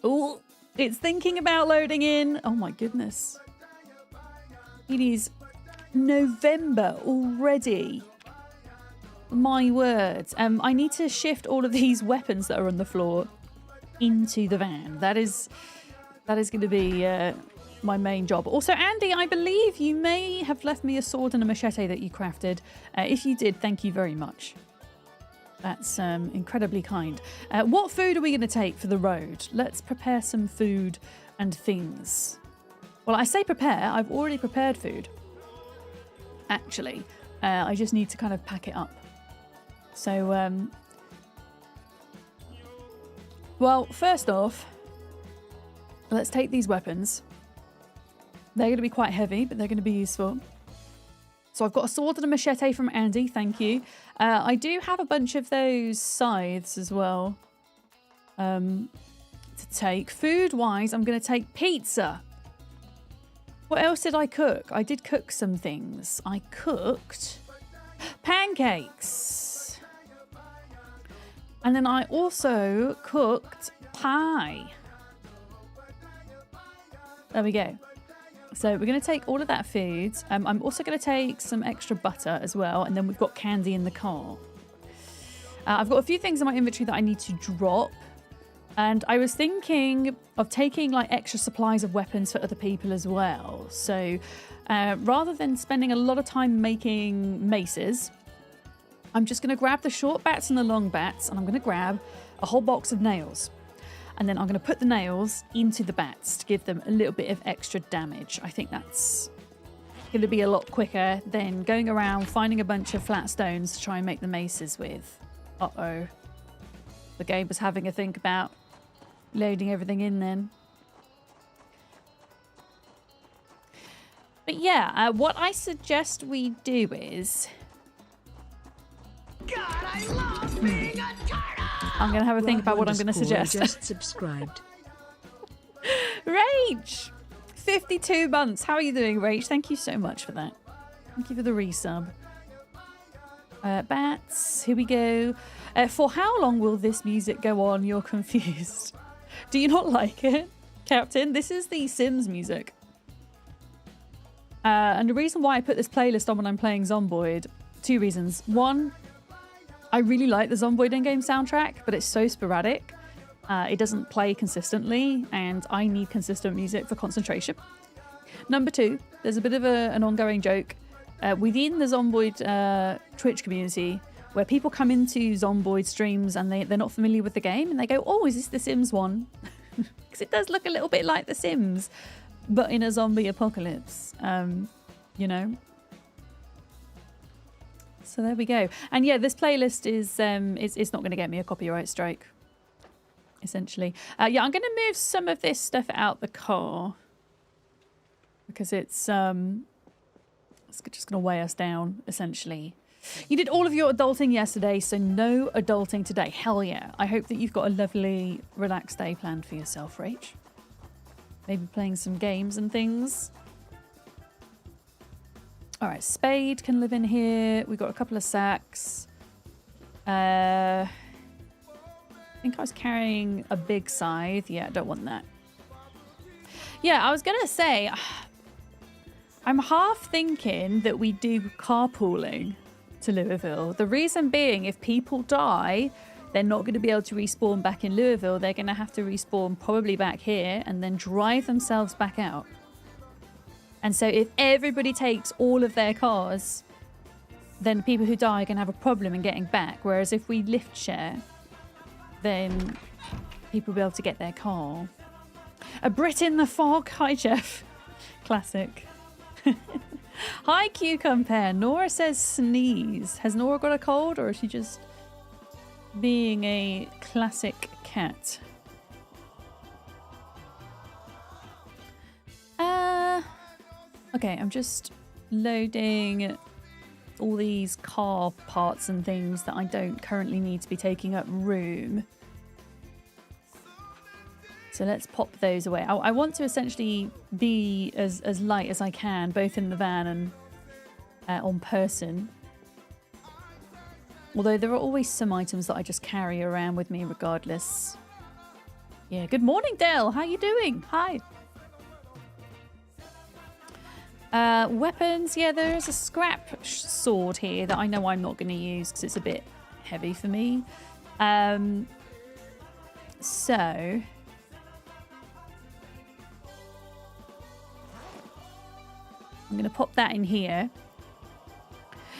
Oh, it's thinking about loading in. Oh my goodness. It is November already. My words. I need to shift all of these weapons that are on the floor into the van. That is going to be my main job. Also, Andy, I believe you may have left me a sword and a machete that you crafted. If you did, thank you very much. That's incredibly kind. What food are we going to take for the road? Let's prepare some food and things. Well, I say prepare. I've already prepared food. Actually, I just need to kind of pack it up. So, well, first off, let's take these weapons. They're going to be quite heavy, but they're going to be useful. So I've got a sword and a machete from Andy, thank you. I do have a bunch of those scythes as well to take. Food-wise, I'm going to take pizza. What else did I cook? I did cook some things. I cooked pancakes. And then I also cooked pie. There we go. So we're going to take all of that food. I'm also going to take some extra butter as well. And then we've got candy in the car. I've got a few things in my inventory that I need to drop. And I was thinking of taking like extra supplies of weapons for other people as well. So rather than spending a lot of time making maces, I'm just going to grab the short bats and the long bats, and I'm going to grab a whole box of nails. And then I'm going to put the nails into the bats to give them a little bit of extra damage. I think that's going to be a lot quicker than going around finding a bunch of flat stones to try and make the maces with. Uh-oh. The game was having a think about loading everything in then. But yeah, what I suggest we do is... God, I love being a turtle! I'm going to have a think about what I'm going to suggest. Just subscribed. Rach! 52 months. How are you doing, Rach? Thank you so much for that. Thank you for the resub. Bats, here we go. For how long will this music go on? You're confused. Do you not like it, Captain? This is the Sims music. And the reason why I put this playlist on when I'm playing Zomboid, two reasons. One, I really like the Zomboid in-game soundtrack, but it's so sporadic. It doesn't play consistently, and I need consistent music for concentration. Number two, there's a bit of an ongoing joke within the Zomboid Twitch community where people come into Zomboid streams and they're not familiar with the game, and they go, oh, is this the Sims one? Because it does look a little bit like the Sims, but in a zombie apocalypse, you know? So there we go. And yeah, this playlist is it's not going to get me a copyright strike, essentially. Yeah, I'm going to move some of this stuff out the car because it's just going to weigh us down, essentially. You did all of your adulting yesterday, so no adulting today. Hell yeah. I hope that you've got a lovely, relaxed day planned for yourself, Rach. Maybe playing some games and things. All right, spade can live in here. We've got a couple of sacks. I think I was carrying a big scythe. Yeah, I don't want that. Yeah, I was going to say, I'm half thinking that we do carpooling to Louisville. The reason being, if people die, they're not going to be able to respawn back in Louisville. They're going to have to respawn probably back here and then drive themselves back out. And so if everybody takes all of their cars, then people who die are going to have a problem in getting back. Whereas if we lift share, then people will be able to get their car. A Brit in the fog. Hi, Jeff. Classic. Hi, Cucumber. Nora says sneeze. Has Nora got a cold, or is she just being a classic cat? Okay, I'm just loading all these car parts and things that I don't currently need to be taking up room. So let's pop those away. I want to essentially be as light as I can, both in the van and on person. Although there are always some items that I just carry around with me regardless. Yeah, good morning, Dale. How you doing? Hi. Weapons. Yeah, there's a scrap sword here that I know I'm not going to use because it's a bit heavy for me. So I'm going to pop that in here.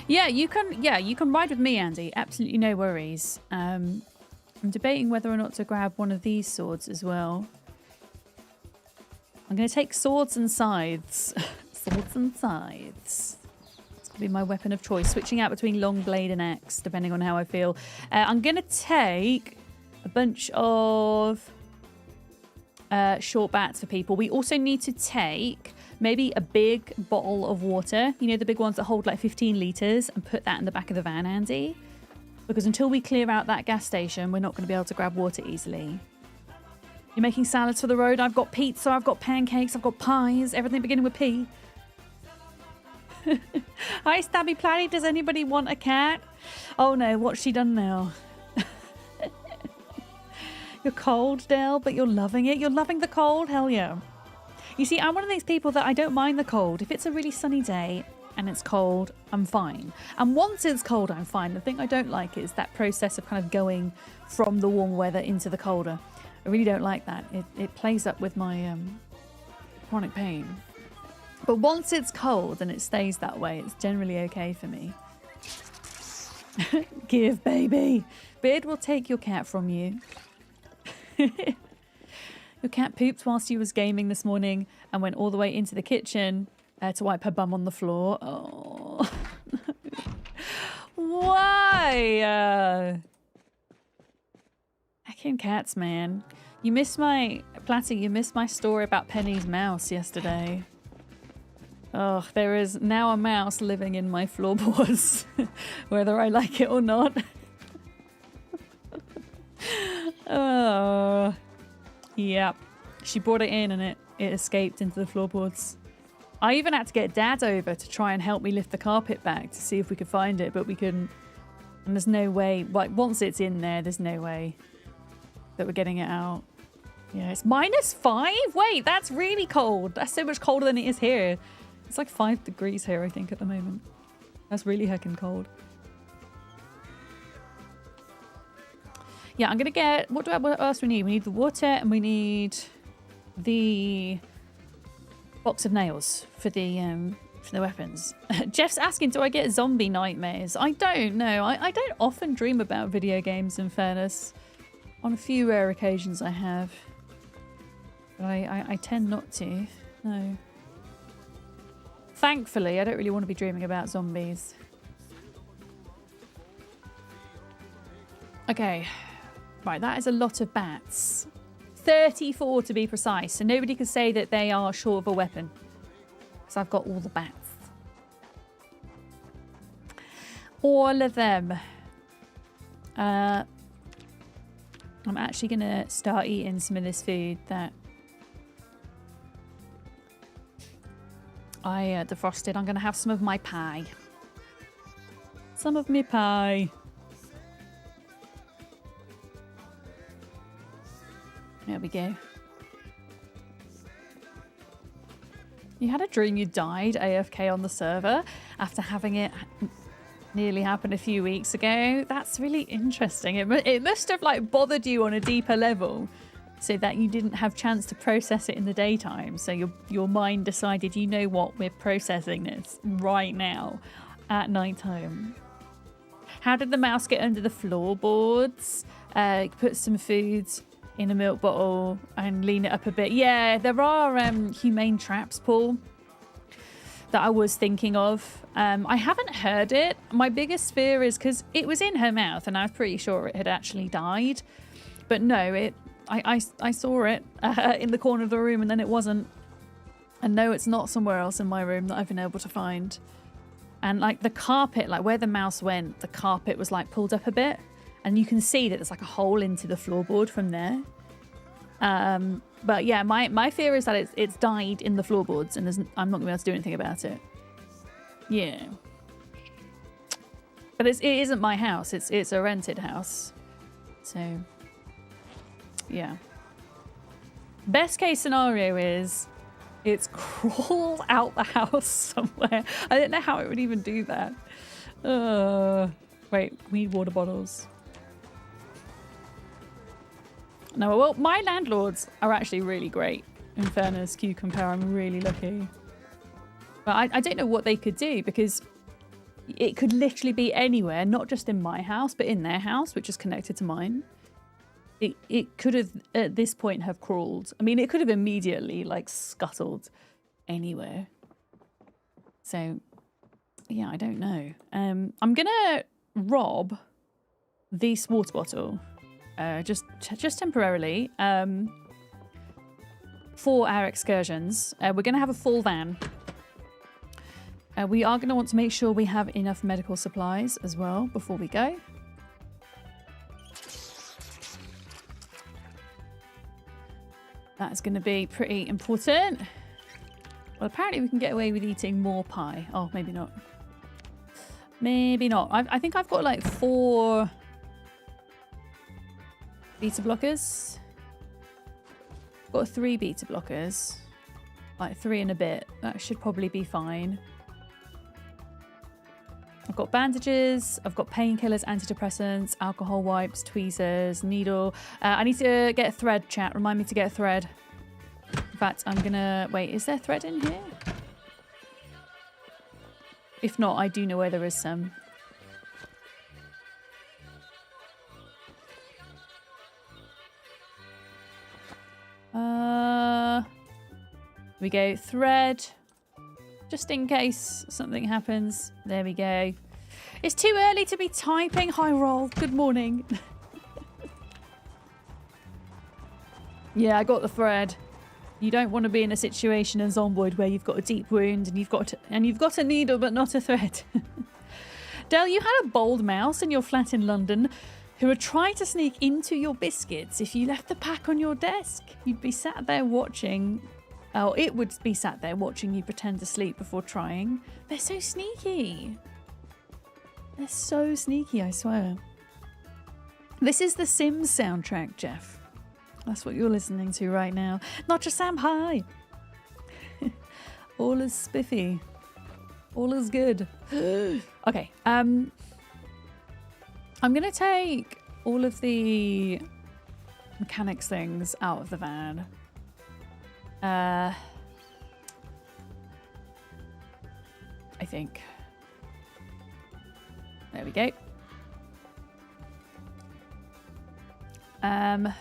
Yeah, you can ride with me, Andy. Absolutely no worries. I'm debating whether or not to grab one of these swords as well. I'm going to take swords and scythes. Swords and scythes. It's going to be my weapon of choice. Switching out between long blade and axe, depending on how I feel. I'm going to take a bunch of short bats for people. We also need to take maybe a big bottle of water. You know, the big ones that hold like 15 litres, and put that in the back of the van, Andy. Because until we clear out that gas station, we're not going to be able to grab water easily. You're making salads for the road. I've got pizza, I've got pancakes, I've got pies, everything beginning with P. Hi, Stabby Platty. Does anybody want a cat? Oh no, what's she done now? You're cold, Dale, but you're loving it. You're loving the cold? Hell yeah. You see, I'm one of these people that I don't mind the cold. If it's a really sunny day and it's cold, I'm fine. And once it's cold, I'm fine. The thing I don't like is that process of kind of going from the warm weather into the colder. I really don't like that. It plays up with my chronic pain. But once it's cold and it stays that way, it's generally okay for me. Give, baby. Beard will take your cat from you. Your cat pooped whilst you was gaming this morning and went all the way into the kitchen to wipe her bum on the floor. Oh. Why? Heckin' cats, man. You missed my... Platty, you missed my story about Penny's mouse yesterday. Oh, there is now a mouse living in my floorboards, whether I like it or not. Oh, yep. She brought it in and it escaped into the floorboards. I even had to get Dad over to try and help me lift the carpet back to see if we could find it, but we couldn't. And there's no way, like, once it's in there, there's no way that we're getting it out. Yeah, it's -5? Wait, that's really cold. That's so much colder than it is here. It's like 5 degrees here, I think, at the moment. That's really heckin' cold. Yeah, I'm gonna get... What else do we need? We need the water and we need the box of nails for the weapons. Jeff's asking, do I get zombie nightmares? I don't know. I don't often dream about video games, in fairness. On a few rare occasions I have. But I tend not to. No. Thankfully, I don't really want to be dreaming about zombies. Okay. Right, that is a lot of bats. 34 to be precise. So nobody can say that they are short of a weapon. Because I've got all the bats. All of them. I'm actually going to start eating some of this food that I defrosted. I'm going to have some of my pie. Some of my pie. There we go. You had a dream you died AFK on the server after having it nearly happen a few weeks ago. That's really interesting. It must have like bothered you on a deeper level so that you didn't have chance to process it in the daytime. So your mind decided, you know what, we're processing this right now at nighttime. How did the mouse get under the floorboards? Put some food in a milk bottle and lean it up a bit. Yeah, there are humane traps, Paul, that I was thinking of. I haven't heard it. My biggest fear is because it was in her mouth and I was pretty sure it had actually died. But no, I saw it in the corner of the room and then it wasn't. And no, it's not somewhere else in my room that I've been able to find. And like the carpet, like where the mouse went, the carpet was like pulled up a bit. And you can see that there's like a hole into the floorboard from there. But yeah, my fear is that it's died in the floorboards and I'm not going to be able to do anything about it. Yeah. But it isn't my house. It's a rented house. So, yeah. Best case scenario is it's crawled out the house somewhere. I don't know how it would even do that. Wait, we need water bottles. No, well, my landlords are actually really great. In fairness, Cucumber, I'm really lucky. But I don't know what they could do, because it could literally be anywhere, not just in my house, but in their house, which is connected to mine. It could have, at this point, have crawled. I mean, it could have immediately, like, scuttled anywhere. So, yeah, I don't know. I'm going to rob this water bottle. Just temporarily, for our excursions. We're going to have a full van. We are going to want to make sure we have enough medical supplies as well before we go. That's going to be pretty important. Well, apparently we can get away with eating more pie. Oh, maybe not. Maybe not. I think I've got like 4... beta blockers. I've got 3 beta blockers. Like 3 and a bit. That should probably be fine. I've got bandages. I've got painkillers, antidepressants, alcohol wipes, tweezers, needle. I need to get a thread, chat. Remind me to get a thread. In fact, I'm gonna... Wait, is there thread in here? If not, I do know where there is some. We go thread, just in case something happens. There we go. It's too early to be typing. Hi, Roll. Good morning. Yeah, I got the thread. You don't want to be in a situation in Zomboid where you've got a deep wound and you've got a needle but not a thread. Del, you had a bold mouse in your flat in London who would try to sneak into your biscuits if you left the pack on your desk. You'd be sat there watching. Oh, it would be sat there watching you pretend to sleep before trying. They're so sneaky. They're so sneaky, I swear. This is the Sims soundtrack, Jeff. That's what you're listening to right now. Not just Sam High. All is spiffy. All is good. Okay. I'm going to take all of the mechanics things out of the van. I think. There we go. I'm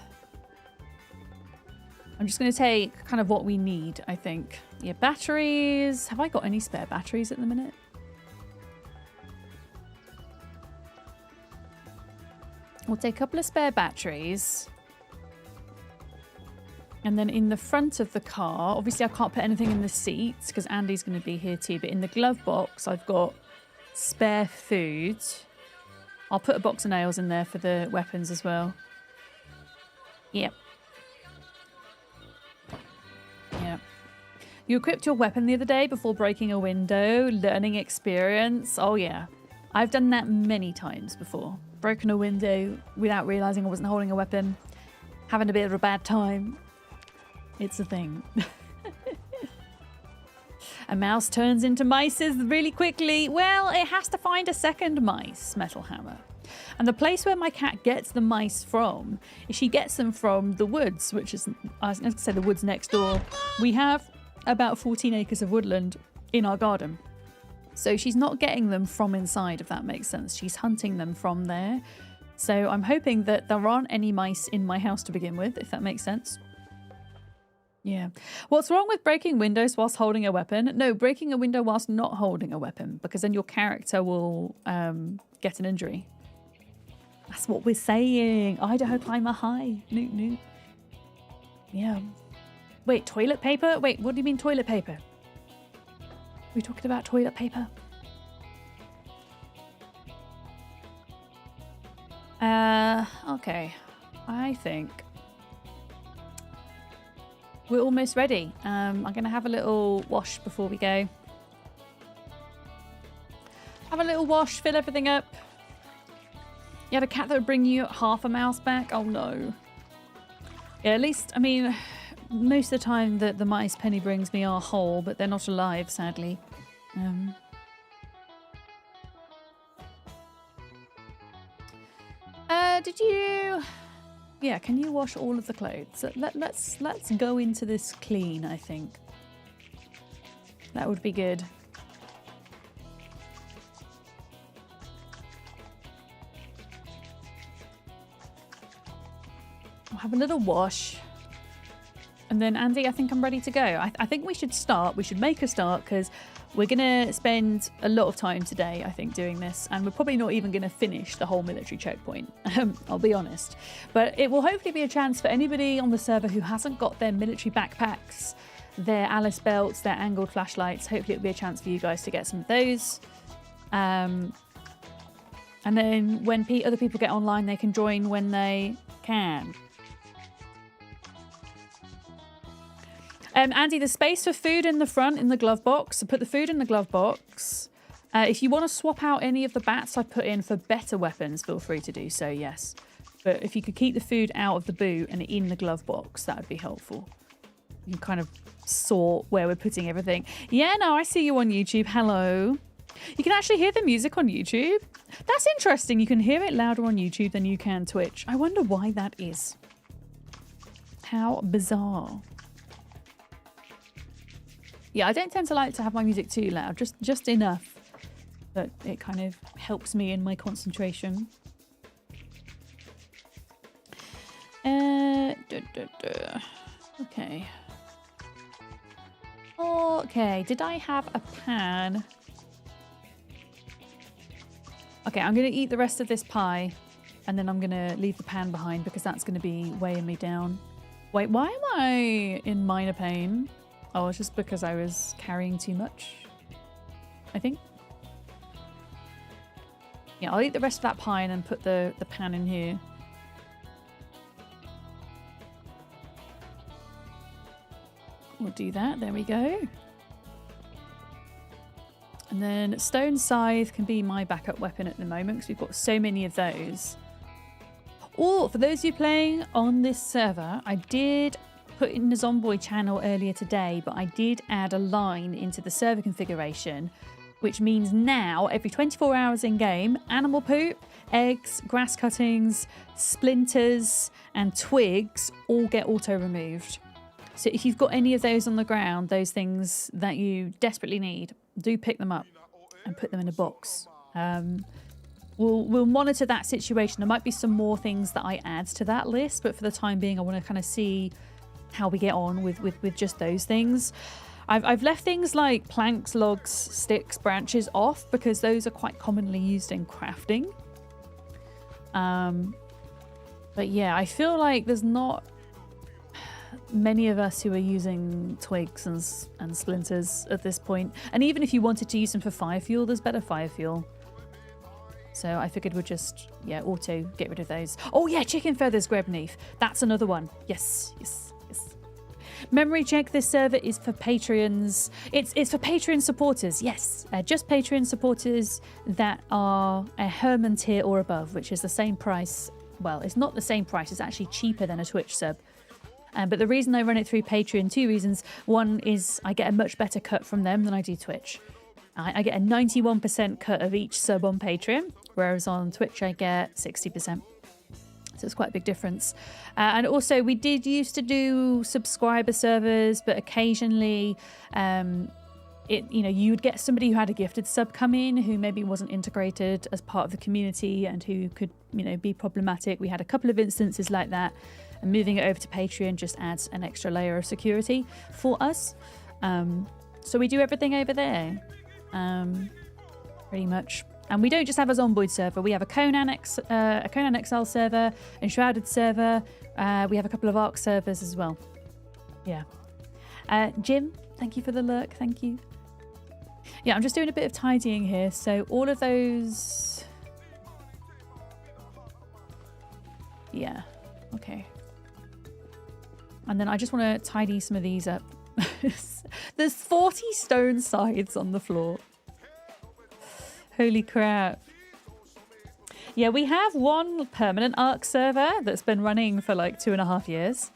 just going to take kind of what we need, I think. Yeah, batteries. Have I got any spare batteries at the minute? We'll take a couple of spare batteries. And then in the front of the car, obviously I can't put anything in the seats because Andy's going to be here too. But in the glove box, I've got spare food. I'll put a box of nails in there for the weapons as well. Yep. Yep. You equipped your weapon the other day before breaking a window. Learning experience. Oh, yeah. I've done that many times before. Broken a window without realising I wasn't holding a weapon. Having a bit of a bad time. It's a thing. A mouse turns into mice really quickly. Well, it has to find a second mice, Metal Hammer. And the place where my cat gets the mice from is she gets them from the woods, which is, I was going to say the woods next door. We have about 14 acres of woodland in our garden. So she's not getting them from inside, if that makes sense. She's hunting them from there. So I'm hoping that there aren't any mice in my house to begin with, if that makes sense. Yeah. What's wrong with breaking windows whilst holding a weapon? No, breaking a window whilst not holding a weapon, because then your character will get an injury. That's what we're saying. Idaho climber high. Noot, noot. Yeah. Wait, toilet paper? Wait, what do you mean toilet paper? We're talking about toilet paper? Okay. I think we're almost ready. I'm going to have a little wash before we go. Have a little wash, fill everything up. You had a cat that would bring you half a mouse back? Oh no. Yeah, at least, I mean, most of the time that the mice Penny brings me are whole, but they're not alive, sadly. Did you... Yeah, can you wash all of the clothes? Let's go into this clean, I think. That would be good. I'll have a little wash. And then, Andy, I think I'm ready to go. I think we should start. We should make a start because we're going to spend a lot of time today, I think, doing this. And we're probably not even going to finish the whole military checkpoint. I'll be honest. But it will hopefully be a chance for anybody on the server who hasn't got their military backpacks, their Alice belts, their angled flashlights. Hopefully it'll be a chance for you guys to get some of those. And then when other people get online, they can join when they can. Andy, there's space for food in the front in the glove box. So put the food in the glove box. If you want to swap out any of the bats I put in for better weapons, feel free to do so, yes. But if you could keep the food out of the boot and in the glove box, that would be helpful. You can kind of sort where we're putting everything. Yeah, no, I see you on YouTube. Hello. You can actually hear the music on YouTube. That's interesting. You can hear it louder on YouTube than you can Twitch. I wonder why that is. How bizarre. Yeah, I don't tend to like to have my music too loud, just enough that it kind of helps me in my concentration. Okay. Okay, did I have a pan? Okay, I'm going to eat the rest of this pie and then I'm going to leave the pan behind because that's going to be weighing me down. Wait, why am I in minor pain? Oh, it's just because I was carrying too much, I think. Yeah, I'll eat the rest of that pie and then put the pan in here. We'll do that. There we go. And then stone scythe can be my backup weapon at the moment because we've got so many of those. Oh, for those of you playing on this server, I did put in the Zomboid channel earlier today, but I did add a line into the server configuration, which means now every 24 hours in game, animal poop, eggs, grass cuttings, splinters, and twigs all get auto removed. So if you've got any of those on the ground, those things that you desperately need, do pick them up and put them in a box. We'll monitor that situation. There might be some more things that I add to that list, but for the time being, I want to kind of see how we get on with just those things. I've left things like planks, logs, sticks, branches off because those are quite commonly used in crafting. But yeah, I feel like there's not many of us who are using twigs and splinters at this point. And even if you wanted to use them for fire fuel, there's better fire fuel. So I figured we'd just, yeah, auto get rid of those. Oh yeah, chicken feathers, Grebneath. That's another one. Yes. Memory check, this server is for Patreons. It's for Patreon supporters, yes. Just Patreon supporters that are a Herman tier or above, which is the same price. Well, it's not the same price. It's actually cheaper than a Twitch sub. But the reason I run it through Patreon, two reasons. One is I get a much better cut from them than I do Twitch. I get a 91% cut of each sub on Patreon, whereas on Twitch I get 60%. So it's quite a big difference. And also we did used to do subscriber servers, but occasionally you would get somebody who had a gifted sub come in who maybe wasn't integrated as part of the community and who could, be problematic. We had a couple of instances like that, and moving it over to Patreon just adds an extra layer of security for us. So we do everything over there, pretty much. And we don't just have a Zomboid server. We have a Conan Exile server, Enshrouded server. We have a couple of Ark servers as well. Yeah. Jim, thank you for the lurk. Thank you. Yeah, I'm just doing a bit of tidying here. So all of those... Yeah. Okay. And then I just want to tidy some of these up. There's 40 stone scythes on the floor. Holy crap. Yeah, we have one permanent Ark server that's been running for like 2.5 years.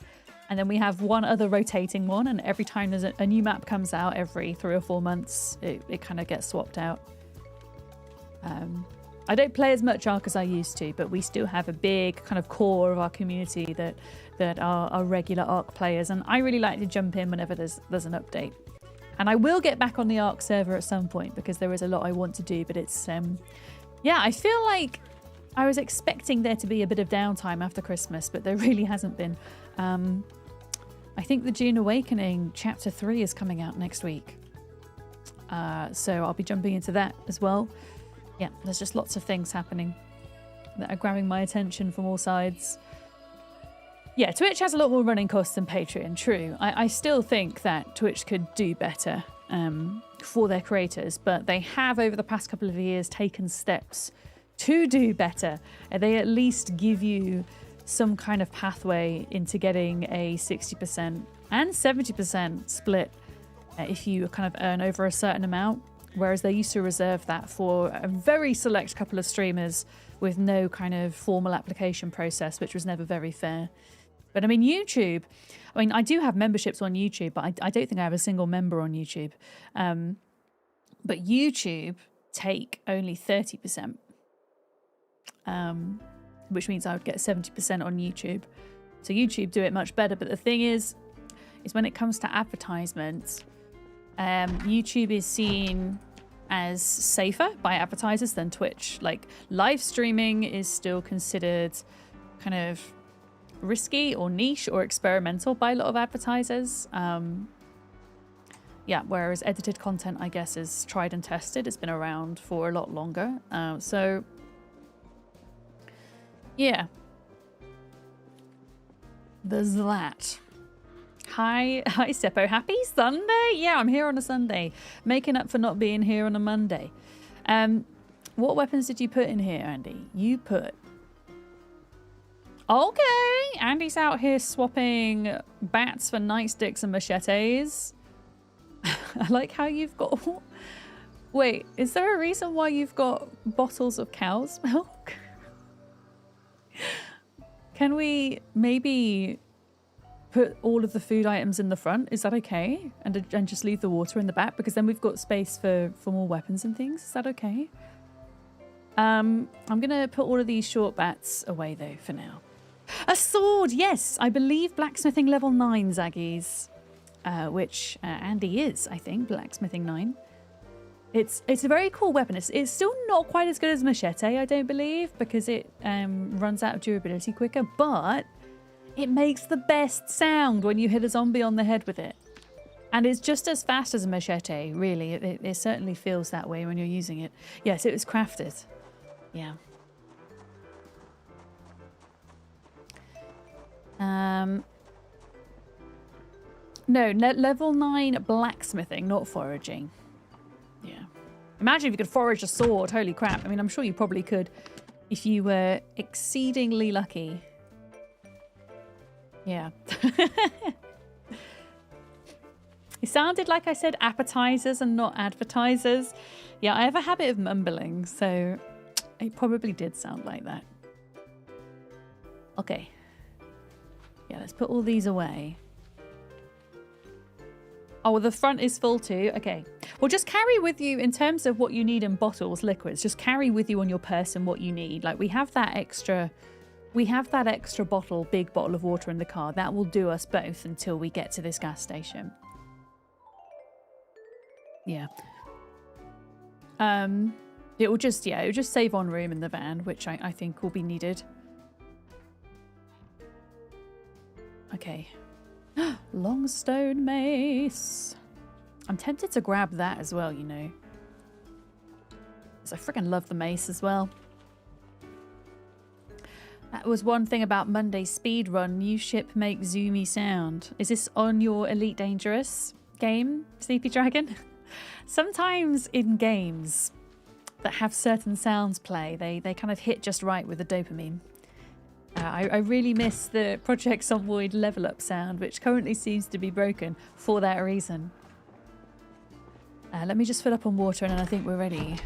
And then we have one other rotating one, and every time there's a new map comes out, every 3 or 4 months, it kind of gets swapped out. I don't play as much Ark as I used to, but we still have a big kind of core of our community that are regular Ark players, and I really like to jump in whenever there's an update. And I will get back on the Ark server at some point because there is a lot I want to do, but it's yeah, I feel like I was expecting there to be a bit of downtime after Christmas, but there really hasn't been. I think the Dune Awakening Chapter 3 is coming out next week. So I'll be jumping into that as well. Yeah, there's just lots of things happening that are grabbing my attention from all sides. Yeah, Twitch has a lot more running costs than Patreon, true. I still think that Twitch could do better for their creators, but they have, over the past couple of years, taken steps to do better. They at least give you some kind of pathway into getting a 60% and 70% split if you kind of earn over a certain amount, whereas they used to reserve that for a very select couple of streamers with no kind of formal application process, which was never very fair. But I mean, YouTube, I mean, I do have memberships on YouTube, but I don't think I have a single member on YouTube. But YouTube take only 30%. Which means I would get 70% on YouTube. So YouTube do it much better. But the thing is when it comes to advertisements, YouTube is seen as safer by advertisers than Twitch. Like, live streaming is still considered kind of risky or niche or experimental by a lot of advertisers. Yeah, whereas edited content, I guess, is tried and tested. It's been around for a lot longer. So yeah, there's that. Hi Seppo. Happy Sunday? Yeah, I'm here on a Sunday, making up for not being here on a Monday. What weapons did you put in here, Andy? You put... Okay, Andy's out here swapping bats for nightsticks and machetes. I like how you've got... Wait, is there a reason why you've got bottles of cow's milk? Can we maybe put all of the food items in the front? Is that okay? And just leave the water in the back? Because then we've got space for more weapons and things. Is that okay? I'm going to put all of these short bats away, though, for now. A sword! Yes! I believe blacksmithing level 9, Zaggies. Which Andy is, I think, blacksmithing 9. It's a very cool weapon. It's still not quite as good as machete, I don't believe, because it runs out of durability quicker, but it makes the best sound when you hit a zombie on the head with it. And it's just as fast as a machete, really. It certainly feels that way when you're using it. Yes, it was crafted. Yeah. No, level 9 blacksmithing, not foraging. Yeah. Imagine if you could forage a sword. Holy crap. I mean, I'm sure you probably could if you were exceedingly lucky. Yeah. It sounded like I said appetizers and not advertisers. Yeah, I have a habit of mumbling, so it probably did sound like that. Okay. Yeah, let's put all these away. Oh, well, the front is full too. Okay. Well, just carry with you, in terms of what you need in bottles, liquids, just carry with you on your person what you need. Like, we have that extra bottle, big bottle of water in the car. That will do us both until we get to this gas station. Yeah. It will just save on room in the van, which I think will be needed. Okay. Longstone mace. I'm tempted to grab that as well, you know. Because I freaking love the mace as well. That was one thing about Monday's speedrun. New ship makes zoomy sound. Is this on your Elite Dangerous game, Sleepy Dragon? Sometimes in games that have certain sounds play, they kind of hit just right with the dopamine. I really miss the Project Zomboid level up sound, which currently seems to be broken for that reason. Let me just fill up on water and then I think we're ready.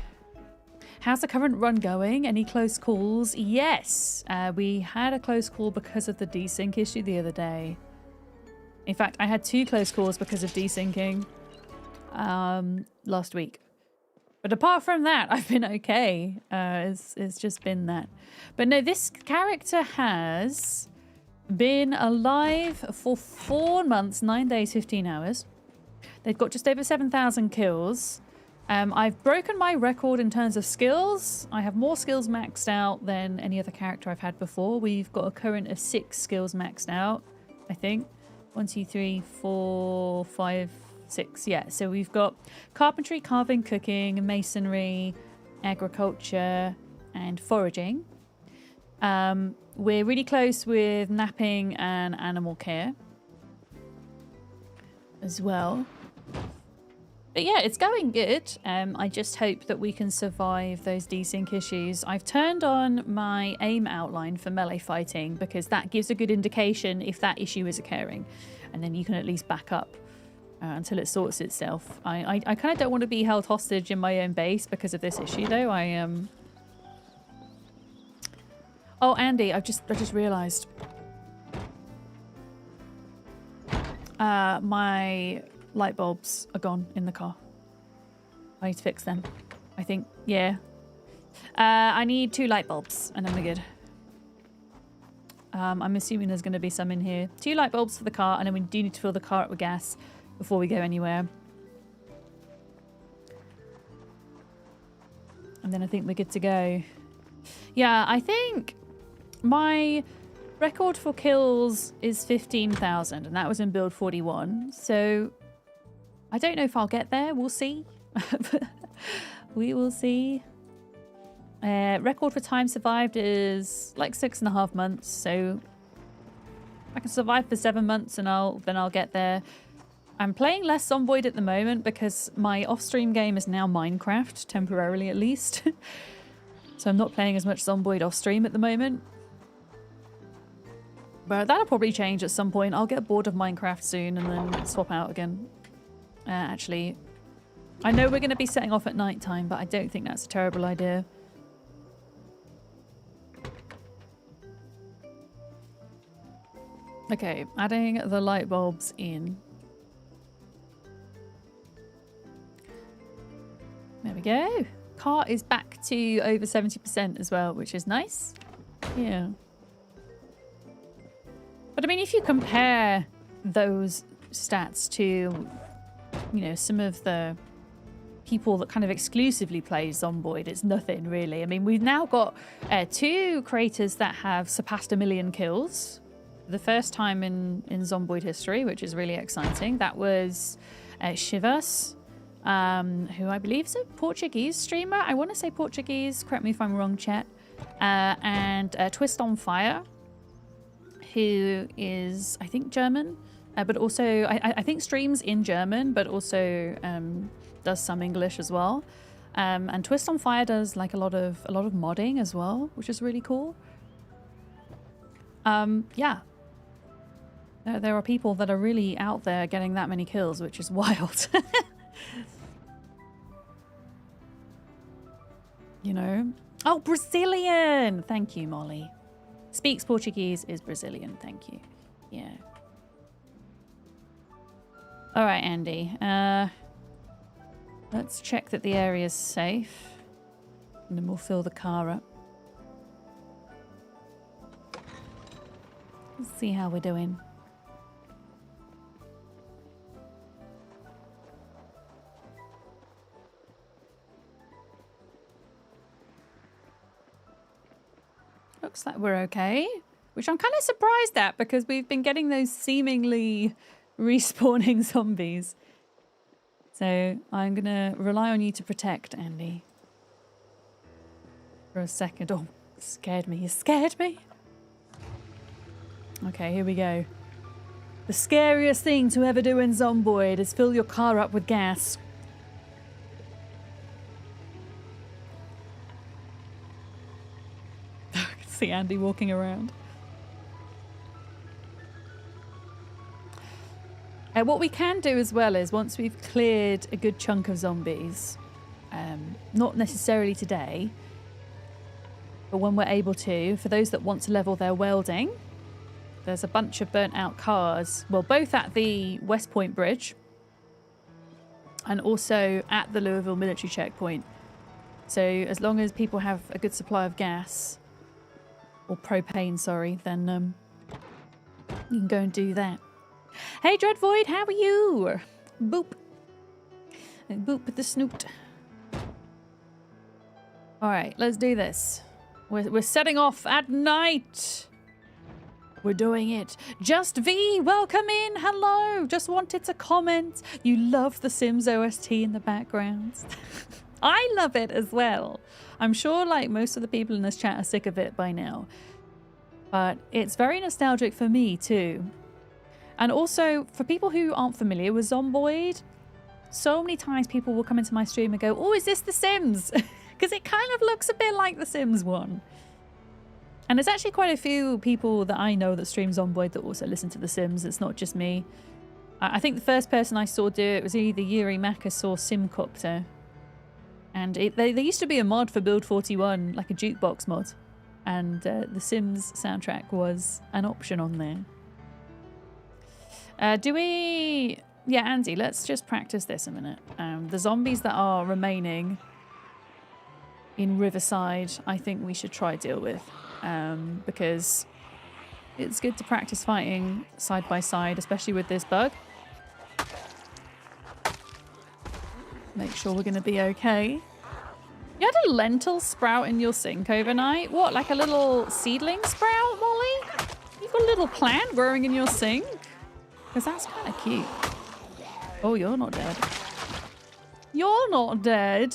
How's the current run going? Any close calls? Yes! We had a close call because of the desync issue the other day. In fact, I had 2 close calls because of desyncing last week. But apart from that, I've been okay. It's just been that. But no, this character has been alive for 4 months, 9 days, 15 hours. They've got just over 7,000 kills. I've broken my record in terms of skills. I have more skills maxed out than any other character I've had before. We've got a current of 6 skills maxed out, I think. 1, 2, 3, 4, 5, 6. Yeah, so we've got carpentry, carving, cooking, masonry, agriculture, and foraging. We're really close with napping and animal care as well. But yeah, it's going good. I just hope that we can survive those desync issues. I've turned on my aim outline for melee fighting because that gives a good indication if that issue is occurring. And then you can at least back up until it sorts itself. I kind of don't want to be held hostage in my own base because of this issue, though. Oh, Andy, I just realised. My light bulbs are gone in the car. I need to fix them. I think, yeah. I need 2 light bulbs and then we're good. I'm assuming there's going to be some in here. 2 light bulbs for the car, and then we do need to fill the car up with gas before we go anywhere. And then I think we're good to go. Yeah, I think my record for kills is 15,000, and that was in build 41. So I don't know if I'll get there. We'll see. We will see. Record for time survived is like 6.5 months. So I can survive for 7 months, and then I'll get there. I'm playing less Zomboid at the moment because my off-stream game is now Minecraft, temporarily at least. So I'm not playing as much Zomboid off-stream at the moment. But that'll probably change at some point. I'll get bored of Minecraft soon and then swap out again. Actually, I know we're going to be setting off at night time, but I don't think that's a terrible idea. Okay, adding the light bulbs in. There we go. Car is back to over 70% as well, which is nice. Yeah. But I mean, if you compare those stats to, you know, some of the people that kind of exclusively play Zomboid, it's nothing really. I mean, we've now got 2 creators that have surpassed 1 million kills. The first time in Zomboid history, which is really exciting. That was Shivas, who I believe is a Portuguese streamer. I want to say Portuguese, correct me if I'm wrong, chat. And Twist on Fire, who is, I think, German, but also I think streams in German, but also does some English as well. And Twist on Fire does like a lot of modding as well, which is really cool. Yeah, there are people that are really out there getting that many kills, which is wild. You know. Oh, Brazilian! Thank you, Molly. Speaks Portuguese, is Brazilian. Thank you. Yeah. All right, Andy. Let's check that the area's safe. And then we'll fill the car up. Let's see how we're doing. Looks like we're okay, which I'm kind of surprised at because we've been getting those seemingly respawning zombies. So I'm going to rely on you to protect, Andy. For a second. Oh, scared me. You scared me? Okay, here we go. The scariest thing to ever do in Zomboid is fill your car up with gas. See Andy walking around. What we can do as well is once we've cleared a good chunk of zombies, not necessarily today, but when we're able to, for those that want to level their welding, There's a bunch of burnt out cars. Well, both at the West Point Bridge and also at the Louisville military checkpoint. So as long as people have a good supply of gas, or propane, sorry, then you can go and do that. Hey, Dreadvoid, how are you? Boop. Boop with the snoot. All right, let's do this. We're setting off at night. We're doing it. Just V, welcome in. Hello. Just wanted to comment. You love the Sims OST in the background. I love it as well. I'm sure like most of the people in this chat are sick of it by now. But it's very nostalgic for me too. And also for people who aren't familiar with Zomboid, so many times people will come into my stream and go, oh, is this The Sims? Because it kind of looks a bit like The Sims 1. And there's actually quite a few people that I know that stream Zomboid that also listen to The Sims. It's not just me. I think the first person I saw do it was either Yuri Makas or Simcopter. And there used to be a mod for Build 41, like a jukebox mod. And the Sims soundtrack was an option on there. Do we... Yeah, Andy, let's just practice this a minute. The zombies that are remaining in Riverside, I think we should try deal with. Because it's good to practice fighting side by side, especially with this bug. Make sure we're going to be okay. You had a lentil sprout in your sink overnight? What, like a little seedling sprout, Molly? You've got a little plant growing in your sink? Because that's kind of cute. Oh, you're not dead. You're not dead.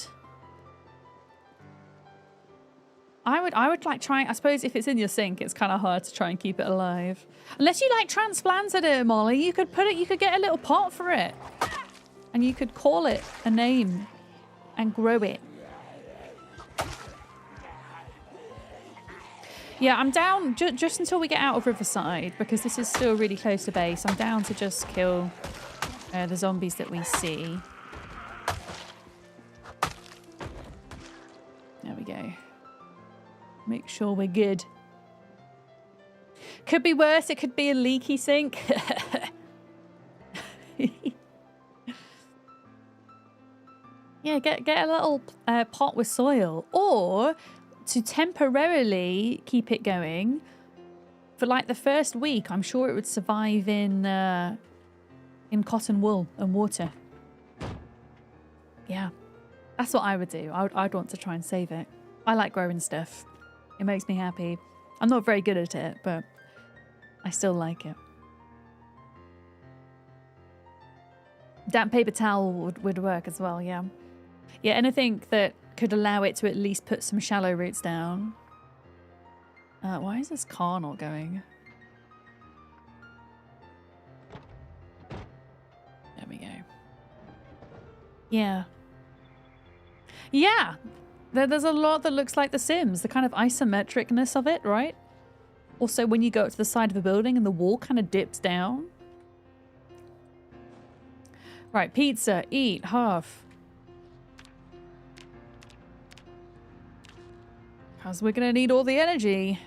I would like try, I suppose if it's in your sink, it's kind of hard to try and keep it alive. Unless you like transplanted it, Molly, you could get a little pot for it. And you could call it a name and grow it. Yeah, I'm down just until we get out of Riverside, because this is still really close to base. I'm down to just kill the zombies that we see. There we go. Make sure we're good. Could be worse. It could be a leaky sink. Yeah, get a little pot with soil, or to temporarily keep it going for like the first week. I'm sure it would survive in cotton wool and water. Yeah, that's what I would do. I'd want to try and save it. I like growing stuff. It makes me happy. I'm not very good at it, but I still like it. Damp paper towel would work as well, yeah. Yeah, anything that could allow it to at least put some shallow roots down. Why is this car not going? There we go. Yeah. Yeah! There's a lot that looks like The Sims. The kind of isometricness of it, right? Also, when you go up to the side of a building and the wall kind of dips down. Right, pizza, eat, half. Because we're going to need all the energy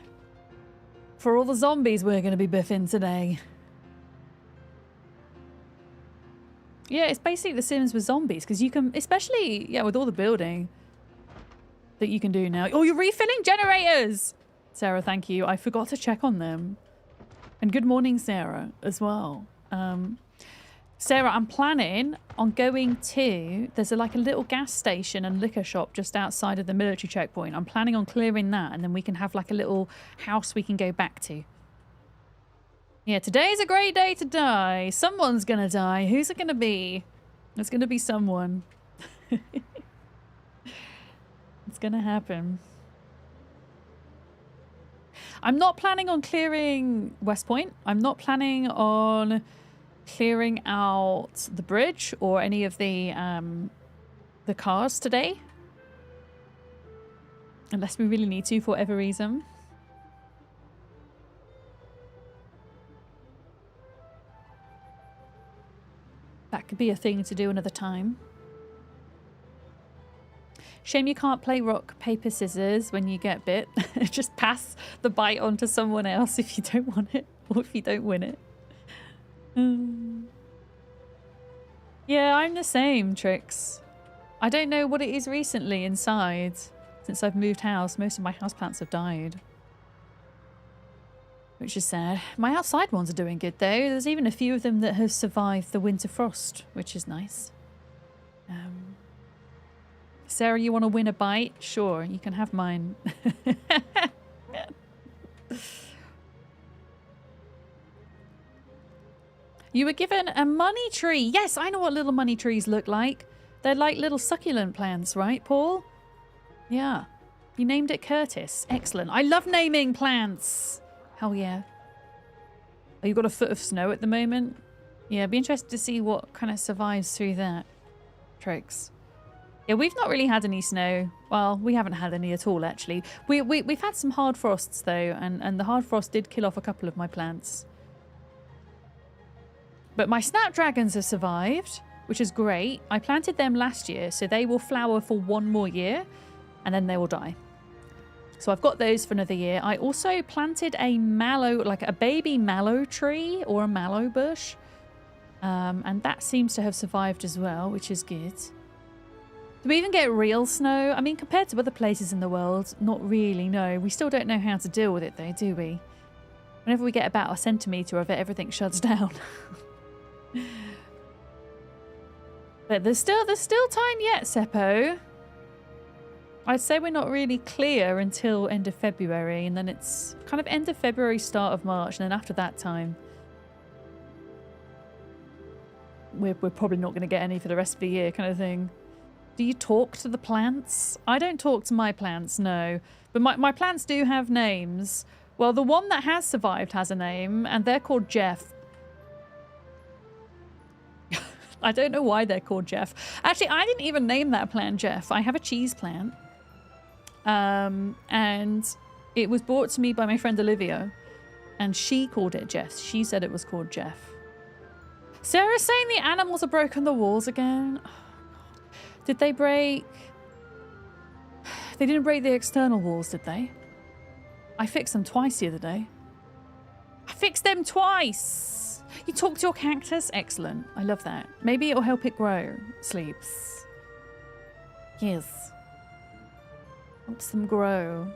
for all the zombies we're going to be biffing today. Yeah, it's basically The Sims with zombies, because you can, especially, yeah, with all the building that you can do now. Oh, you're refilling generators! Sarah, thank you. I forgot to check on them. And good morning, Sarah, as well. Sarah, I'm planning on going to... There's like a little gas station and liquor shop just outside of the military checkpoint. I'm planning on clearing that, and then we can have like a little house we can go back to. Yeah, today's a great day to die. Someone's gonna die. Who's it gonna be? It's gonna be someone. It's gonna happen. I'm not planning on clearing West Point. I'm not planning on clearing out the bridge or any of the cars today. Unless we really need to for whatever reason. That could be a thing to do another time. Shame you can't play rock, paper, scissors when you get bit. Just pass the bite on to someone else if you don't want it. Or if you don't win it. Yeah, I'm the same, Trix. I don't know what it is recently inside. Since I've moved house, most of my houseplants have died. Which is sad. My outside ones are doing good though. There's even a few of them that have survived the winter frost, which is nice. Sarah, you want to win a bite? Sure, you can have mine. You were given a money tree. Yes, I know what little money trees look like. They're like little succulent plants, right, Paul? Yeah. You named it Curtis. Excellent. I love naming plants. Hell yeah. Oh, you've got a foot of snow at the moment? Yeah, I'd be interested to see what kind of survives through that. Tricks. Yeah, we've not really had any snow. Well, we haven't had any at all, actually. We've had some hard frosts, though, and the hard frost did kill off a couple of my plants. But my snapdragons have survived, which is great. I planted them last year, so they will flower for 1 more year, and then they will die. So I've got those for another year. I also planted a mallow, like a baby mallow tree or a mallow bush. And that seems to have survived as well, which is good. Do we even get real snow? I mean, compared to other places in the world, not really, no. We still don't know how to deal with it though, do we? Whenever we get about a centimetre of it, everything shuts down. But there's still time yet, Seppo. I'd say we're not really clear until end of February, and then it's kind of end of February, start of March, and then after that time, we're probably not going to get any for the rest of the year, kind of thing. Do you talk to the plants? I don't talk to my plants, no. But my plants do have names. Well, the one that has survived has a name, and they're called Jeff. I don't know why they're called Jeff. Actually, I didn't even name that plant Jeff. I have a cheese plant. And it was brought to me by my friend Olivia, and she called it Jeff. She said it was called Jeff. Sarah's saying the animals have broken the walls again. Oh, did they break? They didn't break the external walls, did they? I fixed them twice the other day. I fixed them twice! You talk to your cactus? Excellent. I love that. Maybe it'll help it grow. Sleeps. Yes. Helps them grow.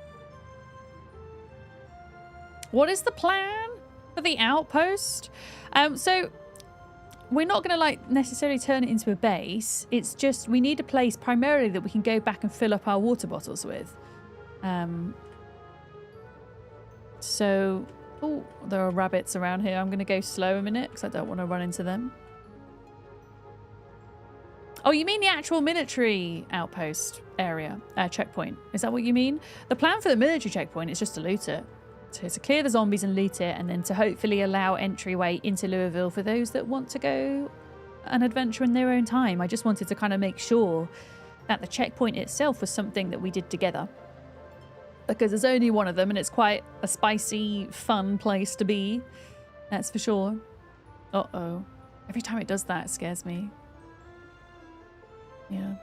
What is the plan for the outpost? So we're not going to like necessarily turn it into a base. It's just we need a place primarily that we can go back and fill up our water bottles with. So, oh, there are rabbits around here. I'm going to go slow a minute because I don't want to run into them. Oh, you mean the actual military outpost area, checkpoint? Is that what you mean? The plan for the military checkpoint is just to loot it. So to clear the zombies and loot it, and then to hopefully allow entryway into Louisville for those that want to go an adventure in their own time. I just wanted to kind of make sure that the checkpoint itself was something that we did together. Because there's only one of them, and it's quite a spicy, fun place to be. That's for sure. Uh-oh. Every time it does that, it scares me. Yeah.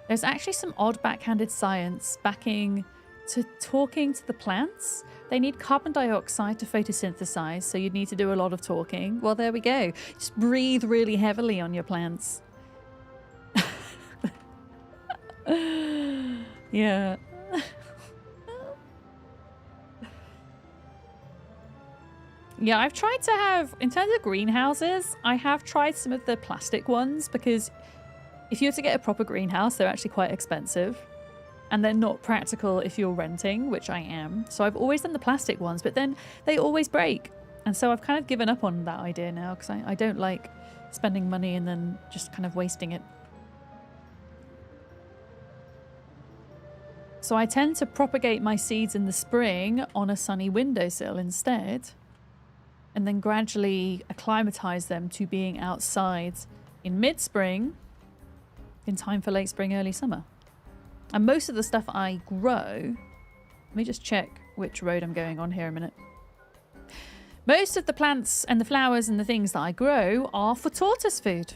There's actually some odd backhanded science backing to talking to the plants. They need carbon dioxide to photosynthesize, so you'd need to do a lot of talking. Well, there we go. Just breathe really heavily on your plants. Yeah. Yeah, I've tried to have, in terms of greenhouses, I have tried some of the plastic ones because if you were to get a proper greenhouse, they're actually quite expensive. And they're not practical if you're renting, which I am. So I've always done the plastic ones, but then they always break. And so I've kind of given up on that idea now because I don't like spending money and then just kind of wasting it. So I tend to propagate my seeds in the spring on a sunny windowsill instead. And then gradually acclimatize them to being outside in mid-spring in time for late spring, early summer. And most of the stuff I grow, let me just check which road I'm going on here a minute. Most of the plants and the flowers and the things that I grow are for tortoise food.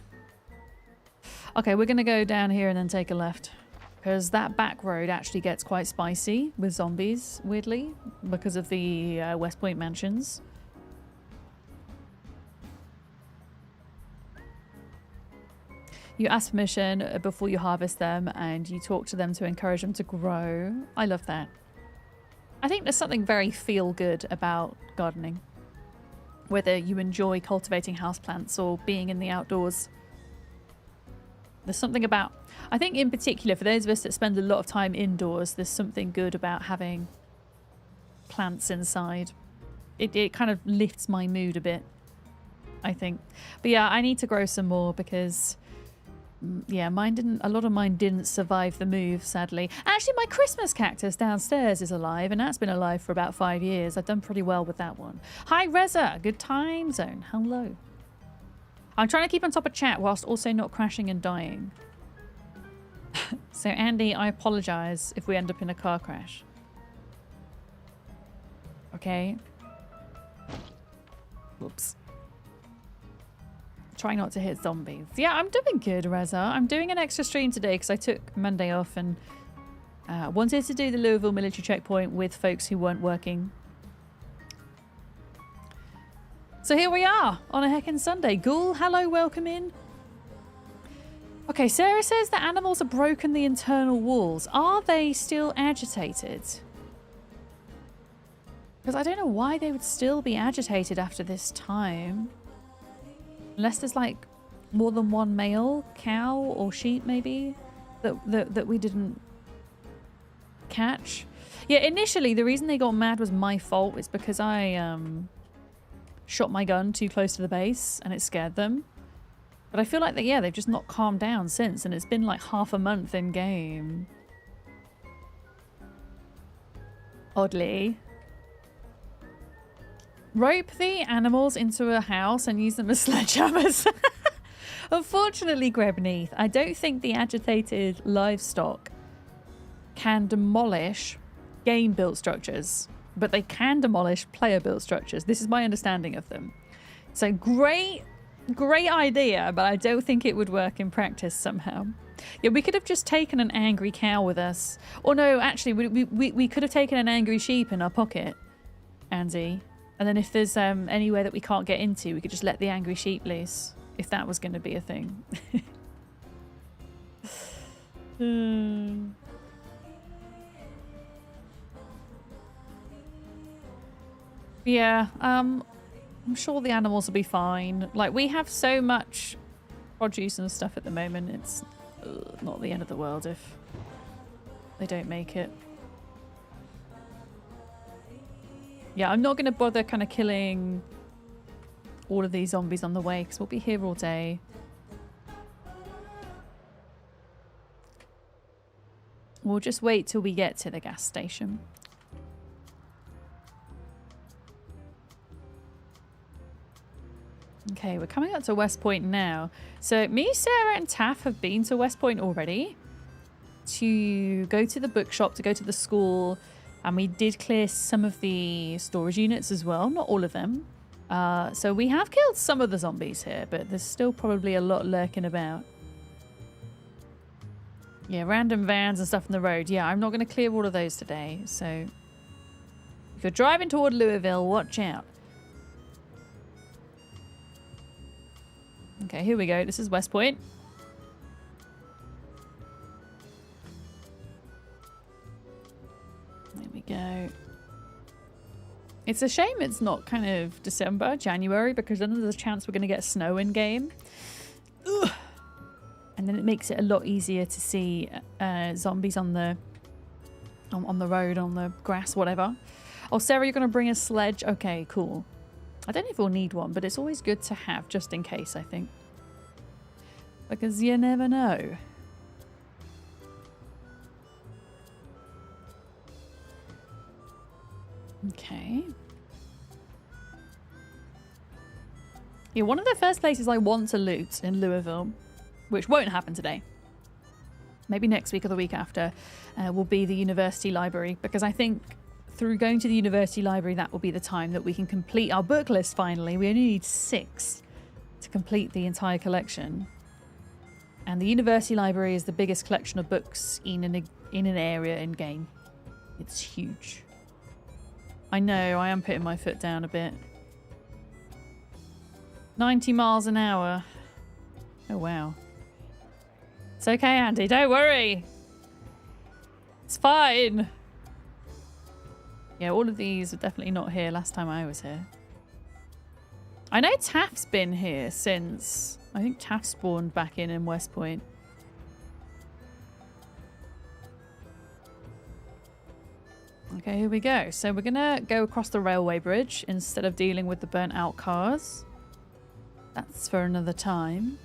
Okay, we're going to go down here and then take a left. Because that back road actually gets quite spicy with zombies, weirdly, because of the West Point mansions. You ask permission before you harvest them, and you talk to them to encourage them to grow. I love that. I think there's something very feel-good about gardening. Whether you enjoy cultivating houseplants or being in the outdoors. There's something about... I think in particular, for those of us that spend a lot of time indoors, there's something good about having plants inside. It kind of lifts my mood a bit, I think. But yeah, I need to grow some more because... yeah, a lot of mine didn't survive the move, sadly. Actually, my Christmas cactus downstairs is alive, and that's been alive for about 5 years. I've done pretty well with that one. Hi, Reza. Good time zone. Hello. I'm trying to keep on top of chat whilst also not crashing and dying. So, Andy, I apologise if we end up in a car crash. Okay? Whoops. Try not to hit zombies. Yeah, I'm doing good, Reza. I'm doing an extra stream today because I took Monday off and wanted to do the Louisville military checkpoint with folks who weren't working. So here we are on a heckin' Sunday. Ghoul, hello, welcome in. Okay, Sarah says the animals have broken the internal walls. Are they still agitated? Because I don't know why they would still be agitated after this time. Unless there's like more than one male cow or sheep maybe that we didn't catch. Yeah, initially the reason they got mad was my fault. It's because I shot my gun too close to the base and it scared them. But I feel like they've just not calmed down since, and it's been like half a month in game. Oddly. Rope the animals into a house and use them as sledgehammers. Unfortunately, Grebneath, I don't think the agitated livestock can demolish game-built structures, but they can demolish player-built structures. This is my understanding of them. So great idea, but I don't think it would work in practice somehow. Yeah, we could have just taken an angry cow with us. Or no, actually, we could have taken an angry sheep in our pocket, Andy. And then if there's anywhere that we can't get into, we could just let the angry sheep loose. If that was going to be a thing. Yeah, I'm sure the animals will be fine. Like, we have so much produce and stuff at the moment. It's not the end of the world if they don't make it. Yeah, I'm not going to bother kind of killing all of these zombies on the way because we'll be here all day. We'll just wait till we get to the gas station. Okay, we're coming up to West Point now. So me, Sarah and Taff have been to West Point already to go to the bookshop, to go to the school. And we did clear some of the storage units as well, not all of them. So we have killed some of the zombies here, but there's still probably a lot lurking about. Yeah, random vans and stuff on the road. Yeah, I'm not going to clear all of those today. So if you're driving toward Louisville, watch out. Okay, here we go. This is West Point. There we go. It's a shame it's not kind of December, January, because then there's a chance we're going to get snow in game. Ugh. And then it makes it a lot easier to see zombies on the road, on the grass, whatever. Oh, Sarah, you're going to bring a sledge? Okay, cool. I don't know if we'll need one, but it's always good to have, just in case, I think. Because you never know. Okay. Yeah, one of the first places I want to loot in Louisville, which won't happen today, maybe next week or the week after, will be the university library, because I think through going to the university library, that will be the time that we can complete our book list finally. We only need 6 to complete the entire collection. And the university library is the biggest collection of books in an area in game. It's huge. I know, I am putting my foot down a bit. 90 miles an hour. Oh, wow. It's okay, Andy. Don't worry. It's fine. Yeah, all of these are definitely not here last time I was here. I know Taft's been here since... I think Taft spawned back in West Point. Okay, here we go. So we're gonna go across the railway bridge instead of dealing with the burnt out cars. That's for another time.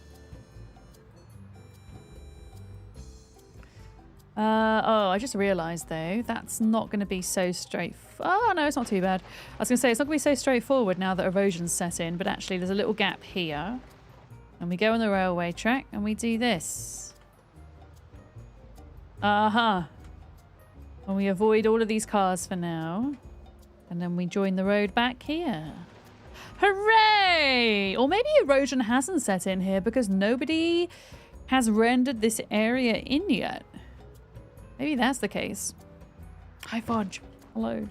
Oh, I just realised though, that's not going to be so straight. Oh no, it's not too bad. I was going to say, it's not going to be so straightforward now that erosion's set in, but actually there's a little gap here. And we go on the railway track and we do this. And we avoid all of these cars for now. And then we join the road back here. Hooray! Or maybe erosion hasn't set in here because nobody has rendered this area in yet. Maybe that's the case. Hi, Fudge. Hello.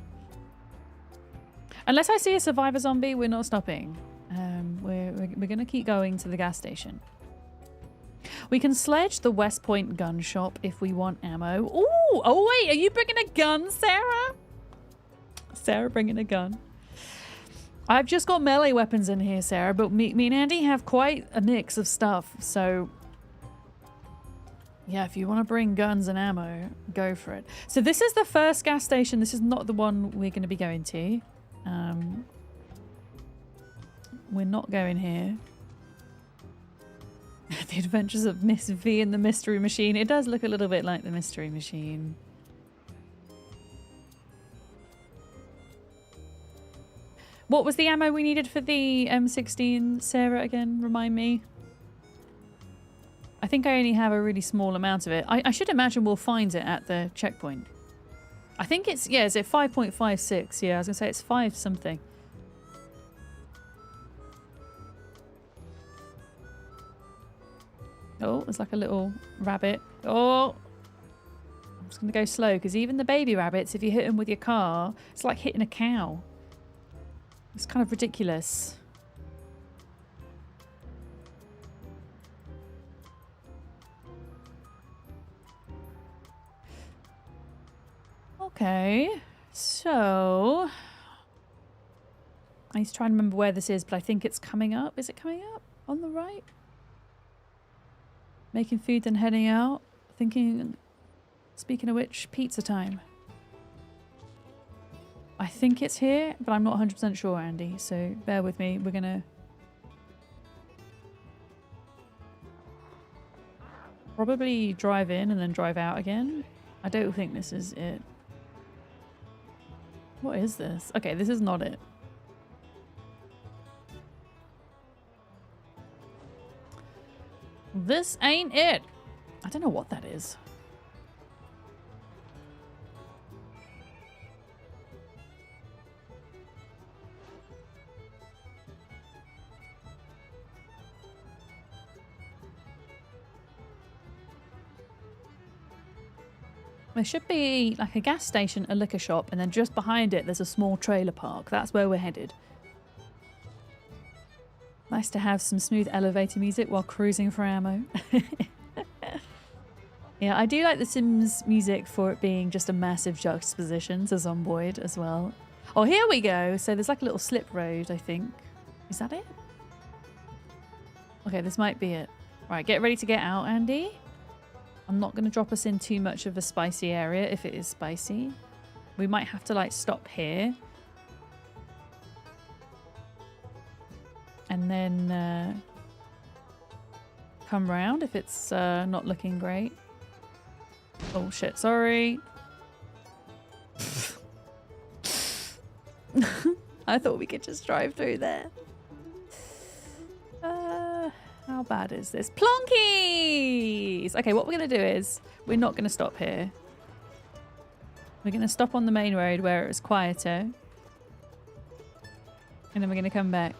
Unless I see a survivor zombie, we're not stopping. We're going to keep going to the gas station. We can sledge the West Point gun shop if we want ammo. Ooh! Oh, wait. Are you bringing a gun, Sarah? Sarah bringing a gun. I've just got melee weapons in here, Sarah, but me and Andy have quite a mix of stuff, so... yeah, if you want to bring guns and ammo, go for it. So this is the first gas station. This is not the one we're going to be going to. We're not going here. The Adventures of Miss V and the Mystery Machine. It does look a little bit like the Mystery Machine. What was the ammo we needed for the M16, Sarah, again? Remind me. I think I only have a really small amount of it. I should imagine we'll find it at the checkpoint. I think it's, yeah, is it 5.56? Yeah, I was going to say it's 5 something. Oh, there's like a little rabbit. Oh! I'm just going to go slow because even the baby rabbits, if you hit them with your car, it's like hitting a cow. It's kind of ridiculous. Okay, so I need to try and remember where this is, but I think it's coming up. Is it coming up on the right? Making food, then heading out. Thinking, speaking of which, pizza time. I think it's here, but I'm not 100% sure, Andy, so bear with me. We're gonna probably drive in and then drive out again. I don't think this is it. What is this? Okay, this is not it. This ain't it. I don't know what that is. There should be like a gas station, a liquor shop, and then just behind it there's a small trailer park. That's where we're headed. Nice to have some smooth elevator music while cruising for ammo. Yeah, I do like the Sims music for it being just a massive juxtaposition to Zomboid as well. Oh, here we go. So there's like a little slip road, I think. Is that it? Okay, this might be it. Right, get ready to get out, Andy. I'm not going to drop us in too much of a spicy area if it is spicy. We might have to like stop here. And then come round if it's not looking great. Oh shit, sorry. I thought we could just drive through there. How bad is this? Plonkies! Okay, what we're going to do is we're not going to stop here. We're going to stop on the main road where it's quieter. And then we're going to come back.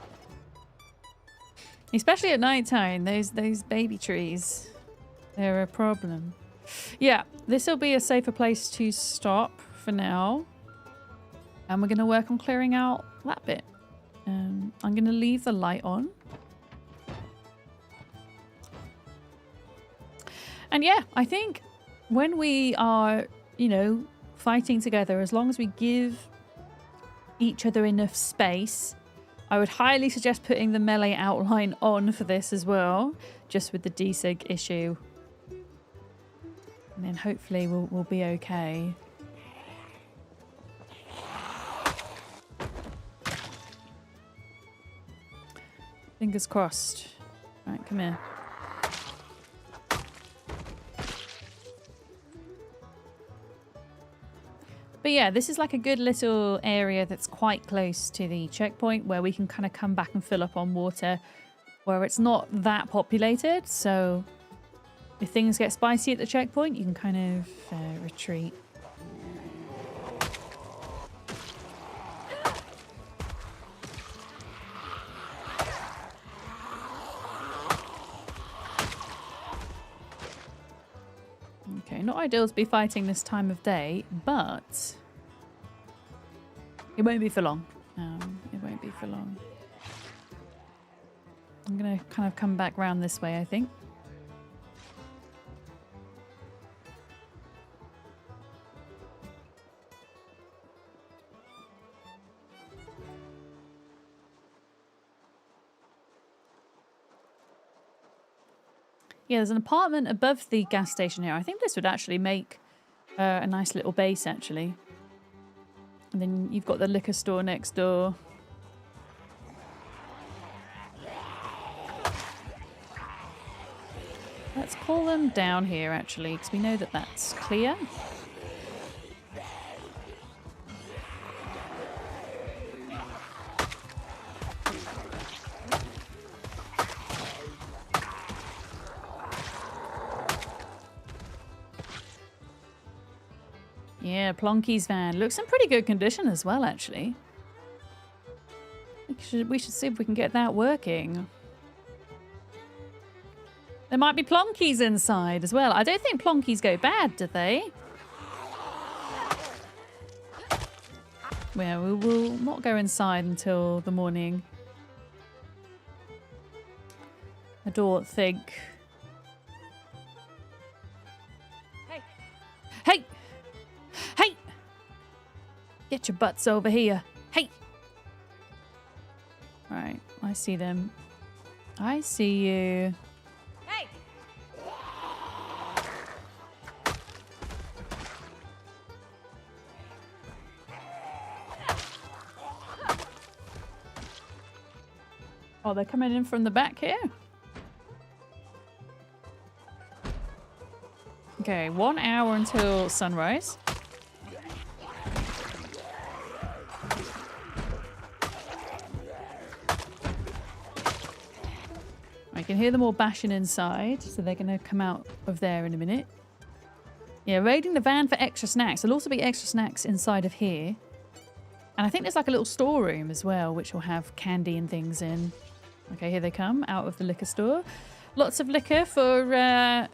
Especially at night time, those baby trees. They're a problem. Yeah, this will be a safer place to stop for now. And we're going to work on clearing out that bit. I'm going to leave the light on. And yeah, I think when we are, you know, fighting together, as long as we give each other enough space, I would highly suggest putting the melee outline on for this as well, just with the desig issue. And then hopefully we'll be okay. Fingers crossed. Right, come here. But yeah, this is like a good little area that's quite close to the checkpoint where we can kind of come back and fill up on water where it's not that populated. So if things get spicy at the checkpoint, you can kind of retreat. Okay, not ideal to be fighting this time of day, but it won't be for long. It won't be for long. I'm going to kind of come back round this way, I think. Yeah, there's an apartment above the gas station here. I think this would actually make a nice little base, actually. And then you've got the liquor store next door. Let's call them down here, actually, because we know that that's clear. Yeah, Plonky's van. Looks in pretty good condition as well, actually. We should see if we can get that working. There might be Plonkies inside as well. I don't think Plonkies go bad, do they? Well, we will not go inside until the morning. I don't think. Hey! Hey! Hey! Get your butts over here. Hey! Right, I see them. I see you. Hey! Oh, they're coming in from the back here? Okay, 1 hour until sunrise. I can hear them all bashing inside, so they're going to come out of there in a minute. Yeah, raiding the van for extra snacks. There'll also be extra snacks inside of here. And I think there's like a little storeroom as well, which will have candy and things in. Okay, here they come, out of the liquor store. Lots of liquor for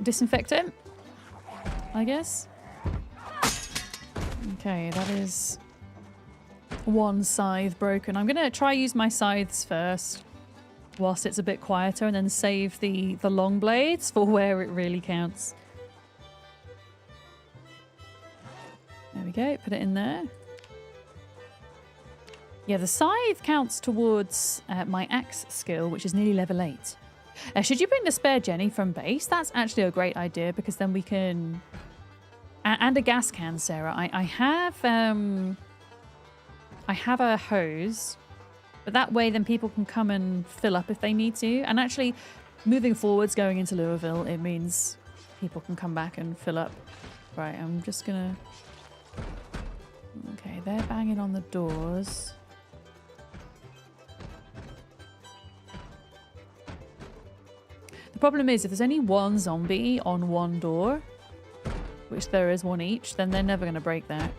disinfectant, I guess. Okay, that is one scythe broken. I'm going to try use my scythes first, whilst it's a bit quieter, and then save the long blades for where it really counts. There we go, put it in there. Yeah, the scythe counts towards my axe skill, which is nearly level 8. Should you bring the spare Jenny from base? That's actually a great idea, because then we can... And a gas can, Sarah. I have a hose, but that way then people can come and fill up if they need to. And actually, moving forwards, going into Louisville, it means people can come back and fill up. Right, I'm just gonna... Okay, they're banging on the doors. The problem is, if there's only one zombie on one door, which there is one each, then they're never going to break that.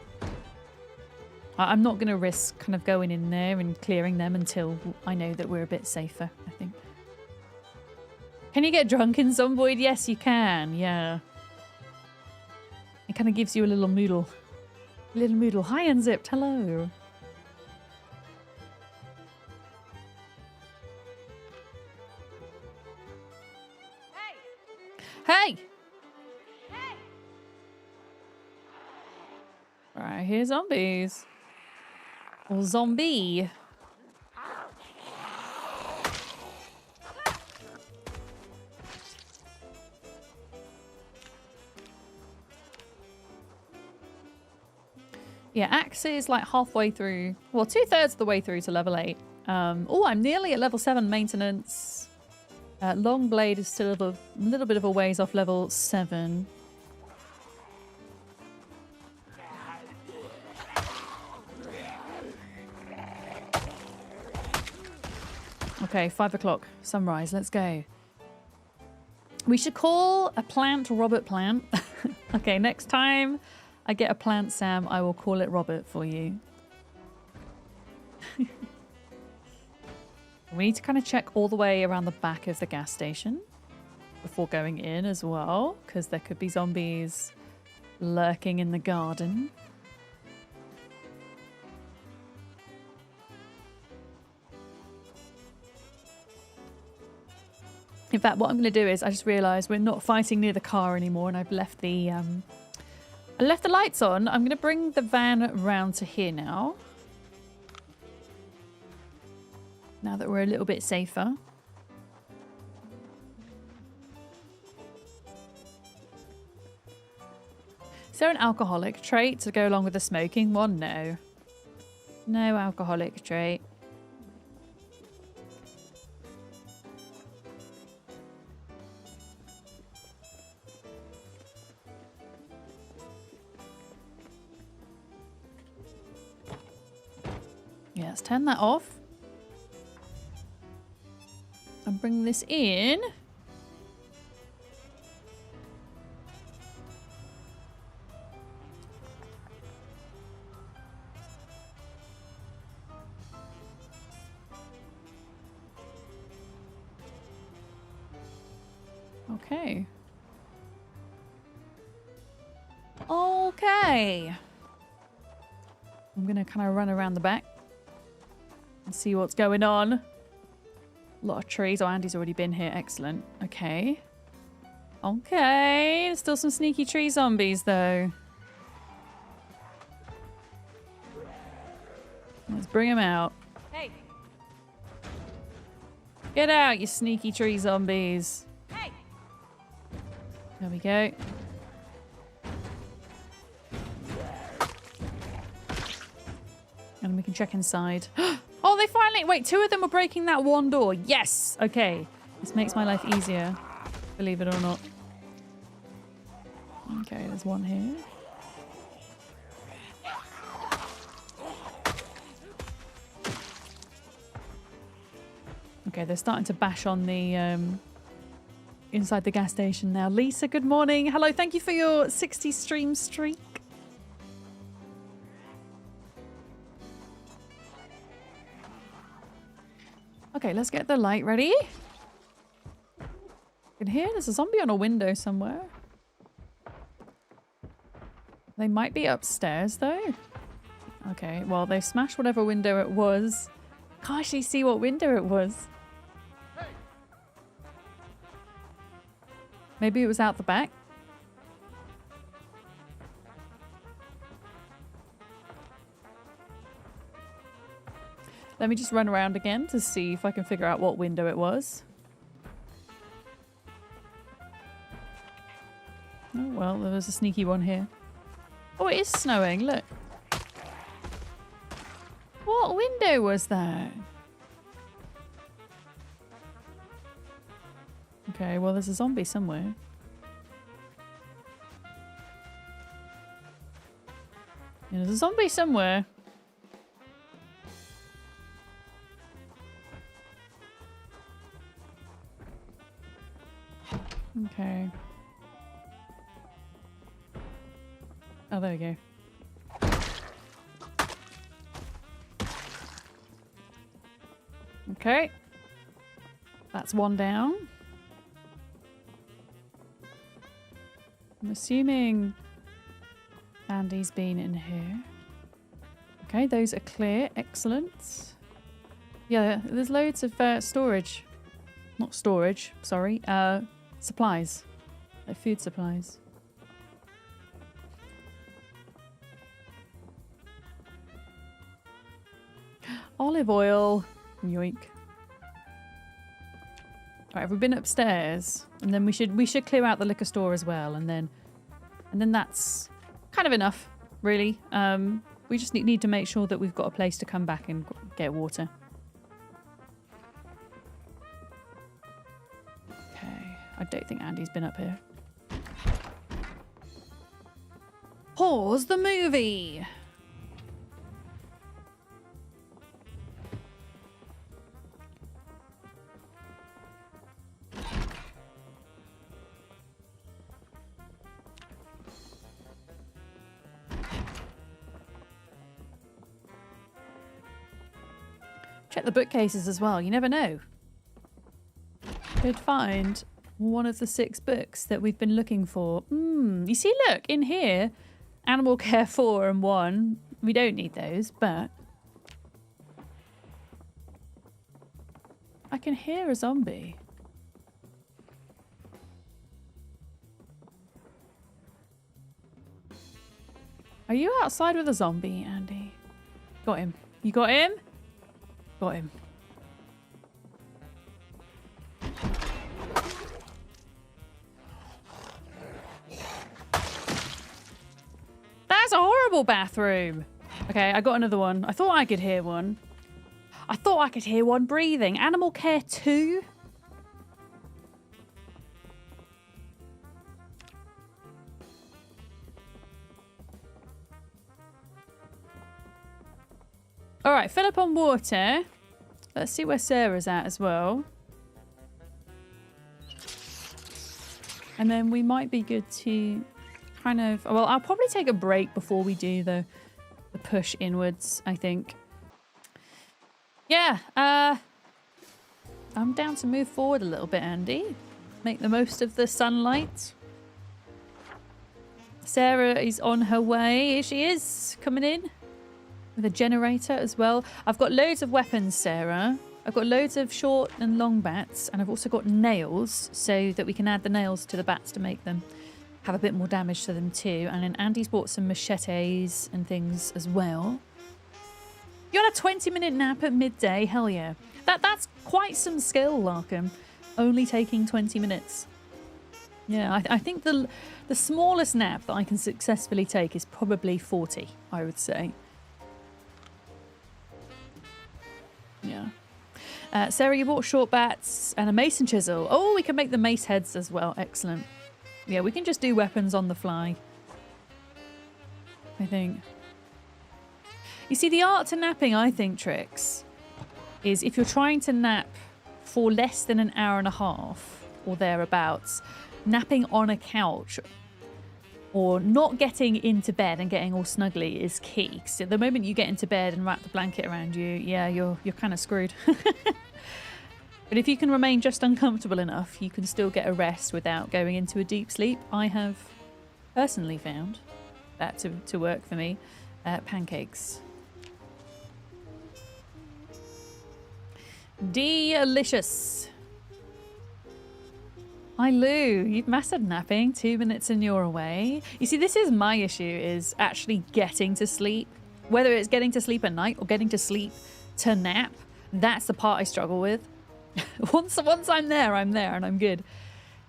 I'm not going to risk kind of going in there and clearing them until I know that we're a bit safer, I think. Can you get drunk in Zomboid? Yes, you can. Yeah. It kind of gives you a little moodle. Little moodle. Hi, Unzipped. Hello. Hey! Hey! Alright, here's zombies. Or zombie. Yeah, Axe is like halfway through, well, 2/3 of the way through to level 8. Oh, I'm nearly at level 7 maintenance. Long Blade is still a little bit of a ways off level 7. Okay, 5 o'clock, sunrise, let's go. We should call a plant Robert Plant. Okay, next time I get a plant, Sam, I will call it Robert for you. We need to kind of check all the way around the back of the gas station before going in as well, because there could be zombies lurking in the garden. In fact, what I'm going to do is, I just realised we're not fighting near the car anymore, and I've left the lights on. I'm going to bring the van round to here now. Now that we're a little bit safer. Is there an alcoholic trait to go along with the smoking one? No. No alcoholic trait. Yeah, let's turn that off. And bring this in. Okay. Okay. I'm gonna kind of run around the back and see what's going on. A lot of trees. Oh, Andy's already been here. Excellent. Okay. Okay. There's still some sneaky tree zombies, though. Let's bring them out. Hey! Get out, you sneaky tree zombies. Hey! There we go. And we can check inside. Oh, they finally... Wait, 2 of them are breaking that one door. Yes! Okay. This makes my life easier. Believe it or not. Okay, there's one here. Okay, they're starting to bash on the... inside the gas station now. Lisa, good morning. Hello, thank you for your 60 stream streak. Okay, let's get the light ready. In here, there's a zombie on a window somewhere. They might be upstairs, though. Okay, well, they smashed whatever window it was. Can't actually see what window it was. Maybe it was out the back. Let me just run around again to see if I can figure out what window it was. Oh, well, there was a sneaky one here. Oh, it is snowing, look. What window was that? Okay, well, there's a zombie somewhere. Yeah, there's a zombie somewhere. Okay. Oh, there we go. Okay. That's one down. I'm assuming Andy's been in here. Okay, those are clear. Excellent. Yeah, there's loads of storage. Not storage, sorry. Supplies. Like food supplies. Olive oil. Yoink. Alright, we've been upstairs. And then we should clear out the liquor store as well. And then that's kind of enough, really. We just need to make sure that we've got a place to come back and get water. Okay. I don't think Andy's been up here. Pause the movie! Check the bookcases as well. You never know. Could find one of the 6 books that we've been looking for. You see, look, in here, Animal Care 4 and 1. We don't need those, but I can hear a zombie. Are you outside with a zombie, Andy? Got him. You got him? Got him. That's a horrible bathroom. Okay, I got another one. I thought I could hear one. I thought I could hear one breathing. Animal Care 2? All right, fill up on water. Let's see where Sarah's at as well. And then we might be good to kind of... Well, I'll probably take a break before we do the push inwards, I think. Yeah, I'm down to move forward a little bit, Andy. Make the most of the sunlight. Sarah is on her way. Here she is, coming in. With a generator as well. I've got loads of weapons, Sarah. I've got loads of short and long bats, and I've also got nails so that we can add the nails to the bats to make them have a bit more damage to them too. And then Andy's bought some machetes and things as well. You had a 20-minute nap at midday? Hell yeah. That's quite some skill, Larkham. Only taking 20 minutes. Yeah, I think the smallest nap that I can successfully take is probably 40, I would say. Yeah. Sarah, you bought short bats and a mason chisel. Oh, we can make the mace heads as well. Excellent. Yeah, we can just do weapons on the fly, I think. You see, the art to napping, I think, Trix, is if you're trying to nap for less than an hour and a half or thereabouts, napping on a couch or not getting into bed and getting all snuggly is key. So the moment you get into bed and wrap the blanket around you, yeah, you're kind of screwed. But if you can remain just uncomfortable enough, you can still get a rest without going into a deep sleep. I have personally found that to work for me. Pancakes. Delicious. Hi Lou, you've mastered napping. 2 minutes and you're away. You see, this is my issue, is actually getting to sleep. Whether it's getting to sleep at night or getting to sleep to nap, that's the part I struggle with. Once I'm there and I'm good.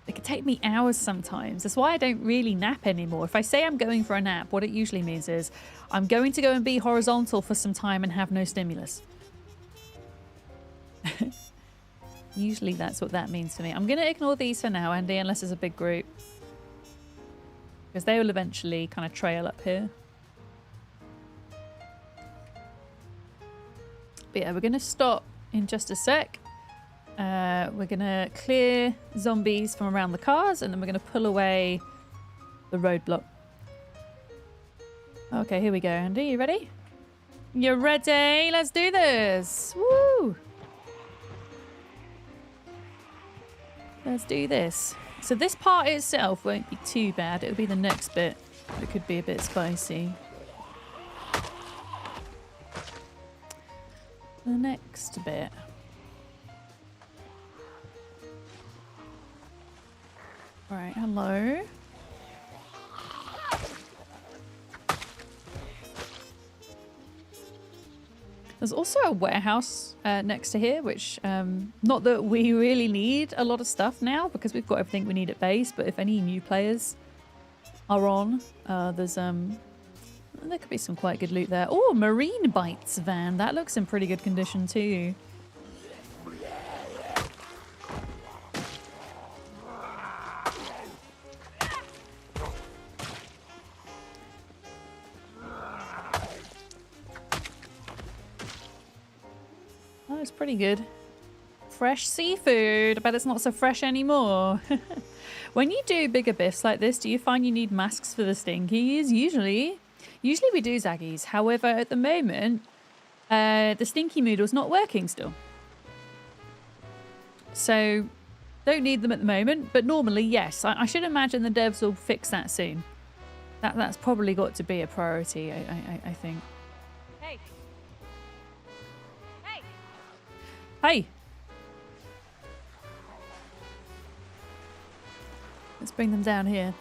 It can take me hours sometimes. That's why I don't really nap anymore. If I say I'm going for a nap, what it usually means is I'm going to go and be horizontal for some time and have no stimulus. Usually that's what that means to me. I'm going to ignore these for now, Andy, unless there's a big group. Because they will eventually kind of trail up here. But yeah, we're going to stop in just a sec. We're going to clear zombies from around the cars, and then we're going to pull away the roadblock. Okay, here we go, Andy. You ready? You're ready? Let's do this. Woo! Let's do this. So this part itself won't be too bad. It'll be the next bit that could be a bit spicy. The next bit. Alright, hello. There's also a warehouse next to here, which, not that we really need a lot of stuff now because we've got everything we need at base, but if any new players are on, there could be some quite good loot there. Oh, Marine Bites van. That looks in pretty good condition too. Oh, it's pretty good. Fresh seafood. I bet it's not so fresh anymore. When you do bigger biffs like this, do you find you need masks for the stinkies? Usually we do zaggies. However, at the moment, the stinky noodle's not working still. So, don't need them at the moment. But normally, yes. I should imagine the devs will fix that soon. That's probably got to be a priority, I think. Hey. Hey. Hey! Let's bring them down here.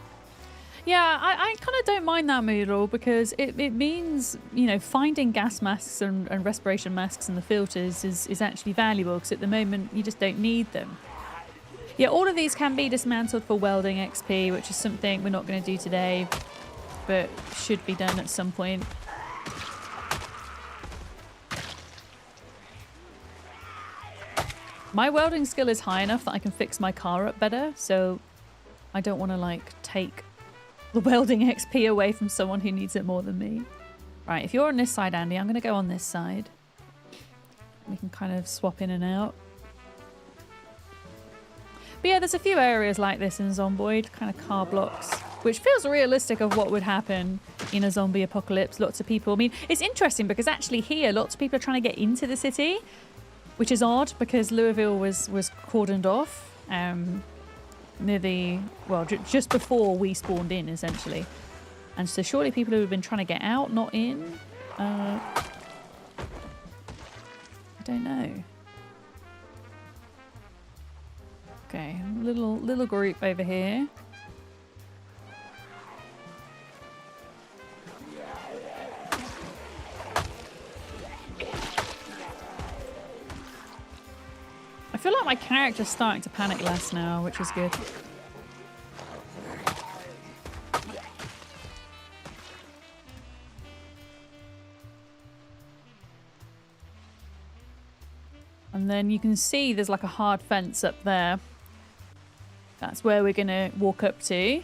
Yeah, I kind of don't mind that Moodle because it means, you know, finding gas masks and respiration masks and the filters is actually valuable because at the moment you just don't need them. Yeah, all of these can be dismantled for welding XP, which is something we're not going to do today, but should be done at some point. My welding skill is high enough that I can fix my car up better, so I don't want to, like, take the welding XP away from someone who needs it more than me. Right, if you're on this side, Andy, I'm going to go on this side. We can kind of swap in and out. But yeah, there's a few areas like this in Zomboid, kind of car blocks, which feels realistic of what would happen in a zombie apocalypse. Lots of people, I mean, it's interesting because actually here, lots of people are trying to get into the city, which is odd because Louisville was cordoned off. Near the, well, just before we spawned in, essentially. And so surely people who have been trying to get out, not in. I don't know. Okay, little group over here. I feel like my character's starting to panic less now, which is good. And then you can see there's like a hard fence up there. That's where we're going to walk up to.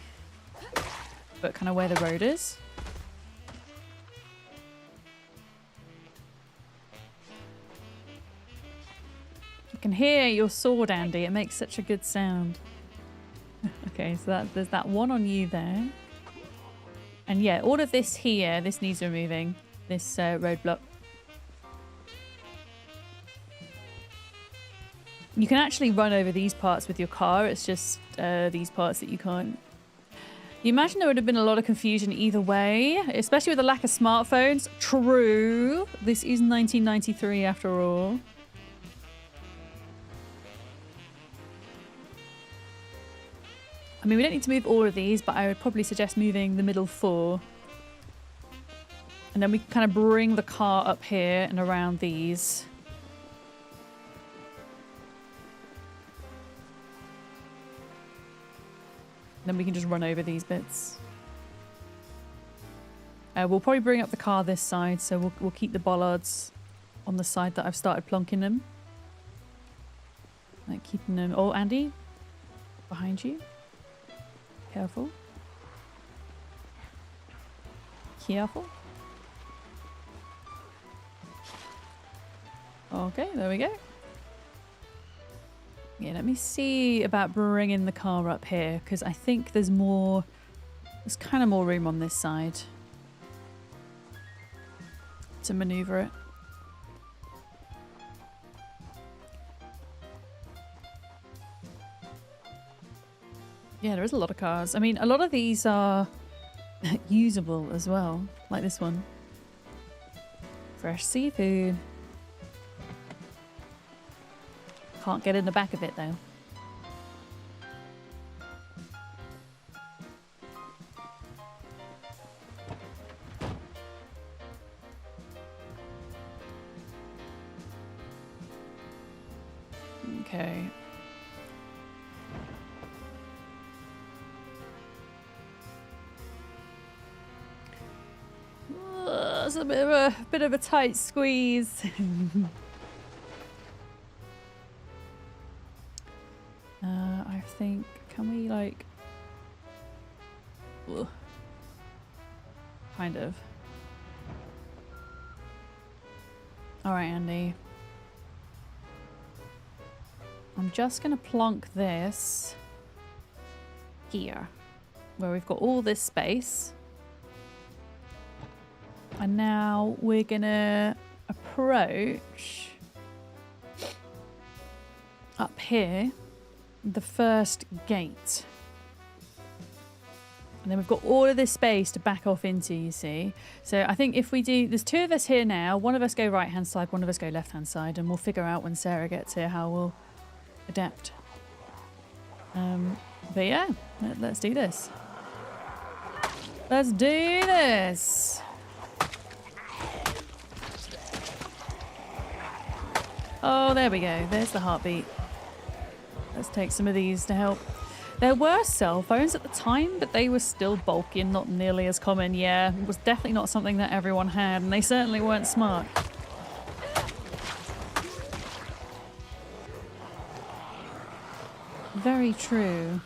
But kind of where the road is. I can hear your sword, Andy. It makes such a good sound. Okay, so there's that one on you there. And yeah, all of this here, this needs removing. This roadblock. You can actually run over these parts with your car. It's just these parts that you can't. You imagine there would have been a lot of confusion either way, especially with the lack of smartphones. True. This is 1993 after all. I mean, we don't need to move all of these, but I would probably suggest moving the middle 4. And then we can kind of bring the car up here and around these. Then we can just run over these bits. We'll probably bring up the car this side, so we'll keep the bollards on the side that I've started plonking them. Like keeping them... Oh, Andy, behind you. Careful. Careful. Okay, there we go. Yeah, let me see about bringing the car up here, because I think there's more... There's kind of more room on this side to maneuver it. Yeah, there is a lot of cars. I mean, a lot of these are usable as well, like this one. Fresh seafood. Can't get in the back of it though. Okay. It's a bit of a tight squeeze. I think, can we like, ugh. Kind of. All right, Andy. I'm just gonna plonk this here, where we've got all this space. And now we're gonna approach up here, the first gate. And then we've got all of this space to back off into, you see. So I think if we do, there's two of us here now, one of us go right hand side, one of us go left hand side, and we'll figure out when Sarah gets here how we'll adapt. But yeah, let's do this. Let's do this. Oh, there we go. There's the heartbeat. Let's take some of these to help. There were cell phones at the time, but they were still bulky and not nearly as common. Yeah, it was definitely not something that everyone had, and they certainly weren't smart. Very true.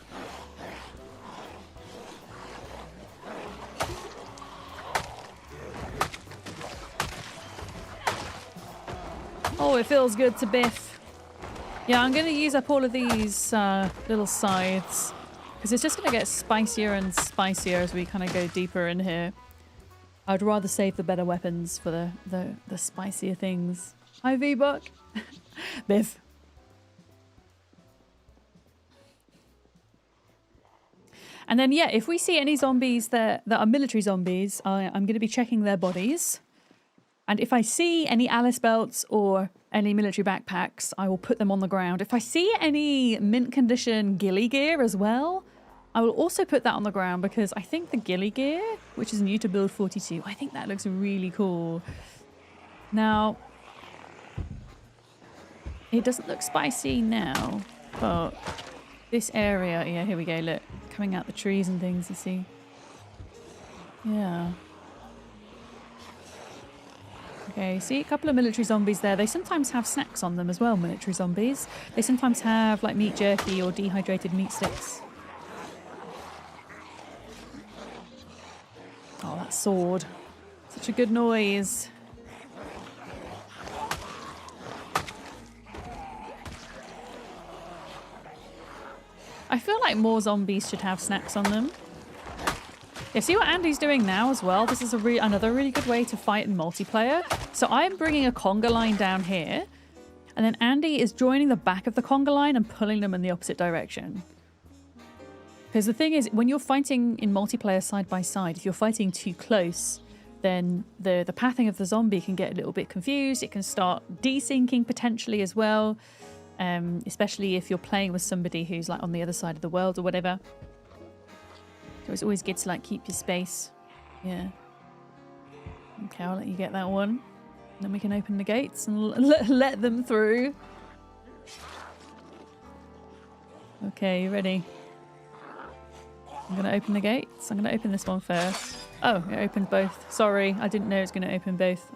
Oh, it feels good to biff. Yeah, I'm going to use up all of these little scythes because it's just going to get spicier and spicier as we kind of go deeper in here. I'd rather save the better weapons for the spicier things. Hi, V-Buck. Biff. And then, yeah, if we see any zombies that are military zombies, I'm going to be checking their bodies. And if I see any Alice belts or any military backpacks, I will put them on the ground. If I see any mint condition ghillie gear as well, I will also put that on the ground because I think the ghillie gear, which is new to build 42, I think that looks really cool. Now, it doesn't look spicy now, but this area, yeah, here we go, look, coming out the trees and things, you see. Yeah. Okay, see a couple of military zombies there. They sometimes have snacks on them as well, military zombies. They sometimes have like meat jerky or dehydrated meat sticks. Oh, that sword. Such a good noise. I feel like more zombies should have snacks on them. Yeah, see what Andy's doing now as well? This is another really good way to fight in multiplayer. So I'm bringing a conga line down here, and then Andy is joining the back of the conga line and pulling them in the opposite direction. Because the thing is, when you're fighting in multiplayer side by side, if you're fighting too close, then the pathing of the zombie can get a little bit confused. It can start desyncing potentially as well, especially if you're playing with somebody who's like on the other side of the world or whatever. So it's always good to like keep your space. Yeah. Okay, I'll let you get that one. Then we can open the gates and let them through. Okay, you ready? I'm going to open the gates. I'm going to open this one first. Oh, it opened both. Sorry, I didn't know it was going to open both.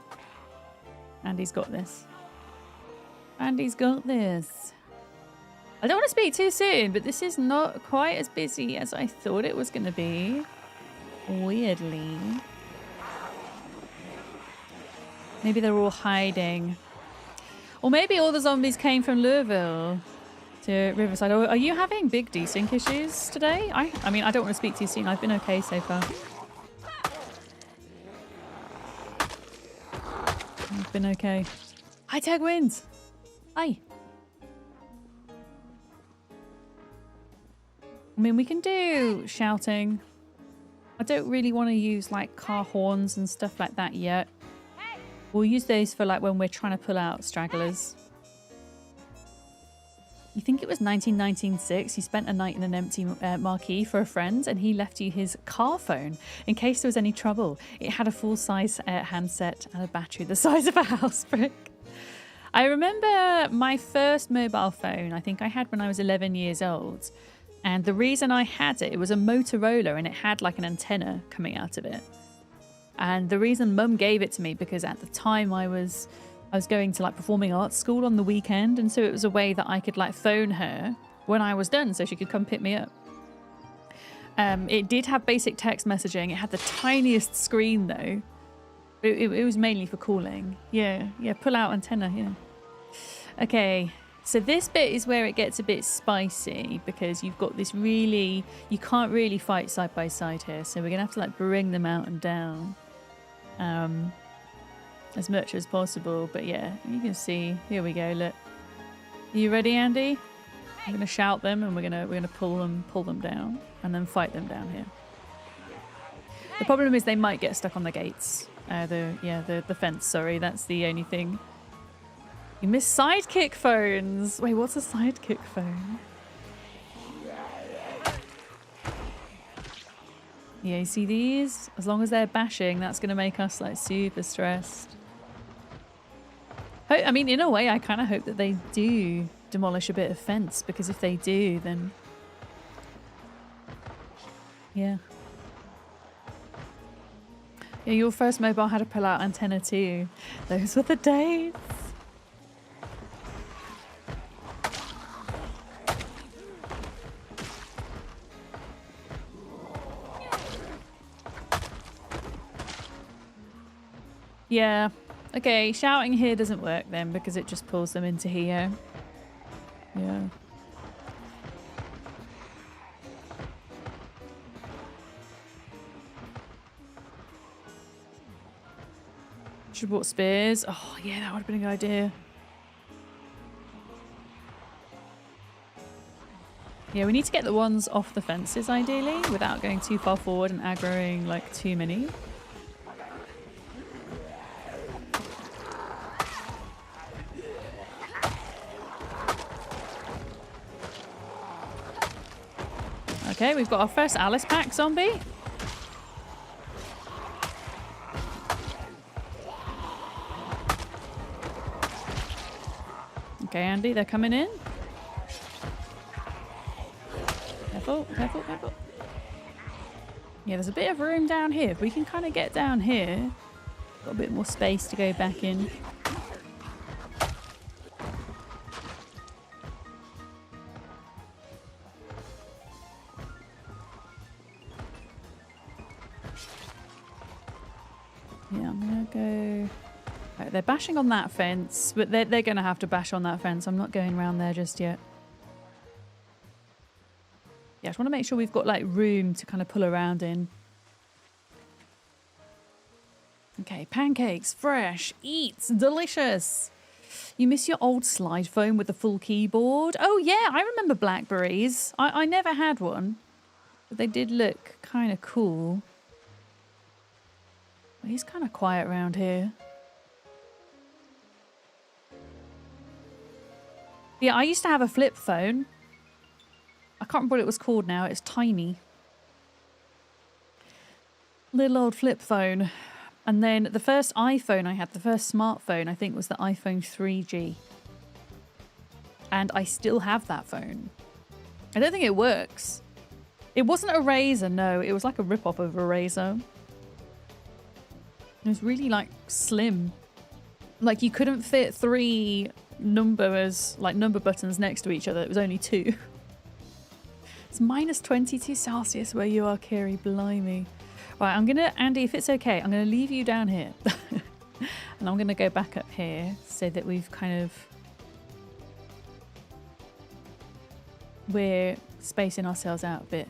Andy's got this. Andy's got this. I don't want to speak too soon, but this is not quite as busy as I thought it was going to be. Weirdly. Maybe they're all hiding. Or maybe all the zombies came from Louisville to Riverside. Are you having big desync issues today? I mean, I don't want to speak too soon. I've been okay so far. I've been okay. Hi, Tag Wins. Hi. I mean, we can do shouting. I don't really want to use like car horns and stuff like that yet. We'll use those for like when we're trying to pull out stragglers. You think it was 1996? You spent a night in an empty marquee for a friend and he left you his car phone in case there was any trouble. It had a full-size handset and a battery the size of a house brick. I remember my first mobile phone, I think I had when I was 11 years old. And the reason I had it, it was a Motorola and it had like an antenna coming out of it. And the reason Mum gave it to me, because at the time I was going to like performing arts school on the weekend. And so it was a way that I could like phone her when I was done so she could come pick me up. It did have basic text messaging. It had the tiniest screen though. It was mainly for calling. Yeah, pull out antenna, yeah. Okay. So this bit is where it gets a bit spicy because you've got this really... You can't really fight side by side here. So we're going to have to like bring them out and down as much as possible. But yeah, you can see. Here we go, look. Are you ready, Andy? I'm going to shout them and we're going to pull them down and then fight them down here. The problem is they might get stuck on the gates. The fence, sorry. That's the only thing. You missed sidekick phones. Wait, what's a sidekick phone? Yeah, you see these? As long as they're bashing, that's going to make us like super stressed. I mean, in a way, I kind of hope that they do demolish a bit of fence, because if they do, then... Yeah. Yeah, your first mobile had a pull-out antenna too. Those were the days. Yeah. Okay, shouting here doesn't work then because it just pulls them into here. Yeah. Should have bought spears. Oh, yeah, that would have been a good idea. Yeah, we need to get the ones off the fences, ideally, without going too far forward and aggroing, like, too many. Okay, we've got our first Alice pack zombie. Okay, Andy, they're coming in. Careful, careful, careful. Yeah, there's a bit of room down here. If we can kind of get down here, got a bit more space to go back in. Yeah, I'm gonna go... Right, they're bashing on that fence, but they're gonna have to bash on that fence. I'm not going around there just yet. Yeah, I just want to make sure we've got like room to kind of pull around in. Okay, pancakes, fresh, eats, delicious. You miss your old slide phone with the full keyboard? Oh yeah, I remember Blackberries. I never had one, but they did look kind of cool. Well, he's kind of quiet around here. Yeah, I used to have a flip phone. I can't remember what it was called now. It's tiny. Little old flip phone. And then the first iPhone I had, the first smartphone, I think was the iPhone 3G. And I still have that phone. I don't think it works. It wasn't a Razor, no. It was like a rip-off of a Razor. It was really like slim. Like you couldn't fit 3 number buttons next to each other. It was only 2. It's minus 22 Celsius where you are, Kiri. Blimey. Right, I'm gonna, Andy, if it's okay, I'm gonna leave you down here. And I'm gonna go back up here so that we've kind of... We're spacing ourselves out a bit.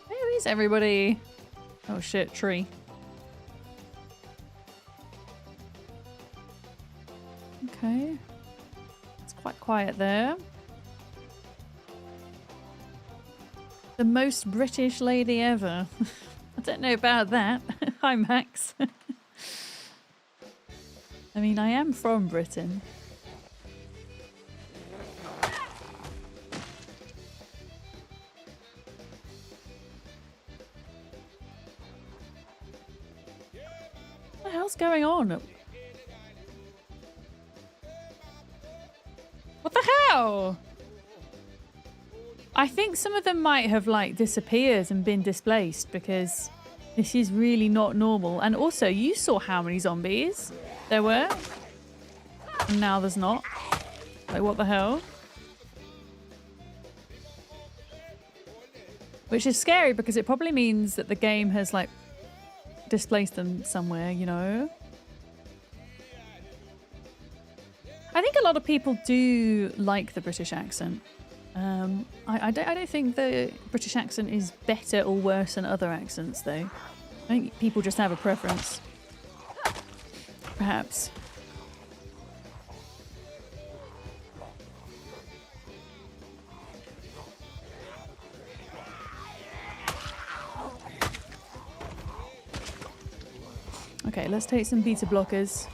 Where is everybody? Oh shit, tree. Okay. It's quite quiet there. The most British lady ever. I don't know about that. Hi, Max. I mean, I am from Britain. What the hell's going on? What the hell? I think some of them might have like disappeared and been displaced because this is really not normal. And also, you saw how many zombies there were. And now there's not. Like, what the hell? Which is scary because it probably means that the game has like displaced them somewhere, you know? I think a lot of people do like the British accent. I don't think the British accent is better or worse than other accents, though. I think people just have a preference. Perhaps. Okay, let's take some beta blockers.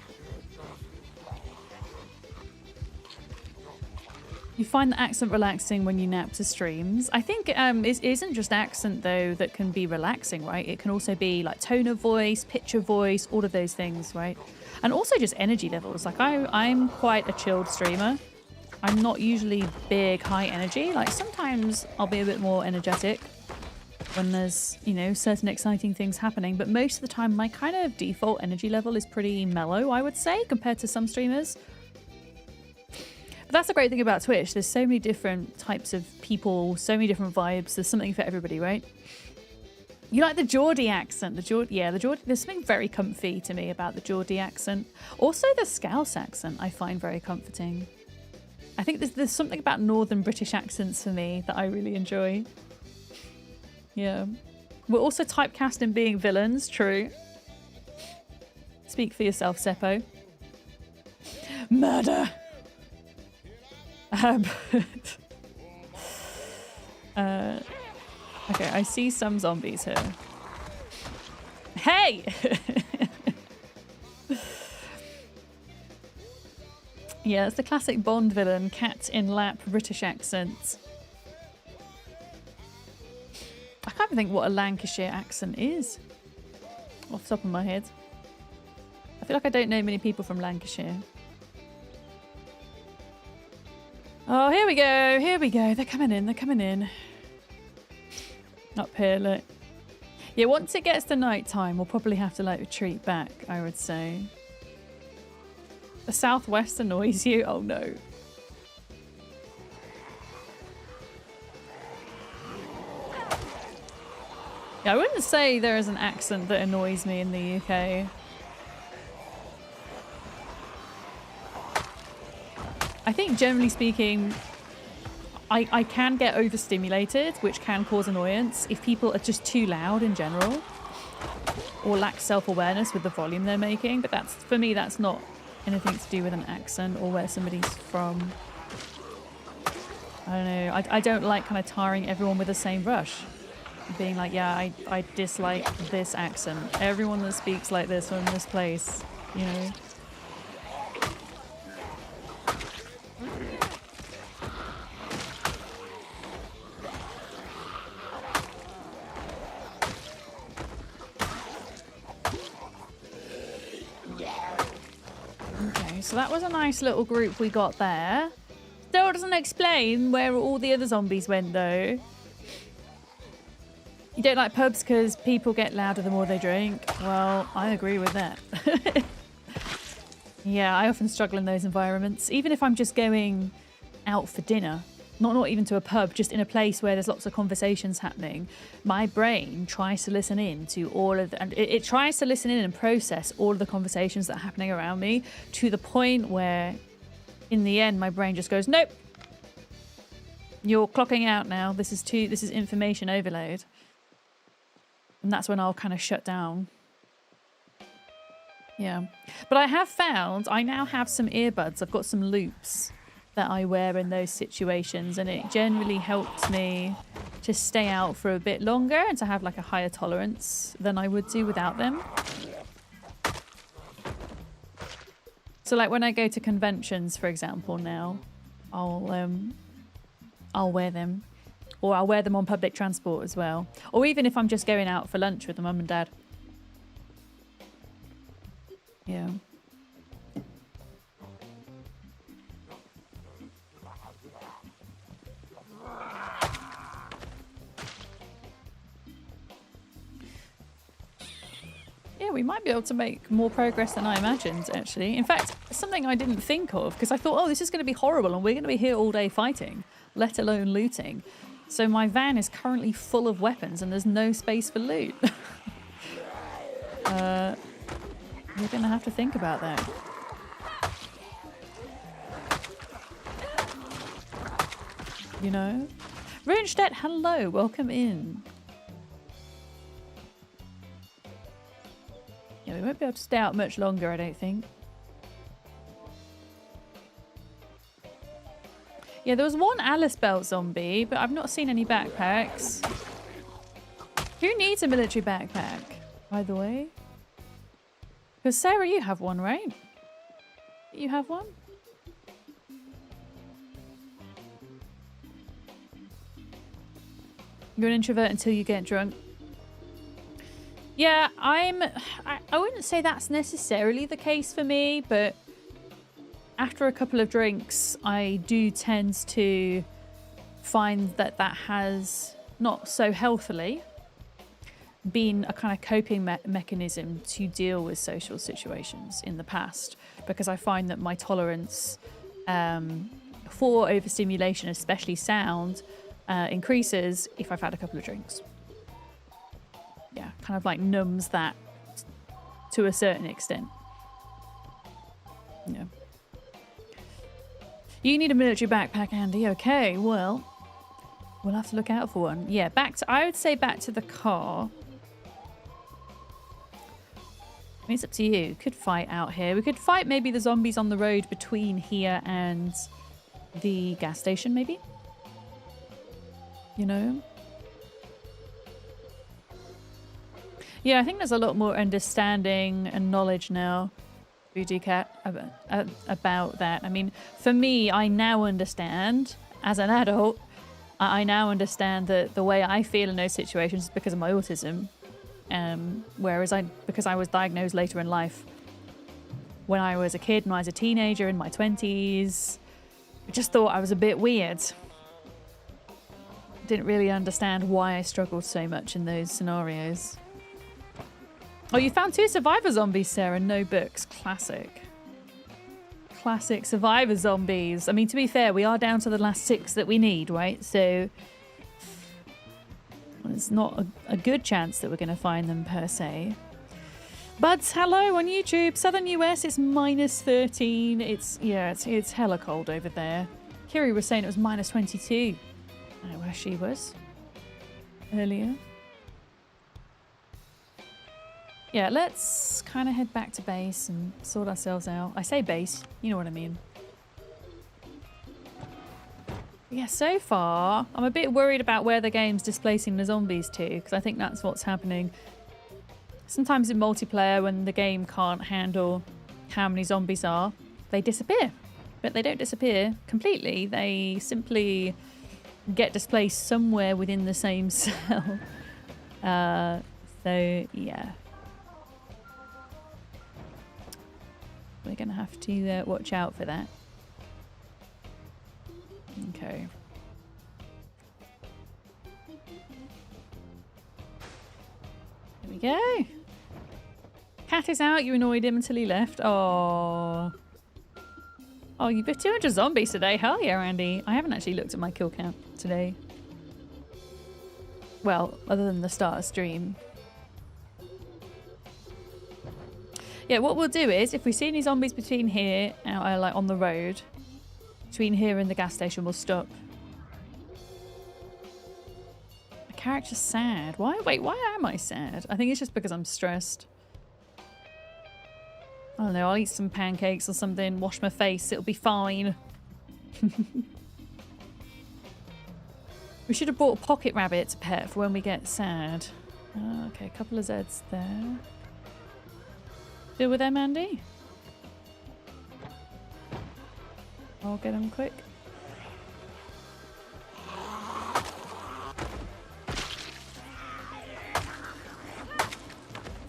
You find the accent relaxing when you nap to streams. I think it isn't just accent, though, that can be relaxing, right? It can also be like tone of voice, pitch of voice, all of those things, right? And also just energy levels. Like I'm quite a chilled streamer. I'm not usually big, high energy. Like sometimes I'll be a bit more energetic when there's, you know, certain exciting things happening. But most of the time, my kind of default energy level is pretty mellow, I would say, compared to some streamers. That's the great thing about Twitch. There's so many different types of people, so many different vibes. There's something for everybody, right? You like the Geordie accent. The Geordie. There's something very comfy to me about the Geordie accent. Also, the Scouse accent I find very comforting. I think there's something about Northern British accents for me that I really enjoy. Yeah. We're also typecast in being villains. True. Speak for yourself, Seppo. Murder. Okay, I see some zombies here. Hey! Yeah, it's the classic Bond villain, cat in lap, British accent. I can't even think what a Lancashire accent is off the top of my head. I feel like I don't know many people from Lancashire. Oh, here we go. Here we go. They're coming in. They're coming in. Up here, look. Yeah, once it gets to night time, we'll probably have to like retreat back, I would say. The southwest annoys you? Oh no. Yeah, I wouldn't say there is an accent that annoys me in the UK. I think generally speaking, I can get overstimulated, which can cause annoyance if people are just too loud in general or lack self-awareness with the volume they're making. But that's, for me, that's not anything to do with an accent or where somebody's from. I don't know. I don't like kind of tiring everyone with the same brush. Being like, yeah, I dislike this accent. Everyone that speaks like this from this place, you know. So that was a nice little group we got there. Still doesn't explain where all the other zombies went, though. You don't like pubs because people get louder the more they drink? Well, I agree with that. Yeah, I often struggle in those environments. Even if I'm just going out for dinner, not even to a pub, just in a place where there's lots of conversations happening, my brain tries to listen in to all of and it tries to listen in and process all of the conversations that are happening around me, to the point where in the end my brain just goes, nope, you're clocking out now, this is information overload. And that's when I'll kind of shut down. Yeah, but I have found I now have some earbuds. I've got some loops that I wear in those situations, and it generally helps me to stay out for a bit longer and to have like a higher tolerance than I would do without them. So like when I go to conventions, for example, now I'll wear them, or I'll wear them on public transport as well, or even if I'm just going out for lunch with the mum and dad. Yeah. Yeah, we might be able to make more progress than I imagined, actually. In fact, something I didn't think of, because I thought, oh, this is going to be horrible and we're going to be here all day fighting, let alone looting. So my van is currently full of weapons and there's no space for loot. We're going to have to think about that. You know? Runstedt, hello, welcome in. Yeah, we won't be able to stay out much longer, I don't think. Yeah, there was one Alice Belt zombie, but I've not seen any backpacks. Who needs a military backpack, by the way? Because Sarah, you have one, right? You have one? You're an introvert until you get drunk. Yeah, I wouldn't say that's necessarily the case for me, but after a couple of drinks, I do tend to find that that has, not so healthily, been a kind of coping mechanism to deal with social situations in the past, because I find that my tolerance for overstimulation, especially sound, increases if I've had a couple of drinks. Yeah, kind of like numbs that to a certain extent. Yeah. You need a military backpack, Andy. Okay, well, we'll have to look out for one. Yeah, I would say back to the car. I mean, it's up to you. Could fight out here. We could fight maybe the zombies on the road between here and the gas station, maybe? You know? Yeah, I think there's a lot more understanding and knowledge now, Voodoo Cat, about that. I mean, for me, I now understand, as an adult, I now understand that the way I feel in those situations is because of my autism. Whereas because I was diagnosed later in life, when I was a kid and I was a teenager in my 20s, I just thought I was a bit weird. Didn't really understand why I struggled so much in those scenarios. Oh, you found 2 survivor zombies, Sarah. No books. Classic. Classic survivor zombies. I mean, to be fair, we are down to the last 6 that we need, right? So it's not a good chance that we're going to find them per se. But hello on YouTube. Southern US, it's minus 13. It's hella cold over there. Kiri was saying it was minus 22. I don't know where she was earlier. Yeah, let's kind of head back to base and sort ourselves out. I say base, you know what I mean. Yeah, so far, I'm a bit worried about where the game's displacing the zombies to, because I think that's what's happening. Sometimes in multiplayer, when the game can't handle how many zombies are, they disappear. But they don't disappear completely. They simply get displaced somewhere within the same cell. So, yeah. We're going to have to watch out for that. Okay. There we go. Cat is out. You annoyed him until he left. Oh. Oh, you bit 200 zombies today. Hell yeah, Andy. I haven't actually looked at my kill count today. Well, other than the start of stream. Yeah, what we'll do is, if we see any zombies between here, like on the road, between here and the gas station, we'll stop. My character's sad. Why? Wait, why am I sad? I think it's just because I'm stressed. I don't know, I'll eat some pancakes or something, wash my face, it'll be fine. We should have brought a pocket rabbit to pet for when we get sad. Okay, a couple of Zeds there. Deal with them, Andy. I'll get them quick.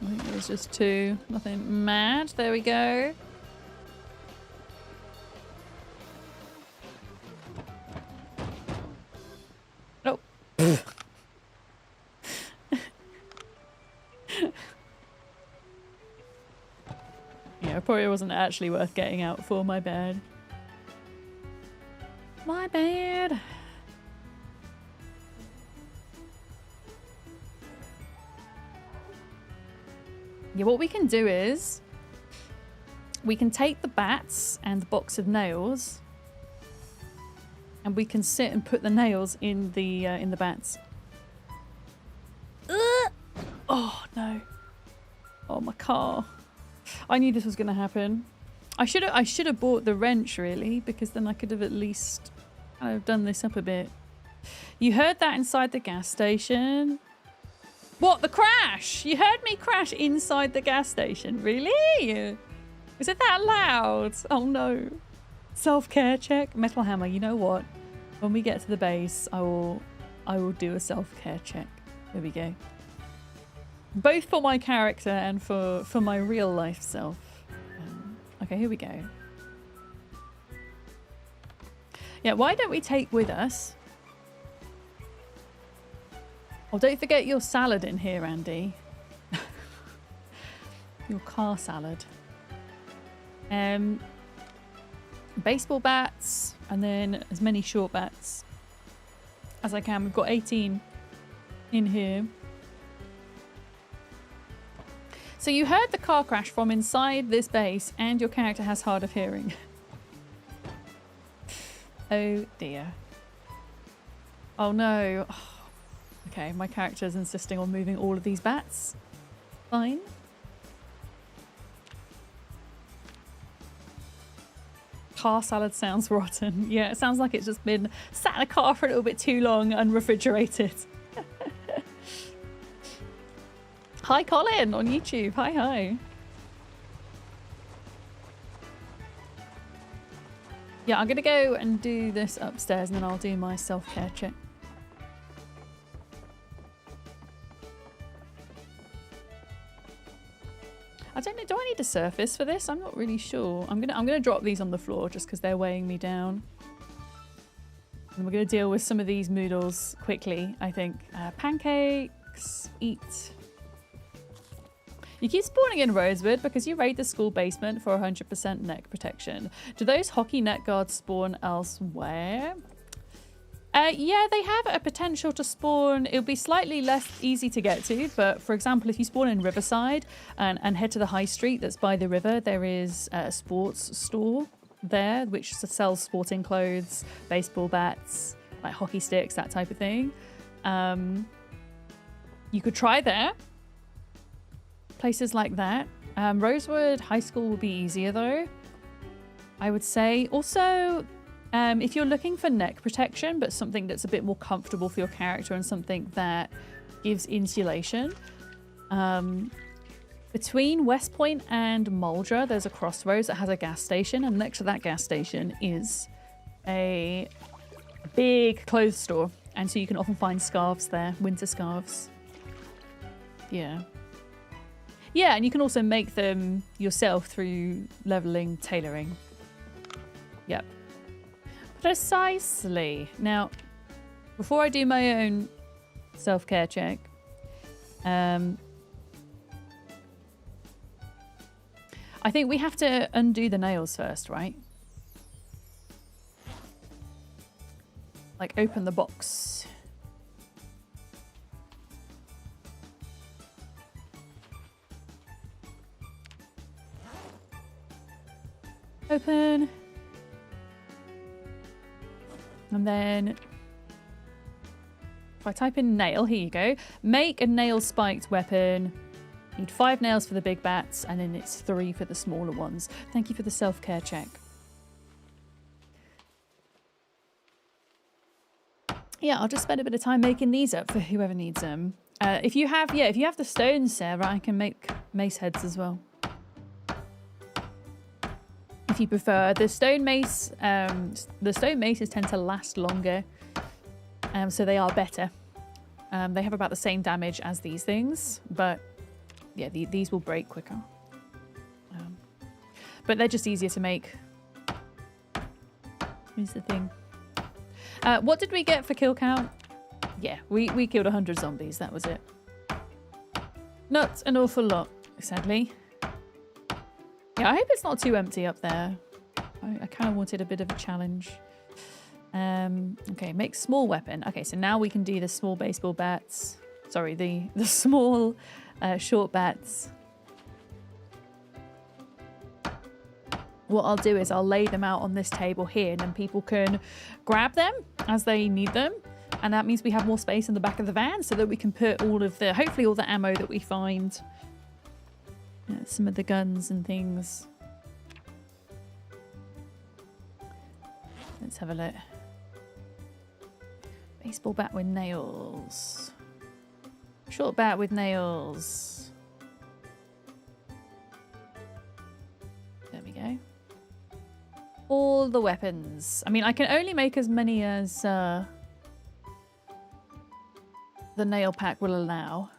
I think there's just two. Nothing mad. There we go. Oh. Yeah, probably wasn't actually worth getting out for. My bad. My bad. Yeah, what we can do is we can take the bats and the box of nails, and we can sit and put the nails in the bats. Oh no! Oh, my car! I knew this was going to happen. I should have bought the wrench really, because then I could have at least kind of done this up a bit. You heard that inside the gas station. What, the crash? You heard me crash inside the gas station? Really? Was it that loud? Oh no. Self-care check. Metal Hammer, you know what? When we get to the base, I will do a self-care check. There we go. Both for my character and for my real life self. Okay, here we go. Yeah, why don't we take with us... Oh, don't forget your salad in here, Andy. Your car salad. Baseball bats, and then as many short bats as I can. We've got 18 in here. So you heard the car crash from inside this base, and your character has hard of hearing. Oh dear. Oh no. Oh. Okay, my character's insisting on moving all of these bats. Fine. Car salad sounds rotten. Yeah, it sounds like it's just been sat in a car for a little bit too long, unrefrigerated. Hi, Colin, on YouTube. Hi, hi. Yeah, I'm going to go and do this upstairs, and then I'll do my self-care check. I don't know, do I need a surface for this? I'm not really sure. I'm gonna drop these on the floor just because they're weighing me down. And we're gonna deal with some of these noodles quickly, I think. Pancakes, eat. You keep spawning in Rosewood because you raid the school basement for 100% neck protection. Do those hockey net guards spawn elsewhere? Yeah, they have a potential to spawn. It'll be slightly less easy to get to, but for example, if you spawn in Riverside and head to the high street that's by the river, there is a sports store there which sells sporting clothes, baseball bats, like hockey sticks, that type of thing. You could try there. Places like that. Rosewood High School will be easier though, I would say. Also, if you're looking for neck protection, but something that's a bit more comfortable for your character and something that gives insulation, between West Point and Muldra, there's a crossroads that has a gas station, and next to that gas station is a big clothes store, and so you can often find scarves there, winter scarves. Yeah. Yeah, and you can also make them yourself through leveling, tailoring. Yep. Precisely. Now, before I do my own self-care check, I think we have to undo the nails first, right? Like, open the box. Open. And then if I type in nail, here you go. Make a nail spiked weapon. Need 5 nails for the big bats, and then it's 3 for the smaller ones. Thank you for the self-care check. Yeah, I'll just spend a bit of time making these up for whoever needs them. If you have the stones, Sarah, I can make mace heads as well. If you prefer, the stone maces tend to last longer, so they are better. They have about the same damage as these things, but yeah, these will break quicker. But they're just easier to make. Here's the thing. What did we get for kill count? Yeah, we killed 100 zombies. That was it. Not an awful lot, sadly. Yeah, I hope it's not too empty up there. I kind of wanted a bit of a challenge. Okay, make small weapon. Okay, so now we can do the small baseball bats. Sorry, the small short bats. What I'll do is I'll lay them out on this table here, and then people can grab them as they need them. And that means we have more space in the back of the van so that we can put hopefully all the ammo that we find. Some of the guns and things. Let's have a look. Baseball bat with nails. Short bat with nails. There we go. All the weapons. I mean, I can only make as many as the nail pack will allow.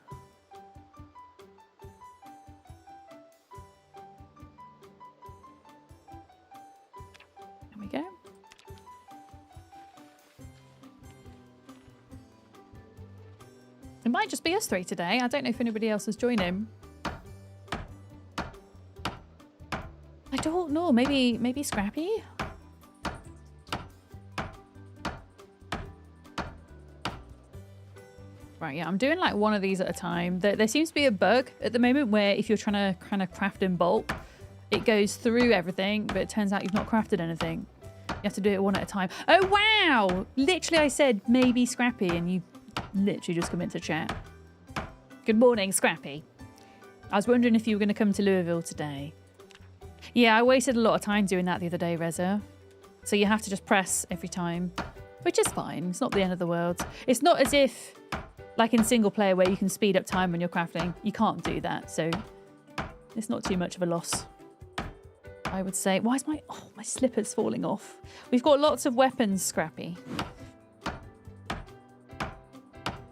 There we go. It might just be us three today. I don't know if anybody else is joining. I don't know. Maybe Scrappy? Right, yeah, I'm doing like one of these at a time. There seems to be a bug at the moment where if you're trying to kind of craft in bulk, it goes through everything, but it turns out you've not crafted anything. You have to do it one at a time. Oh, wow! Literally, I said maybe Scrappy, and you literally just come into chat. Good morning, Scrappy. I was wondering if you were going to come to Louisville today. Yeah, I wasted a lot of time doing that the other day, Reza. So you have to just press every time, which is fine. It's not the end of the world. It's not as if, like in single player, where you can speed up time when you're crafting. You can't do that, so it's not too much of a loss, I would say. Why is my slipper's falling off? We've got lots of weapons, Scrappy.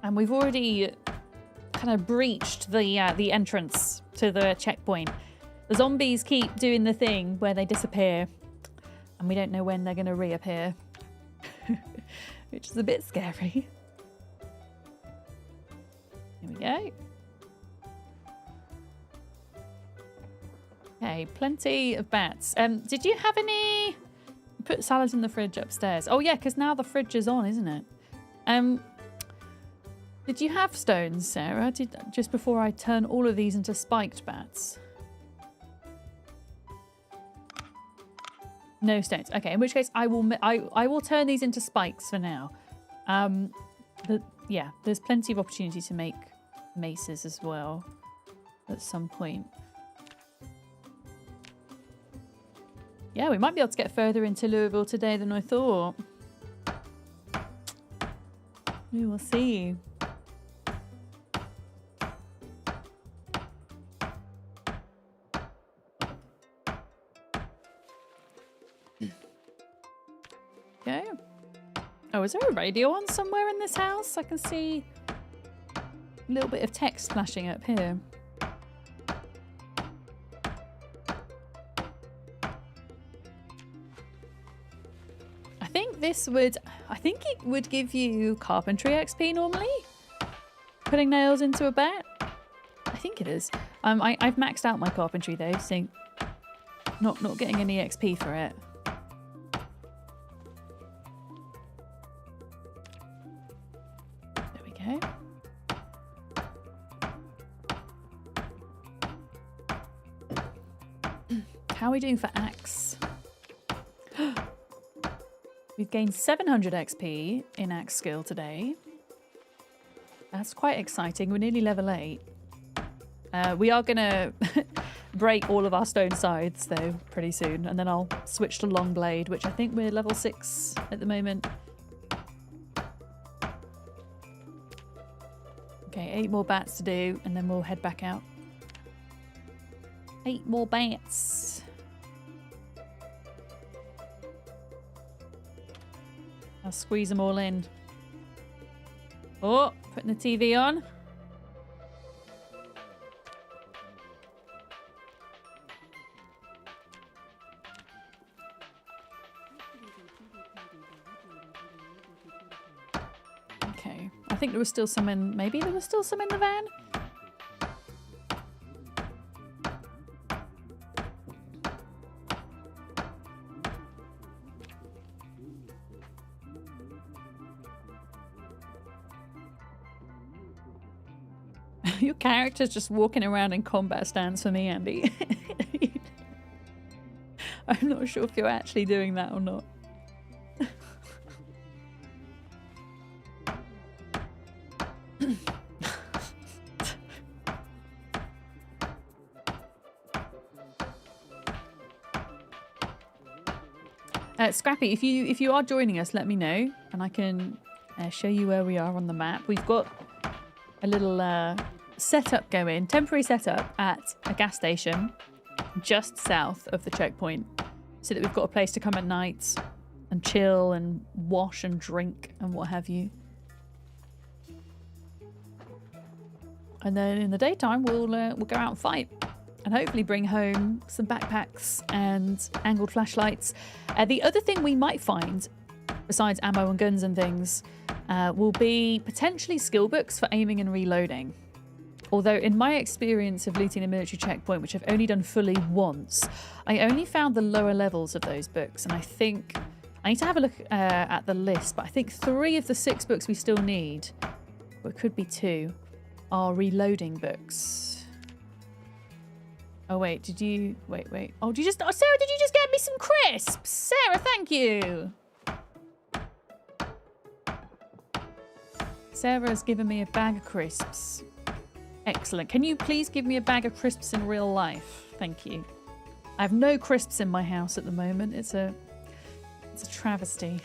And we've already kind of breached the entrance to the checkpoint. The zombies keep doing the thing where they disappear, and we don't know when they're going to reappear, which is a bit scary. Here we go. Okay, plenty of bats. Did you have any... Put salads in the fridge upstairs. Oh yeah, because now the fridge is on, isn't it? Did you have stones, Sarah? Just before I turn all of these into spiked bats? No stones. Okay, in which case I will turn these into spikes for now. Yeah, there's plenty of opportunity to make maces as well at some point. Yeah, we might be able to get further into Louisville today than I thought. We will see. Okay. Oh, is there a radio on somewhere in this house? I can see a little bit of text flashing up here. I think it would give you carpentry XP normally. Putting nails into a bat. I think it is. I've maxed out my carpentry though, so not getting any XP for it. There we go. How are we doing for axe? We've gained 700 XP in axe skill today. That's quite exciting. We're nearly level 8. We are going to break all of our stone scythes, though, pretty soon. And then I'll switch to long blade, which I think we're level 6 at the moment. Okay, 8 more bats to do, and then we'll head back out. 8 more bats. I'll squeeze them all in. Oh, putting the TV on. Okay, I think there was still some in, maybe there was still some in the van? Your character's just walking around in combat stance for me, Andy. I'm not sure if you're actually doing that or not. Scrappy, if you are joining us, let me know, and I can show you where we are on the map. We've got a little setup going, temporary setup at a gas station just south of the checkpoint, so that we've got a place to come at night and chill and wash and drink and what have you. And then in the daytime, we'll go out and fight. And hopefully bring home some backpacks and angled flashlights. The other thing we might find, besides ammo and guns and things, will be potentially skill books for aiming and reloading. Although in my experience of looting a military checkpoint, which I've only done fully once, I only found the lower levels of those books. And I think, I need to have a look at the list, but I think 3 of the 6 books we still need, or it could be 2, are reloading books. Oh wait, did you... Wait. Oh, Sarah, did you just get me some crisps? Sarah, thank you! Sarah's given me a bag of crisps. Excellent. Can you please give me a bag of crisps in real life? Thank you. I have no crisps in my house at the moment. It's a travesty.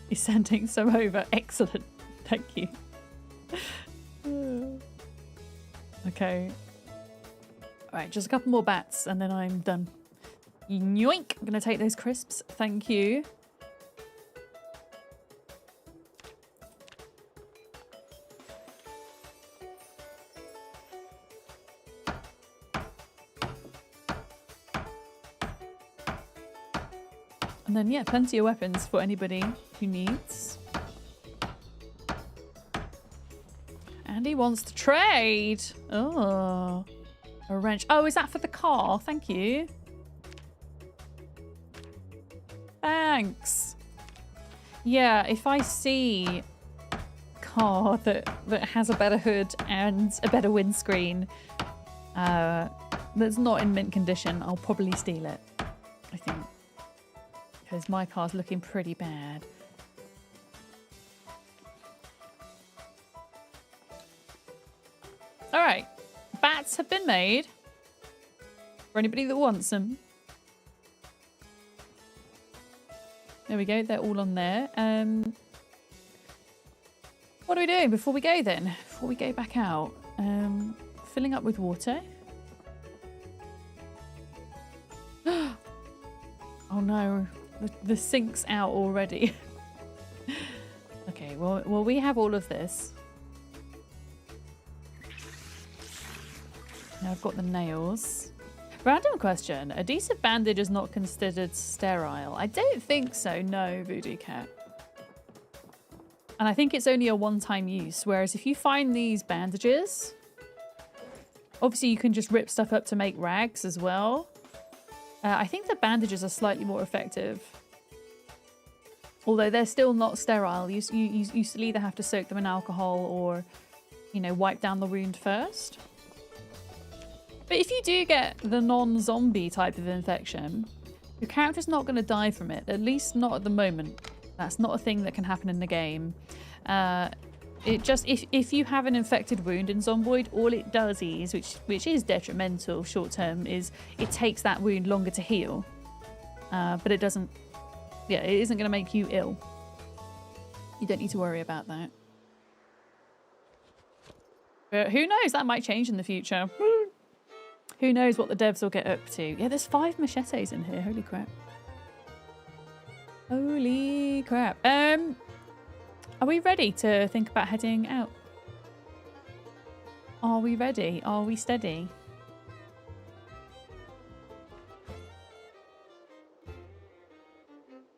You're sending some over. Excellent. Thank you. Okay. Alright, just a couple more bats and then I'm done. Yoink! I'm gonna take those crisps. Thank you. And then, yeah, plenty of weapons for anybody who needs. Andy wants to trade. Oh, a wrench. Oh, is that for the car? Thank you. Thanks. Yeah, if I see a car that has a better hood and a better windscreen that's not in mint condition, I'll probably steal it, I think. Because my car's looking pretty bad. Alright, bats have been made for anybody that wants them. There we go, they're all on there. What are we doing before we go then? Before we go back out? Filling up with water. Oh no, the sink's out already. Okay, well we have all of this. Now I've got the nails. Random question. Adhesive bandage is not considered sterile. I don't think so, no, Voodoo Cat. And I think it's only a one-time use, whereas if you find these bandages, obviously you can just rip stuff up to make rags as well. I think the bandages are slightly more effective. Although they're still not sterile. You still either have to soak them in alcohol or, you know, wipe down the wound first. But if you do get the non-zombie type of infection, your character's not going to die from it. At least not at the moment. That's not a thing that can happen in the game. It just, if you have an infected wound in Zomboid, all it does is, which is detrimental short term, is it takes that wound longer to heal. But it doesn't, yeah, it isn't going to make you ill. You don't need to worry about that. But who knows? That might change in the future. Who knows what the devs will get up to. Yeah, there's 5 machetes in here. Holy crap. Holy crap. Are we ready to think about heading out? Are we ready? Are we steady?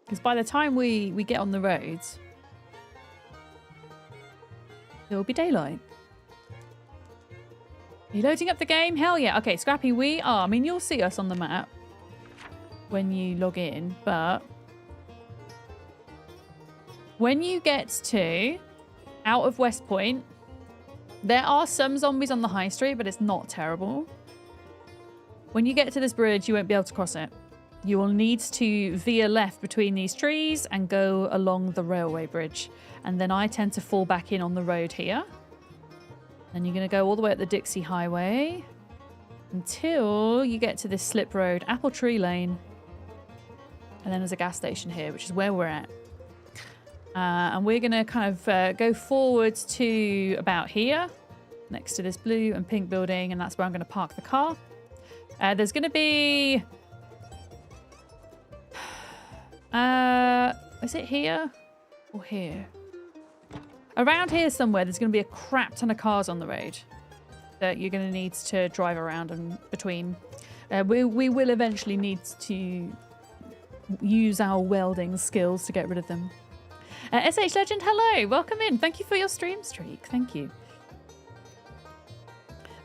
Because by the time we get on the roads, there will be daylight. Are you loading up the game? Hell yeah. Okay, Scrappy, we are. I mean, you'll see us on the map when you log in, but when you get to out of West Point, there are some zombies on the high street, but it's not terrible. When you get to this bridge, you won't be able to cross it. You will need to veer left between these trees and go along the railway bridge. And then I tend to fall back in on the road here. And you're going to go all the way up the Dixie Highway until you get to this slip road, Apple Tree Lane. And then there's a gas station here, which is where we're at. And we're going to kind of go forwards to about here, next to this blue and pink building. And that's where I'm going to park the car. There's going to be... is it here or here? Around here somewhere, there's going to be a crap ton of cars on the road that you're going to need to drive around and between. We will eventually need to use our welding skills to get rid of them. SH Legend, hello, welcome in. Thank you for your stream streak. Thank you.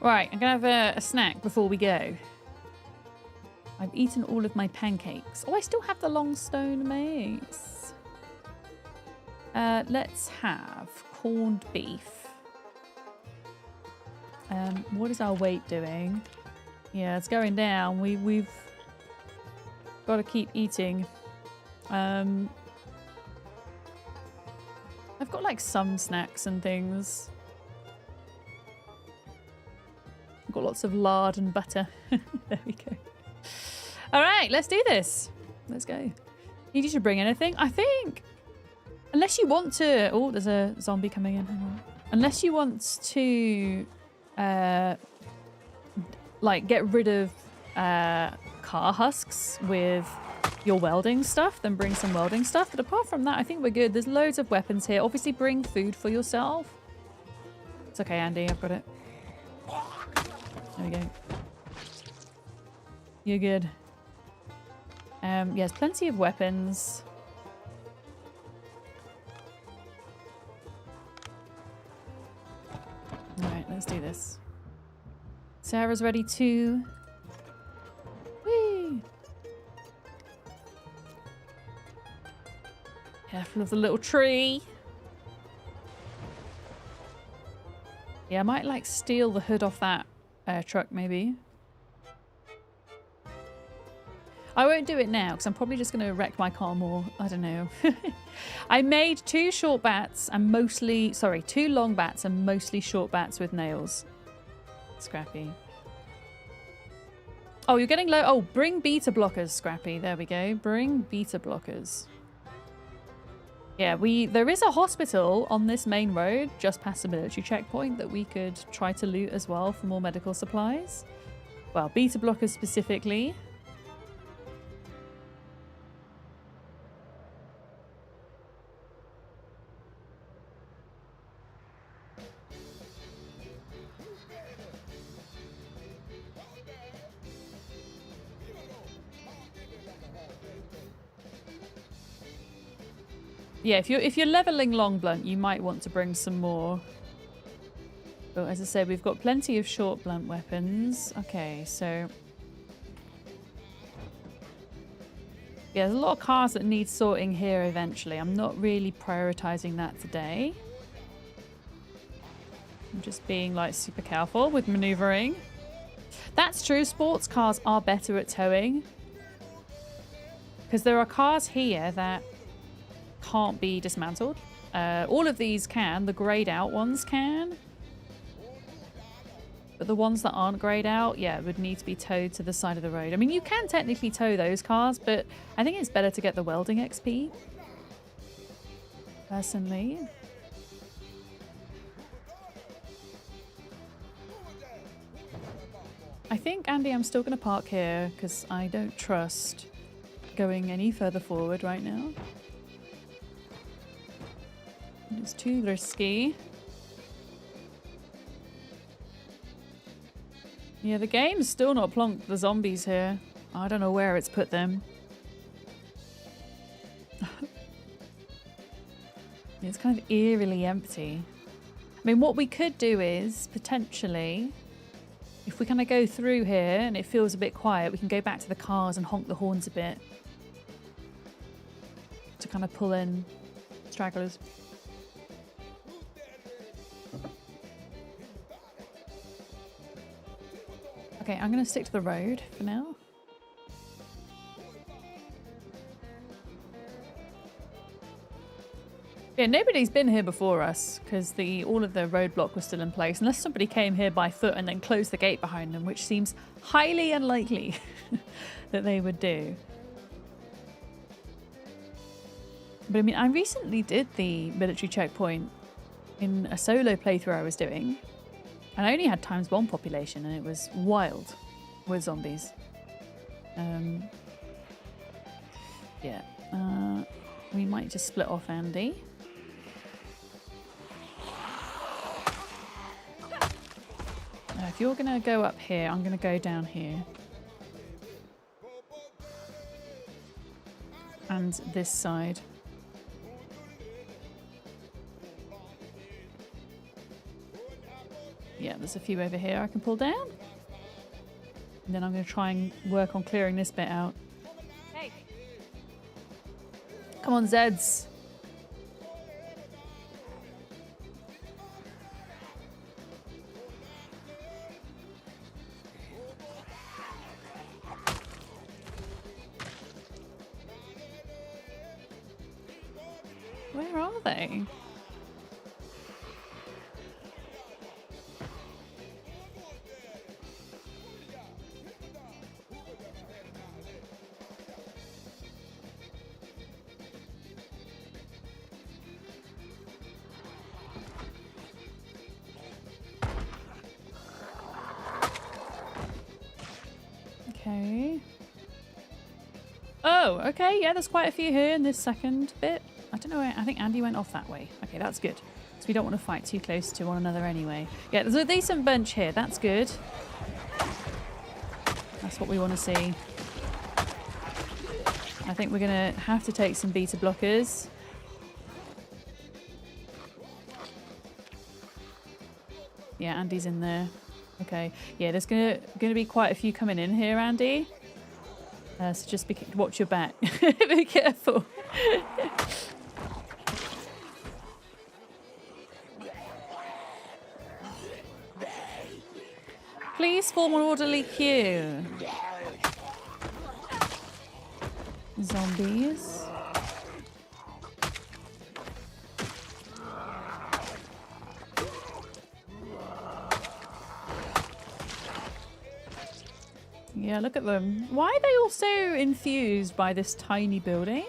Right, I'm going to have a snack before we go. I've eaten all of my pancakes. Oh, I still have the long stone mace. Let's have corned beef. What is our weight doing? Yeah, it's going down. We've got to keep eating. I've got like some snacks and things. I've got lots of lard and butter. There we go. All right, let's do this. Let's go. Need you to bring anything? I think, unless you want to... Oh, there's a zombie coming in. Hang on. Unless you want to, like, get rid of car husks with your welding stuff, then bring some welding stuff. But apart from that, I think we're good. There's loads of weapons here. Obviously, bring food for yourself. It's okay, Andy. I've got it. There we go. You're good. Yes, plenty of weapons. Alright, let's do this. Sarah's ready too. Whee! Careful of the little tree. Yeah, I might like steal the hood off that truck maybe. I won't do it now because I'm probably just going to wreck my car more. I don't know. I made 2 short bats and mostly... Sorry, 2 long bats and mostly short bats with nails. Scrappy. Oh, you're getting low. Oh, bring beta blockers, Scrappy. There we go. Bring beta blockers. Yeah, there is a hospital on this main road just past the military checkpoint that we could try to loot as well for more medical supplies. Well, beta blockers specifically. Yeah, if you're leveling long blunt, you might want to bring some more. But as I said, we've got plenty of short blunt weapons. Okay, so yeah, there's a lot of cars that need sorting here eventually. I'm not really prioritizing that today. I'm just being like super careful with maneuvering. That's true. Sports cars are better at towing because there are cars here that can't be dismantled. All of these can. The grayed out ones can. But the ones that aren't grayed out, yeah, would need to be towed to the side of the road. I mean, you can technically tow those cars, but I think it's better to get the welding XP. personally. I think, Andy, I'm still going to park here because I don't trust going any further forward right now. It's too risky. Yeah, the game's still not plonked the zombies here. I don't know where it's put them. It's kind of eerily empty. I mean, what we could do is, potentially, if we kind of go through here and it feels a bit quiet, we can go back to the cars and honk the horns a bit. To kind of pull in stragglers. Okay, I'm going to stick to the road for now. Yeah, nobody's been here before us because all of the roadblock was still in place, unless somebody came here by foot and then closed the gate behind them, which seems highly unlikely that they would do. But I mean, I recently did the military checkpoint in a solo playthrough I was doing. And I only had ×1 population, and it was wild with zombies. Yeah. We might just split off Andy. If you're going to go up here, I'm going to go down here. And this side. Yeah, there's a few over here I can pull down. And then I'm going to try and work on clearing this bit out. Hey! Come on, Zeds. Where are they? Okay. Oh, okay. Yeah, there's quite a few here in this second bit. I don't know where. I think Andy went off that way. Okay, that's good. So we don't want to fight too close to one another anyway. Yeah, there's a decent bunch here. That's good. That's what we want to see. I think we're going to have to take some beta blockers. Yeah, Andy's in there. Okay. Yeah, there's gonna be quite a few coming in here, Andy. So just watch your back. Be careful. Please form an orderly queue. Zombies. Yeah, look at them. Why are they all so infused by this tiny building?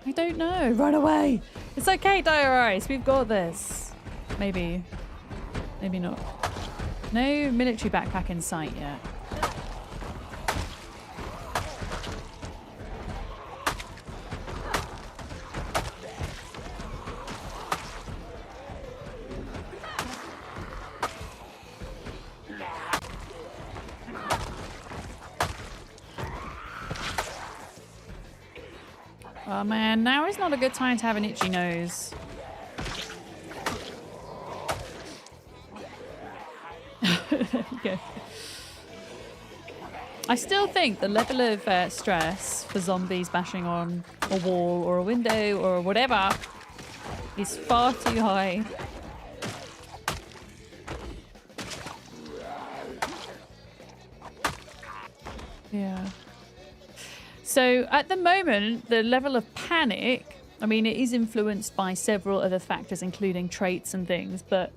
I don't know. Run away. It's okay, Dire Ice. We've got this. Maybe. Maybe not. No military backpack in sight yet. Oh man, now is not a good time to have an itchy nose. There we go. I still think the level of stress for zombies bashing on a wall or a window or whatever is far too high. Yeah. So at the moment, the level of panic, I mean, it is influenced by several other factors, including traits and things. But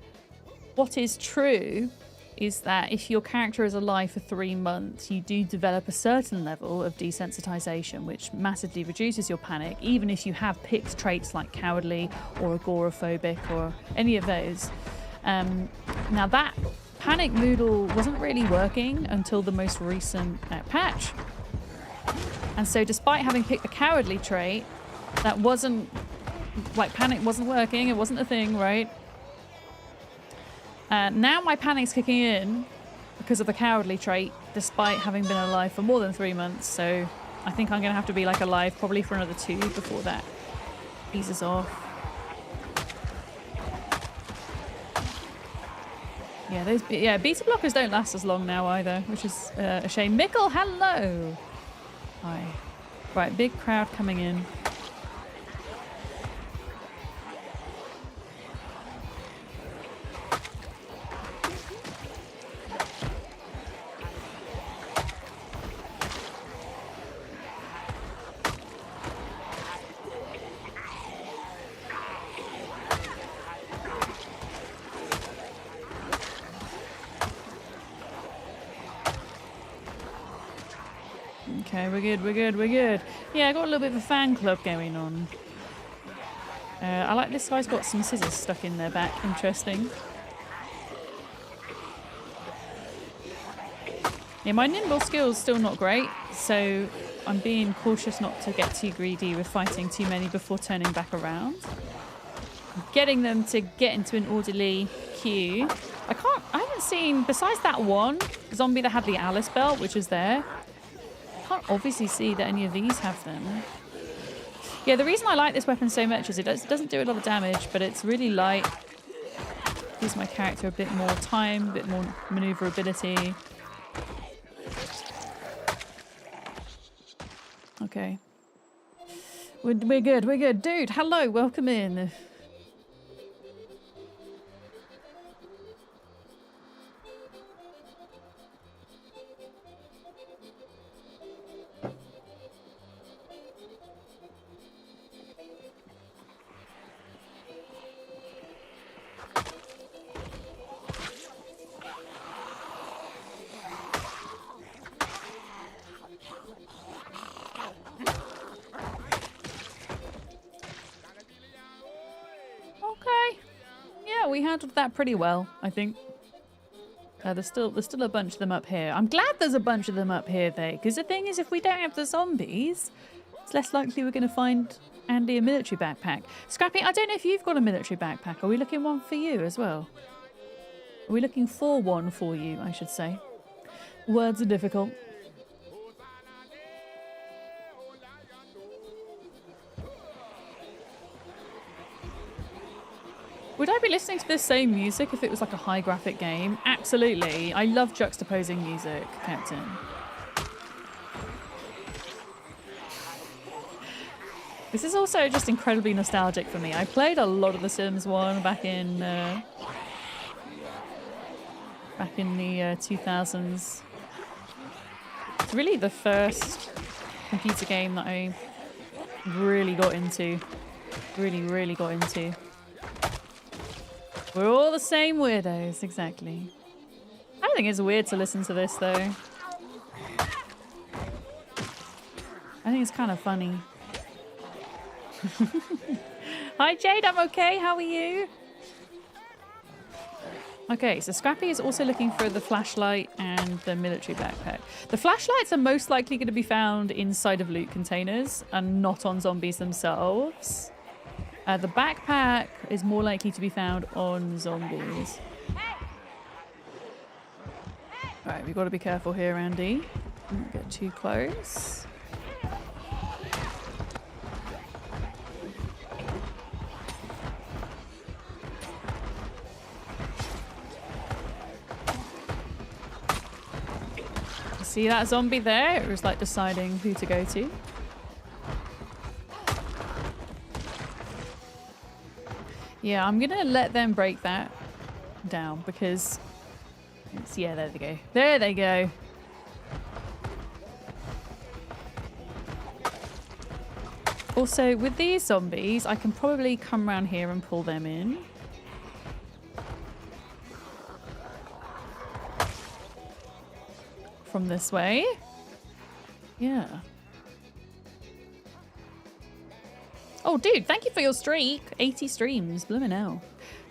what is true is that if your character is alive for 3 months, you do develop a certain level of desensitization, which massively reduces your panic, even if you have picked traits like cowardly or agoraphobic or any of those. Now that panic noodle wasn't really working until the most recent patch. And so despite having picked the cowardly trait, that wasn't, like, panic wasn't working, it wasn't a thing, right? Now my panic's kicking in because of the cowardly trait, despite having been alive for more than 3 months. So I think I'm going to have to be like alive probably for another 2 before that eases off. Yeah, those beta blockers don't last as long now either, which is a shame. Mickle, hello. Hi. Right, big crowd coming in. Okay, we're good. Yeah, I got a little bit of a fan club going on. I like this guy's got some scissors stuck in their back. Interesting. Yeah, my nimble skill's still not great, so I'm being cautious not to get too greedy with fighting too many before turning back around. Getting them to get into an orderly queue. I haven't seen, besides that one zombie that had the Alice belt, which is there, I can't obviously see that any of these have them. Yeah, the reason I like this weapon so much is it doesn't do a lot of damage, but it's really light. Gives my character a bit more time, a bit more maneuverability. Okay. We're good. Dude, hello, welcome in. We handled that pretty well, I think. There's still a bunch of them up here. I'm glad there's a bunch of them up here, though, because the thing is, if we don't have the zombies, it's less likely we're going to find Andy a military backpack. Scrappy, I don't know if you've got a military backpack. Are we looking one for you as well? Are we looking for one for you, I should say? Words are difficult. Would I be listening to this same music if it was like a high graphic game? Absolutely. I love juxtaposing music, Captain. This is also just incredibly nostalgic for me. I played a lot of The Sims 1 back in the 2000s. It's really the first computer game that I really got into. Really got into. We're all the same weirdos, exactly. I think it's weird to listen to this, though. I think it's kind of funny. Hi, Jade, I'm okay. How are you? Okay, so Scrappy is also looking for the flashlight and the military backpack. The flashlights are most likely going to be found inside of loot containers and not on zombies themselves. The backpack is more likely to be found on zombies. Alright, we've got to be careful here, Andy. Don't get too close. See that zombie there? It was like deciding who to go to. Yeah, I'm gonna let them break that down because yeah, there they go. There they go. Also, with these zombies, I can probably come around here and pull them in. from this way. Yeah. Oh, dude, thank you for your streak. 80 streams. Blooming hell.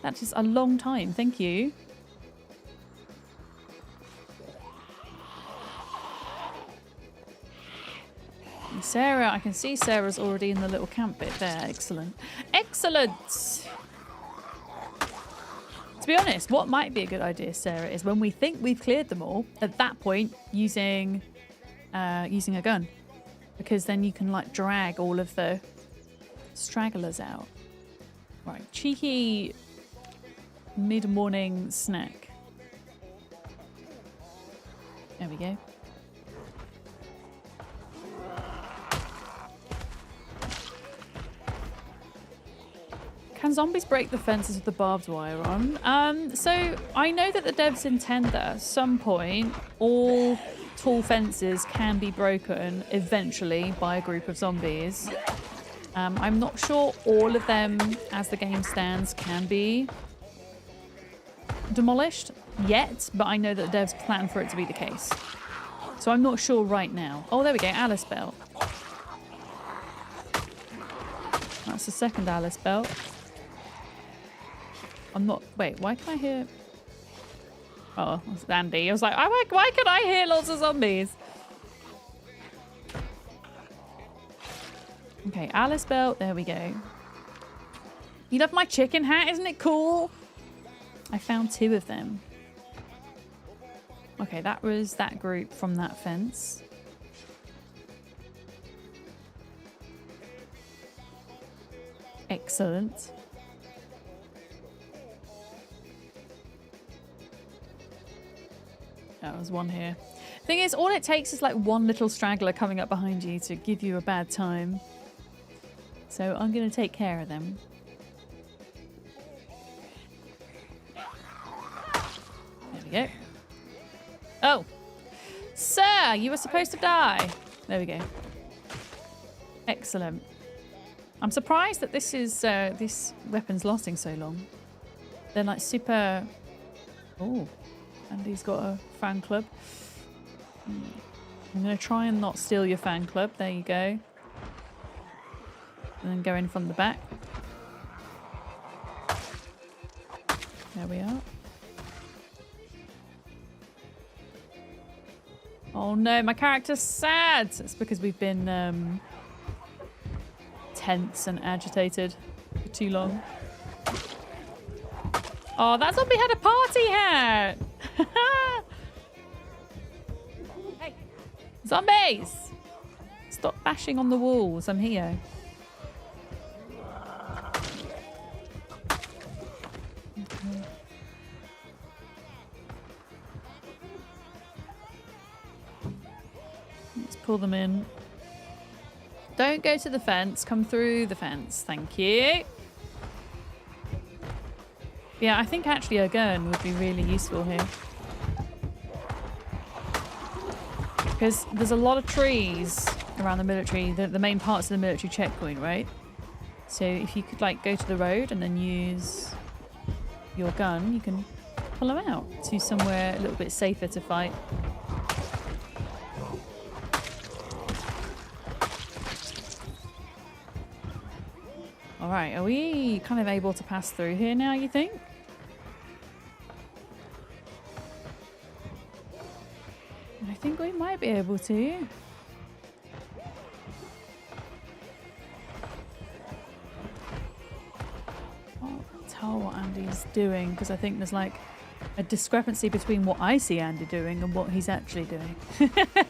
That is a long time. Thank you. And Sarah, I can see Sarah's already in the little camp bit there. Excellent. Excellent! To be honest, what might be a good idea, Sarah, is when we think we've cleared them all, at that point, using a gun. Because then you can, like, drag all of the stragglers out. Right, cheeky mid-morning snack. There we go. Can zombies break the fences with the barbed wire on? So I know that the devs intend that at some point all tall fences can be broken eventually by a group of zombies. I'm not sure all of them, as the game stands, can be demolished yet, but I know that the devs plan for it to be the case. So I'm not sure right now. Oh, there we go, Alice belt. That's the second Alice belt. I'm not... Wait, why can I hear... Oh, that's Andy. I was like, why can I hear lots of zombies? Okay, Alice belt. There we go. You love my chicken hat? Isn't it cool? I found 2 of them. Okay, that was that group from that fence. Excellent. That was one here. Thing is, all it takes is like one little straggler coming up behind you to give you a bad time. So I'm going to take care of them. There we go. Oh! Sir, you were supposed to die. There we go. Excellent. I'm surprised that this is this weapon's lasting so long. They're like super... Oh, Andy's got a fan club. I'm going to try and not steal your fan club. There you go. And then go in from the back. There we are. Oh no, my character's sad. It's because we've been tense and agitated for too long. Oh, that zombie had a party hat. Hey, zombies! Stop bashing on the walls. I'm here. Okay. Let's pull them in. Don't go to the fence. Come through the fence. Thank you. Yeah, I think actually a gun would be really useful here. Because there's a lot of trees around the military, the main parts of the military checkpoint, right? So if you could like go to the road and then use your gun, you can pull them out to somewhere a little bit safer to fight. All right, are we kind of able to pass through here now, you think? I think we might be able to. Can't tell what Andy's doing because I think there's like a discrepancy between what I see Andy doing and what he's actually doing. I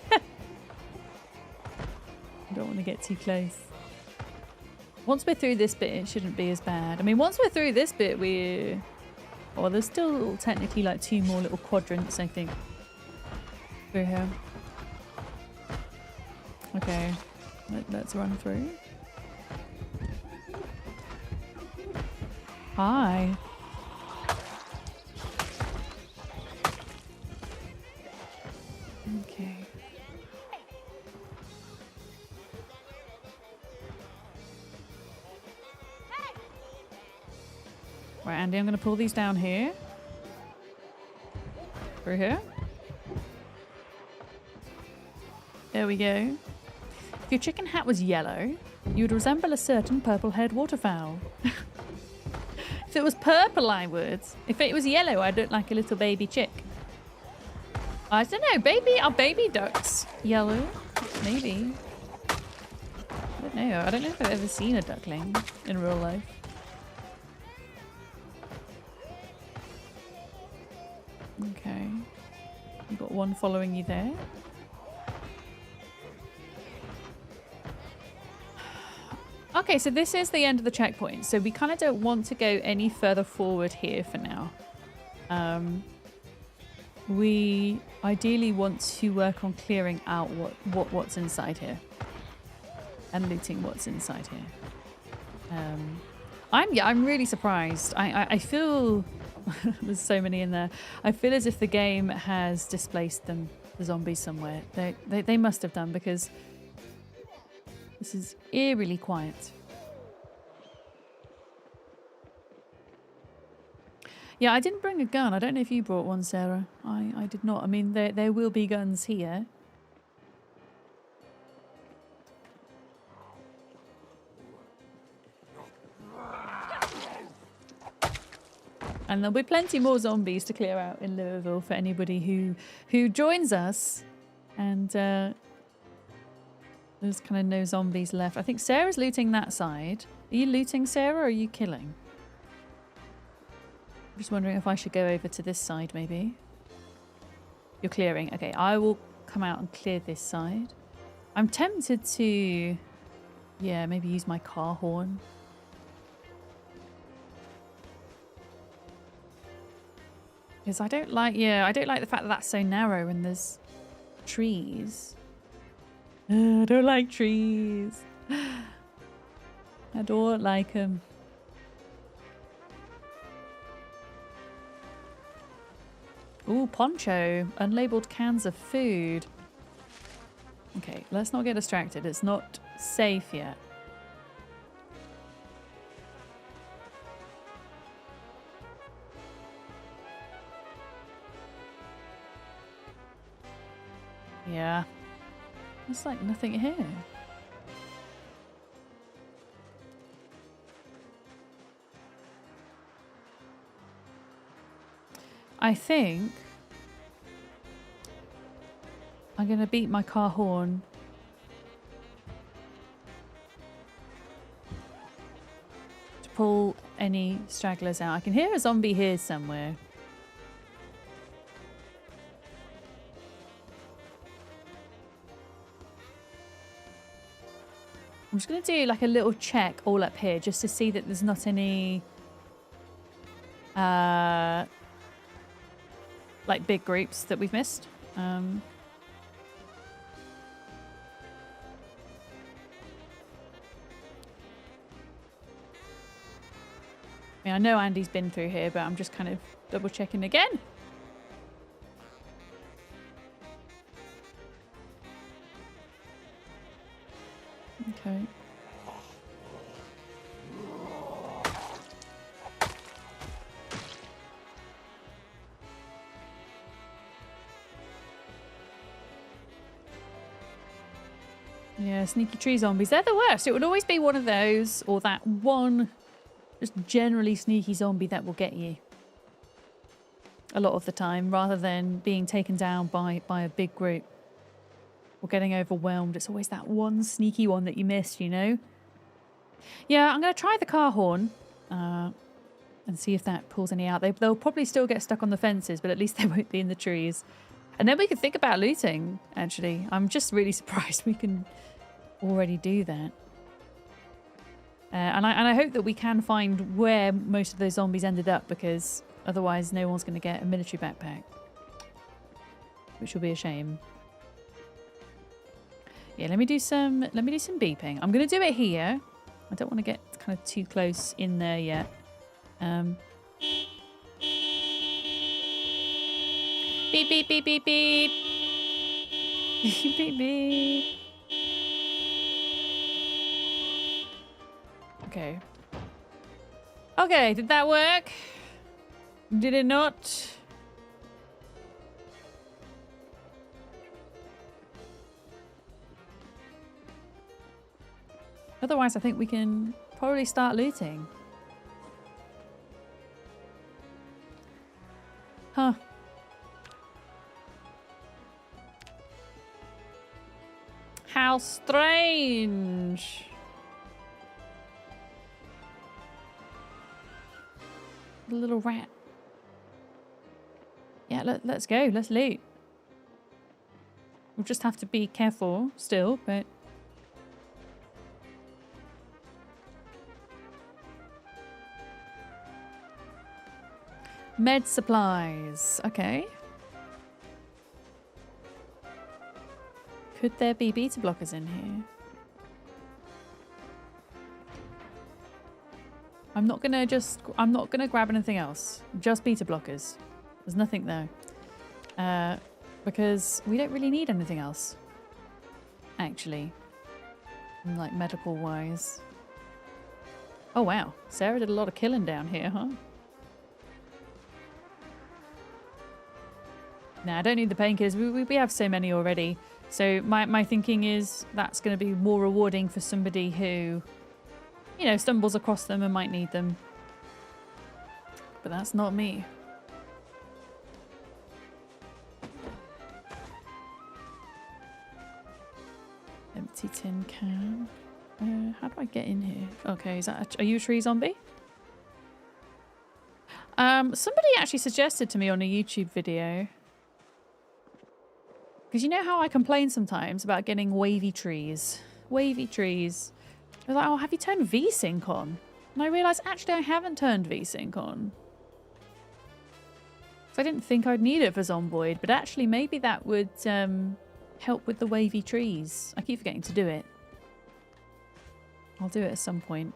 don't want to get too close. Once we're through this bit, it shouldn't be as bad. I mean, once we're through this bit, we're... Well, there's still technically like 2 more little quadrants, I think. Through here. Okay. Let's run through. Hi. Okay. Right, Andy, I'm going to pull these down here. Through here. There we go. If your chicken hat was yellow, you would resemble a certain purple-haired waterfowl. If it was purple, I would. If it was yellow, I'd look like a little baby chick. I don't know. Are baby ducks yellow? Maybe. I don't know. I don't know if I've ever seen a duckling in real life. Okay. You've got one following you there. Okay, so this is the end of the checkpoint. So we kind of don't want to go any further forward here for now. We ideally want to work on clearing out what's inside here. And looting what's inside here. I'm really surprised. I feel there's so many in there. I feel as if the game has displaced the zombies somewhere. They must have done, because this is eerily quiet. Yeah, I didn't bring a gun. I don't know if you brought one, Sarah. I did not. I mean, there will be guns here. And there'll be plenty more zombies to clear out in Louisville for anybody who joins us. And there's kind of no zombies left. I think Sarah's looting that side. Are you looting, Sarah, or are you killing? I'm just wondering if I should go over to this side, maybe. You're clearing. Okay, I will come out and clear this side. I'm tempted to, yeah, maybe use my car horn. Because I don't like the fact that that's so narrow and there's trees. I don't like trees. I don't like them. Ooh, poncho. Unlabeled cans of food. Okay, let's not get distracted. It's not safe yet. Yeah. There's like nothing here. I think I'm going to beat my car horn. To pull any stragglers out. I can hear a zombie here somewhere. I'm just going to do like a little check all up here just to see that there's not any like big groups that we've missed. I mean, I know Andy's been through here, but I'm just kind of double checking again. Okay. Yeah, sneaky tree zombies. They're the worst. It would always be one of those, or that one just generally sneaky zombie that will get you. A lot of the time, rather than being taken down by a big group. Or getting overwhelmed. It's always that one sneaky one that you missed, you know? Yeah, I'm going to try the car horn. And see if that pulls any out. They'll probably still get stuck on the fences, but at least they won't be in the trees. And then we can think about looting, actually. I'm just really surprised we can already do that. And I hope that we can find where most of those zombies ended up, because otherwise no one's going to get a military backpack. Which will be a shame. Yeah, let me do some beeping. I'm going to do it here. I don't want to get kind of too close in there yet. Beep, beep, beep, beep, beep. Beep, beep, beep. Okay. Okay, did that work? Did it not? Otherwise, I think we can probably start looting. Huh. How strange. The little rat. Yeah, let's go. Let's loot. We'll just have to be careful still, but... Med supplies. Okay. Could there be beta blockers in here? I'm not gonna grab anything else. Just beta blockers. There's nothing there. Because we don't really need anything else. Actually. Like medical wise. Oh wow. Sarah did a lot of killing down here, huh? Nah, I don't need the painkillers. We have so many already. So my thinking is that's going to be more rewarding for somebody who, you know, stumbles across them and might need them. But that's not me. Empty tin can. How do I get in here? Okay, are you a tree zombie? Somebody actually suggested to me on a YouTube video. Because you know how I complain sometimes about getting wavy trees? Wavy trees. I was like, oh, have you turned VSync on? And I realised, actually, I haven't turned VSync on. So I didn't think I'd need it for Zomboid, but actually maybe that would help with the wavy trees. I keep forgetting to do it. I'll do it at some point.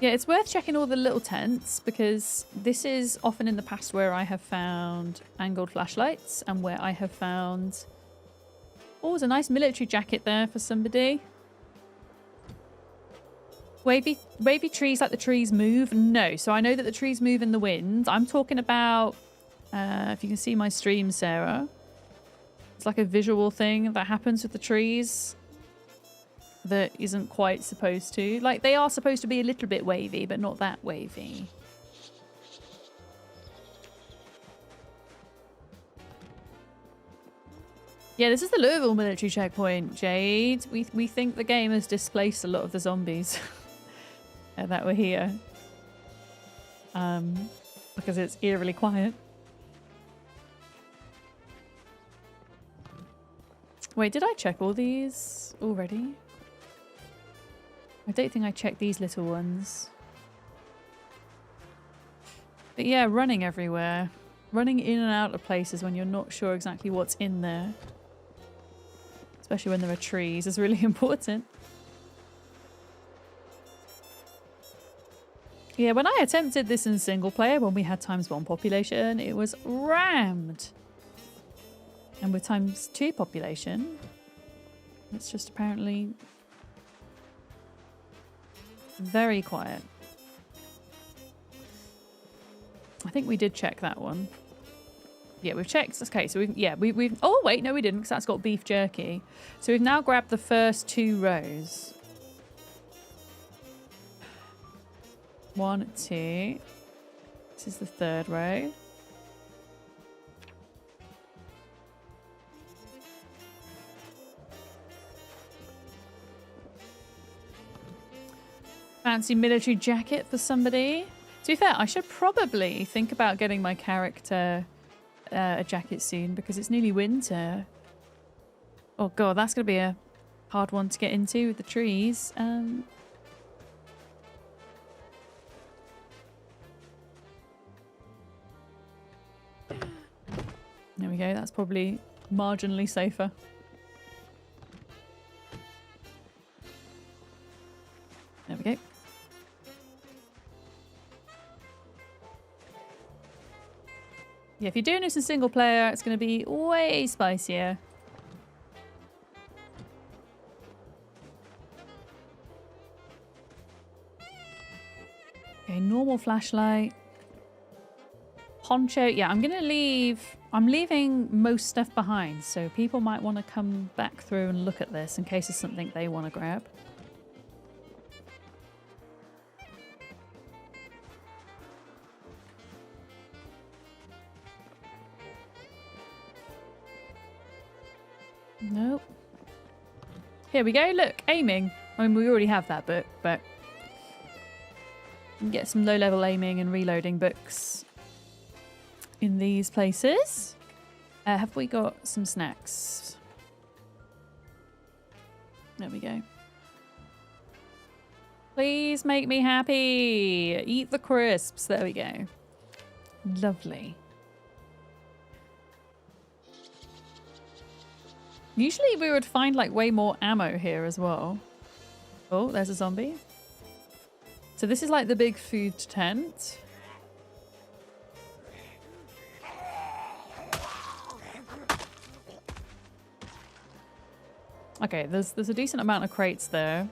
Yeah, it's worth checking all the little tents because this is often in the past where I have found angled flashlights and where I have found... Oh, there's a nice military jacket there for somebody. Wavy trees like the trees move? No. So I know that the trees move in the wind. I'm talking about... if you can see my stream, Sarah. It's like a visual thing that happens with the trees. That isn't quite supposed to. Like, they are supposed to be a little bit wavy, but not that wavy. Yeah, this is the Louisville military checkpoint, Jade. We think the game has displaced a lot of the zombies that were here. Because it's eerily quiet. Wait, did I check all these already? I don't think I checked these little ones. But yeah, running everywhere. Running in and out of places when you're not sure exactly what's in there. Especially when there are trees is really important. Yeah, when I attempted this in single player, when we had ×1 population, it was rammed. And with ×2 population, it's just apparently very quiet. I think we did check that one. Yeah, we've checked. Okay, so we've oh wait, no we didn't because that's got beef jerky. So we've now grabbed the first 2 rows. 1, 2. This is the 3rd row. Fancy military jacket for somebody. To be fair, I should probably think about getting my character a jacket soon because it's nearly winter. Oh god, that's going to be a hard one to get into with the trees. There we go, that's probably marginally safer. There we go. Yeah, if you're doing this in single player, it's going to be way spicier. Okay, normal flashlight. Poncho. Yeah, I'm going to leave I'm leaving most stuff behind, so people might want to come back through and look at this in case it's something they want to grab. Nope. Here we go, look, aiming. I mean, we already have that book, but you can get some low-level aiming and reloading books in these places. Have we got some snacks? There we go. Please make me happy. Eat the crisps. There we go. Lovely. Usually we would find like way more ammo here as well. Oh, there's a zombie. So this is like the big food tent. Okay, there's a decent amount of crates there.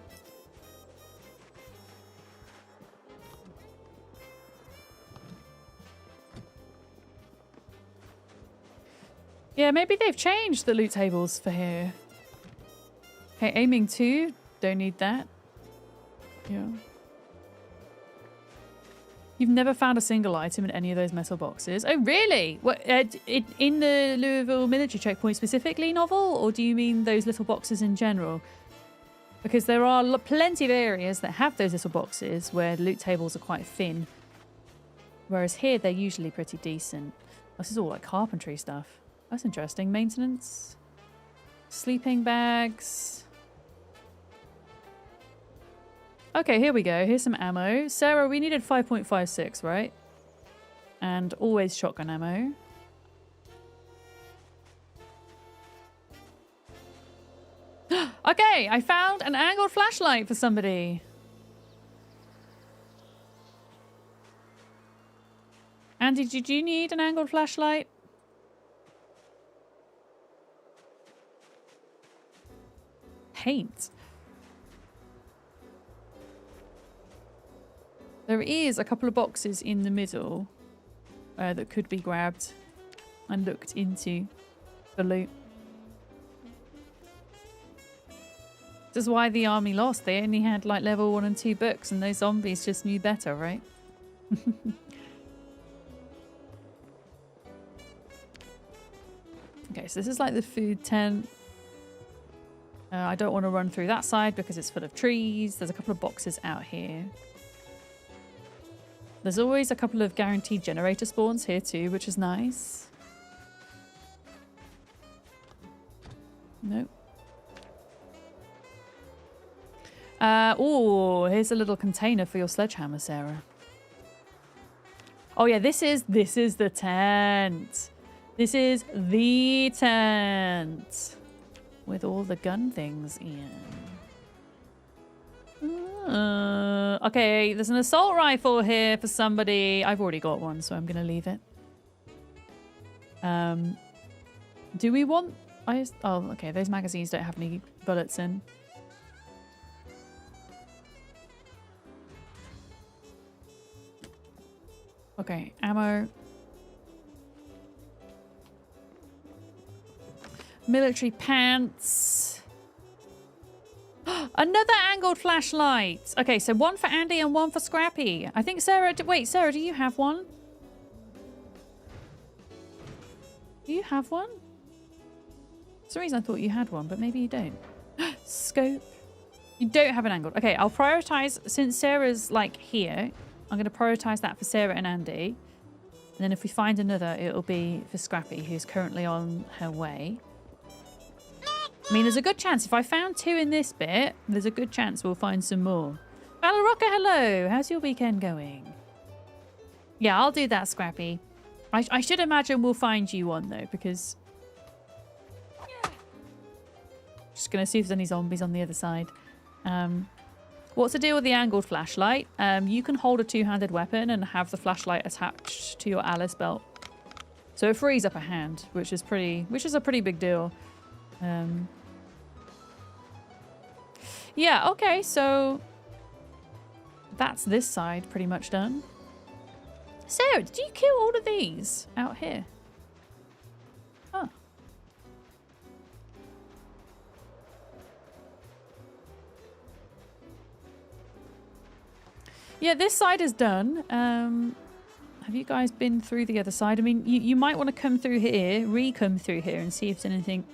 Yeah, maybe they've changed the loot tables for here. Okay, aiming 2. Don't need that. Yeah. You've never found a single item in any of those metal boxes. Oh, really? What, in the Louisville military checkpoint specifically, Novel? Or do you mean those little boxes in general? Because there are plenty of areas that have those little boxes where the loot tables are quite thin. Whereas here, they're usually pretty decent. This is all like carpentry stuff. That's interesting. Maintenance. Sleeping bags. Okay, here we go. Here's some ammo. Sarah, we needed 5.56, right? And always shotgun ammo. Okay, I found an angled flashlight for somebody. Andy, did you need an angled flashlight? Paint. There is a couple of boxes in the middle that could be grabbed and looked into for loot. This is why the army lost. They only had like level 1 and 2 books and those zombies just knew better, right? Okay, so this is like the food tent. I don't want to run through that side because it's full of trees. There's a couple of boxes out here. There's always a couple of guaranteed generator spawns here too, which is nice. Nope. Oh, here's a little container for your sledgehammer, Sarah. Oh yeah, this is the tent. This is the tent with all the gun things in. Okay, there's an assault rifle here for somebody. I've already got one, so I'm going to leave it. Do we want... Oh, okay, those magazines don't have any bullets in. Okay, ammo. Military pants. Another angled flashlight. Okay, so one for Andy and one for Scrappy. I think Sarah... Wait, Sarah, do you have one? Do you have one? For some reason I thought you had one, but maybe you don't. Scope. You don't have an angled. Okay, I'll prioritize... Since Sarah's, like, here, I'm going to prioritize that for Sarah and Andy. And then if we find another, it'll be for Scrappy, who's currently on her way. I mean, there's a good chance. If I found 2 in this bit, there's a good chance we'll find some more. Valorocca, hello. How's your weekend going? Yeah, I'll do that, Scrappy. I should imagine we'll find you one, though, because... Just going to see if there's any zombies on the other side. What's the deal with the angled flashlight? You can hold a 2-handed weapon and have the flashlight attached to your Alice belt. So it frees up a hand, which is a pretty big deal. Yeah, okay, so that's this side pretty much done. Sarah, did you kill all of these out here? Yeah, this side is done. Have you guys been through the other side? I mean, you might want to come through here, re-come through here and see if there's anything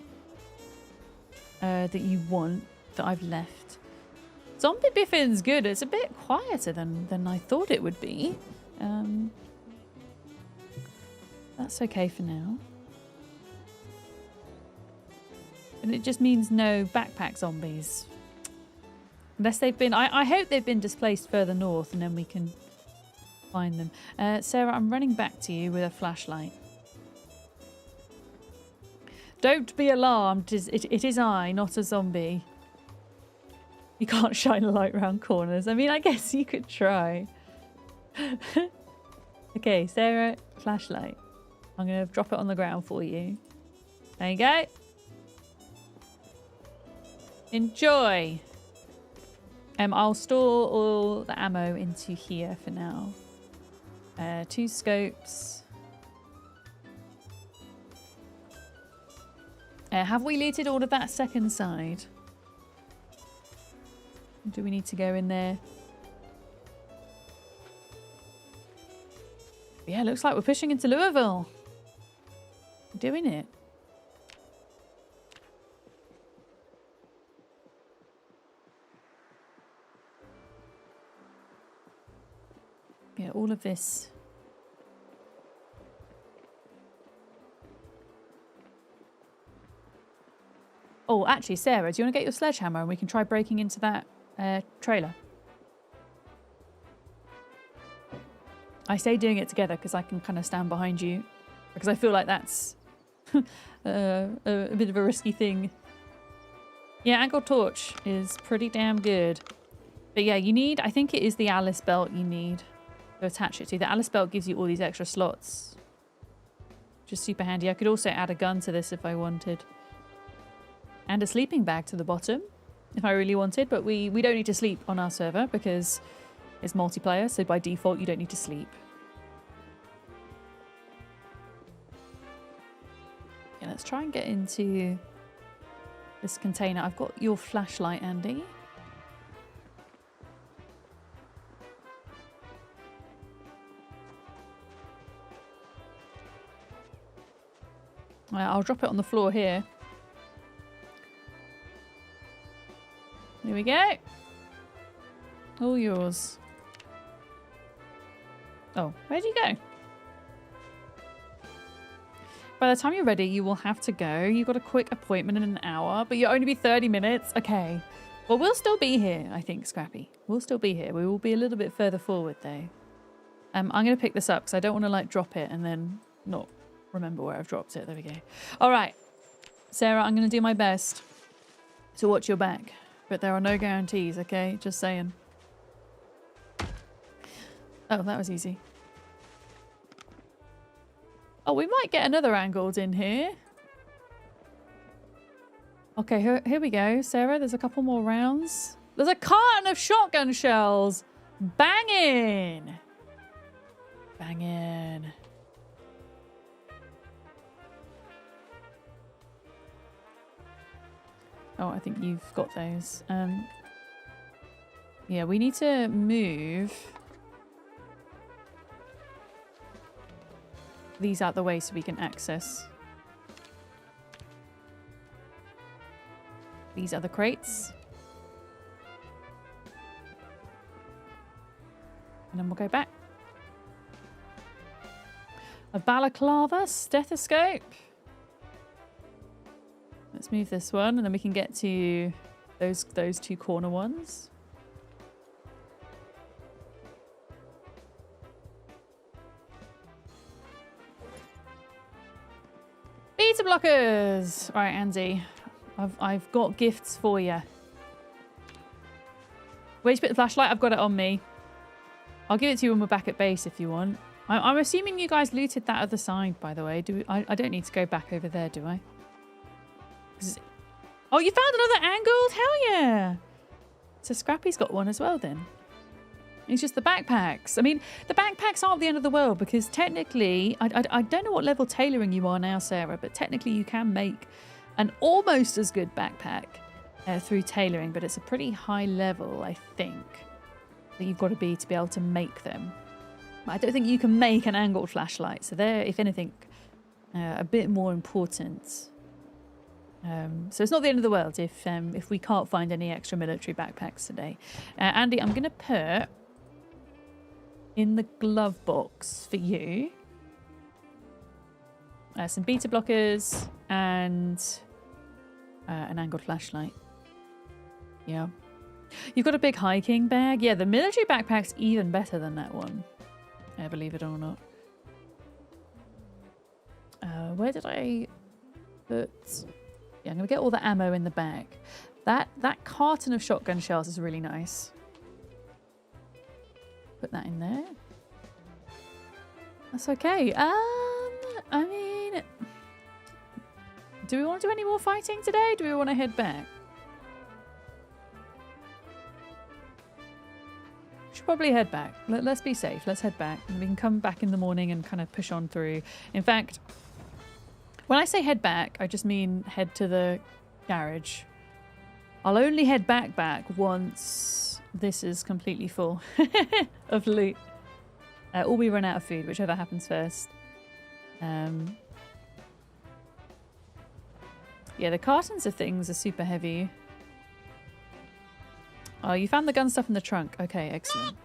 that you want that I've left. Zombie Biffin's good. It's a bit quieter than I thought it would be. That's okay for now. And it just means no backpack zombies. Unless they've been... I hope they've been displaced further north and then we can find them. Sarah, I'm running back to you with a flashlight. Don't be alarmed. It is I, not a zombie. You can't shine a light round corners. I mean, I guess you could try. Okay, Sarah, flashlight. I'm going to drop it on the ground for you. There you go. Enjoy. I'll store all the ammo into here for now. 2 scopes. Have we looted all of that second side? Do we need to go in there? Yeah, looks like we're pushing into Louisville. We're doing it. Yeah, all of this. Oh, actually, Sarah, do you want to get your sledgehammer and we can try breaking into that trailer? I say doing it together because I can kind of stand behind you. Because I feel like that's a bit of a risky thing. Yeah, angle torch is pretty damn good. But yeah, you need, I think it is the Alice belt you need to attach it to. The Alice belt gives you all these extra slots. Which is super handy. I could also add a gun to this if I wanted. And a sleeping bag to the bottom if I really wanted. But we don't need to sleep on our server because it's multiplayer. So by default, you don't need to sleep. Yeah, let's try and get into this container. I've got your flashlight, Andy. I'll drop it on the floor here. Here we go. All yours. Oh, where'd you go? By the time you're ready, you will have to go. You've got a quick appointment in an hour, but you'll only be 30 minutes. Okay. Well, we'll still be here, I think, Scrappy. We'll still be here. We will be a little bit further forward, though. I'm going to pick this up because I don't want to, like, drop it and then not remember where I've dropped it. There we go. All right. Sarah, I'm going to do my best to watch your back. But there are no guarantees, okay? Just saying. Oh, that was easy. Oh, we might get another angled in here. Okay, here we go. Sarah, there's a couple more rounds. There's a carton of shotgun shells. Banging. Banging. Oh, I think you've got those. Yeah, we need to move these out the way so we can access these other crates. And then we'll go back. A balaclava, stethoscope. Let's move this one and then we can get to those 2 corner ones. Beta blockers! All right, Andy. I've got gifts for you. Where'd you put the flashlight? I've got it on me. I'll give it to you when we're back at base if you want. I'm assuming you guys looted that other side, by the way. I don't need to go back over there, do I? Oh, you found another angled? Hell yeah! So Scrappy's got one as well then. It's just the backpacks. I mean, the backpacks aren't the end of the world because technically, I don't know what level tailoring you are now, Sarah, but technically you can make an almost as good backpack through tailoring, but it's a pretty high level, I think. that you've got to be able to make them. I don't think you can make an angled flashlight, so they're, if anything, a bit more important. So it's not the end of the world if we can't find any extra military backpacks today. Andy, I'm going to put in the glove box for you some beta blockers and an angled flashlight. Yeah. You've got a big hiking bag. Yeah, the military backpack's even better than that one. Believe it or not. Where did I put... Yeah, I'm going to get all the ammo in the bag. That carton of shotgun shells is really nice. Put that in there. That's okay. I mean... Do we want to do any more fighting today? Do we want to head back? Should probably head back. Let's be safe. Let's head back. And we can come back in the morning and kind of push on through. In fact, when I say head back, I just mean head to the garage. I'll only head back once this is completely full of loot. Or we run out of food, whichever happens first. Yeah, the cartons of things are super heavy. Oh, you found the gun stuff in the trunk. Okay, excellent.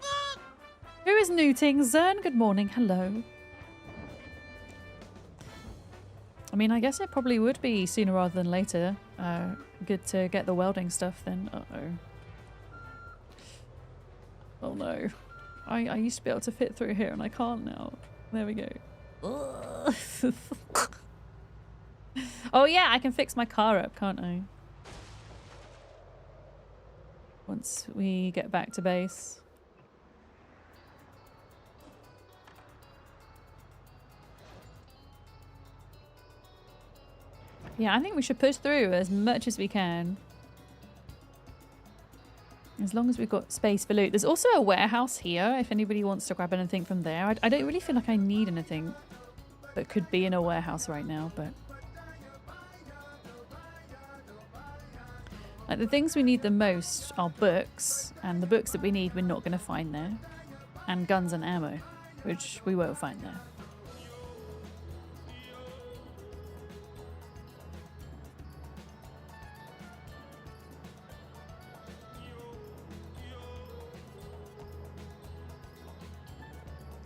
Who is nooting? Zern, good morning. Hello. I mean, I guess it probably would be sooner rather than later. Good to get the welding stuff then. Uh-oh. Oh no. I used to be able to fit through here and I can't now. There we go. Oh yeah, I can fix my car up, can't I? Once we get back to base. Yeah, I think we should push through as much as we can. As long as we've got space for loot. There's also a warehouse here if anybody wants to grab anything from there. I don't really feel like I need anything that could be in a warehouse right now, but... Like the things we need the most are books, and the books that we need we're not going to find there. And guns and ammo, which we won't find there.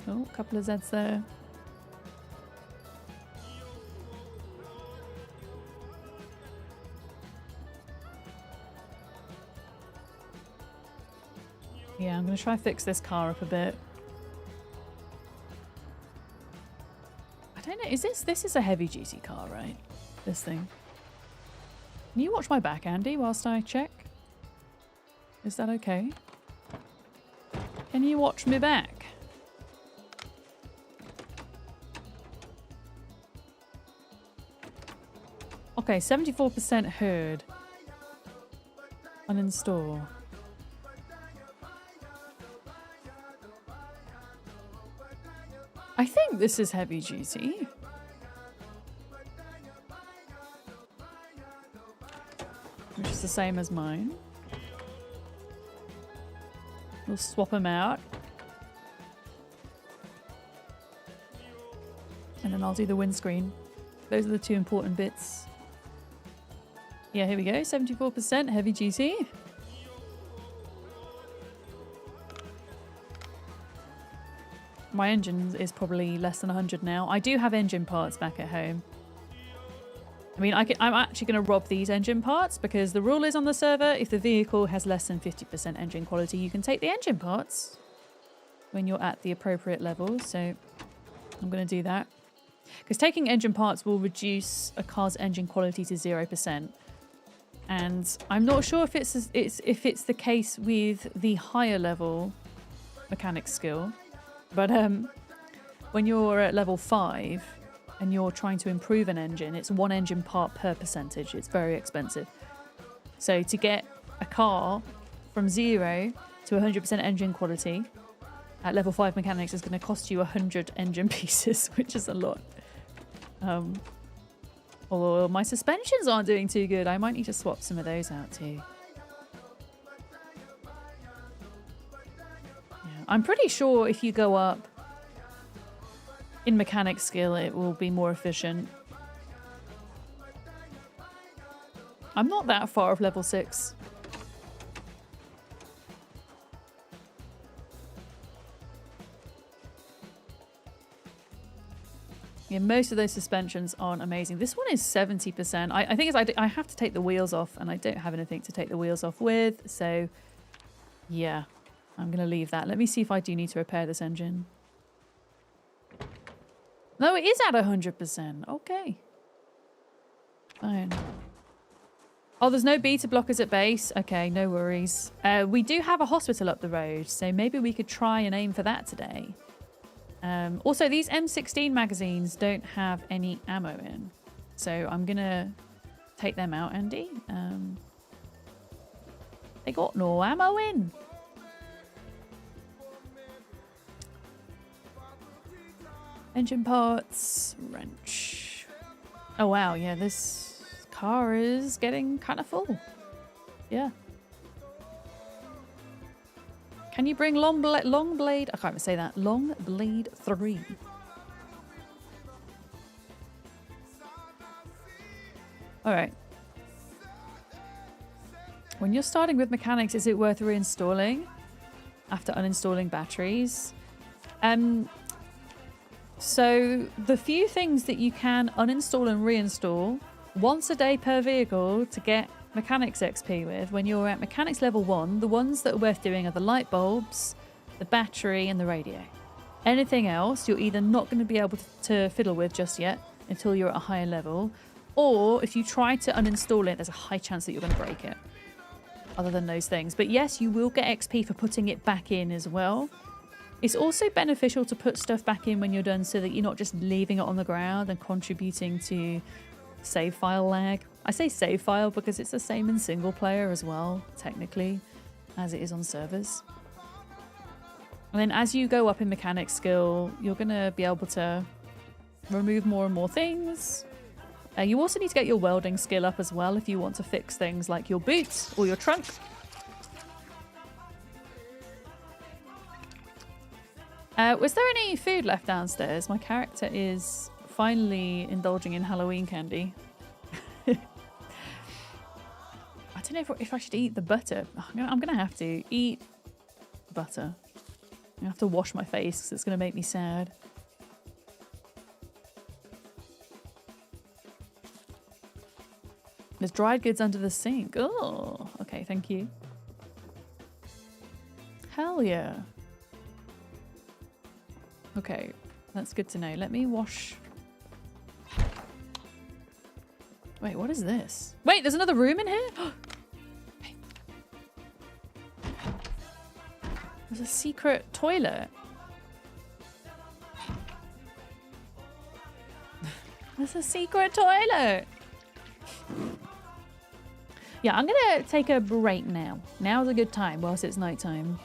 Oh, a couple of Zeds there. Yeah, I'm going to try and fix this car up a bit. I don't know, is this is a heavy duty car, right? This thing. Can you watch my back, Andy, whilst I check? Is that okay? Can you watch me back? Okay, 74% heard. Uninstall. I think this is heavy duty. Which is the same as mine. We'll swap them out. And then I'll do the windscreen. Those are the two important bits. Yeah, here we go. 74% heavy duty. My engine is probably less than 100 now. I do have engine parts back at home. I mean, I'm actually going to rob these engine parts because the rule is on the server, if the vehicle has less than 50% engine quality, you can take the engine parts when you're at the appropriate level. So I'm going to do that. Because taking engine parts will reduce a car's engine quality to 0%. And I'm not sure if it's the case with the higher level mechanic skill. But when you're at level 5 and you're trying to improve an engine, it's one engine part per percentage. It's very expensive. So to get a car from 0 to 100% engine quality at level 5 mechanics is going to cost you 100 engine pieces, which is a lot. Although my suspensions aren't doing too good. I might need to swap some of those out too. I'm pretty sure if you go up in mechanic skill, it will be more efficient. I'm not that far off level 6. Yeah, most of those suspensions aren't amazing. This one is 70%. I think it's, I have to take the wheels off, and I don't have anything to take the wheels off with. So, yeah, I'm going to leave that. Let me see if I do need to repair this engine. No, it is at 100%. Okay. Fine. Oh, there's no beta blockers at base. Okay, no worries. We do have a hospital up the road, so maybe we could try and aim for that today. Also, these M16 magazines don't have any ammo in, so I'm gonna take them out, Andy. They got no ammo in. Engine parts, wrench. Oh wow, yeah, this car is getting kind of full. Yeah. Can you bring long blade? I can't even say that. Long blade 3. All right. When you're starting with mechanics, is it worth reinstalling after uninstalling batteries? So the few things that you can uninstall and reinstall once a day per vehicle to get mechanics XP with, when you're at mechanics level 1, the ones that are worth doing are the light bulbs, the battery, and the radio. Anything else you're either not going to be able to fiddle with just yet until you're at a higher level, or if you try to uninstall it, there's a high chance that you're going to break it. Other than those things. But yes, you will get XP for putting it back in as well. It's also beneficial to put stuff back in when you're done so that you're not just leaving it on the ground and contributing to save file lag. I say save file because it's the same in single player as well, technically, as it is on servers. And then as you go up in mechanic skill, you're going to be able to remove more and more things. You also need to get your welding skill up as well if you want to fix things like your boots or your trunk. Was there any food left downstairs? My character is finally indulging in Halloween candy. I don't know if I should eat the butter. I'm going to have to eat butter. I'm going to have to wash my face because it's going to make me sad. There's dried goods under the sink. Oh, okay, thank you. Hell yeah. Okay, that's good to know. Let me wash. Wait, what is this? Wait, there's another room in here? Hey. There's a secret toilet. There's a secret toilet. Yeah, I'm gonna take a break now. Now's a good time whilst it's nighttime.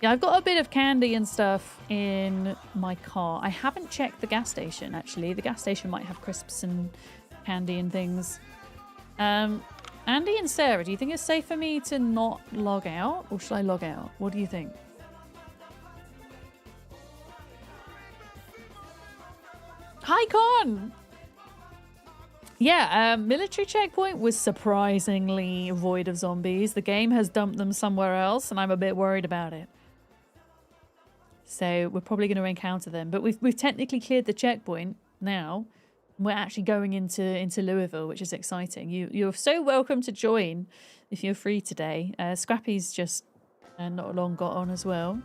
Yeah, I've got a bit of candy and stuff in my car. I haven't checked the gas station, actually. The gas station might have crisps and candy and things. Andy and Sarah, do you think it's safe for me to not log out? Or should I log out? What do you think? Hi, Con! Yeah, military checkpoint was surprisingly void of zombies. The game has dumped them somewhere else, and I'm a bit worried about it. So we're probably going to encounter them. But we've technically cleared the checkpoint now. We're actually going into Louisville, which is exciting. You're so welcome to join if you're free today. Scrappy's just not long got on as well.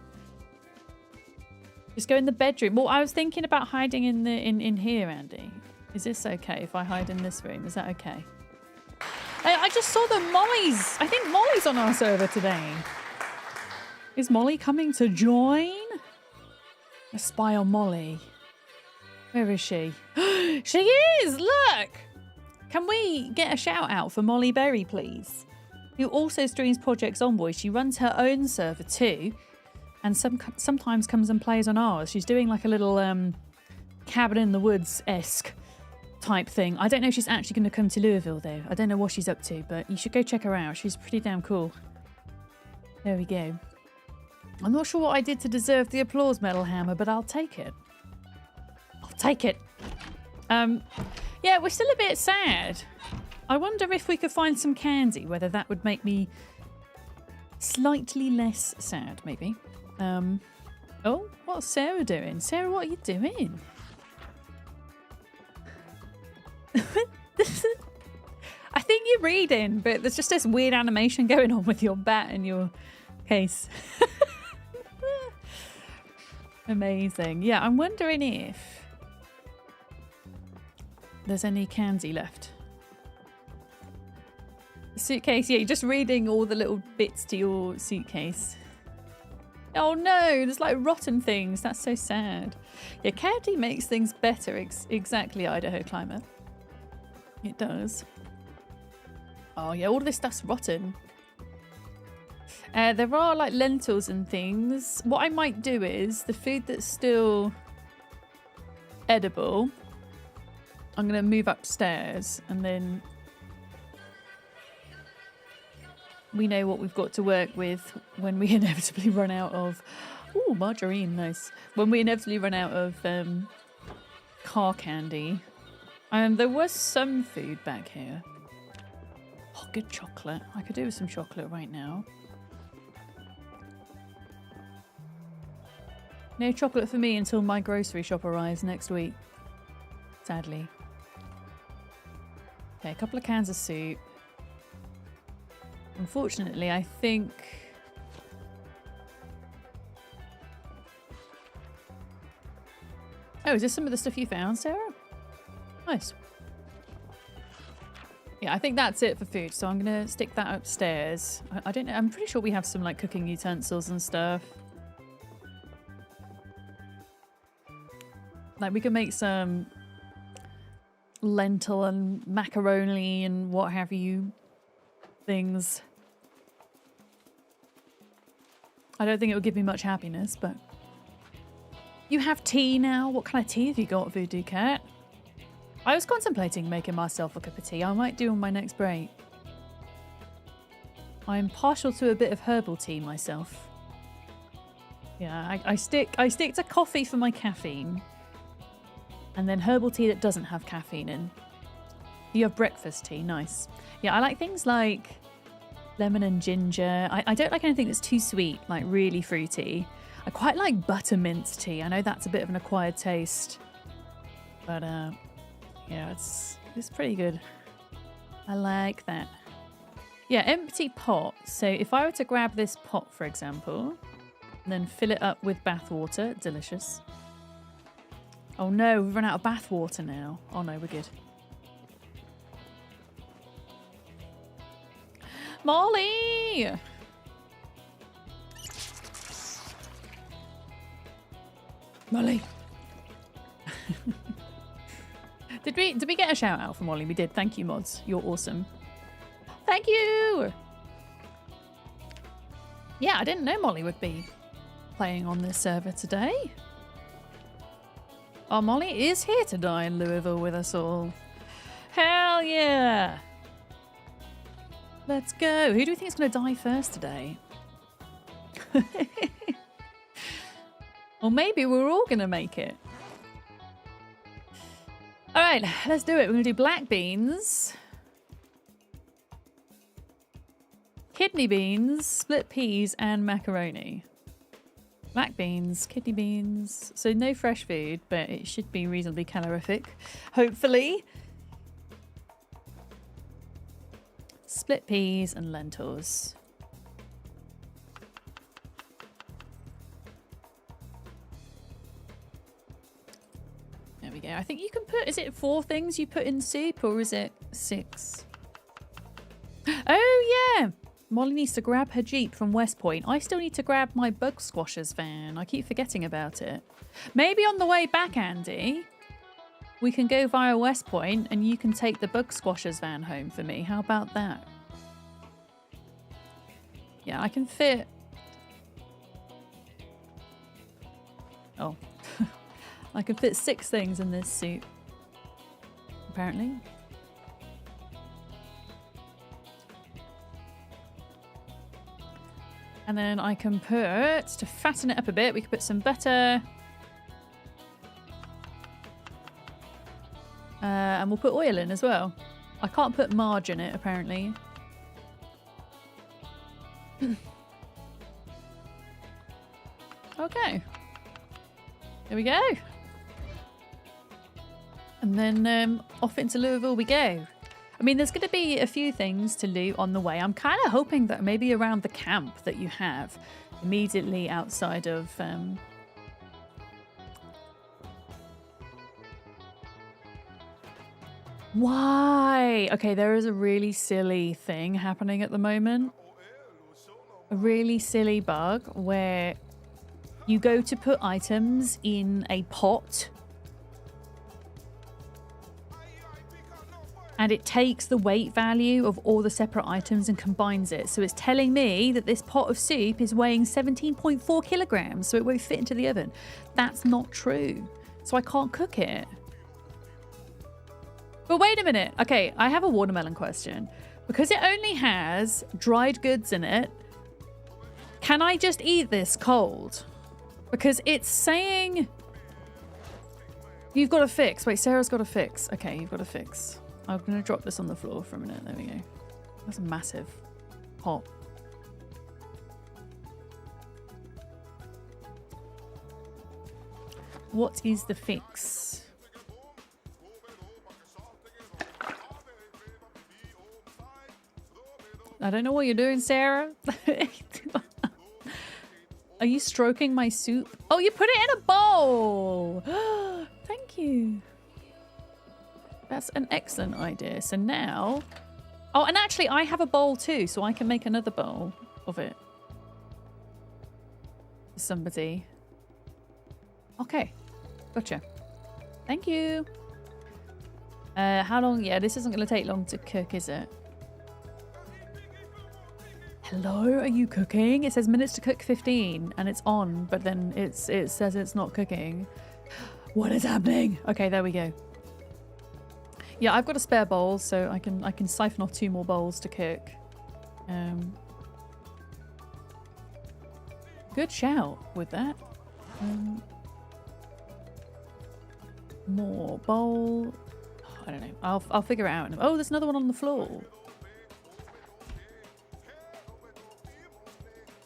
Just go in the bedroom. Well, I was thinking about hiding in here, Andy. Is this okay if I hide in this room? Is that okay? I just saw the Molly's. I think Molly's on our server today. Is Molly coming to join? A spy on Molly. Where is she? She is! Look! Can we get a shout out for Molly Berry, please? Who also streams Project Zomboid. She runs her own server too. And sometimes comes and plays on ours. She's doing like a little cabin in the woods-esque type thing. I don't know if she's actually going to come to Louisville though. I don't know what she's up to, but you should go check her out. She's pretty damn cool. There we go. I'm not sure what I did to deserve the applause medal, Hammer, but I'll take it. I'll take it. Yeah, we're still a bit sad. I wonder if we could find some candy, whether that would make me slightly less sad, maybe. Oh, what's Sarah doing? Sarah, what are you doing? I think you're reading, but there's just this weird animation going on with your bat in your case. Amazing. Yeah, I'm wondering if there's any candy left. The suitcase, yeah, you're just reading all the little bits to your suitcase. Oh no, there's like rotten things. That's so sad. Yeah, candy makes things better. Exactly, Idaho Climber. It does. Oh yeah, all of this stuff's rotten. There are like lentils and things. What I might do is the food that's still edible, I'm going to move upstairs and then we know what we've got to work with when we inevitably run out of... Ooh, margarine, nice. When we inevitably run out of car candy. There was some food back here. Oh, good chocolate. I could do with some chocolate right now. No chocolate for me until my grocery shop arrives next week. Sadly. Okay, a couple of cans of soup. Unfortunately, I think... Oh, is this some of the stuff you found, Sarah? Nice. Yeah, I think that's it for food, so I'm going to stick that upstairs. I don't know, I'm pretty sure we have some like cooking utensils and stuff. Like we can make some lentil and macaroni and what have you things. I don't think it would give me much happiness, but... You have tea now? What kind of tea have you got, Voodoo Cat? I was contemplating making myself a cup of tea. I might do on my next break. I'm partial to a bit of herbal tea myself. Yeah, I stick to coffee for my caffeine. And then herbal tea that doesn't have caffeine in. You have breakfast tea, nice. Yeah, I like things like lemon and ginger. I don't like anything that's too sweet, like really fruity. I quite like buttermint tea. I know that's a bit of an acquired taste. But yeah, it's pretty good. I like that. Yeah, empty pot. So if I were to grab this pot, for example, and then fill it up with bath water, delicious. Oh no, we've run out of bath water now. Oh no, we're good. Molly! Molly! Did we get a shout out from Molly? We did. Thank you, mods. You're awesome. Thank you! Yeah, I didn't know Molly would be playing on this server today. Oh, Molly is here to die in Louisville with us all. Hell yeah! Let's go. Who do we think is going to die first today? Or maybe we're all going to make it. All right, let's do it. We're going to do black beans, kidney beans, split peas, and macaroni. Black beans, kidney beans. So no fresh food, but it should be reasonably calorific, hopefully. Split peas and lentils. There we go. I think you can put, is it 4 things you put in soup or is it 6? Oh yeah! Molly needs to grab her Jeep from West Point. I still need to grab my Bug Squashers van. I keep forgetting about it. Maybe on the way back, Andy, we can go via West Point and you can take the Bug Squashers van home for me. How about that? Yeah, I can fit... Oh. I can fit 6 things in this suit. Apparently. And then I can put, to fatten it up a bit, we can put some butter. And we'll put oil in as well. I can't put marge in it, apparently. Okay. There we go. And then off into Louisville we go. I mean, there's going to be a few things to loot on the way. I'm kind of hoping that maybe around the camp that you have immediately outside of... Why? Okay, there is a really silly thing happening at the moment. A really silly bug where you go to put items in a pot and it takes the weight value of all the separate items and combines it. So it's telling me that this pot of soup is weighing 17.4 kilograms, so it won't fit into the oven. That's not true. So I can't cook it. But wait a minute. Okay, I have a watermelon question. Because it only has dried goods in it, can I just eat this cold? Because it's saying... You've got a fix. Wait, Sarah's got a fix. Okay, you've got a fix. I'm going to drop this on the floor for a minute. There we go. That's a massive pot. What is the fix? I don't know what you're doing, Sarah. Are you stroking my soup? Oh, you put it in a bowl. Thank you. That's an excellent idea. So now... Oh, and actually, I have a bowl too, so I can make another bowl of it. For somebody. Okay. Gotcha. Thank you. How long? Yeah, this isn't going to take long to cook, is it? Hello, are you cooking? It says minutes to cook 15 and it's on, but then it says it's not cooking. What is happening? Okay, there we go. Yeah, I've got a spare bowl, so I can siphon off 2 more bowls to cook. Good shout with that. More bowl. I don't know. I'll figure it out. Oh, there's another one on the floor.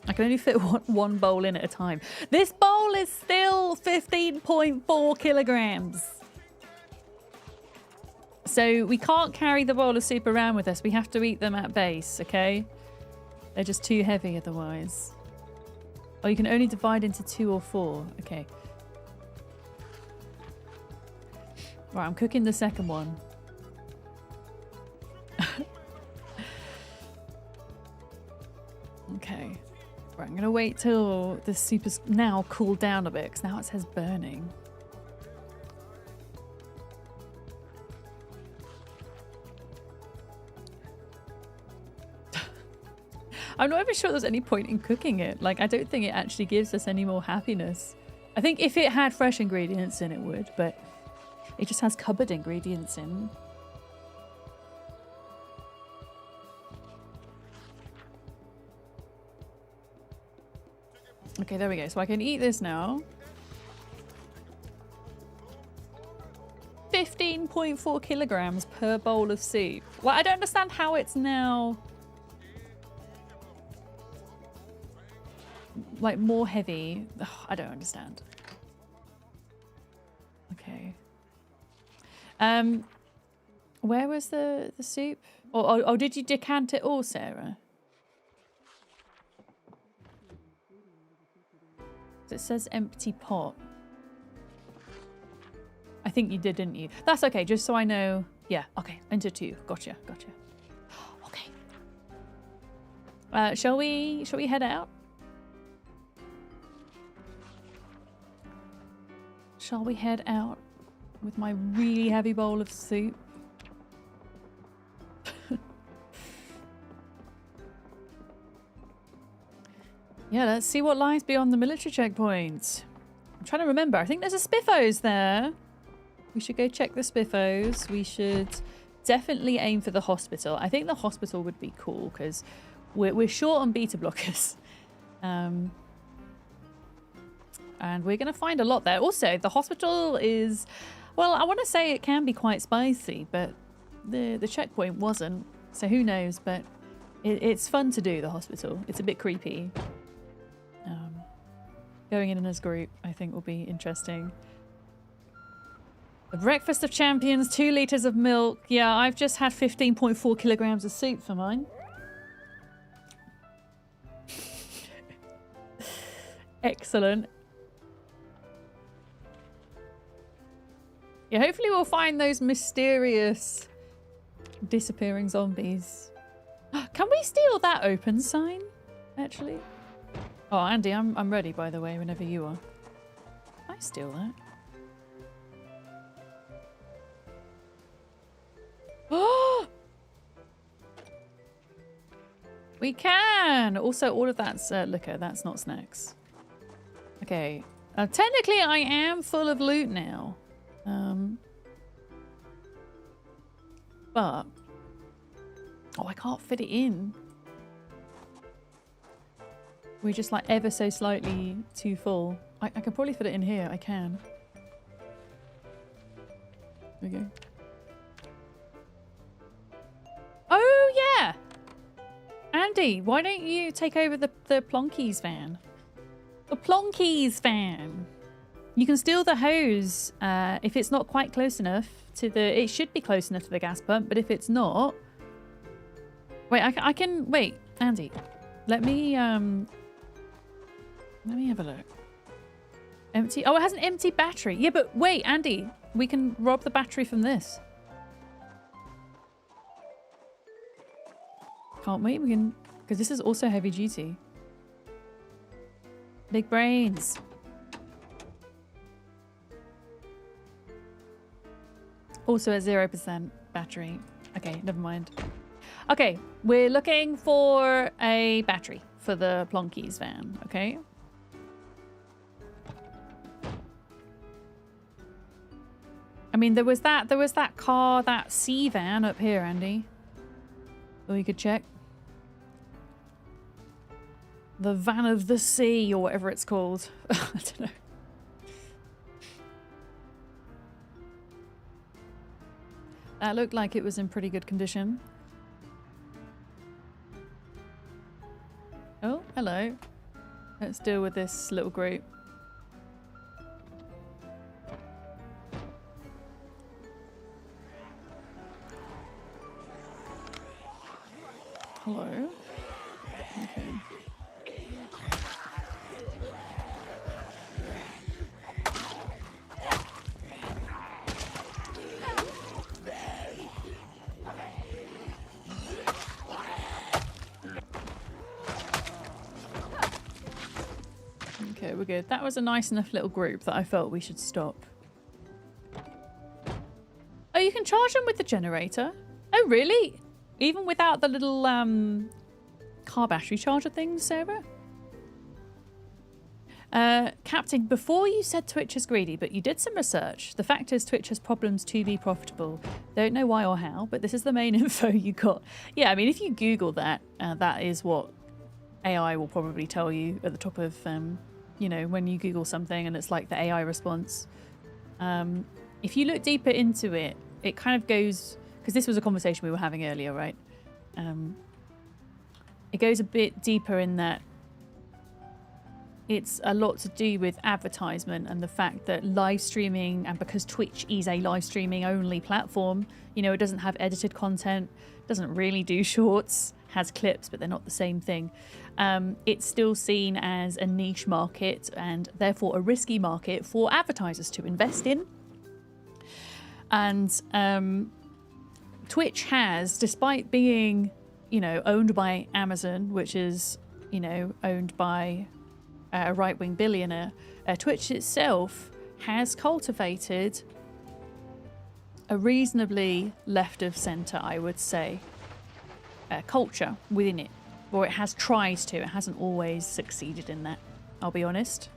I can only fit one bowl in at a time. This bowl is still 15.4 kilograms. So we can't carry the bowl of soup around with us. We have to eat them at base, okay? They're just too heavy otherwise. Oh, you can only divide into 2 or 4. Okay. Right, I'm cooking the second one. Okay. Right, I'm going to wait till the soup is now cooled down a bit, because now it says burning. I'm not even sure there's any point in cooking it. Like, I don't think it actually gives us any more happiness. I think if it had fresh ingredients in, it would, but it just has cupboard ingredients in. Okay, there we go. So I can eat this now. 15.4 kilograms per bowl of soup. Well, I don't understand how it's now... like more heavy. Ugh, I don't understand. Okay. Where was the soup? Oh, did you decant it all, Sarah? It says empty pot. I think you did, didn't you? That's okay, just so I know. Yeah, okay, into 2. Gotcha. Okay. Shall we head out? Shall we head out with my really heavy bowl of soup? Yeah, let's see what lies beyond the military checkpoint. I'm trying to remember. I think there's a Spiffos there. We should go check the Spiffos. We should definitely aim for the hospital. I think the hospital would be cool because we're short on beta blockers. And we're going to find a lot there. Also, the hospital is, well, I want to say it can be quite spicy, but the checkpoint wasn't. So who knows? But it's fun to do, the hospital. It's a bit creepy. Going in as a group, I think, will be interesting. The breakfast of champions, 2 liters of milk. Yeah, I've just had 15.4 kilograms of soup for mine. Excellent. Yeah, hopefully we'll find those mysterious disappearing zombies. Can we steal that open sign, actually? Oh, Andy, I'm ready, by the way, whenever you are. Can I steal that? Oh! We can! Also, all of that's liquor. That's not snacks. Okay. Technically, I am full of loot now. But... Oh, I can't fit it in. We're just like ever so slightly too full. I can probably fit it in here. I can. There we go. Oh, yeah! Andy, why don't you take over the Plonkies van? The Plonkies van! You can steal the hose if it's not quite close enough to the... It should be close enough to the gas pump, but if it's not... Wait, I can... Wait, Andy. Let me have a look. Empty... Oh, it has an empty battery. Yeah, but wait, Andy. We can rob the battery from this. Can't we? We can... Because this is also heavy duty. Big brains. Also at 0% battery. Okay, never mind. Okay, we're looking for a battery for the Plonkies van, okay? I mean, there was that car, that C van up here, Andy. Oh, you could check. The van of the sea, or whatever it's called. I don't know. That looked like it was in pretty good condition. Oh, hello. Let's deal with this little group. Hello. Okay. Okay, we're good. That was a nice enough little group that I felt we should stop. Oh, you can charge them with the generator? Oh, really? Even without the little car battery charger things, Sarah? Captain, before you said Twitch is greedy, but you did some research. The fact is Twitch has problems to be profitable. Don't know why or how, but this is the main info you got. Yeah, I mean, if you Google that, that is what AI will probably tell you at the top of, you know, when you Google something and it's like the AI response. If you look deeper into it, it kind of goes... Because this was a conversation we were having earlier, right? It goes a bit deeper in that it's a lot to do with advertisement and the fact that live streaming, and because Twitch is a live streaming only platform, you know, it doesn't have edited content, doesn't really do shorts, has clips, but they're not the same thing. It's still seen as a niche market and therefore a risky market for advertisers to invest in. And Twitch has, despite being, you know, owned by Amazon, which is, you know, owned by a right-wing billionaire, Twitch itself has cultivated a reasonably left-of-centre, I would say, culture within it. Or it has tried to. It hasn't always succeeded in that, I'll be honest.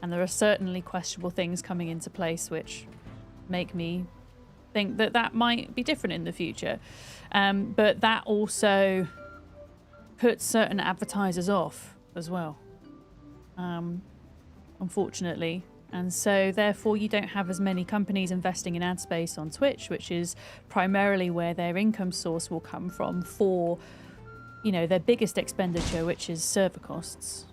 And there are certainly questionable things coming into place which make me think that that might be different in the future. But that also puts certain advertisers off as well. unfortunately. And so therefore you don't have as many companies investing in ad space on Twitch, which is primarily where their income source will come from for, you know, their biggest expenditure, which is server costs.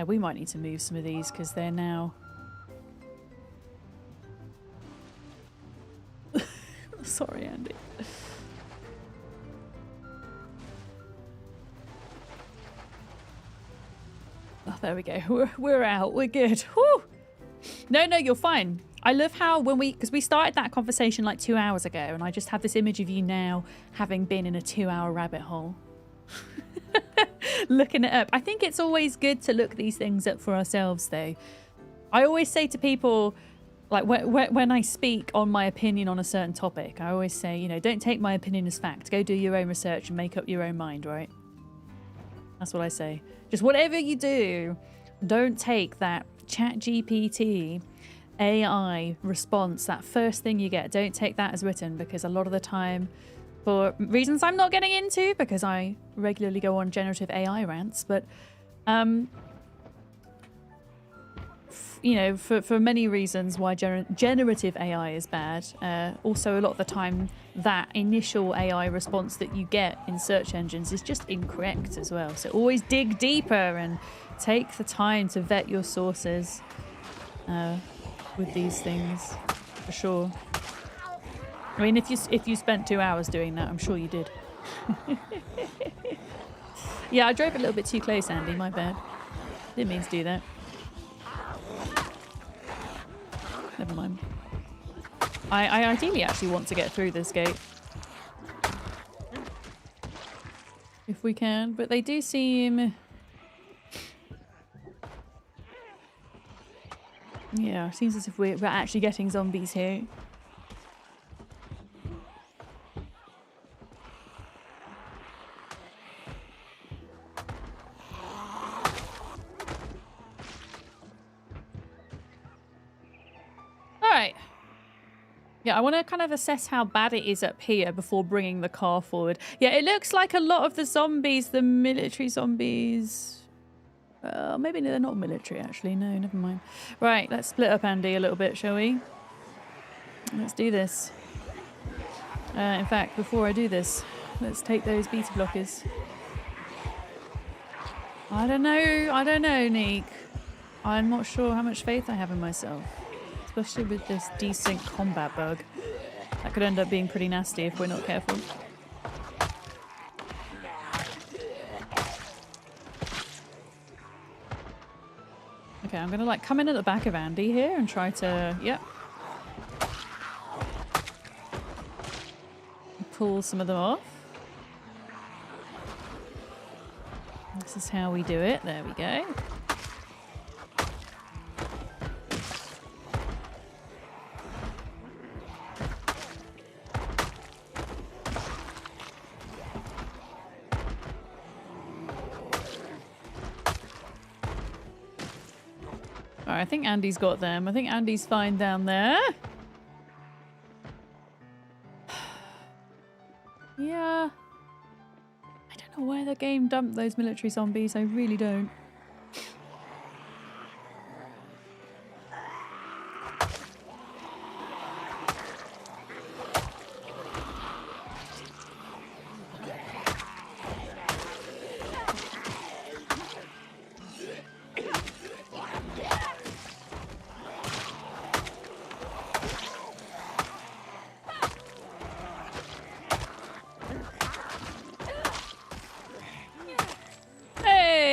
We might need to move some of these because they're now... Sorry, Andy. Oh, there we go. We're out. We're good. Whew. No, you're fine. I love how because we started that conversation like 2 hours ago, and I just have this image of you now having been in a 2-hour rabbit hole. Looking it up. I think it's always good to look these things up for ourselves, though. I always say to people, like when I speak on my opinion on a certain topic, I always say, you know, don't take my opinion as fact. Go do your own research and make up your own mind, right? That's what I say. Just whatever you do, don't take that ChatGPT AI response, that first thing you get. Don't take that as written, because a lot of the time, for reasons I'm not getting into, because I regularly go on generative AI rants, but you know, for many reasons why generative AI is bad. Also, a lot of the time, that initial AI response that you get in search engines is just incorrect as well. So always dig deeper and take the time to vet your sources with these things, for sure. I mean, if you spent 2 hours doing that, I'm sure you did. Yeah, I drove a little bit too close, Andy. My bad. Didn't mean to do that. Never mind. I ideally actually want to get through this gate. If we can, but they do seem... Yeah, it seems as if we're actually getting zombies here. Alright. Yeah, I want to kind of assess how bad it is up here before bringing the car forward. Yeah, it looks like a lot of the zombies, the military zombies... maybe they're not military, actually. No, never mind. Right, let's split up Andy a little bit, shall we? Let's do this. In fact, before I do this, let's take those beta blockers. I don't know, Neek. I'm not sure how much faith I have in myself. Especially with this desync combat bug. That could end up being pretty nasty if we're not careful. Okay, I'm gonna like come in at the back of Andy here and try to, yep. Pull some of them off. This is how we do it. There we go. Alright, I think Andy's got them. I think Andy's fine down there. Yeah. I don't know where the game dumped those military zombies. I really don't.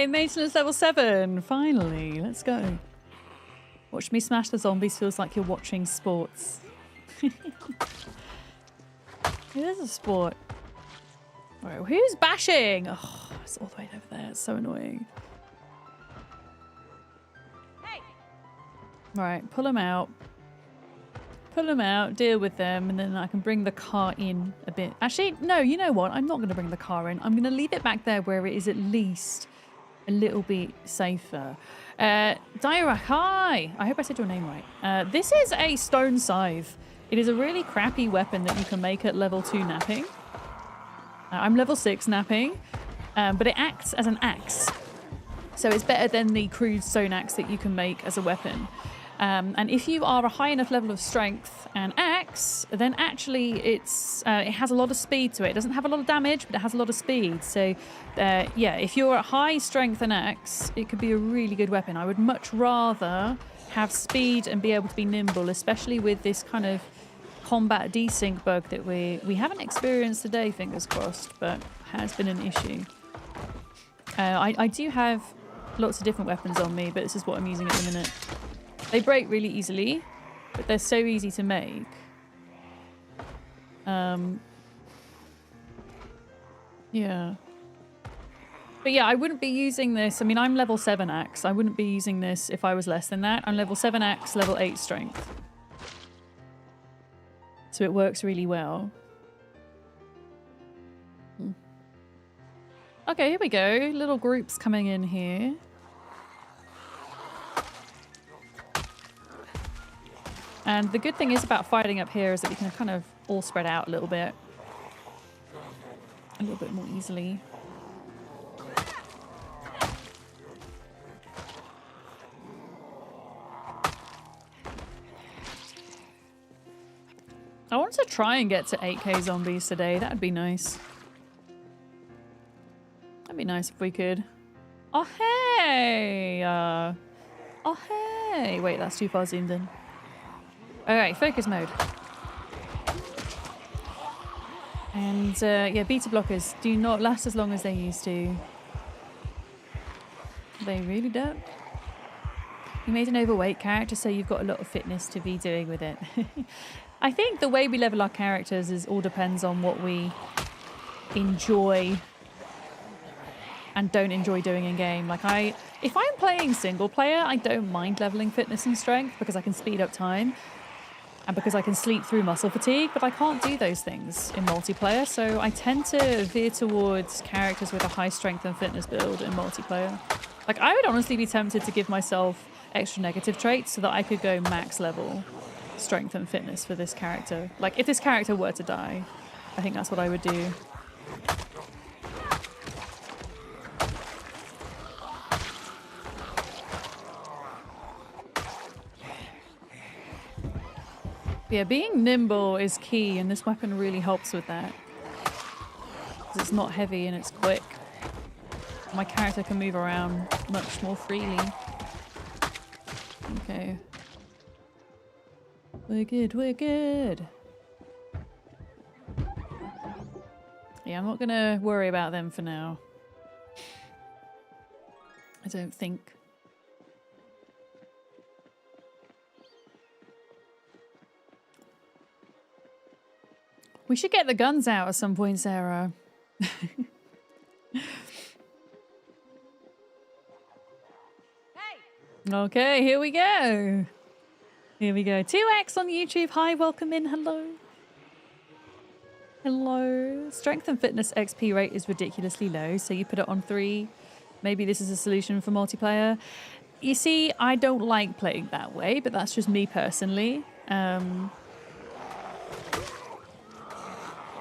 Maintenance level 7. Finally, let's go. Watch me smash the zombies feels like you're watching sports. It is a sport. Alright, who's bashing? Oh, it's all the way over there. It's so annoying. Hey. Alright, pull them out. Pull them out, deal with them, and then I can bring the car in a bit. Actually, no, you know what? I'm not going to bring the car in. I'm going to leave it back there where it is at least a little bit safer. Dairak, hi! I hope I said your name right. This is a stone scythe. It is a really crappy weapon that you can make at level 2 napping. I'm level 6 napping, but it acts as an axe. So it's better than the crude stone axe that you can make as a weapon. And if you are a high enough level of strength and axe, then actually it has a lot of speed to it. It doesn't have a lot of damage, but it has a lot of speed. So yeah, if you're at high strength and axe, it could be a really good weapon. I would much rather have speed and be able to be nimble, especially with this kind of combat desync bug that we haven't experienced today, fingers crossed, but has been an issue. I do have lots of different weapons on me, but this is what I'm using at the minute. They break really easily, but they're so easy to make. Yeah. But yeah, I wouldn't be using this. I mean, I'm level 7 axe. I wouldn't be using this if I was less than that. I'm level 7 axe, level 8 strength. So it works really well. Okay, here we go. Little groups coming in here. And the good thing is about fighting up here is that we can kind of all spread out a little bit more easily. I want to try and get to 8k zombies today. That'd be nice. That'd be nice if we could. Oh, hey! Oh, hey! Wait, that's too far zoomed in. Alright, focus mode. And yeah, beta blockers do not last as long as they used to. They really don't. You made an overweight character, so you've got a lot of fitness to be doing with it. I think the way we level our characters is all depends on what we enjoy and don't enjoy doing in game. Like if I'm playing single player, I don't mind leveling fitness and strength because I can speed up time. And because I can sleep through muscle fatigue, but I can't do those things in multiplayer, so I tend to veer towards characters with a high strength and fitness build in multiplayer. Like, I would honestly be tempted to give myself extra negative traits so that I could go max level strength and fitness for this character. Like, if this character were to die, I think that's what I would do. Yeah, being nimble is key, and this weapon really helps with that. Because it's not heavy and it's quick. My character can move around much more freely. Okay. We're good, we're good. Yeah, I'm not gonna worry about them for now. I don't think. We should get the guns out at some point, Sarah. Hey. Okay, here we go. Here we go. 2x on YouTube. Hi, welcome in. Hello. Hello. Strength and fitness XP rate is ridiculously low, so you put it on 3. Maybe this is a solution for multiplayer. You see, I don't like playing that way, but that's just me personally.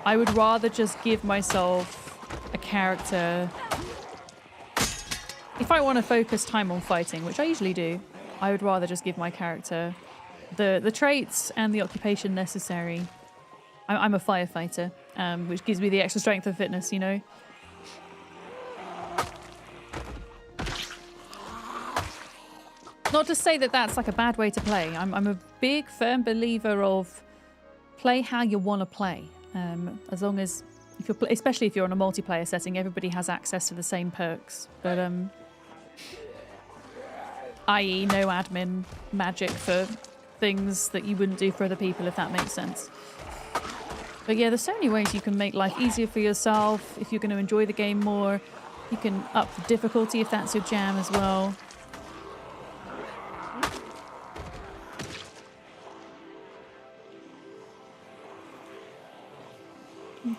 I would rather just give myself a character. If I want to focus time on fighting, which I usually do, I would rather just give my character the traits and the occupation necessary. I'm a firefighter, which gives me the extra strength and fitness, you know. Not to say that that's like a bad way to play. I'm a big, firm believer of play how you want to play. As long as, especially if you're in a multiplayer setting, everybody has access to the same perks. But, i.e. no admin magic for things that you wouldn't do for other people, if that makes sense. But yeah, there's so many ways you can make life easier for yourself. If you're going to enjoy the game more, you can up the difficulty if that's your jam as well.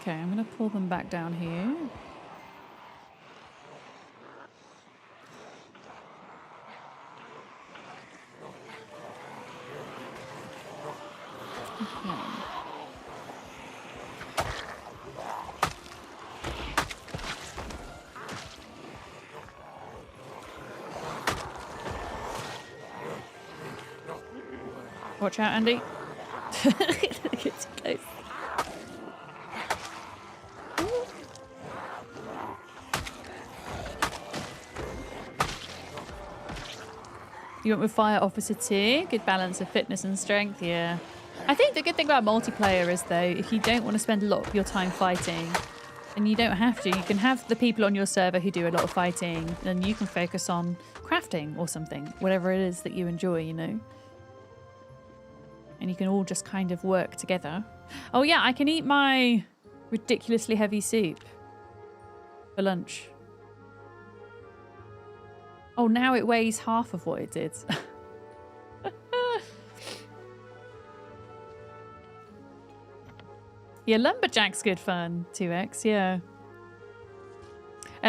Okay, I'm going to pull them back down here. Okay. Watch out, Andy. It's close. You went with Fire Officer 2. Good balance of fitness and strength, yeah. I think the good thing about multiplayer is, though, if you don't want to spend a lot of your time fighting, and you don't have to, you can have the people on your server who do a lot of fighting, and you can focus on crafting or something, whatever it is that you enjoy, you know? And you can all just kind of work together. Oh yeah, I can eat my ridiculously heavy soup for lunch. Oh, now it weighs half of what it did. Yeah, Lumberjack's good fun, 2x, yeah.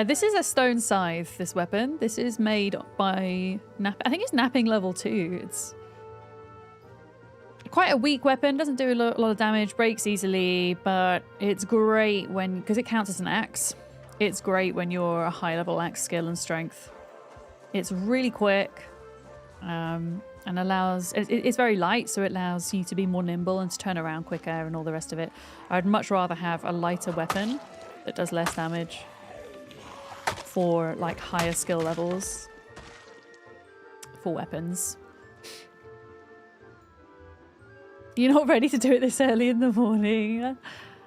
This is a stone scythe, this weapon. This is made by... I think it's napping level 2. It's quite a weak weapon, doesn't do a lot of damage, breaks easily, but it's great when... because it counts as an axe. It's great when you're a high-level axe skill and strength. It's really quick and allows... It's very light, so it allows you to be more nimble and to turn around quicker and all the rest of it. I'd much rather have a lighter weapon that does less damage for, like, higher skill levels for weapons. You're not ready to do it this early in the morning.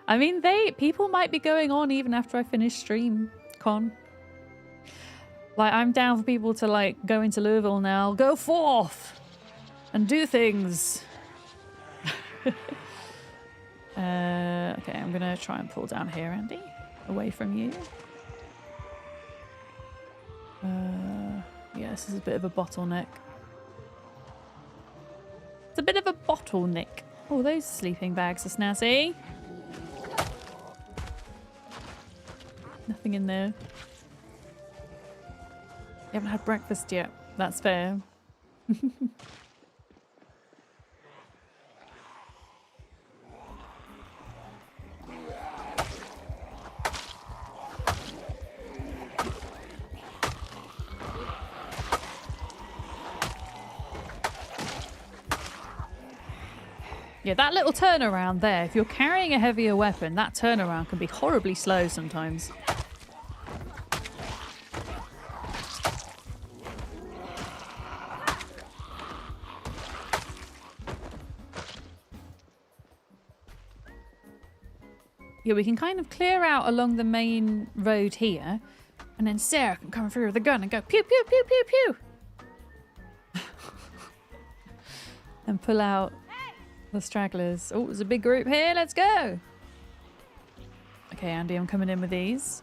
I mean, people might be going on even after I finish stream con. Like, I'm down for people to, like, go into Louisville now. Go forth! And do things! Okay, I'm gonna try and pull down here, Andy. Away from you. Yeah, this is a bit of a bottleneck. It's a bit of a bottleneck. Oh, those sleeping bags are snazzy. Nothing in there. You haven't had breakfast yet. That's fair. Yeah, that little turnaround there, if you're carrying a heavier weapon, that turnaround can be horribly slow sometimes. Yeah, we can kind of clear out along the main road here, and then Sarah can come through with a gun and go pew, pew, pew, pew, pew. And pull out the stragglers. Oh, there's a big group here. Let's go. Okay, Andy, I'm coming in with these.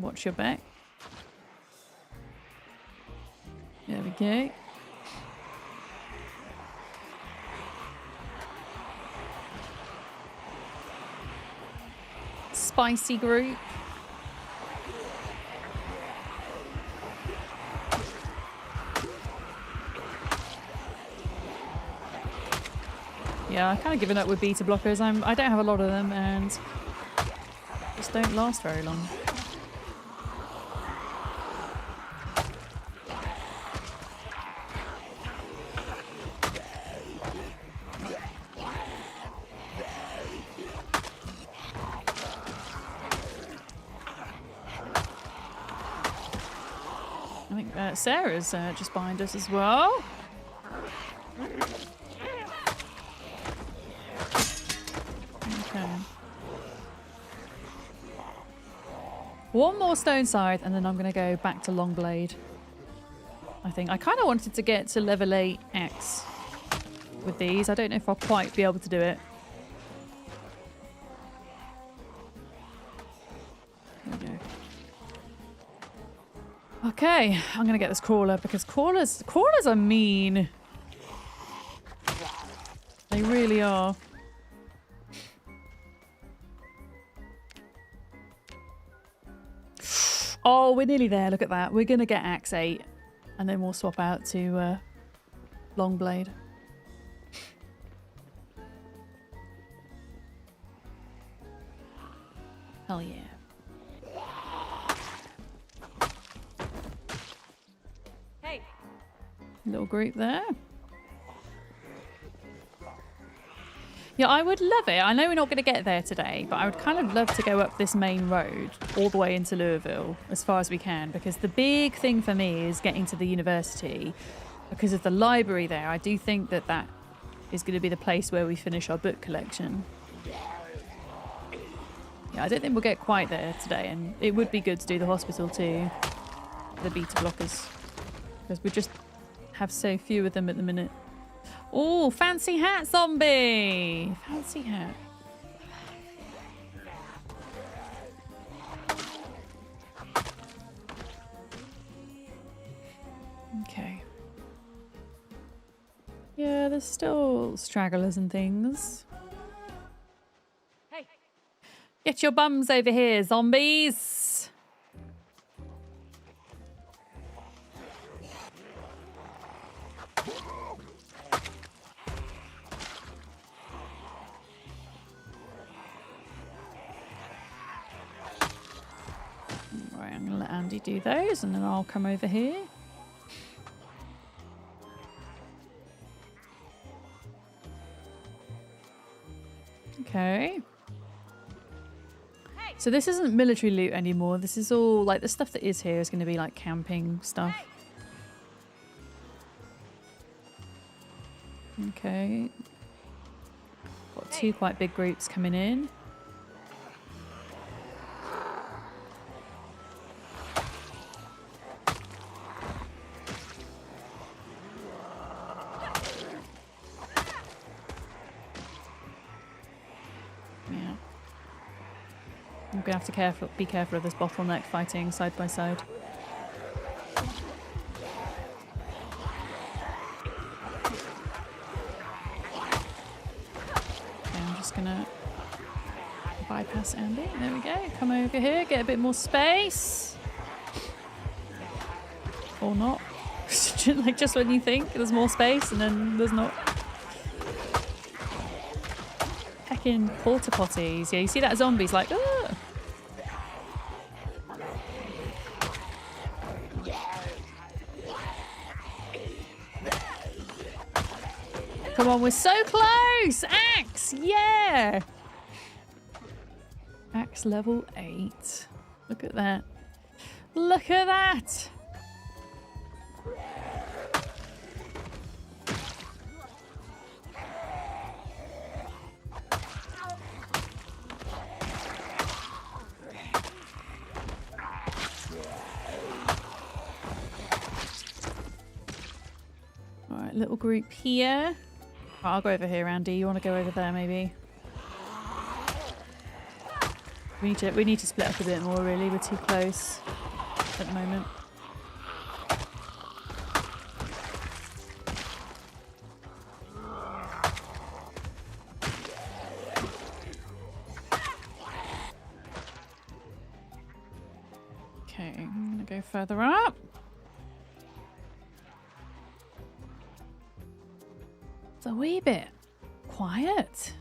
Watch your back. There we go. Spicy group. Yeah, I've kind of given up with beta blockers. I don't have a lot of them and just don't last very long. I think Sarah's just behind us as well. Okay. One more stone scythe and then I'm going to go back to long blade. I think I kind of wanted to get to level 8 axe with these. I don't know if I'll quite be able to do it. There we go. Okay, I'm going to get this crawler because crawlers are mean. They really are. Oh, we're nearly there. Look at that. We're going to get axe 8 and then we'll swap out to long blade. Hell yeah. Little group there. Yeah, I would love it. I know we're not going to get there today, but I would kind of love to go up this main road all the way into Louisville as far as we can, because the big thing for me is getting to the university because of the library there. I do think that that is going to be the place where we finish our book collection. Yeah, I don't think we'll get quite there today, and it would be good to do the hospital too, the beta blockers, because we just have so few of them at the minute. Oh, fancy hat, zombie! Fancy hat. Okay. Yeah, there's still stragglers and things. Hey! Get your bums over here, zombies! Right, I'm going to let Andy do those and then I'll come over here. Okay. So this isn't military loot anymore. This is all, like, the stuff that is here is going to be, like, camping stuff. Okay. Got two quite big groups coming in. I'm gonna have to be careful of this bottleneck fighting side by side. Okay, I'm just gonna bypass Andy. There we go. Come over here, get a bit more space. Or not. Like just when you think there's more space and then there's not. Heckin' porta potties. Yeah, you see that zombie's like, ugh. Come on, we're so close! Axe! Yeah! Axe level 8. Look at that. Look at that! Alright, little group here. Oh, I'll go over here, Andy. You want to go over there, maybe? We need to split up a bit more, really. We're too close at the moment. Okay, I'm gonna go further up. It's a wee bit quiet.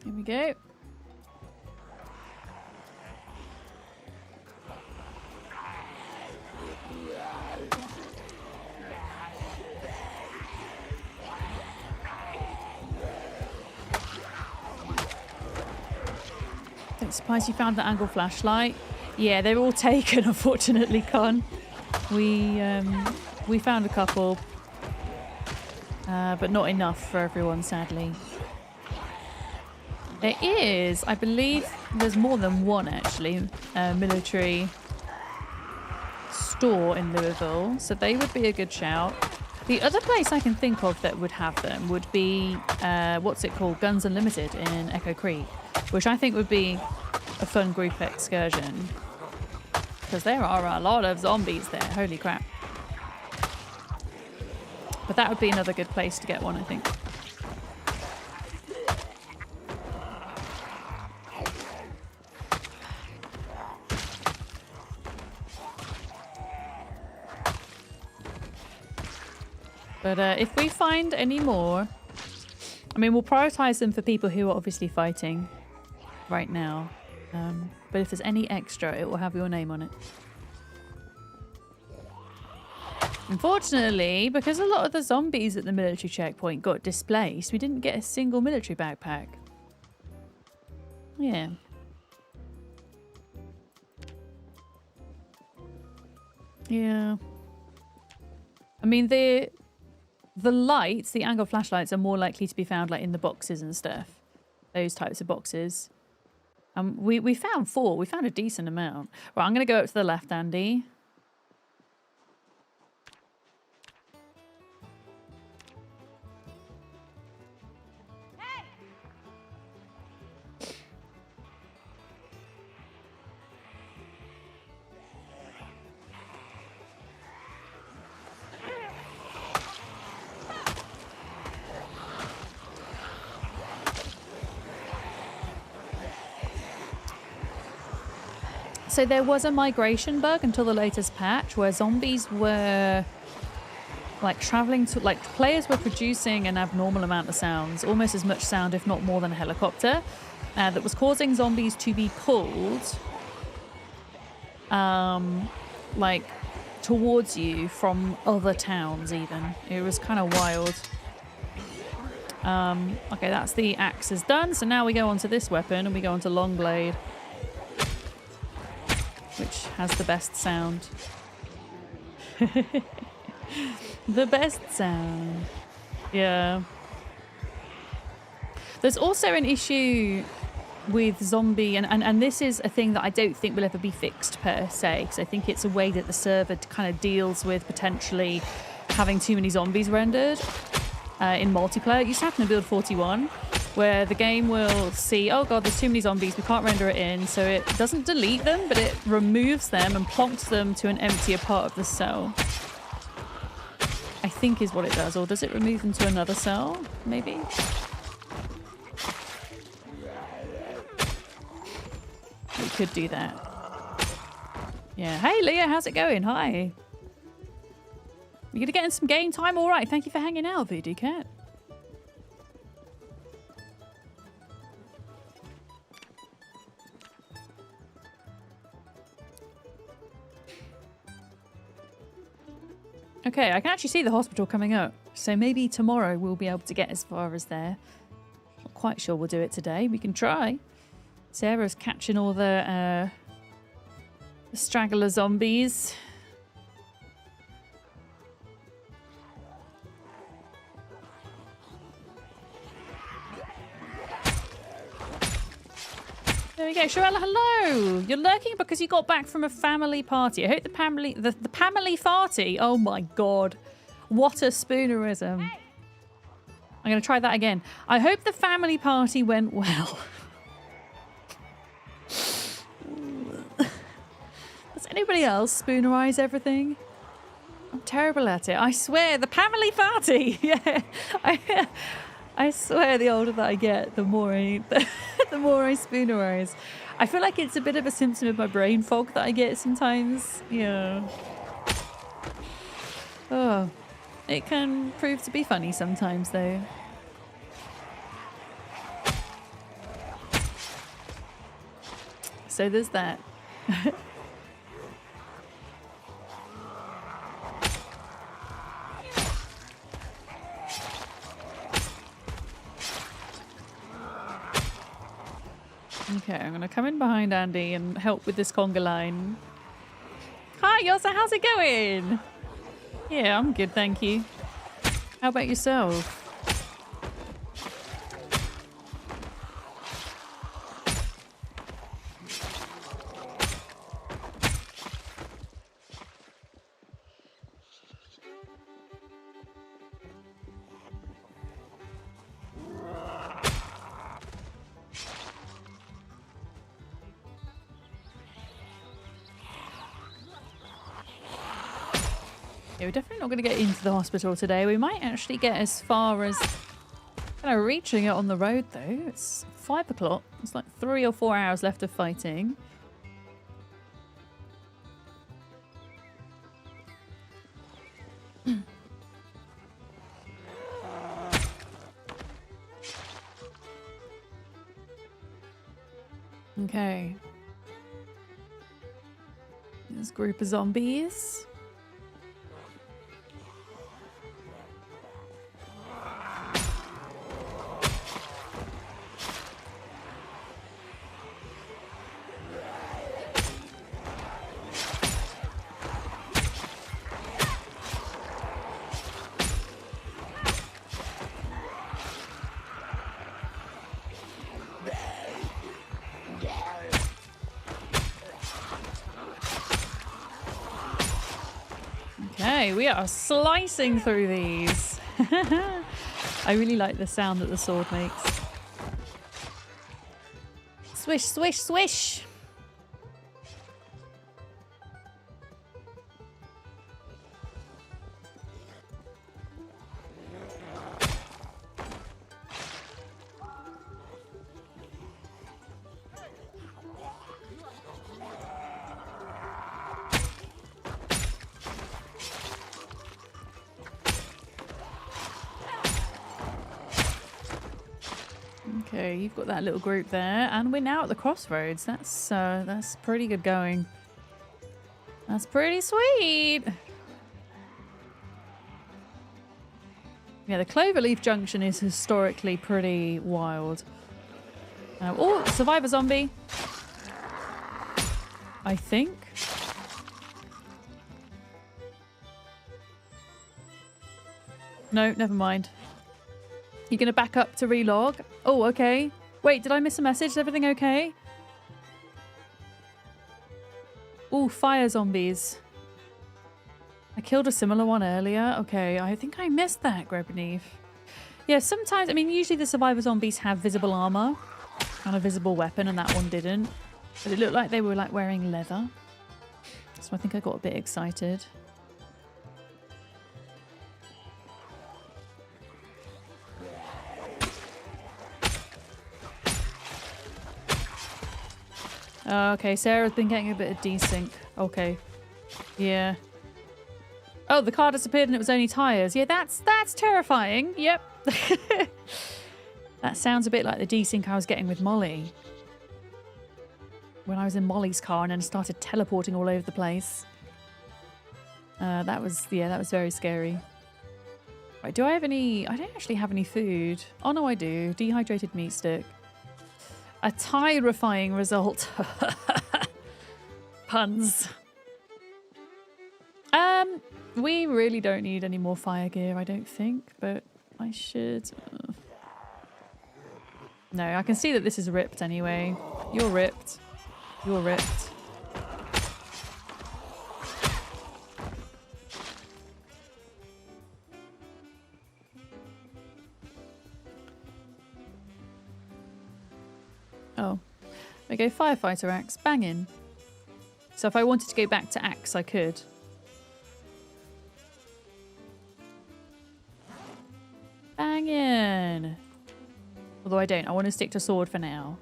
Here we go. Don't surprised you found the angle flashlight. Yeah, they're all taken, unfortunately, Con. We found a couple, but not enough for everyone, sadly. There is, I believe, there's more than one actually, military store in Louisville, so they would be a good shout. The other place I can think of that would have them would be, what's it called, Guns Unlimited in Echo Creek, which I think would be a fun group excursion, because there are a lot of zombies there, holy crap. But that would be another good place to get one, I think. But if we find any more, I mean, we'll prioritize them for people who are obviously fighting right now. But if there's any extra, it will have your name on it. Unfortunately, because a lot of the zombies at the military checkpoint got displaced, we didn't get a single military backpack. Yeah. Yeah. I mean, the lights, the angle flashlights, are more likely to be found like in the boxes and stuff. Those types of boxes. We found 4. We found a decent amount. Right, I'm going to go up to the left, Andy. So there was a migration bug until the latest patch where zombies were like traveling to, like players were producing an abnormal amount of sounds, almost as much sound if not more than a helicopter, that was causing zombies to be pulled like towards you from other towns even. It was kind of wild. Okay, that's the axe is done, so now we go on to this weapon and we go on to long blade, which has the best sound. The best sound. Yeah. There's also an issue with zombie, and this is a thing that I don't think will ever be fixed per se, because I think it's a way that the server kind of deals with potentially having too many zombies rendered in multiplayer. It used to happen in Build 41. Where the game will see, oh god, there's too many zombies, we can't render it in, so it doesn't delete them, but it removes them and plonks them to an emptier part of the cell. I think is what it does, or does it remove them to another cell, maybe? We could do that. Yeah, hey Leah, how's it going? Hi. You gonna get in some game time? All right, thank you for hanging out, Voodoo Cat. Okay, I can actually see the hospital coming up, so maybe tomorrow we'll be able to get as far as there. Not quite sure we'll do it today. We can try. Sarah's catching all the straggler zombies. There we go. Shirella, hello! You're lurking because you got back from a family party. I hope the family farty. Oh my god. What a spoonerism. Hey. I'm going to try that again. I hope the family party went well. Does anybody else spoonerize everything? I'm terrible at it. I swear, the family party. Yeah. I swear the older that I get, the more I spoonerize. I feel like it's a bit of a symptom of my brain fog that I get sometimes. Yeah. Oh. It can prove to be funny sometimes though. So there's that. Okay, I'm going to come in behind Andy and help with this conga line. Hi, Yosa, how's it going? Yeah, I'm good, thank you. How about yourself? We're definitely not going to get into the hospital today. We might actually get as far as kind of reaching it on the road though. It's 5 o'clock. It's like 3 or 4 hours left of fighting. Okay. This group of zombies. Okay, we are slicing through these. I really like the sound that the sword makes. Swish, swish, swish. Okay, you've got that little group there, and we're now at the crossroads. That's pretty good going. That's pretty sweet. Yeah, the Cloverleaf Junction is historically pretty wild. Oh, survivor zombie. I think. No, never mind. You're going to back up to relog? Oh, okay. Wait, did I miss a message? Is everything okay? Oh, fire zombies. I killed a similar one earlier. Okay, I think I missed that, Grebnev. Yeah, sometimes, I mean, usually the survivor zombies have visible armor and a visible weapon, and that one didn't. But it looked like they were like wearing leather. So I think I got a bit excited. Okay, Sarah's been getting a bit of desync. Okay. Yeah. Oh, the car disappeared and it was only tyres. Yeah, that's terrifying. Yep. That sounds a bit like the desync I was getting with Molly. When I was in Molly's car and then started teleporting all over the place. That was very scary. Right, do I have any... I don't actually have any food. Oh, no, I do. Dehydrated meat stick. A terrifying result. Puns. We really don't need any more fire gear, I don't think, but I should... No, I can see that this is ripped anyway. You're ripped. You're ripped. Oh. Okay, firefighter axe. Banging. So if I wanted to go back to axe, I could. Banging. Although I don't. I want to stick to sword for now.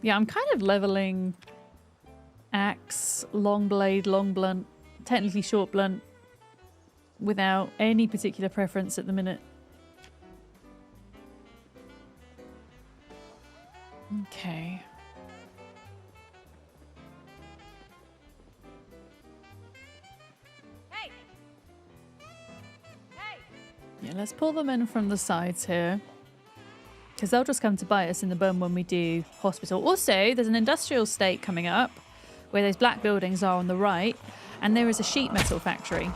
Yeah, I'm kind of leveling axe, long blade, long blunt, technically short blunt, without any particular preference at the minute. Okay. Hey! Hey! Yeah, let's pull them in from the sides here. Because they'll just come to bite us in the bum when we do hospital. Also, there's an industrial estate coming up where those black buildings are on the right. And there is a sheet metal factory.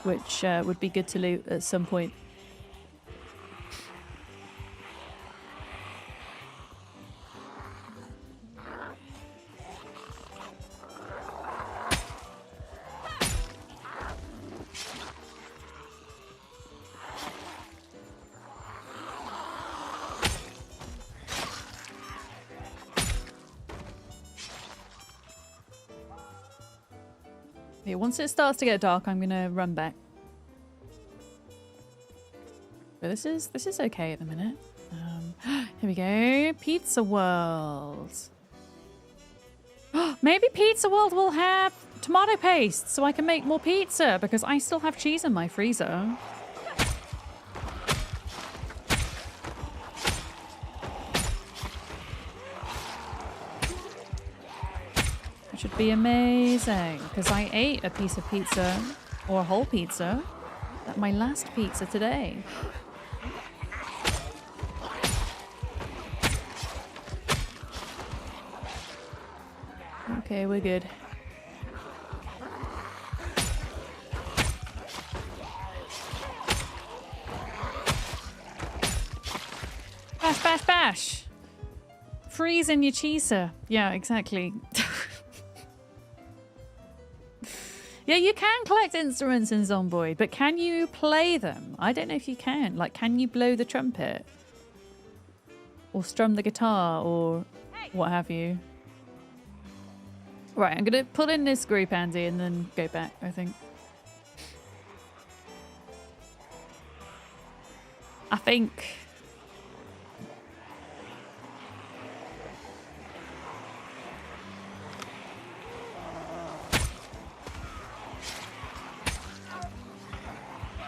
Which would be good to loot at some point. Yeah, once it starts to get dark, I'm gonna run back. But this is okay at the minute. Here we go. Pizza World. Maybe Pizza World will have tomato paste so I can make more pizza because I still have cheese in my freezer. be amazing because I ate a piece of pizza or a whole pizza at my last pizza today. Okay, we're good. Bash, bash, bash! Freeze in your cheeser. Yeah, exactly. Yeah, you can collect instruments in Zomboid, but can you play them? I don't know if you can. Like, can you blow the trumpet? Or strum the guitar, or what have you? Right, I'm going to pull in this group, Andy, and then go back, I think.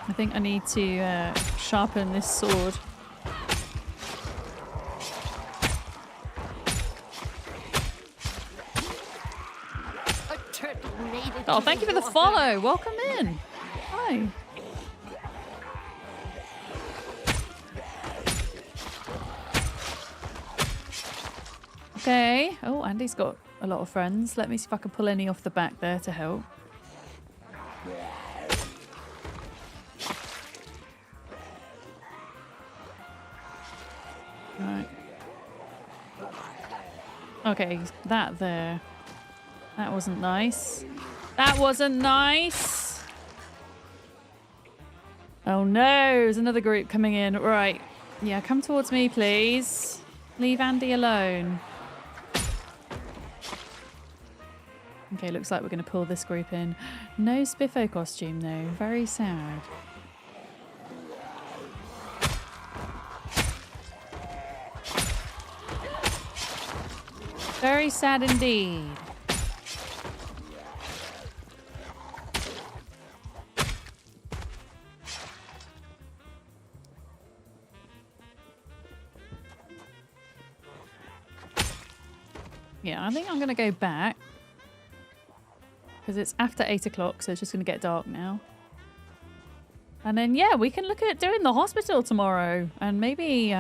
I think I need to sharpen this sword. Oh, thank you for the follow. Welcome in. Hi. Okay. Oh, Andy's got a lot of friends. Let me see if I can pull any off the back there to help. Right. Okay, that there. That wasn't nice. That wasn't nice. Oh no, there's another group coming in. Right. Yeah, come towards me, please. Leave Andy alone. Okay, looks like we're going to pull this group in. No Spiffo costume, though. Very sad. Very sad indeed. Yeah, I think I'm going to go back. Because it's after 8 o'clock, so it's just going to get dark now. And then, yeah, we can look at doing the hospital tomorrow. And maybe...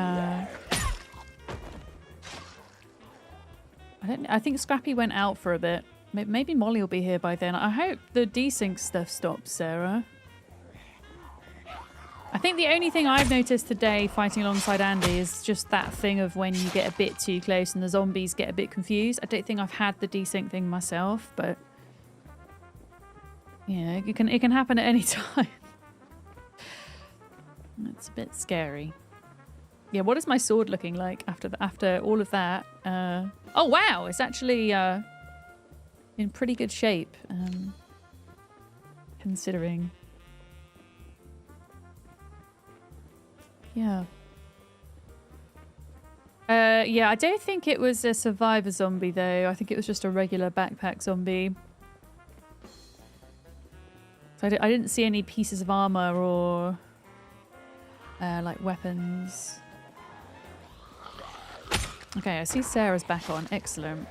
I think Scrappy went out for a bit. Maybe Molly will be here by then. I hope the desync stuff stops, Sarah. I think the only thing I've noticed today fighting alongside Andy is just that thing of when you get a bit too close and the zombies get a bit confused. I don't think I've had the desync thing myself, but yeah, it can happen at any time. It's a bit scary. Yeah, what is my sword looking like after all of that? Oh wow, it's actually in pretty good shape, considering. Yeah. Yeah, I don't think it was a survivor zombie though. I think it was just a regular backpack zombie. So I didn't see any pieces of armor or like weapons. Okay, I see Sarah's back on. Excellent.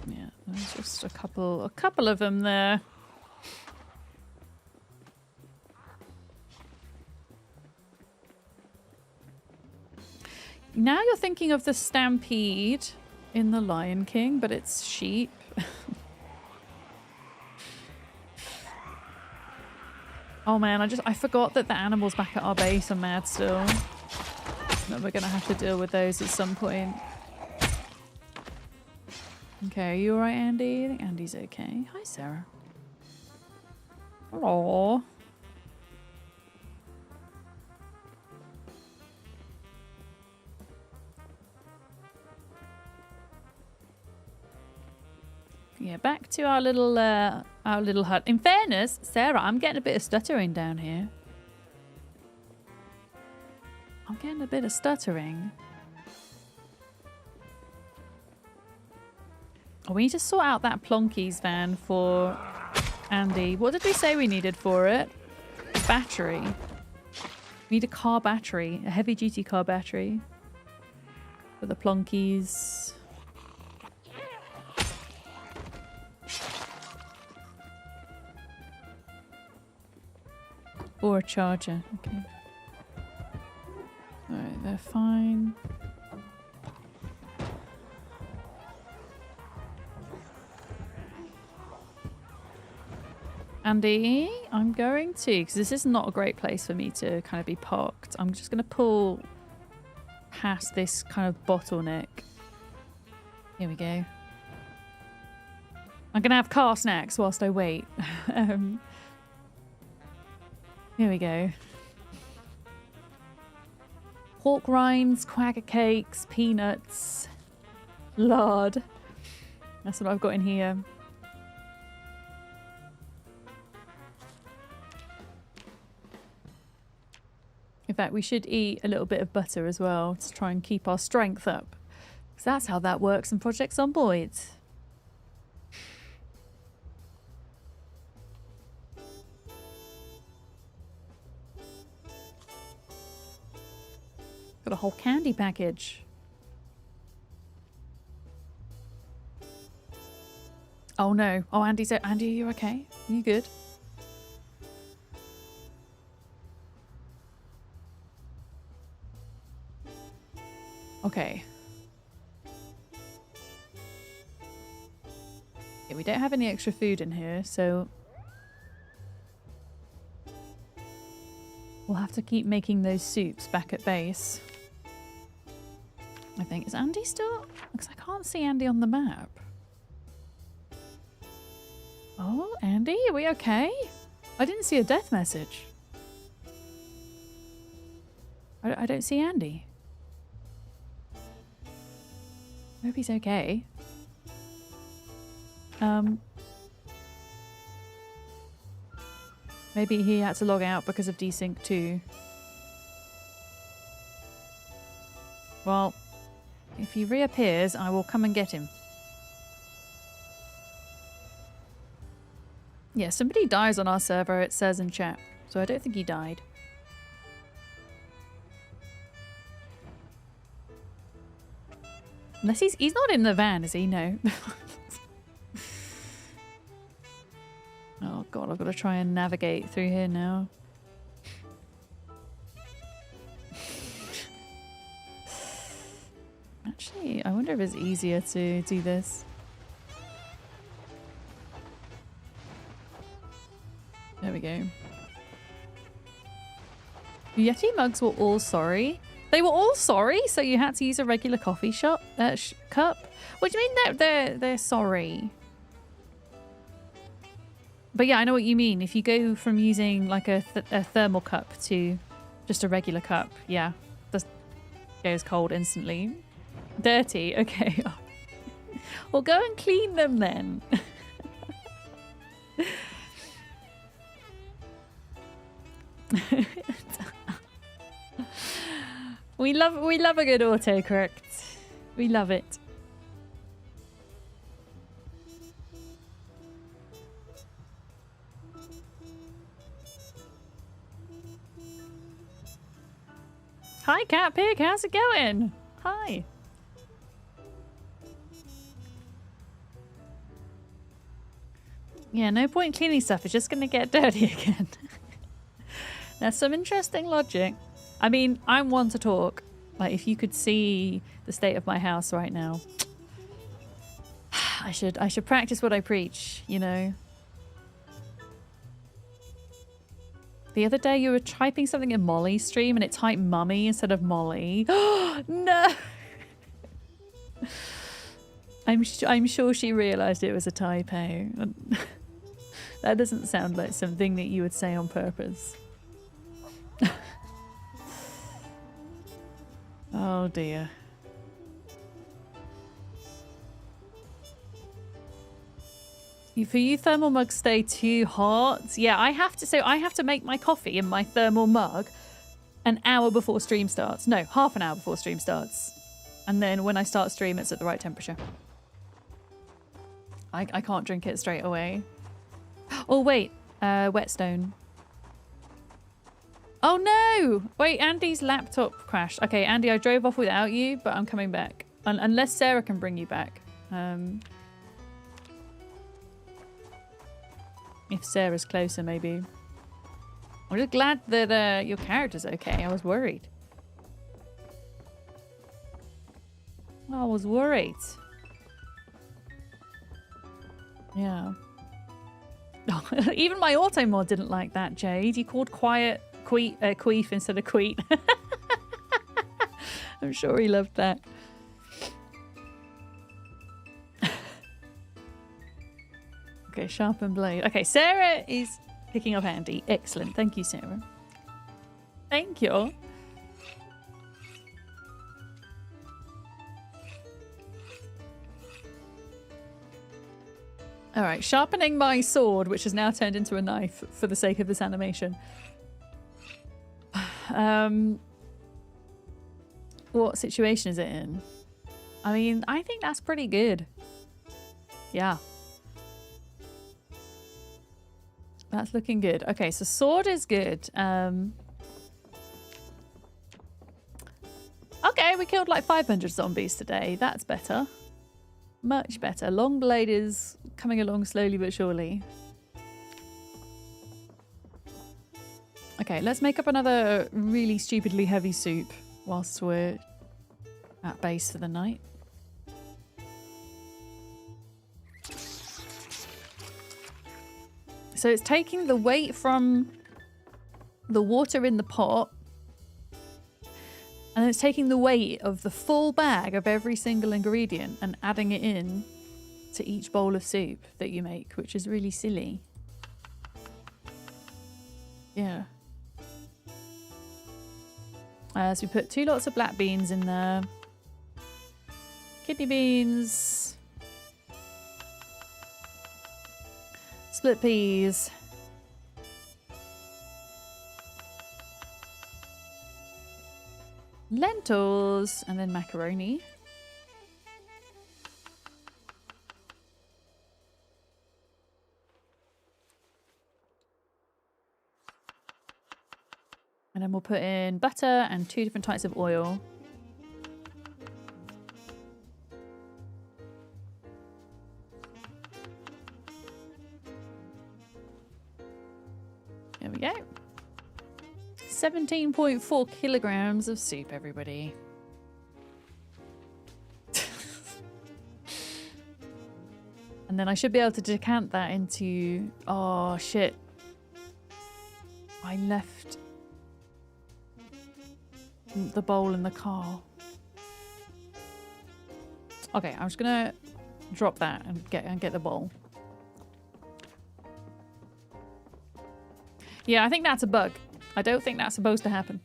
Yeah, there's just a couple of them there. Now you're thinking of the stampede in The Lion King, but it's sheep. Oh man, I forgot that the animals back at our base are mad still. That we're gonna have to deal with those at some point. Okay, are you alright, Andy? I think Andy's okay. Hi, Sarah. Hello. Yeah, back to our little hut. In fairness, Sarah, I'm getting a bit of stuttering down here. I'm getting a bit of stuttering. Oh, we need to sort out that Plonky's van for Andy. What did we say we needed for it? Battery. We need a car battery, a heavy duty car battery for the plonkies. Or a charger. Okay. Alright, they're fine. Andy, I'm going to, because this is not a great place for me to kind of be parked. I'm just going to pull past this kind of bottleneck. Here we go. I'm going to have car snacks whilst I wait. Here we go. Pork rinds, quagga cakes, peanuts, lard. That's what I've got in here. In fact, we should eat a little bit of butter as well to try and keep our strength up. Because that's how that works in Project Zomboid. Got a whole candy package. Oh no. Oh, Andy, are you okay? Are you good? Okay. Yeah, we don't have any extra food in here, so we'll have to keep making those soups back at base. I think. Is Andy still? Because I can't see Andy on the map. Oh, Andy, are we okay? I didn't see a death message. I don't see Andy. I hope he's okay. Maybe he had to log out because of desync too. Well, if he reappears, I will come and get him. Yeah, somebody dies on our server, it says in chat. So I don't think he died. Unless he's not in the van, is he? No. Oh god, I've got to try and navigate through here now. Actually, I wonder if it's easier to do this. There we go. The Yeti mugs were all sorry. They were all sorry, so you had to use a regular coffee shop cup. What do you mean they're sorry? But yeah, I know what you mean. If you go from using like a thermal cup to just a regular cup, yeah, this goes cold instantly. Dirty, okay. Well, go and clean them then. We love a good autocorrect. We love it. Hi, Cat Pig. How's it going? Hi. Yeah, no point cleaning stuff. It's just going to get dirty again. That's some interesting logic. I mean, I'm one to talk. Like, if you could see the state of my house right now, I should practice what I preach, you know. The other day you were typing something in Molly's stream and it typed mummy instead of Molly. No! I'm sure she realised it was a typo. That doesn't sound like something that you would say on purpose. Oh dear. For you, thermal mugs stay too hot. Yeah, I have to make my coffee in my thermal mug an hour before stream starts. No, half an hour before stream starts. And then when I start stream, it's at the right temperature. I can't drink it straight away. Oh wait, whetstone. Oh no! Wait, Andy's laptop crashed. Okay, Andy, I drove off without you, but I'm coming back. Unless Sarah can bring you back. If Sarah's closer, maybe. I'm just glad that your character's okay. I was worried. I was worried. Yeah. Even my auto mod didn't like that, Jade. You called quiet queef instead of queet. I'm sure he loved that. Okay, sharpen blade. Okay, Sarah is picking up Andy. Excellent. Thank you, Sarah. Thank you. All right, sharpening my sword, which has now turned into a knife for the sake of this animation. What situation is it in? I mean, I think that's pretty good. Yeah. That's looking good. Okay, so sword is good. Okay, we killed like 500 zombies today. That's better. Much better. Long blade is coming along slowly but surely. Okay, let's make up another really stupidly heavy soup whilst we're at base for the night. So it's taking the weight from the water in the pot, and it's taking the weight of the full bag of every single ingredient and adding it in to each bowl of soup that you make, which is really silly. Yeah. So we put 2 lots of black beans in there. Kidney beans. Split peas. Lentils. And then macaroni. And then we'll put in butter and 2 different types of oil. There we go. 17.4 kilograms of soup, everybody. And then I should be able to decant that into... Oh, shit. I left the bowl in the car. Okay, I'm just gonna drop that and get the bowl. Yeah, I think that's a bug. I don't think that's supposed to happen.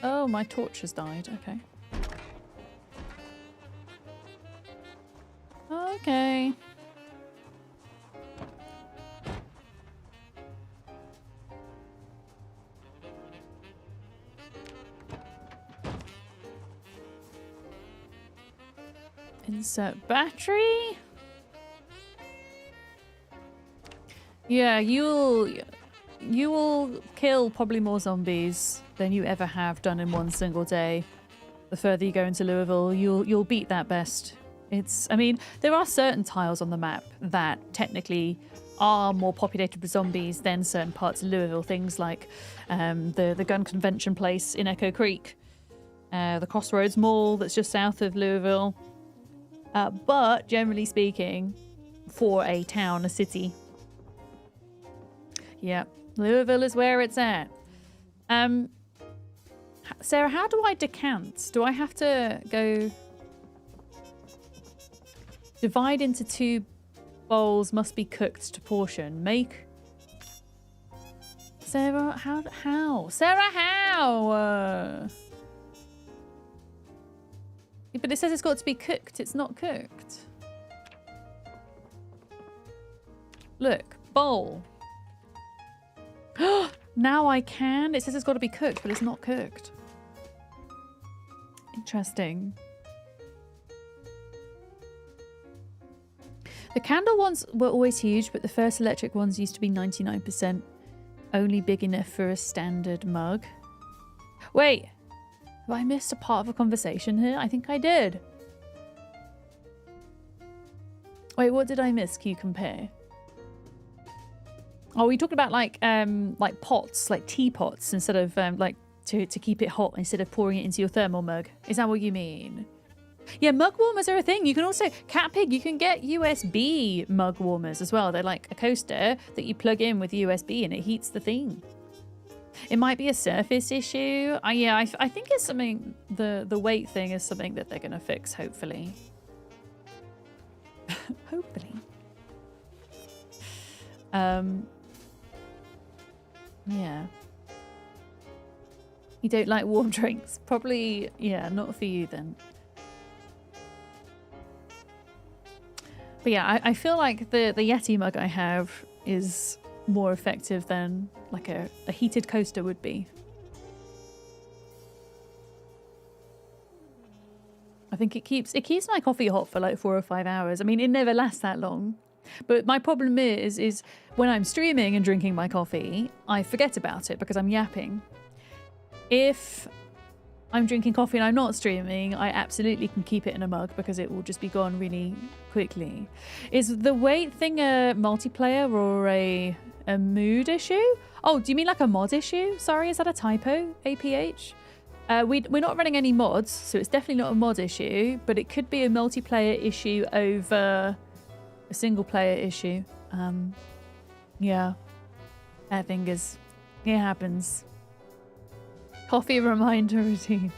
Oh, my torch has died. Okay. Okay. Insert battery. Yeah, you will kill probably more zombies than you ever have done in one single day. The further you go into Louisville, you'll beat that best. I mean, there are certain tiles on the map that technically are more populated with zombies than certain parts of Louisville. Things like the gun convention place in Echo Creek, the Crossroads Mall that's just south of Louisville. But generally speaking, for a town, a city, yeah, Louisville is where it's at. Sarah, how do I decant? Do I have to go... Divide into 2 bowls, must be cooked to portion. Make... Sarah, how? Sarah, how? But it says it's got to be cooked. It's not cooked. Look, bowl. Now I can. It says it's got to be cooked, but it's not cooked. Interesting. The candle ones were always huge, but the first electric ones used to be 99%. Only big enough for a standard mug. Wait, have I missed a part of a conversation here? I think I did. Wait, what did I miss? Can you compare? Oh, we talked about like pots, like teapots, instead of like to keep it hot instead of pouring it into your thermal mug. Is that what you mean? Yeah, mug warmers are a thing. You can also, Cat Pig, you can get USB mug warmers as well. They're like a coaster that you plug in with USB and it heats the thing. It might be a surface issue. Yeah, I think it's something, the weight thing is something that they're going to fix, hopefully. Hopefully. Yeah. You don't like warm drinks? Probably, yeah, not for you then. But yeah, I feel like the Yeti mug I have is more effective than like a heated coaster would be. I think it keeps my coffee hot for like 4 or 5 hours. I mean, it never lasts that long. But my problem is when I'm streaming and drinking my coffee, I forget about it because I'm yapping. If I'm drinking coffee and I'm not streaming, I absolutely can keep it in a mug because it will just be gone really quickly. Is the weight thing a multiplayer or a mood issue? Oh, do you mean like a mod issue? Sorry, is that a typo, APH? We're not running any mods, so it's definitely not a mod issue, but it could be a multiplayer issue over a single player issue. Yeah. That thing is, it happens. Coffee reminder routine.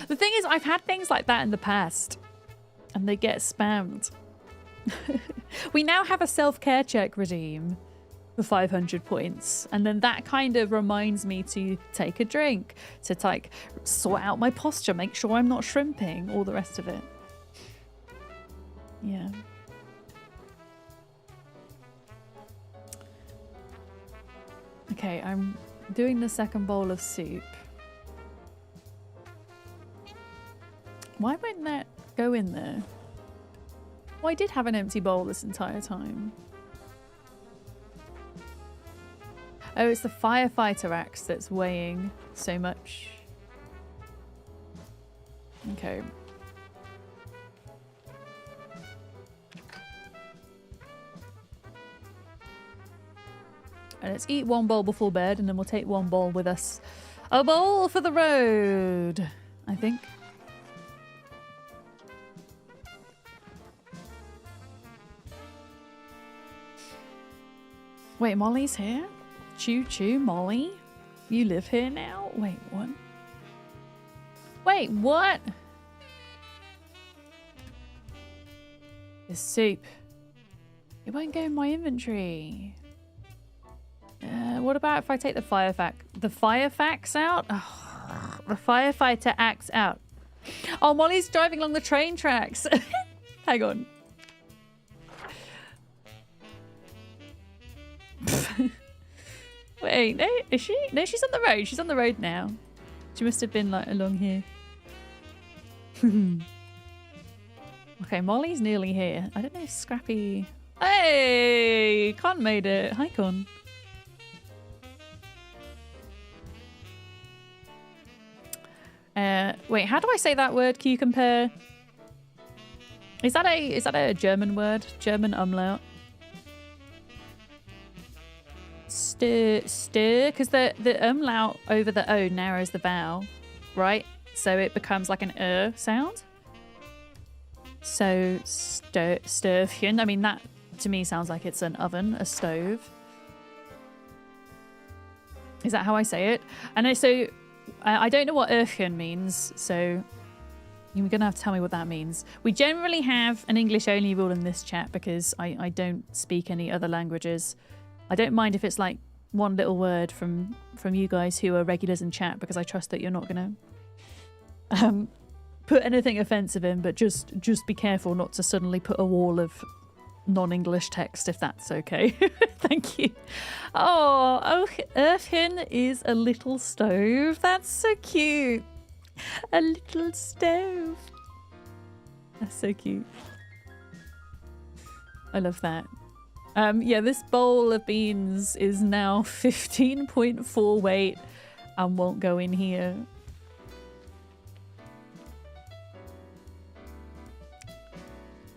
The thing is, I've had things like that in the past and they get spammed. We now have a self-care check redeem for 500 points. And then that kind of reminds me to take a drink, to like sort out my posture, make sure I'm not shrimping, all the rest of it. Yeah. Okay, I'm doing the second bowl of soup. Why won't that go in there? Well, I did have an empty bowl this entire time. Oh, it's the firefighter axe that's weighing so much. Okay. And let's eat one bowl before bed and then we'll take one bowl with us. A bowl for the road, I think. Wait, Molly's here? Choo choo, Molly? You live here now? Wait, what? Wait, what? This soup. It won't go in my inventory. What about if I take the firefax out? Oh, the firefighter axe out. Oh, Molly's driving along the train tracks. Hang on. Wait, no, is she? No, she's on the road. She's on the road now. She must have been like along here. Okay, Molly's nearly here. I don't know if Scrappy... Hey! Con made it. Hi, Con. Wait, how do I say that word? Can you compare? Is that a German word? German umlaut? Stir, because the umlaut over the O narrows the vowel, right? So it becomes like an sound. So Sturfchen. I mean, that to me sounds like it's an oven, a stove. Is that how I say it? And so I don't know what Erchen means, so you're going to have to tell me what that means. We generally have an English-only rule in this chat because I don't speak any other languages. I don't mind if it's like one little word from you guys who are regulars in chat because I trust that you're not going to put anything offensive in, but just be careful not to suddenly put a wall of non-English text if that's okay. Thank you. Oh, Erchen is a little stove. That's so cute. A little stove. That's so cute. I love that. Yeah, this bowl of beans is now 15.4 weight and won't go in here.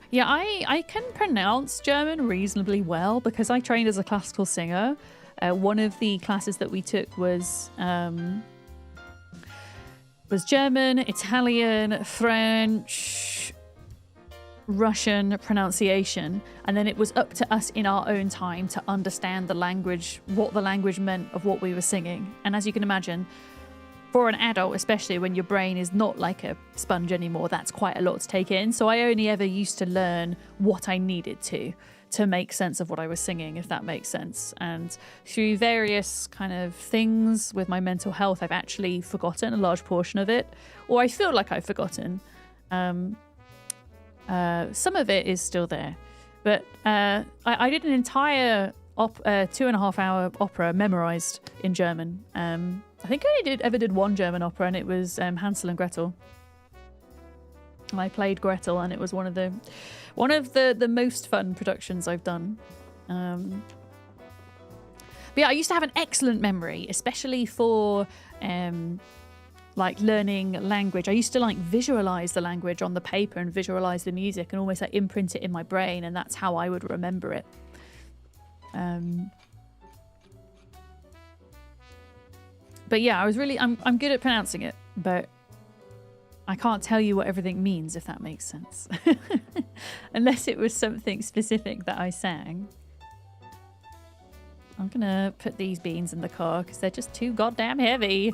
Yeah, I can pronounce German reasonably well because I trained as a classical singer. One of the classes that we took was German, Italian, French, Russian pronunciation, and then it was up to us in our own time to understand the language, what the language meant of what we were singing. And as you can imagine, for an adult, especially when your brain is not like a sponge anymore, that's quite a lot to take in. So I only ever used to learn what I needed to make sense of what I was singing, if that makes sense. And through various kind of things with my mental health, I've actually forgotten a large portion of it, or I feel like I've forgotten. Some of it is still there, but I did an entire 2.5-hour opera memorized in German. I think I only ever did one German opera, and it was Hansel and Gretel. I played Gretel, and it was one of the most fun productions I've done. But yeah, I used to have an excellent memory, especially for like learning language. I used to like visualize the language on the paper and visualize the music and almost like imprint it in my brain, and that's how I would remember it. But yeah, I'm good at pronouncing it, but I can't tell you what everything means, if that makes sense. Unless it was something specific that I sang. I'm gonna put these beans in the car because they're just too goddamn heavy.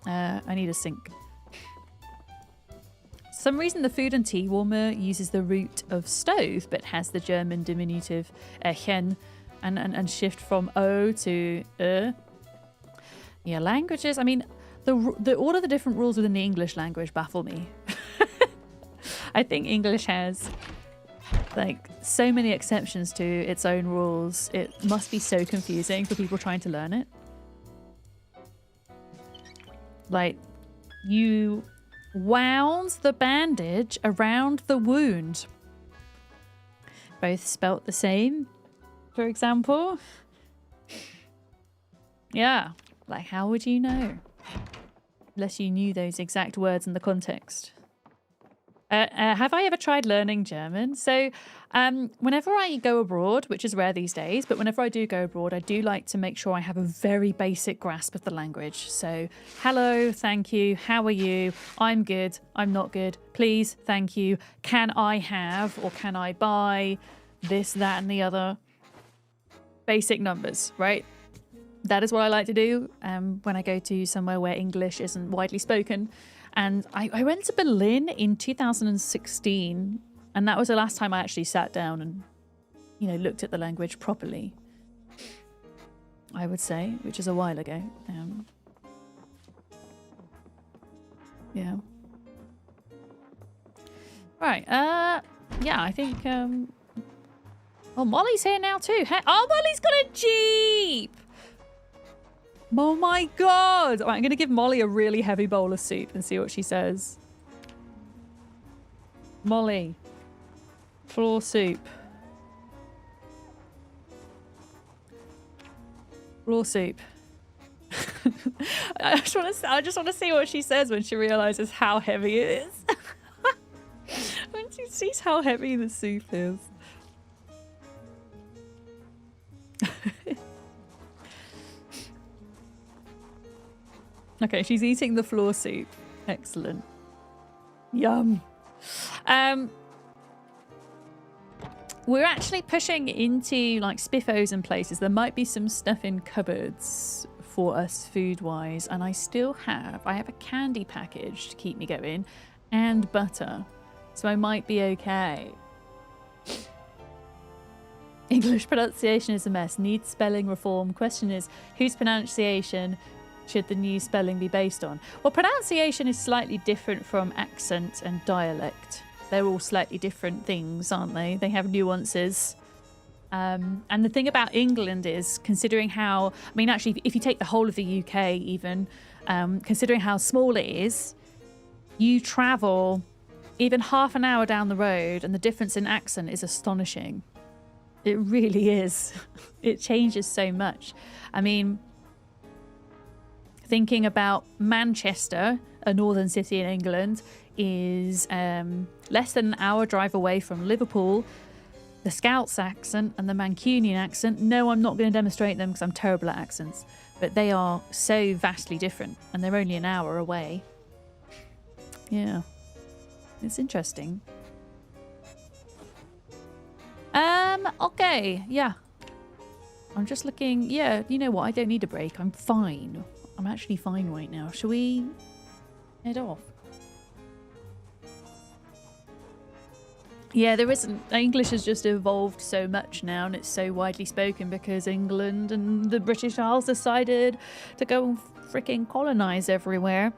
I need a sink. For some reason the food and tea warmer uses the root of stove, but has the German diminutive hen and shift from O to Yeah, languages. I mean, all of the different rules within the English language baffle me. I think English has like so many exceptions to its own rules. It must be so confusing for people trying to learn it. Like, you wound the bandage around the wound. Both spelt the same, for example. Yeah, like how would you know? Unless you knew those exact words in the context. Have I ever tried learning German? So whenever I go abroad, which is rare these days, but whenever I do go abroad, I do like to make sure I have a very basic grasp of the language. So, hello, thank you, how are you? I'm good, I'm not good, please, thank you. Can I have or can I buy this, that, and the other? Basic numbers, right? That is what I like to do when I go to somewhere where English isn't widely spoken. And I went to Berlin in 2016, and that was the last time I actually sat down and, you know, looked at the language properly, I would say, which is a while ago. Yeah. Right. Yeah, I think... Oh, Molly's here now too. Oh, Molly's got a Jeep! Oh my god! All right, I'm going to give Molly a really heavy bowl of soup and see what she says. Molly. Floor soup. Floor soup. I just want to see what she says when she realizes how heavy it is. When she sees how heavy the soup is. Okay, she's eating the floor soup. Excellent. Yum. We're actually pushing into like spiffos and places. There might be some stuff in cupboards for us food-wise, and I have a candy package to keep me going and butter. So I might be okay. English pronunciation is a mess. Needs spelling reform. Question is, whose pronunciation should the new spelling be based on? Well, pronunciation is slightly different from accent and dialect. They're all slightly different things, aren't they? They have nuances. And the thing about England is, considering how... I mean, actually, if you take the whole of the UK even, considering how small it is, you travel even half an hour down the road, and the difference in accent is astonishing. It really is. It changes so much. I mean, thinking about Manchester, a northern city in England, is less than an hour drive away from Liverpool. The Scots accent and the Mancunian accent, no, I'm not going to demonstrate them because I'm terrible at accents, but they are so vastly different, and they're only an hour away. Yeah, it's interesting. Okay, yeah. I'm just looking. Yeah, you know what? I don't need a break. I'm fine. I'm actually fine right now. Shall we head off? Yeah, there isn't. English has just evolved so much now, and it's so widely spoken because England and the British Isles decided to go and freaking colonize everywhere,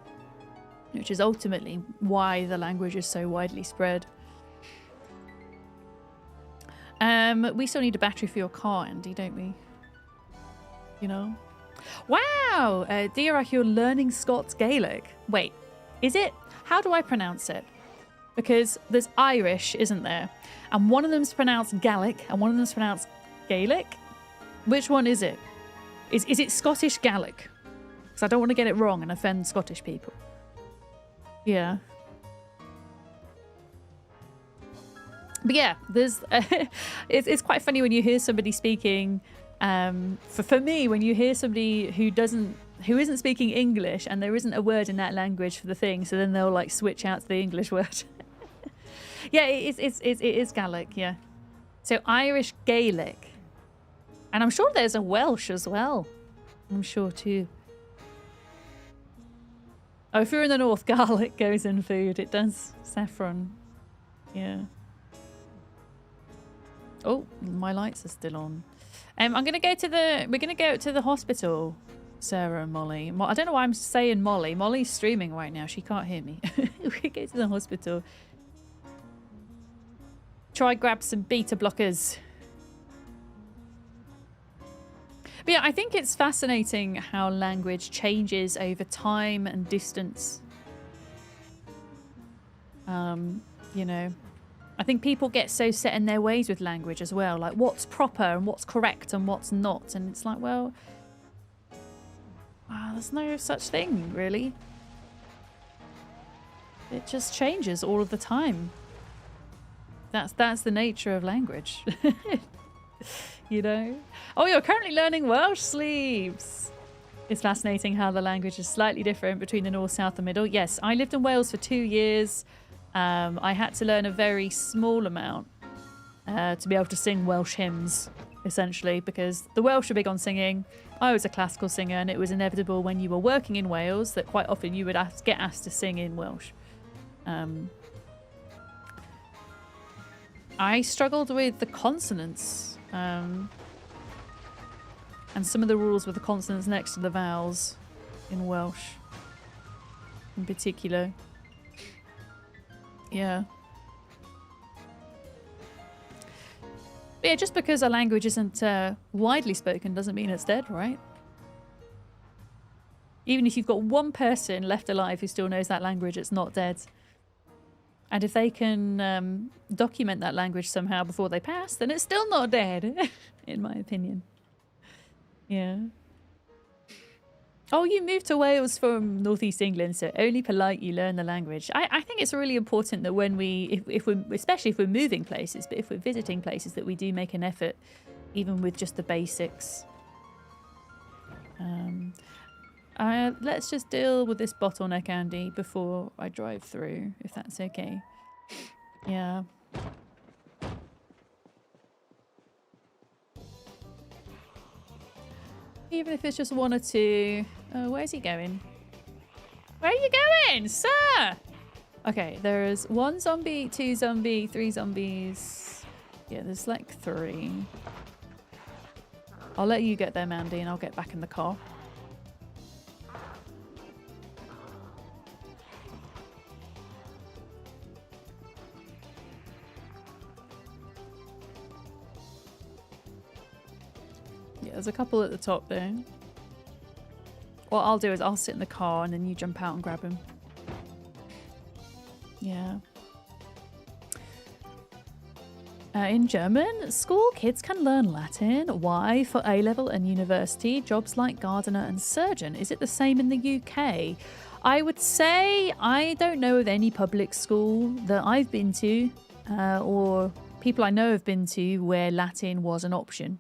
which is ultimately why the language is so widely spread. We still need a battery for your car, Andy, don't we? You know? Wow! Dirac, you're learning Scots Gaelic. Wait, is it? How do I pronounce it? Because there's Irish, isn't there? And one of them's pronounced Gaelic, and one of them's pronounced Gaelic. Which one is it? Is it Scottish Gaelic? Because I don't want to get it wrong and offend Scottish people. Yeah. But yeah, there's it's quite funny when you hear somebody speaking. For me, when you hear somebody who isn't speaking English and there isn't a word in that language for the thing, so then they'll like switch out to the English word. Yeah, it is Gaelic. Yeah, so Irish Gaelic, and I'm sure there's a Welsh as well. I'm sure too. Oh, if you're in the north, garlic goes in food. It does. Saffron. Yeah. Oh, my lights are still on. We're gonna go to the hospital, Sarah and Molly. I don't know why I'm saying Molly. Molly's streaming right now. She can't hear me. We go to the hospital. Try grab some beta blockers. But yeah, I think it's fascinating how language changes over time and distance. You know, I think people get so set in their ways with language as well, like what's proper and what's correct and what's not. And it's like, well, there's no such thing, really. It just changes all of the time. That's the nature of language. You know? Oh, you're currently learning Welsh, Sleeves. It's fascinating how the language is slightly different between the north, south and middle. Yes, I lived in Wales for 2 years. I had to learn a very small amount to be able to sing Welsh hymns, essentially, because the Welsh are big on singing. I was a classical singer, and it was inevitable when you were working in Wales that quite often you would get asked to sing in Welsh. I struggled with the consonants, and some of the rules with the consonants next to the vowels in Welsh, in particular. Yeah. But yeah, just because a language isn't widely spoken doesn't mean it's dead, right? Even if you've got one person left alive who still knows that language, it's not dead. And if they can document that language somehow before they pass, then it's still not dead, in my opinion. Yeah. Oh, you moved to Wales from northeast England, so only polite you learn the language. I think it's really important that when especially if we're moving places, but if we're visiting places, that we do make an effort, even with just the basics. Let's just deal with this bottleneck, Andy, before I drive through, if that's okay. Yeah. Even if it's just one or two. Oh, where's he going? Where are you going, sir? Okay, there's 1 zombie, 2 zombie, 3 zombies. Yeah, there's like 3. I'll let you get there, Mandy, and I'll get back in the car. Yeah, there's a couple at the top there. What I'll do is I'll sit in the car and then you jump out and grab him. Yeah. In German school, kids can learn Latin. Why? For A-level and university, jobs like gardener and surgeon. Is it the same in the UK? I would say I don't know of any public school that I've been to or people I know have been to where Latin was an option.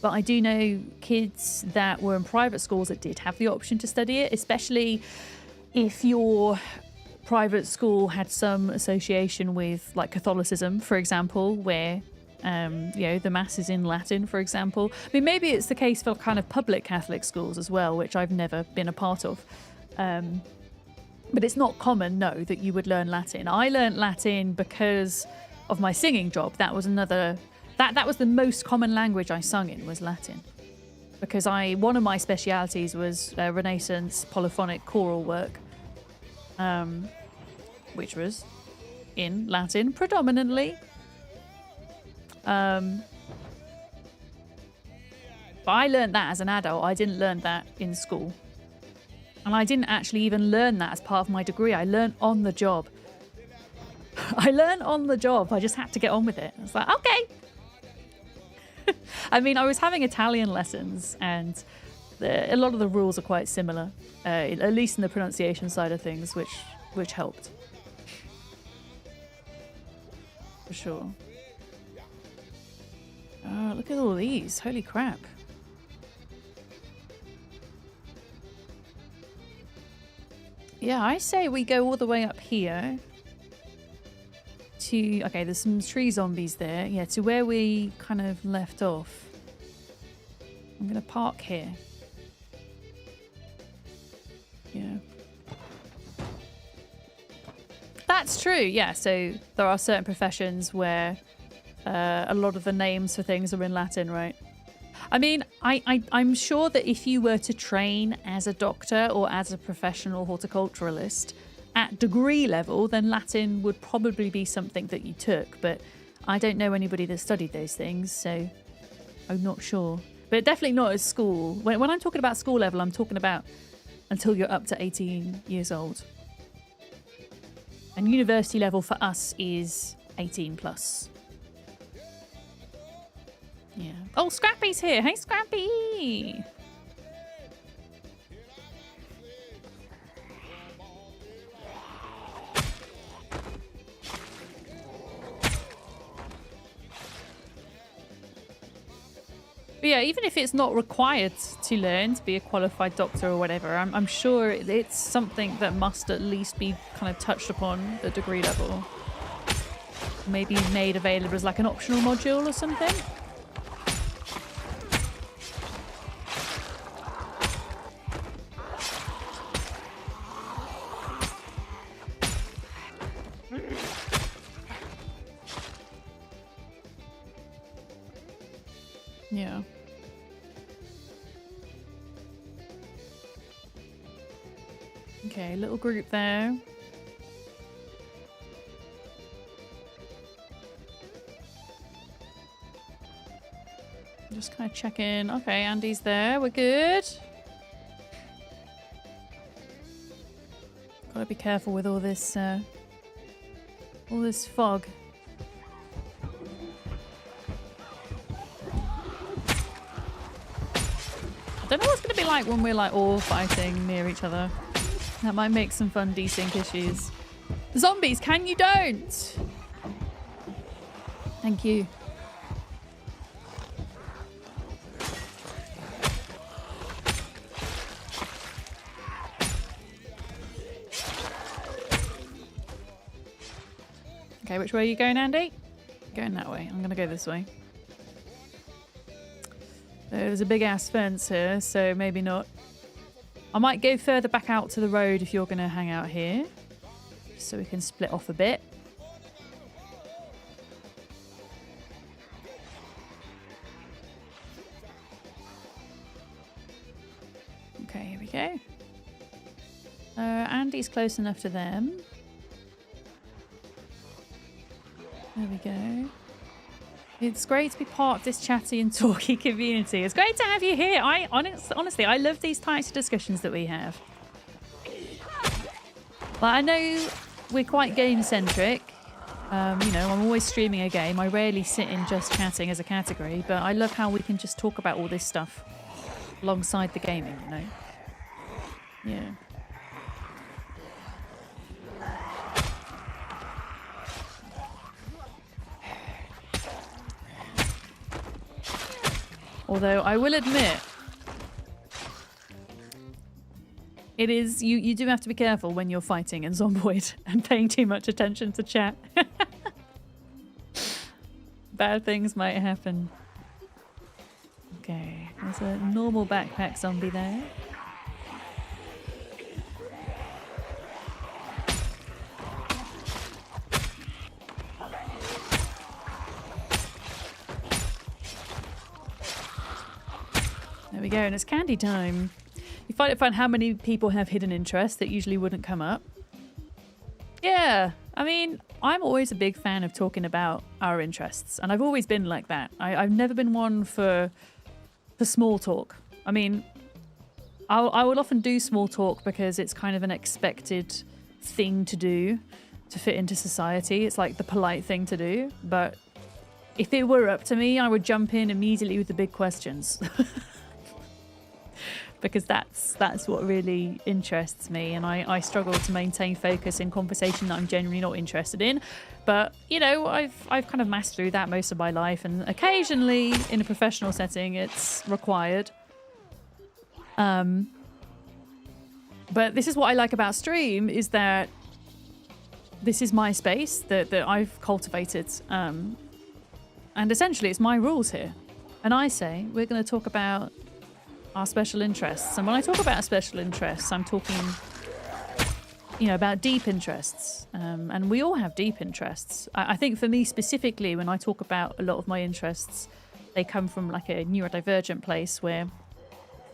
But I do know kids that were in private schools that did have the option to study it, especially if your private school had some association with like Catholicism, for example, where the mass is in Latin, for example. I mean, maybe it's the case for kind of public Catholic schools as well, which I've never been a part of. But it's not common, no, that you would learn Latin. I learned Latin because of my singing job. That was that was the most common language I sung in, was Latin. Because one of my specialities was Renaissance polyphonic choral work, which was in Latin predominantly. But I learned that as an adult. I didn't learn that in school. And I didn't actually even learn that as part of my degree. I learned on the job. I learned on the job. I just had to get on with it. I was like, okay. I mean, I was having Italian lessons, and a lot of the rules are quite similar, at least in the pronunciation side of things, which helped. For sure. Oh, look at all these. Holy crap. Yeah, I say we go all the way up here to... Okay, there's some tree zombies there. Yeah, to where we kind of left off. I'm going to park here. Yeah. That's true, yeah. So there are certain professions where a lot of the names for things are in Latin, right? I mean, I'm sure that if you were to train as a doctor or as a professional horticulturalist at degree level, then Latin would probably be something that you took. But I don't know anybody that studied those things, so I'm not sure. But definitely not at school. When I'm talking about school level, I'm talking about until you're up to 18 years old. And university level for us is 18 plus. Yeah. Oh, Scrappy's here. Hey, Scrappy. But yeah, even if it's not required to learn to be a qualified doctor or whatever, I'm sure it's something that must at least be kind of touched upon at the degree level. Maybe made available as like an optional module or something. Yeah. Okay, little group there. Just kind of check in. Okay, Andy's there. We're good. Gotta be careful with all this fog. I don't know what's going to be like when we're like all fighting near each other. That might make some fun desync issues. Zombies, can you don't? Thank you. Okay, which way are you going, Andy? Going that way. I'm going to go this way. There's a big ass fence here, so maybe not. I might go further back out to the road if you're going to hang out here, so we can split off a bit. Okay, here we go. Andy's close enough to them. There we go. It's great to be part of this chatty and talky community. It's great to have you here. Honestly, I love these types of discussions that we have. But I know we're quite game-centric, You know, I'm always streaming a game. I rarely sit in just chatting as a category, but I love how we can just talk about all this stuff alongside the gaming, you know? Yeah. Although I will admit, it is you do have to be careful when you're fighting in Zomboid and paying too much attention to chat. Bad things might happen. Okay, there's a normal backpack zombie there. There we go, and it's candy time. You find it fun how many people have hidden interests that usually wouldn't come up. Yeah, I mean, I'm always a big fan of talking about our interests, and I've always been like that. I've never been one for small talk. I mean, I will often do small talk because it's kind of an expected thing to do to fit into society. It's like the polite thing to do, but if it were up to me, I would jump in immediately with the big questions. Because that's what really interests me, and I struggle to maintain focus in conversation that I'm genuinely not interested in. But you know, I've kind of mastered through that most of my life, and occasionally in a professional setting it's required. But this is what I like about stream, is that this is my space that I've cultivated, and essentially it's my rules here. And I say we're going to talk about our special interests. And when I talk about our special interests, I'm talking, you know, about deep interests. And we all have deep interests. I think for me specifically, when I talk about a lot of my interests, they come from like a neurodivergent place where,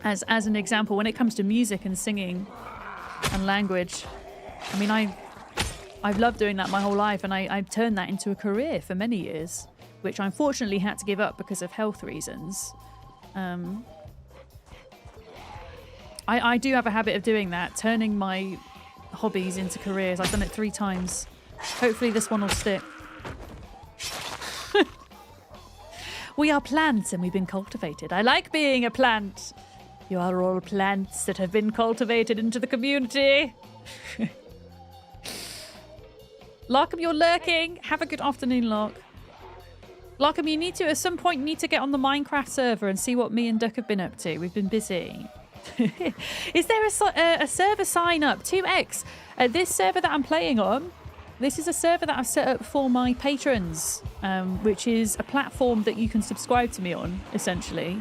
as an example, when it comes to music and singing and language, I mean, I've loved doing that my whole life, and I've turned that into a career for many years, which I unfortunately had to give up because of health reasons. I do have a habit of doing that, turning my hobbies into careers. I've done it 3 times. Hopefully this one will stick. We are plants and we've been cultivated. I like being a plant. You are all plants that have been cultivated into the community. Larkham, you're lurking. Have a good afternoon, Lark. Larkham, you need to, at some point, you need to get on the Minecraft server and see what me and Duck have been up to. We've been busy. Is there a server sign up? 2x. This server that I'm playing on, this is a server that I've set up for my patrons, which is a platform that you can subscribe to me on, essentially.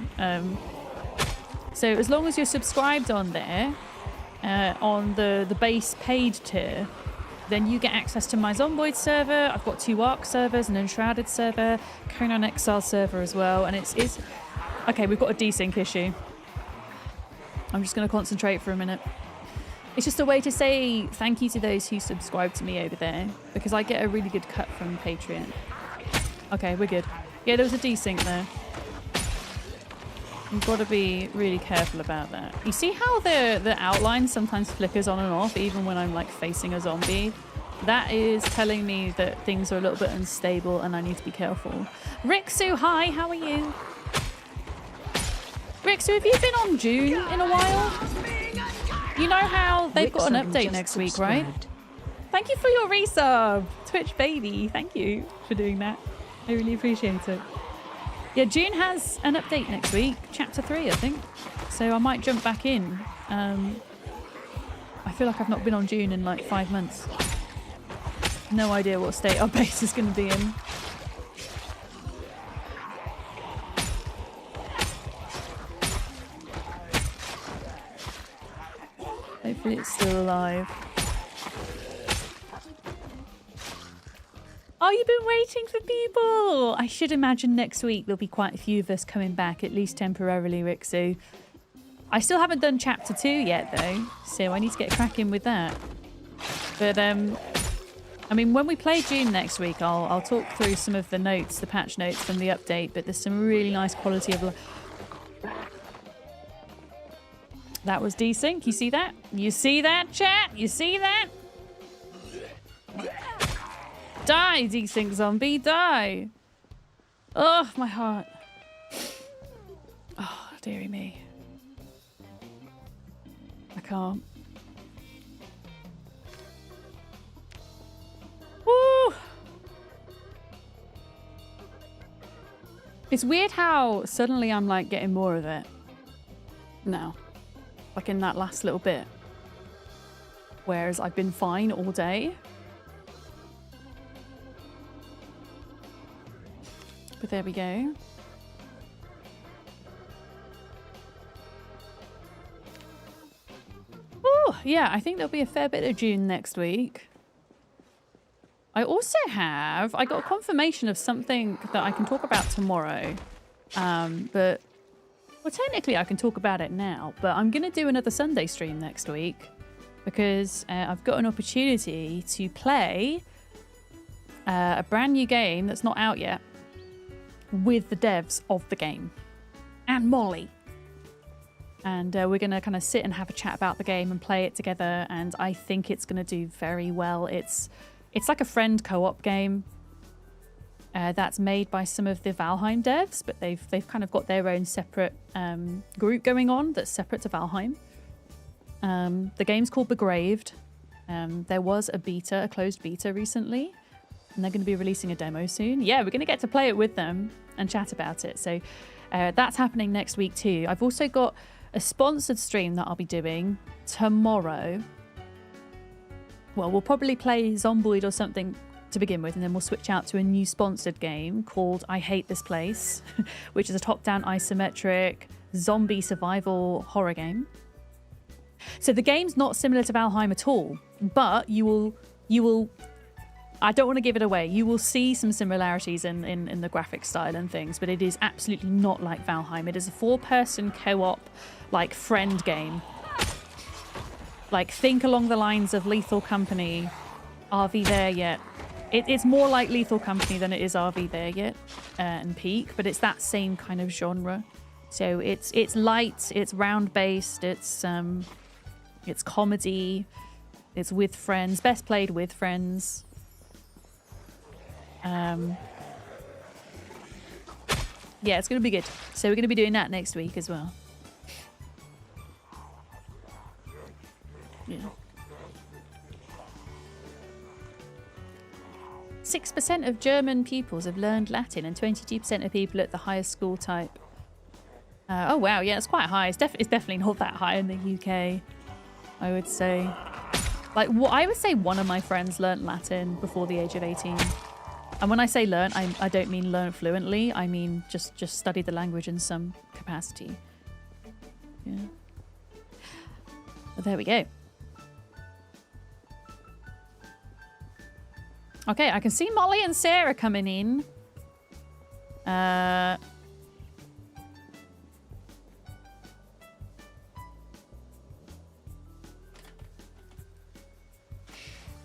So as long as you're subscribed on there, on the base paid tier, then you get access to my Zomboid server. I've got 2 Ark servers, an Enshrouded server, Conan Exile server as well. And it's okay, we've got a desync issue. I'm just going to concentrate for a minute. It's just a way to say thank you to those who subscribe to me over there, because I get a really good cut from Patreon. Okay, we're good. Yeah, there was a desync there. You've got to be really careful about that. You see how the outline sometimes flickers on and off, even when I'm like facing a zombie? That is telling me that things are a little bit unstable and I need to be careful. Rixu, hi, how are you? Rixu, have you been on June in a while? You know how they've got an update next week, right? Thank you for your resub, Twitch baby. Thank you for doing that. I really appreciate it. Yeah, June has an update next week, chapter 3, I think. So I might jump back in. I feel like I've not been on June in like 5 months. No idea what state our base is going to be in. Hopefully it's still alive. Oh, you've been waiting for people! I should imagine next week there'll be quite a few of us coming back, at least temporarily, Rixu. I still haven't done chapter 2 yet, though, so I need to get cracking with that. But, I mean, when we play June next week, I'll talk through some of the notes, the patch notes from the update, but there's some really nice quality of life. That was desync. You see that? You see that, chat? You see that? Die, desync zombie, die! Oh, my heart. Oh, dearie me. I can't. Woo! It's weird how suddenly I'm like getting more of it now. Like in that last little bit. Whereas I've been fine all day. But there we go. Oh, yeah, I think there'll be a fair bit of June next week. I also have... I got a confirmation of something that I can talk about tomorrow. But... Well, technically I can talk about it now, but I'm going to do another Sunday stream next week. Because I've got an opportunity to play a brand new game that's not out yet. With the devs of the game. And Molly. And we're going to kind of sit and have a chat about the game and play it together. And I think it's going to do very well. It's like a friend co-op game that's made by some of the Valheim devs. But they've kind of got their own separate group going on that's separate to Valheim. The game's called Begraved. There was a closed beta recently. And they're going to be releasing a demo soon. Yeah, we're going to get to play it with them and chat about it. So that's happening next week too. I've also got a sponsored stream that I'll be doing tomorrow. Well, we'll probably play Zomboid or something to begin with, and then we'll switch out to a new sponsored game called I Hate This Place, which is a top-down isometric zombie survival horror game. So the game's not similar to Valheim at all, but you will I don't want to give it away. You will see some similarities in the graphic style and things, but it is absolutely not like Valheim. It is a 4-person co-op, like, friend game. Like, think along the lines of Lethal Company, Are We There Yet? It's more like Lethal Company than it is Are We There Yet and Peak, but it's that same kind of genre. So it's light, it's round-based, it's comedy, it's with friends, best played with friends. Yeah, it's going to be good. So we're going to be doing that next week as well. Yeah. 6% of German pupils have learned Latin and 22% of people at the highest school type. Oh wow, yeah, it's quite high. It's definitely not that high in the UK, I would say. Like, I would say one of my friends learnt Latin before the age of 18. And when I say learn, I don't mean learn fluently. I mean just study the language in some capacity. Yeah. But there we go. Okay, I can see Molly and Sarah coming in.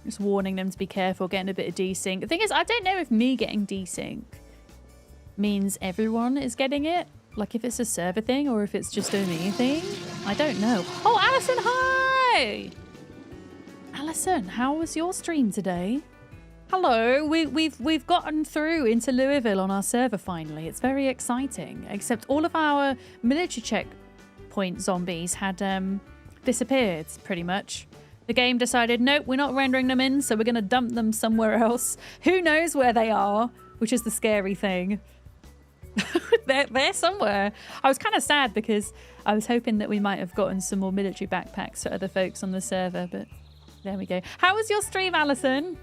Just warning them to be careful, getting a bit of desync. The thing is, I don't know if me getting desync means everyone is getting it. Like if it's a server thing or if it's just a me thing. I don't know. Oh, Alison, hi! Alison, how was your stream today? Hello, we've gotten through into Louisville on our server finally. It's very exciting. Except all of our military checkpoint zombies had disappeared, pretty much. The game decided, nope, we're not rendering them in, so we're going to dump them somewhere else. Who knows where they are, which is the scary thing. they're somewhere. I was kind of sad because I was hoping that we might have gotten some more military backpacks for other folks on the server, but there we go. How was your stream, Alison?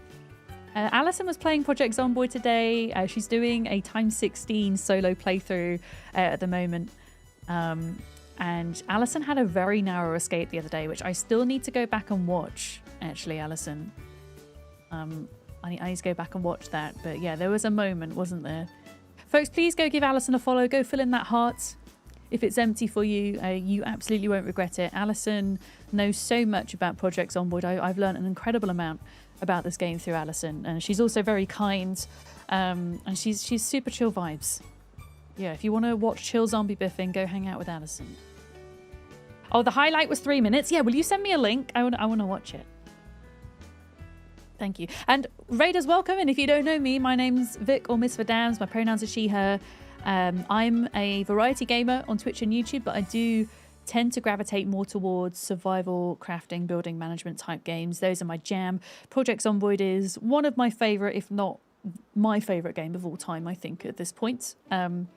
Alison was playing Project Zomboid today. She's doing a times 16 solo playthrough at the moment. And Alison had a very narrow escape the other day, which I still need to go back and watch, actually, Alison. I need to go back and watch that. But yeah, there was a moment, wasn't there? Folks, please go give Alison a follow. Go fill in that heart. If it's empty for you, you absolutely won't regret it. Alison knows so much about Project Zomboid. I've learned an incredible amount about this game through Alison. And she's also very kind. And she's super chill vibes. Yeah, if you want to watch chill zombie biffing, go hang out with Alison. Oh, the highlight was 3 minutes. Yeah, will you send me a link? I want to watch it. Thank you. And Raiders, welcome. And if you don't know me, my name's Vic or Miss Verdams. My pronouns are she, her. I'm a variety gamer on Twitch and YouTube, but I do tend to gravitate more towards survival, crafting, building, management type games. Those are my jam. Project Zomboid is one of my favourite, if not my favourite game of all time, I think, at this point. I'm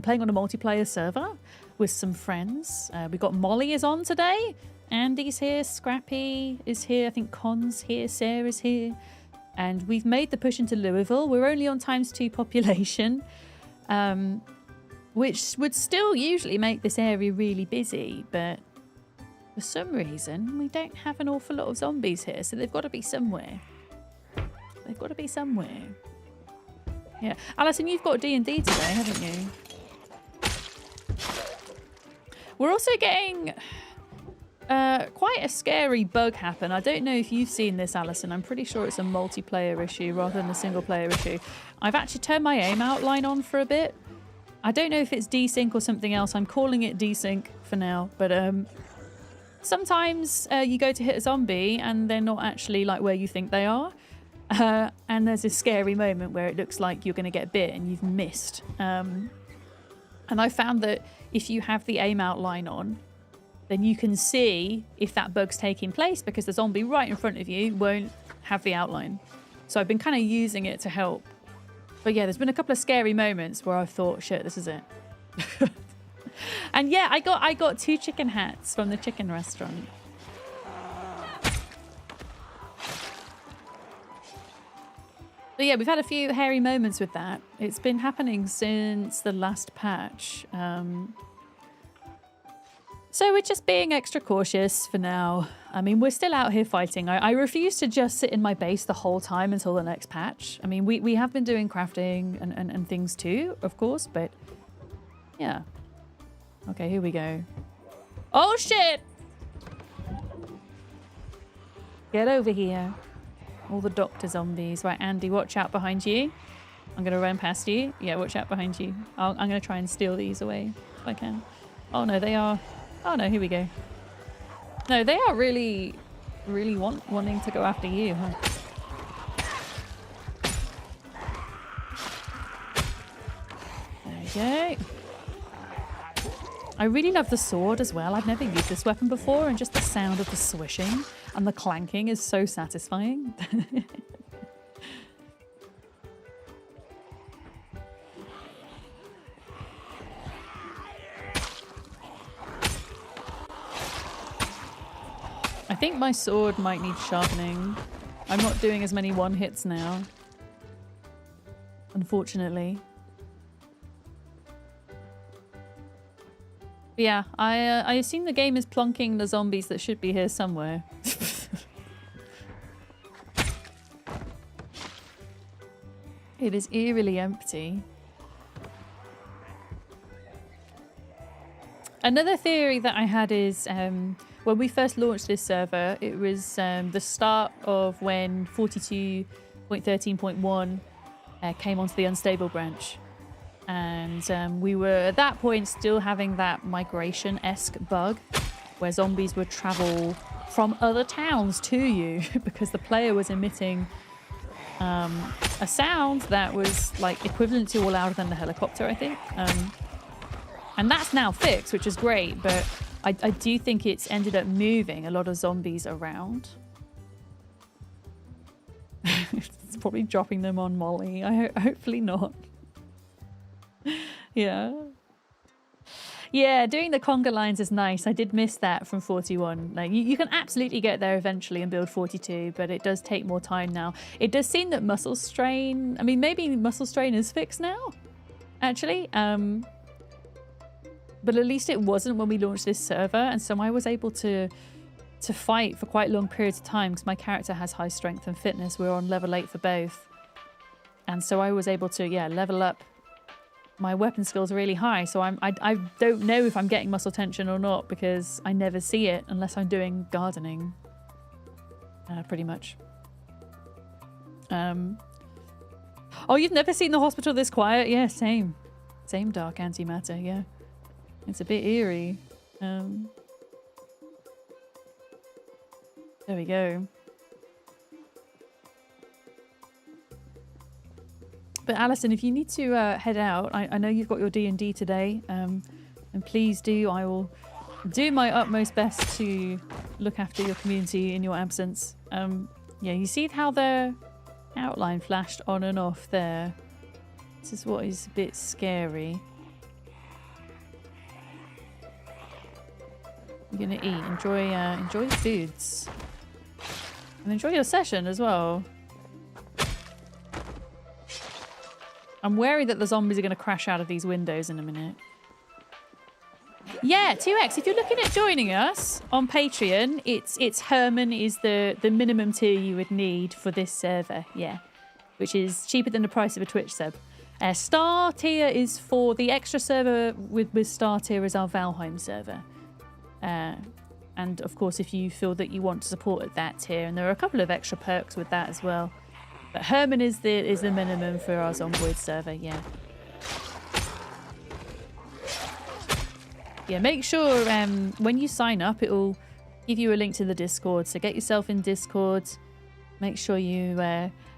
playing on a multiplayer server with some friends. We got Molly is on today. Andy's here. Scrappy is here. I think Con's here. Sarah's here. And we've made the push into Louisville. We're only on ×2 population, which would still usually make this area really busy. But for some reason, we don't have an awful lot of zombies here. So they've got to be somewhere. They've got to be somewhere. Yeah. Alison, you've got D&D today, haven't you? We're also getting quite a scary bug happen. I don't know if you've seen this, Alison. I'm pretty sure it's a multiplayer issue rather than a single player issue. I've actually turned my aim outline on for a bit. I don't know if it's desync or something else. I'm calling it desync for now. But sometimes you go to hit a zombie and they're not actually like where you think they are. And there's a scary moment where it looks like you're going to get bit and you've missed. And I found that if you have the aim outline on, then you can see if that bug's taking place because the zombie right in front of you won't have the outline. So I've been kind of using it to help. But yeah, there's been a couple of scary moments where I've thought, shit, this is it. And yeah, I got 2 chicken hats from the chicken restaurant. But yeah, we've had a few hairy moments with that. It's been happening since the last patch. So we're just being extra cautious for now. I mean, we're still out here fighting. I refuse to just sit in my base the whole time until the next patch. I mean, we have been doing crafting and things too, of course, but yeah. Okay, here we go. Oh, shit! Get over here. All the doctor zombies. Right, Andy, watch out behind you. I'm going to run past you. Yeah, watch out behind you. I'm going to try and steal these away if I can. Oh, no, they are... Oh, no, here we go. No, they are really wanting to go after you, huh? There we go. I really love the sword as well. I've never used this weapon before, and just the sound of the swishing and the clanking is so satisfying. I think my sword might need sharpening. I'm not doing as many one-hits now, unfortunately. But yeah, I assume the game is plonking the zombies that should be here somewhere. It is eerily empty. Another theory that I had is when we first launched this server, it was the start of when 42.13.1 came onto the unstable branch. And we were at that point still having that migration-esque bug where zombies would travel from other towns to you because the player was emitting a sound that was like equivalent to or louder than the helicopter, I think. And that's now fixed, which is great, but I do think it's ended up moving a lot of zombies around. It's probably dropping them on Molly. Hopefully not. Yeah. Yeah, doing the conga lines is nice. I did miss that from 41. Like you can absolutely get there eventually and build 42, but it does take more time now. It does seem that muscle strain... I mean, maybe muscle strain is fixed now, actually. But at least it wasn't when we launched this server, and so I was able to fight for quite long periods of time because my character has high strength and fitness. We're on level 8 for both. And so I was able to, yeah, level up my weapon skills really high. So I don't know if I'm getting muscle tension or not because I never see it unless I'm doing gardening. Pretty much. Oh, you've never seen the hospital this quiet? Yeah, same. Same dark antimatter, yeah. It's a bit eerie. There we go. But Alison, if you need to head out, I know you've got your D&D today, and please do. I will do my utmost best to look after your community in your absence. Yeah, you see how the outline flashed on and off there? This is what is a bit scary. You're gonna eat. Enjoy the foods. And enjoy your session as well. I'm wary that the zombies are going to crash out of these windows in a minute. Yeah, 2X, if you're looking at joining us on Patreon, it's Herman is the minimum tier you would need for this server, yeah. Which is cheaper than the price of a Twitch sub. Star tier is for the extra server with Star tier is our Valheim server. And of course, if you feel that you want to support at that tier, and there are a couple of extra perks with that as well. But Herman is the minimum for our Zomboid server, yeah. Yeah, make sure when you sign up, it'll give you a link to the Discord. So get yourself in Discord. Make sure you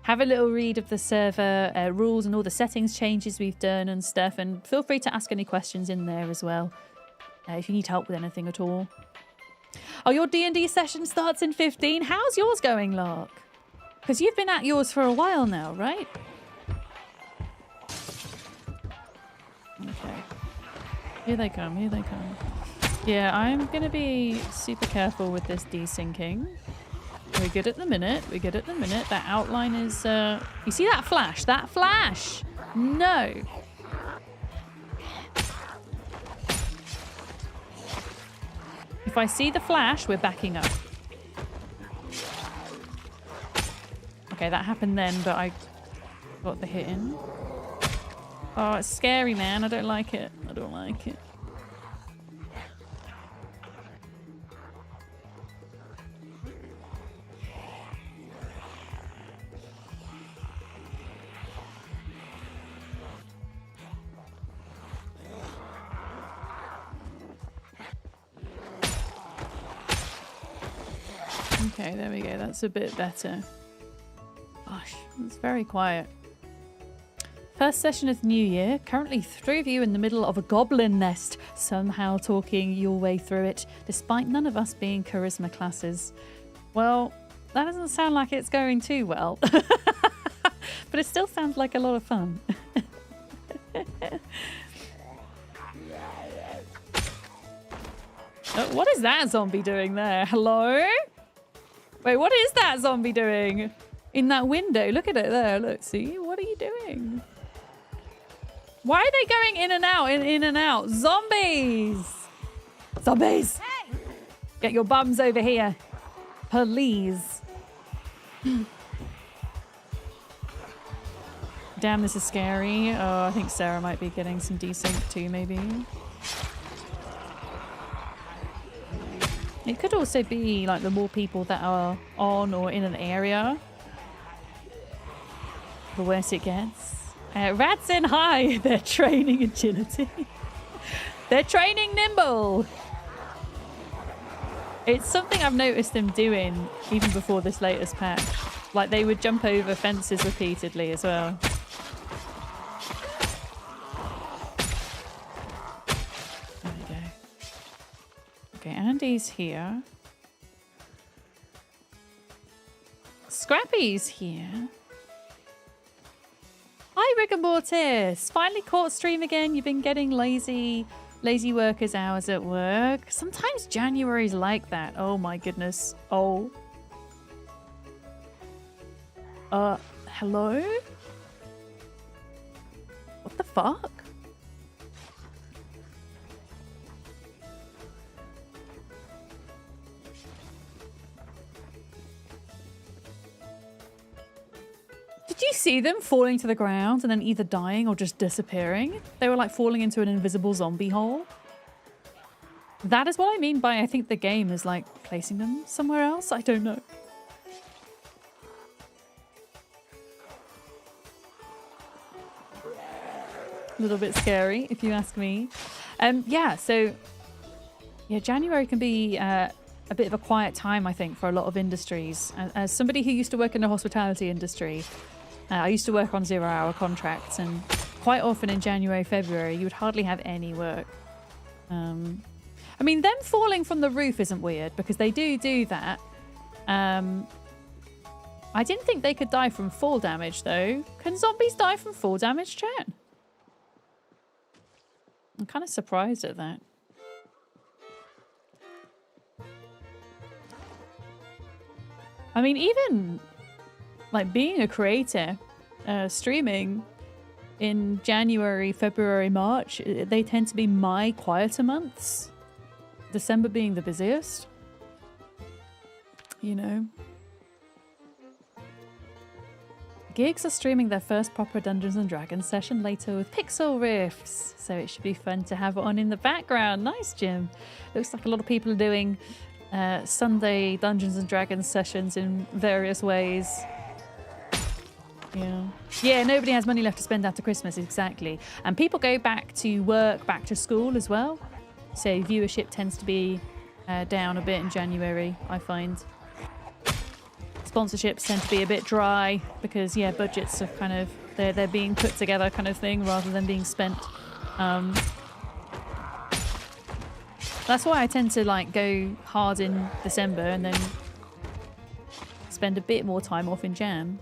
have a little read of the server rules and all the settings changes we've done and stuff. And feel free to ask any questions in there as well. If you need help with anything at all. Oh, your D&D session starts in 15. How's yours going, Lark? Because you've been at yours for a while now, right? Okay. Here they come, here they come. Yeah, I'm going to be super careful with this desyncing. We're good at the minute, we're good at the minute. That outline is... You see that flash? That flash! No! If I see the flash, we're backing up. Okay, that happened then, but I got the hit in. Oh, it's scary, man. I don't like it. I don't like it. Okay, there we go. That's a bit better. Gosh, it's very quiet. First session of the new year. Currently 3 of you in the middle of a goblin nest, somehow talking your way through it, despite none of us being charisma classes. Well, that doesn't sound like it's going too well. But it still sounds like a lot of fun. Oh, what is that zombie doing there? Hello? Wait, what is that zombie doing? In that window, look at it there. Look, see? What are you doing? Why are they going in and out, in and out? Zombies! Zombies! Hey! Get your bums over here. Please. Damn, this is scary. Oh, I think Sarah might be getting some desync too, maybe. It could also be like the more people that are on or in an area, the worse it gets. Rats in high, they're training agility. They're training nimble. It's something I've noticed them doing even before this latest patch. Like they would jump over fences repeatedly as well. There we go. Okay, Andy's here. Scrappy's here. Hi, Rigor Mortis. Finally caught stream again. You've been getting lazy workers hours at work. Sometimes January's like that. Oh my goodness. Oh. Hello? What the fuck? Did you see them falling to the ground and then either dying or just disappearing? They were like falling into an invisible zombie hole. That is what I mean by I think the game is like placing them somewhere else. I don't know. A little bit scary, if you ask me. Yeah, so yeah, January can be a bit of a quiet time, I think, for a lot of industries. As somebody who used to work in the hospitality industry, I used to work on 0-hour contracts, and quite often in January, February, you would hardly have any work. I mean, them falling from the roof isn't weird because they do that. I didn't think they could die from fall damage, though. Can zombies die from fall damage, chat? I'm kind of surprised at that. I mean, even like being a creator, streaming in January, February, March, they tend to be my quieter months. December being the busiest. You know. Gigs are streaming their first proper Dungeons and Dragons session later with Pixel Rifts, so it should be fun to have it on in the background. Nice, Jim. Looks like a lot of people are doing Sunday Dungeons and Dragons sessions in various ways. Yeah, nobody has money left to spend after Christmas, exactly. And people go back to work, back to school as well. So viewership tends to be down a bit in January, I find. Sponsorships tend to be a bit dry because, yeah, budgets are kind of, they're being put together kind of thing rather than being spent. That's why I tend to like go hard in December and then spend a bit more time off in Jan.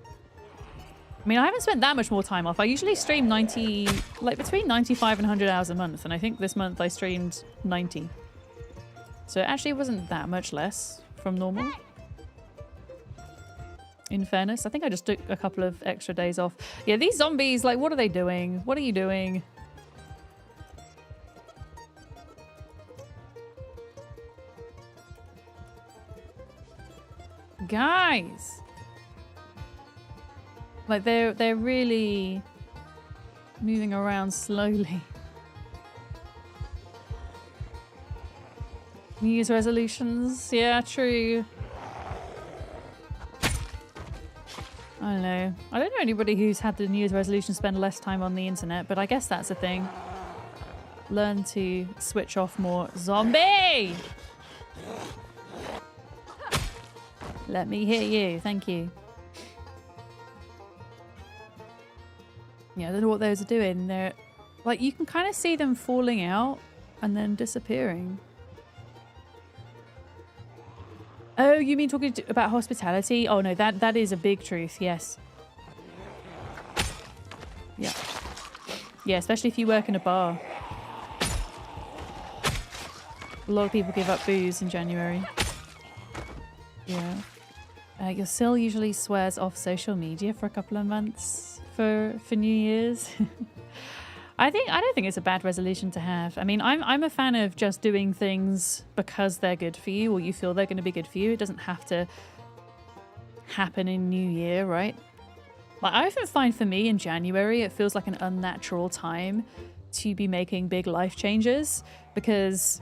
I mean, I haven't spent that much more time off. I usually stream 90, like between 95 and 100 hours a month. And I think this month I streamed 90. So it actually wasn't that much less from normal. In fairness, I think I just took a couple of extra days off. Yeah, these zombies, like, what are they doing? What are you doing? Guys! Like, they're really moving around slowly. New Year's resolutions? Yeah, true. I don't know. I don't know anybody who's had the New Year's resolution spend less time on the internet, but I guess that's a thing. Learn to switch off more. Zombie! Let me hit you. Thank you. Yeah, I don't know what those are doing. They're like, you can kind of see them falling out and then disappearing. Oh, you mean talking about hospitality? Oh no, that is a big truth. Yes. Yeah. Yeah, especially if you work in a bar. A lot of people give up booze in January. Yeah. Your Sil usually swears off social media for a couple of months for New Year's. I don't think it's a bad resolution to have. I mean, I'm a fan of just doing things because they're good for you or you feel they're going to be good for you. It doesn't have to happen in New Year, right? Like, I often find for me in January, it feels like an unnatural time to be making big life changes because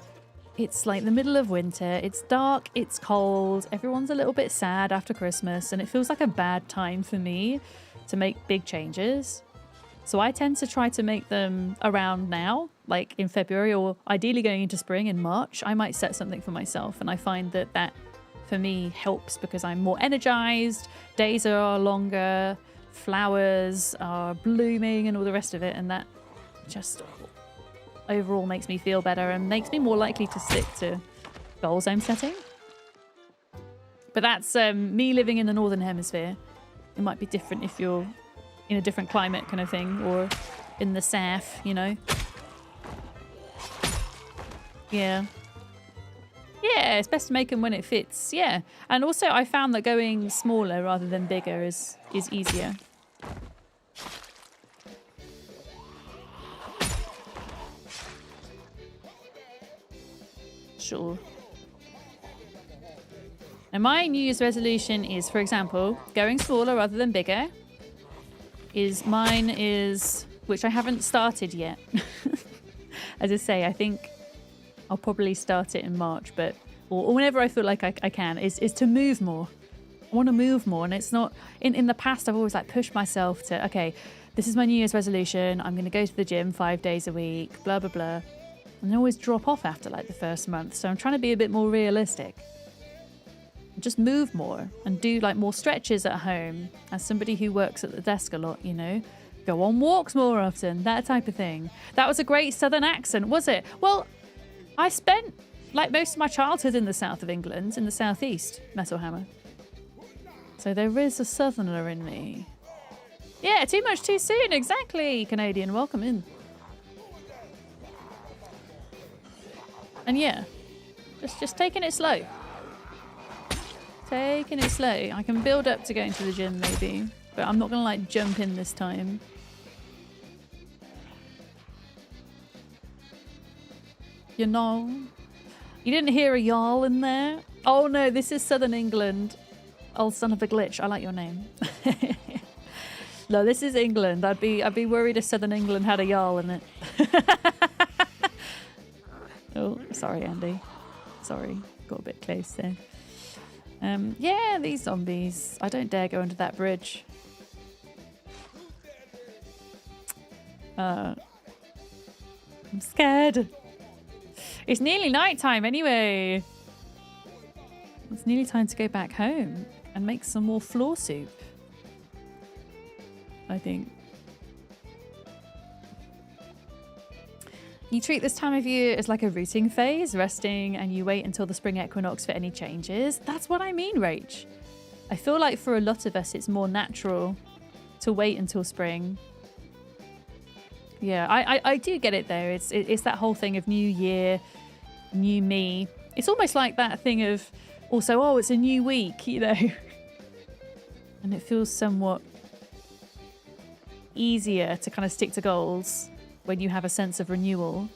it's like the middle of winter. It's dark, it's cold, everyone's a little bit sad after Christmas, and it feels like a bad time for me to make big changes. So I tend to try to make them around now, like in February, or ideally going into spring in March. I might set something for myself, and I find that for me helps because I'm more energized, days are longer, flowers are blooming and all the rest of it, and that just overall makes me feel better and makes me more likely to stick to goals I'm setting. But that's me living in the Northern Hemisphere. It might be different if you're in a different climate kind of thing, or in the south, you know. Yeah. Yeah, it's best to make them when it fits. Yeah. And also I found that going smaller rather than bigger is easier. Sure. And my New Year's resolution is, for example, going smaller rather than bigger. Mine is, which I haven't started yet. As I say, I think I'll probably start it in March, but or whenever I feel like I can, is to move more. I want to move more, and it's not in the past. I've always like pushed myself to, okay, this is my New Year's resolution. I'm going to go to the gym 5 days a week, blah blah blah, and I always drop off after like the first month. So I'm trying to be a bit more realistic. Just move more and do like more stretches at home. As somebody who works at the desk a lot, you know, go on walks more often, that type of thing. That was a great southern accent, was it? Well, I spent like most of my childhood in the south of England, in the southeast, Metal Hammer. So there is a southerner in me. Yeah, too much too soon, exactly, Canadian, welcome in. And yeah, just taking it slow. Taking it slow. I can build up to going to the gym maybe, but I'm not gonna like jump in this time. You know, you didn't hear a y'all in there? Oh no, this is Southern England. Oh, son of a glitch. I like your name. No, this is England. I'd be worried if Southern England had a y'all in it. Oh, sorry, Andy. Sorry, got a bit close there. Yeah, these zombies. I don't dare go under that bridge. I'm scared. It's nearly nighttime anyway. It's nearly time to go back home and make some more floor soup, I think. You treat this time of year as like a rooting phase, resting, and you wait until the spring equinox for any changes. That's what I mean, Rach. I feel like for a lot of us, it's more natural to wait until spring. Yeah, I do get it though. It's that whole thing of new year, new me. It's almost like that thing of also, oh, it's a new week, you know. And it feels somewhat easier to kind of stick to goals when you have a sense of renewal.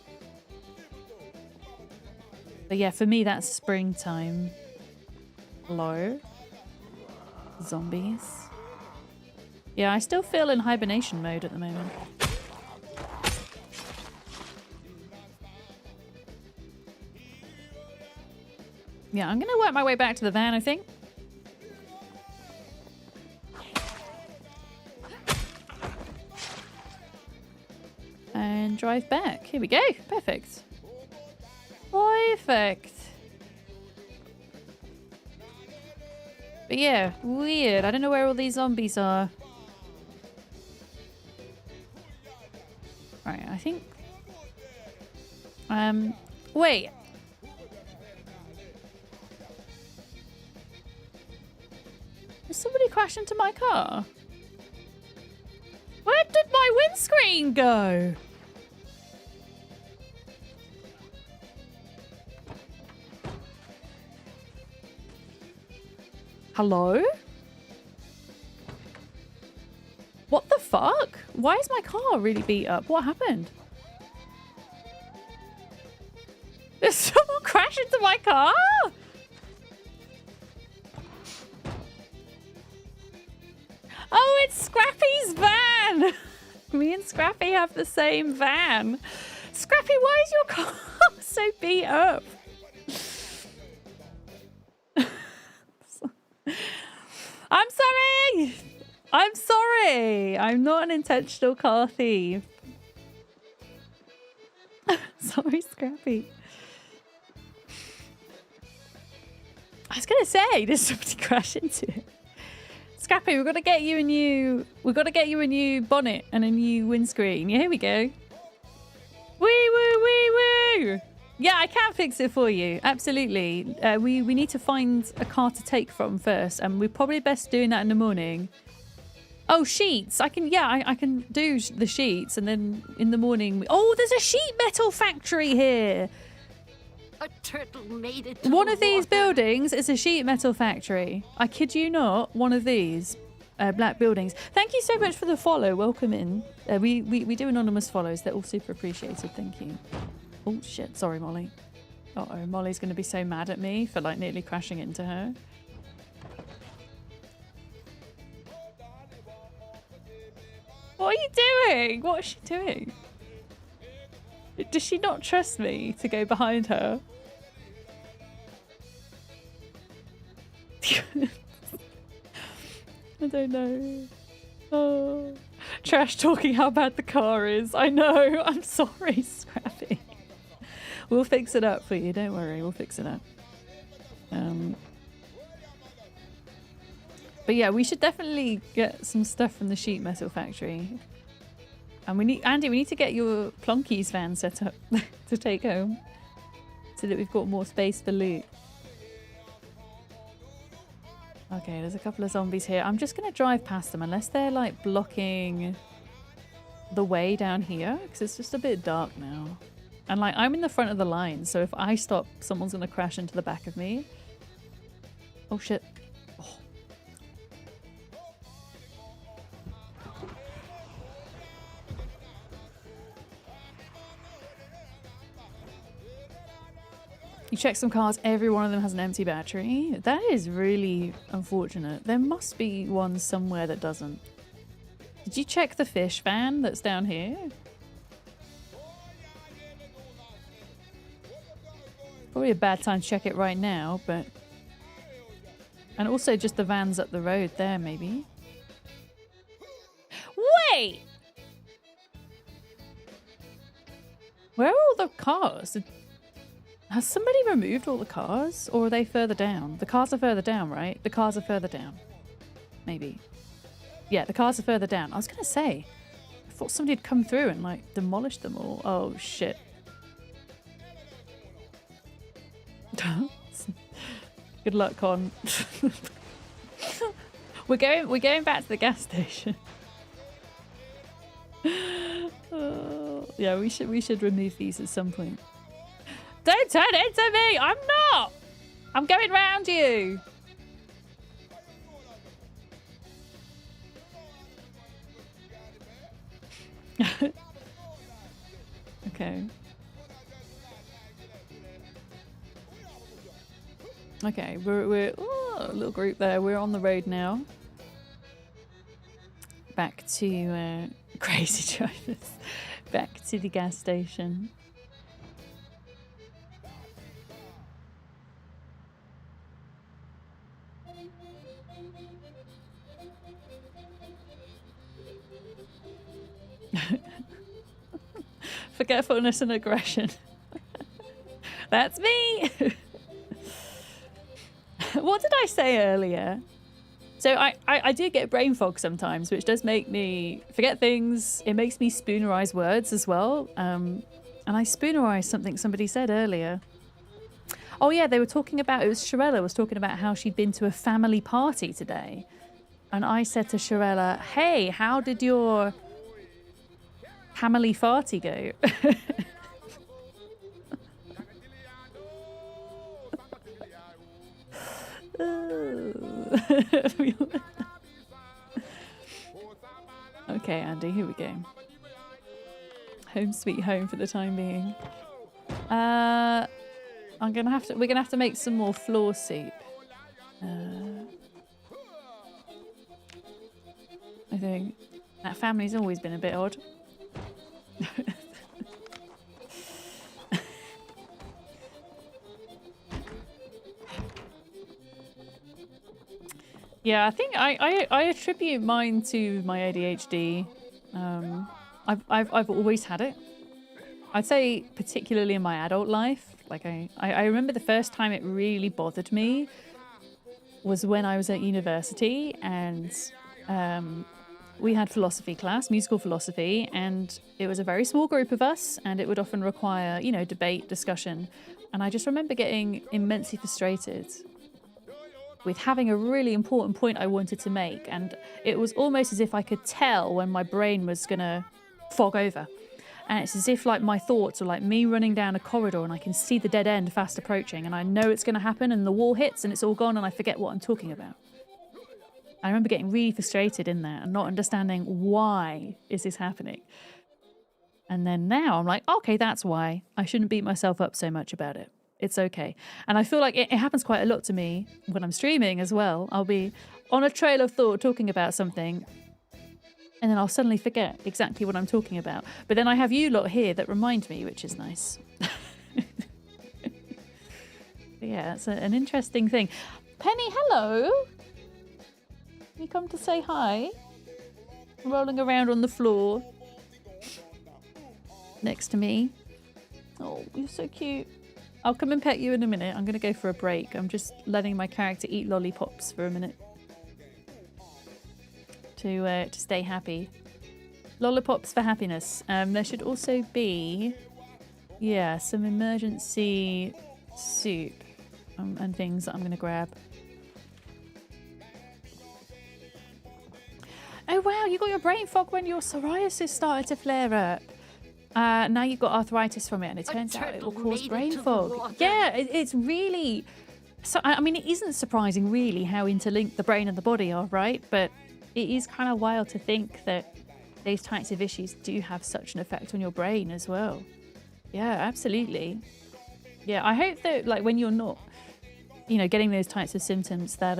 But yeah, for me, that's springtime. Hello? Zombies. Yeah, I still feel in hibernation mode at the moment. Yeah, I'm going to work my way back to the van, I think. And drive back. Here we go. Perfect. Perfect. But yeah, weird. I don't know where all these zombies are. Right, I think... wait. Did somebody crash into my car? Where did my windscreen go? Hello? What the fuck? Why is my car really beat up? What happened? Did someone crash into my car? Oh, it's Scrappy's van! Me and Scrappy have the same van. Scrappy, why is your car so beat up? I'm sorry! I'm sorry! I'm not an intentional car thief. Sorry, Scrappy. I was gonna say, did somebody crash into it? Scrappy, we've got to get you a new bonnet and a new windscreen. Yeah, here we go. Wee woo wee woo! Yeah, I can fix it for you. Absolutely. We need to find a car to take from first, and we're probably best doing that in the morning. Oh, sheets. I can do the sheets, and then in the morning. Oh, there's a sheet metal factory here. A turtle made it. One of these buildings is a sheet metal factory. I kid you not. One of these black buildings. Thank you so much for the follow. Welcome in. We do anonymous follows. They're all super appreciated. Thank you. Oh shit. Sorry, Molly. Uh-oh. Molly's going to be so mad at me for like nearly crashing into her. What are you doing? What is she doing? Does she not trust me to go behind her? I don't know. Oh. Trash talking how bad the car is. I know. I'm sorry, Scrappy. We'll fix it up for you. Don't worry. We'll fix it up. But yeah, we should definitely get some stuff from the sheet metal factory. And we need, Andy, we need to get your Plonkies van set up to take home. So that we've got more space for loot. Okay, there's a couple of zombies here. I'm just going to drive past them unless they're like blocking the way down here. Because it's just a bit dark now. And like, I'm in the front of the line. So if I stop, someone's going to crash into the back of me. Oh shit. Oh. You check some cars, every one of them has an empty battery. That is really unfortunate. There must be one somewhere that doesn't. Did you check the fish van that's down here? Probably a bad time to check it right now, but... And also just the vans up the road there, maybe. Wait! Where are all the cars? Has somebody removed all the cars? Or are they further down? The cars are further down, right? The cars are further down. Maybe. Yeah, the cars are further down. I was going to say, I thought somebody had come through and like demolished them all. Oh, shit. Good luck, Con. We're going back to the gas station. Yeah, we should remove these at some point. Don't turn into me! I'm not! I'm going round you! Okay. Okay, we're a little group there. We're on the road now. Back to crazy drivers. Back to the gas station. Forgetfulness and aggression. That's me! What did I say earlier? So I do get brain fog sometimes, which does make me forget things. It makes me spoonerize words as well. And I spoonerized something somebody said earlier. Oh yeah, they were talking about, it was Shirella was talking about how she'd been to a family party today. And I said to Shirella, hey, how did your family farty go? Okay, Andy, here we go. Home sweet home for the time being. We're gonna have to make some more floor soup. I think that family's always been a bit odd. Yeah, I think I attribute mine to my ADHD. I've always had it. I'd say particularly in my adult life. Like I remember the first time it really bothered me was when I was at university and we had philosophy class, musical philosophy, and it was a very small group of us and it would often require, you know, debate, discussion. And I just remember getting immensely frustrated with having a really important point I wanted to make, and it was almost as if I could tell when my brain was gonna fog over. And it's as if like my thoughts are like me running down a corridor and I can see the dead end fast approaching and I know it's gonna happen and the wall hits and it's all gone and I forget what I'm talking about. I remember getting really frustrated in there and not understanding why is this happening. And then now I'm like, okay, that's why. I shouldn't beat myself up so much about it. It's okay. And I feel like it happens quite a lot to me when I'm streaming as well. I'll be on a trail of thought talking about something and then I'll suddenly forget exactly what I'm talking about. But then I have you lot here that remind me, which is nice. Yeah, it's an interesting thing. Penny, hello. You come to say hi? Rolling around on the floor next to me. Oh, you're so cute. I'll come and pet you in a minute. I'm going to go for a break. I'm just letting my character eat lollipops for a minute. to stay happy. Lollipops for happiness. There should also be, yeah, some emergency soup and things that I'm going to grab. Oh wow, you got your brain fog when your psoriasis started to flare up. Now you've got arthritis from it, and it turns out it will cause brain fog. Yeah, it's really... So, I mean, it isn't surprising really how interlinked the brain and the body are, right? But it is kind of wild to think that these types of issues do have such an effect on your brain as well. Yeah, absolutely. Yeah, I hope that, like, when you're not, you know, getting those types of symptoms, that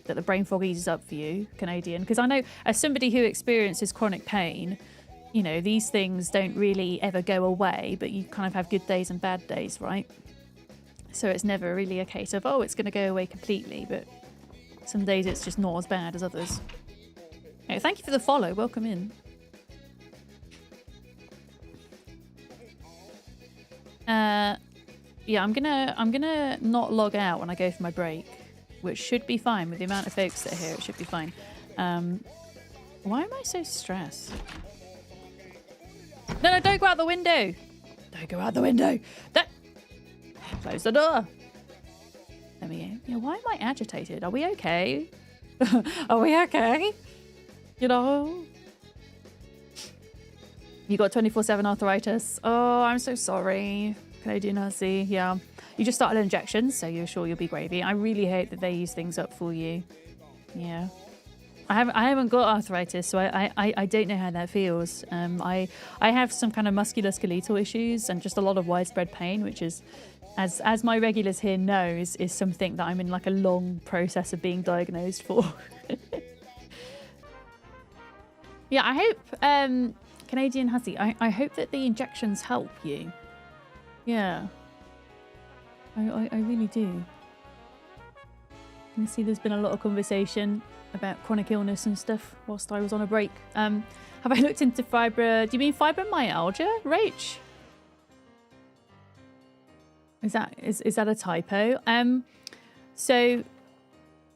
that the brain fog eases up for you, Canadian. Because I know, as somebody who experiences chronic pain, you know, these things don't really ever go away, but you kind of have good days and bad days, right? So it's never really a case of, oh, it's going to go away completely, but some days it's just not as bad as others. Hey, thank you for the follow. Welcome in. Yeah, I'm gonna not log out when I go for my break, which should be fine with the amount of folks that are here. It should be fine. Why am I so stressed? No, don't go out the window. Don't go out the window. Close the door. There we go. Yeah, why am I agitated? Are we okay? Are we okay? You know? You got 24/7 arthritis. Oh, I'm so sorry. Canadian hussy. Yeah. You just started injections, so you're sure you'll be gravy. I really hope that they use things up for you. Yeah. I haven't got arthritis, so I don't know how that feels. I have some kind of musculoskeletal issues and just a lot of widespread pain, which is, as my regulars here know, is something that I'm in like a long process of being diagnosed for. Yeah, I hope, Canadian hussy, I hope that the injections help you. Yeah. I really do. You see there's been a lot of conversation about chronic illness and stuff whilst I was on a break. Have I looked into do you mean fibromyalgia, Rach? Is that a typo? So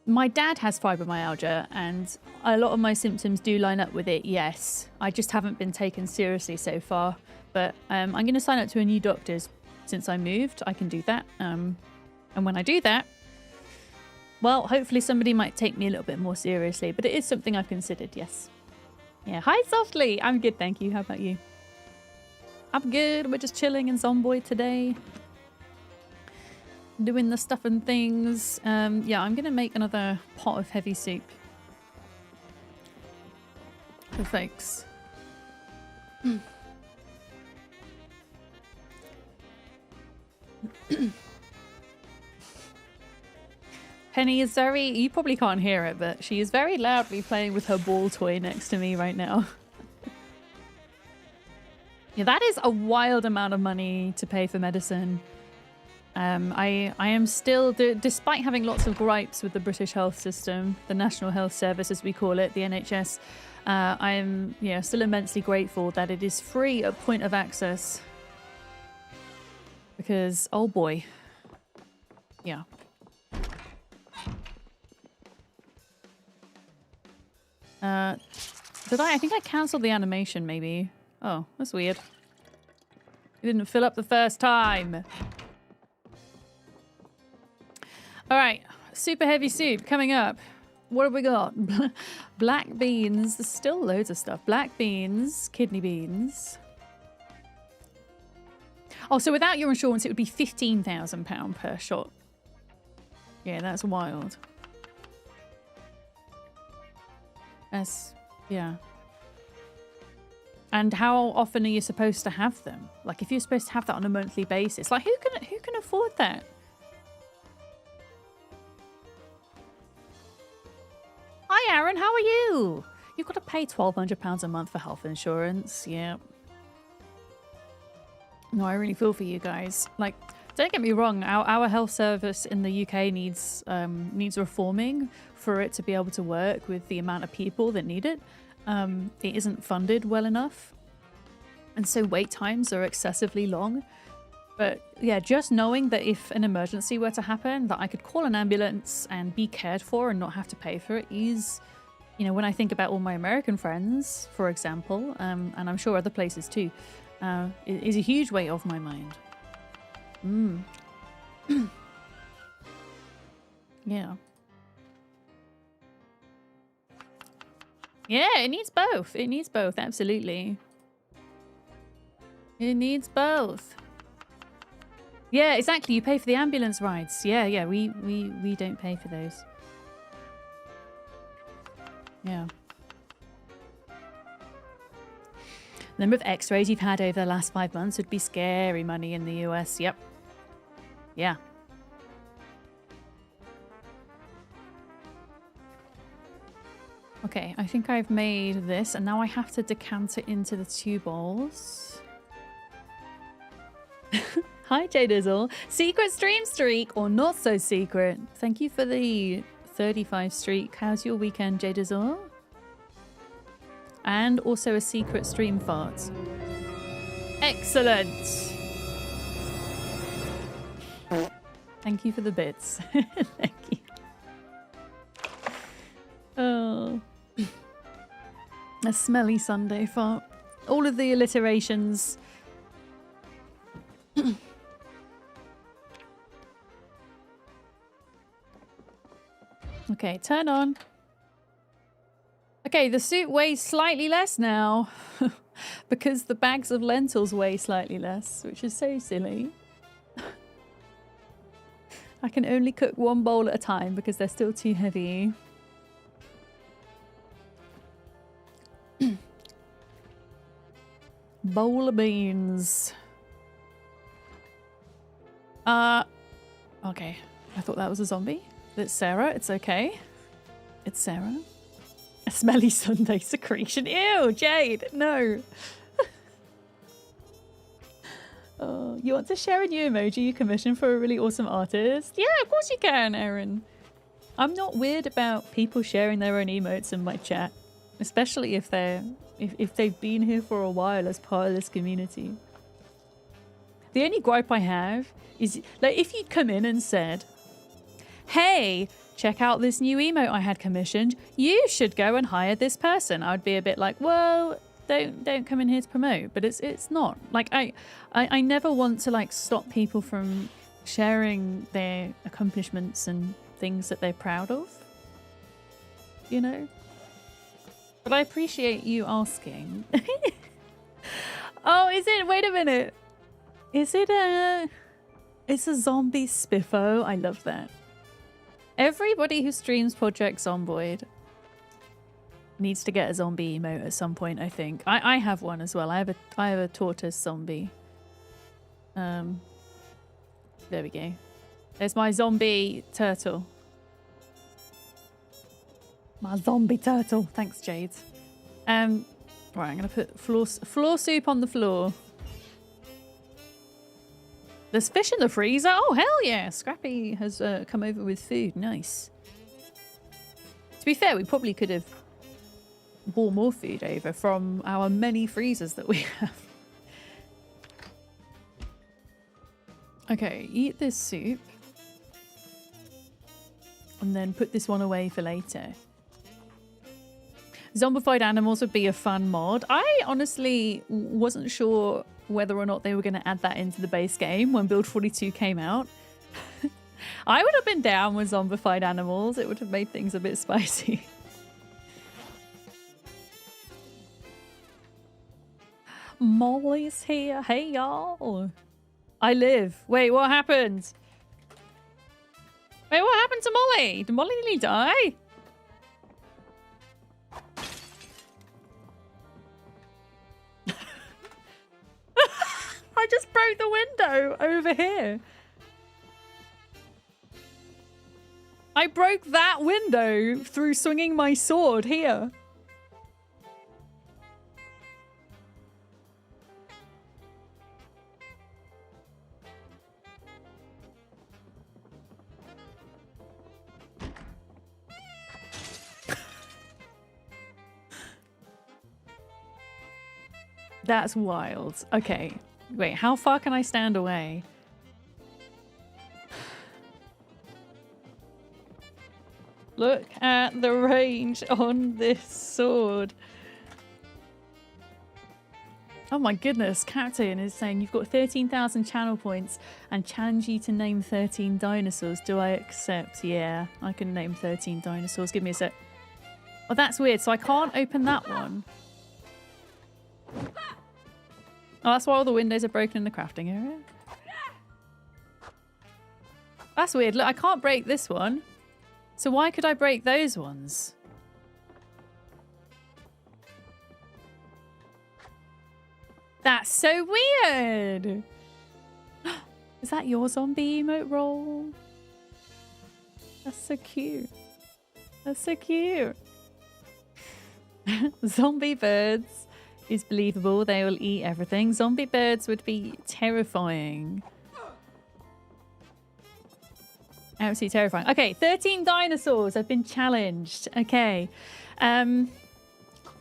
my dad has fibromyalgia and a lot of my symptoms do line up with it, yes. I just haven't been taken seriously so far. But I'm going to sign up to a new doctor's since I moved. I can do that. And when I do that, well, hopefully somebody might take me a little bit more seriously. But it is something I've considered, yes. Yeah, hi Softly. I'm good, thank you. How about you? I'm good. We're just chilling in Zomboid today. Doing the stuff and things. Yeah, I'm going to make another pot of heavy soup. For folks. Penny is you probably can't hear it, but she is very loudly playing with her ball toy next to me right now. Yeah, that is a wild amount of money to pay for medicine. I am still, despite having lots of gripes with the British health system, the National Health Service as we call it, the NHS, I am still immensely grateful that it is free at point of access. Because, oh boy. Yeah. I think I cancelled the animation, maybe. Oh, that's weird. It didn't fill up the first time. Alright, super heavy soup coming up. What have we got? Black beans. There's still loads of stuff. Black beans, kidney beans. Oh, so without your insurance, it would be £15,000 per shot. Yeah, that's wild. Yeah. And how often are you supposed to have them? Like, if you're supposed to have that on a monthly basis, like, who can afford that? Hi, Aaron. How are you? You've got to pay £1,200 a month for health insurance. Yeah. No, I really feel for you guys. Like, don't get me wrong. Our health service in the UK needs reforming for it to be able to work with the amount of people that need it. It isn't funded well enough. And so wait times are excessively long. But yeah, just knowing that if an emergency were to happen, that I could call an ambulance and be cared for and not have to pay for it is you know, when I think about all my American friends, for example, and I'm sure other places too, it is a huge weight off my mind. Yeah. Yeah, it needs both. It needs both, absolutely. It needs both. Yeah, exactly. You pay for the ambulance rides. Yeah, yeah. We don't pay for those. Yeah. The number of x-rays you've had over the last 5 months would be scary money in the US. Yep. Yeah. Okay, I think I've made this, and now I have to decant it into the 2 bowls. Hi, J-Dizzle. Secret stream streak, or not so secret. Thank you for the 35 streak. How's your weekend, J-Dizzle? And also a secret stream fart. Excellent. Thank you for the bits. Thank you. Oh. A smelly Sunday fart. All of the alliterations. Okay, turn on. Okay, the soup weighs slightly less now. Because the bags of lentils weigh slightly less, which is so silly. I can only cook 1 bowl at a time because they're still too heavy. Bowl of beans. Okay. I thought that was a zombie. It's Sarah. It's okay. It's Sarah. A smelly Sunday secretion. Ew, Jade. No. Oh, you want to share a new emoji you commissioned for a really awesome artist? Yeah, of course you can, Erin. I'm not weird about people sharing their own emotes in my chat, especially if they've been here for a while as part of this community. The only gripe I have is, like, if you'd come in and said, hey, check out this new emote I had commissioned, you should go and hire this person, I'd be a bit like, well, don't come in here to promote. But it's not. Like, I never want to, like, stop people from sharing their accomplishments and things that they're proud of, you know? But I appreciate you asking. Oh, is it? Wait a minute. Is it a... It's a zombie spiffo. I love that. Everybody who streams Project Zomboid needs to get a zombie emote at some point, I think. I have one as well. I have a tortoise zombie. There we go. There's my zombie turtle. My zombie turtle. Thanks, Jade. Right, I'm gonna put floor soup on the floor. There's fish in the freezer. Oh, hell yeah. Scrappy has come over with food. Nice. To be fair, we probably could have brought more food over from our many freezers that we have. Okay, eat this soup. And then put this one away for later. Zombified animals would be a fun mod. I honestly wasn't sure whether or not they were going to add that into the base game when Build 42 came out. I would have been down with zombified animals. It would have made things a bit spicy. Molly's here. Hey, y'all. I live. Wait, what happened? Wait, what happened to Molly? Did Molly nearly die? I just broke the window over here. I broke that window through swinging my sword here. That's wild. Okay. Wait, how far can I stand away? Look at the range on this sword. Oh my goodness, Captain is saying you've got 13,000 channel points and challenge you to name 13 dinosaurs. Do I accept? Yeah, I can name 13 dinosaurs. Give me a sec. Oh, that's weird. So I can't open that one. Oh, that's why all the windows are broken in the crafting area. That's weird. Look, I can't break this one. So why could I break those ones? That's so weird. Is that your zombie emote roll? That's so cute. That's so cute. Zombie birds is believable. They will eat everything. Zombie birds would be terrifying. Absolutely terrifying. Okay, 13 dinosaurs have been challenged. Okay.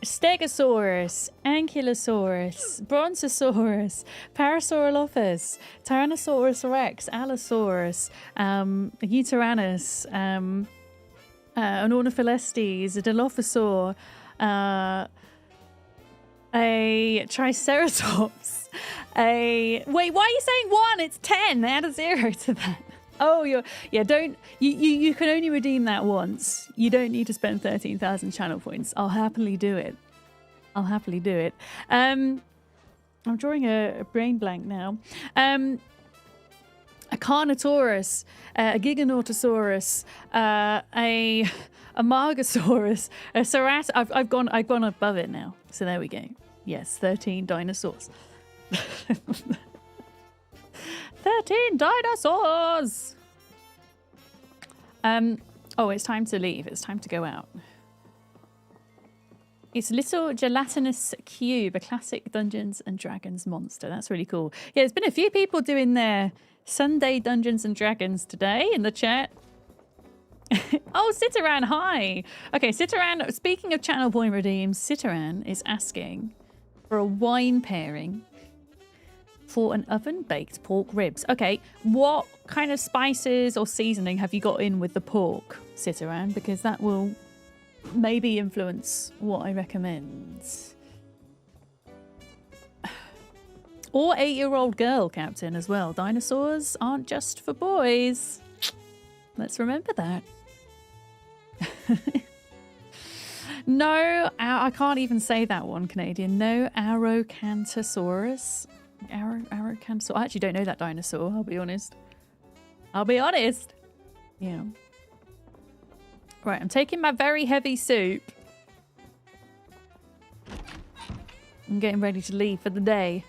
Stegosaurus, Ankylosaurus, Brontosaurus, Parasaurolophus, Tyrannosaurus Rex, Allosaurus, Euteranus, an Ornitholestes, a Dilophosaur, a Triceratops, Wait, why are you saying 1? It's 10. Add a 0 to that. Oh, you can only redeem that once. You don't need to spend 13,000 channel points. I'll happily do it. I'm drawing a brain blank now. A Carnotaurus, a Giganautosaurus, a Margosaurus, a Cerat. I've gone above it now. So there we go. Yes, 13 dinosaurs. 13 dinosaurs! Oh, it's time to leave. It's time to go out. It's a little gelatinous cube, a classic Dungeons and Dragons monster. That's really cool. Yeah, there's been a few people doing their Sunday Dungeons and Dragons today in the chat. Oh, Citaran, hi! Okay, Citaran, speaking of channel point redeems, Citaran is asking for a wine pairing for an oven-baked pork ribs. Okay, what kind of spices or seasoning have you got in with the pork, Citaran? Because that will maybe influence what I recommend. Or 8-year-old girl, Captain, as well. Dinosaurs aren't just for boys. Let's remember that. No, I can't even say that one, Canadian. No Arrowcantosaurus. Arrowcantosaurus. I actually don't know that dinosaur, I'll be honest. Yeah. Right, I'm taking my very heavy soup. I'm getting ready to leave for the day.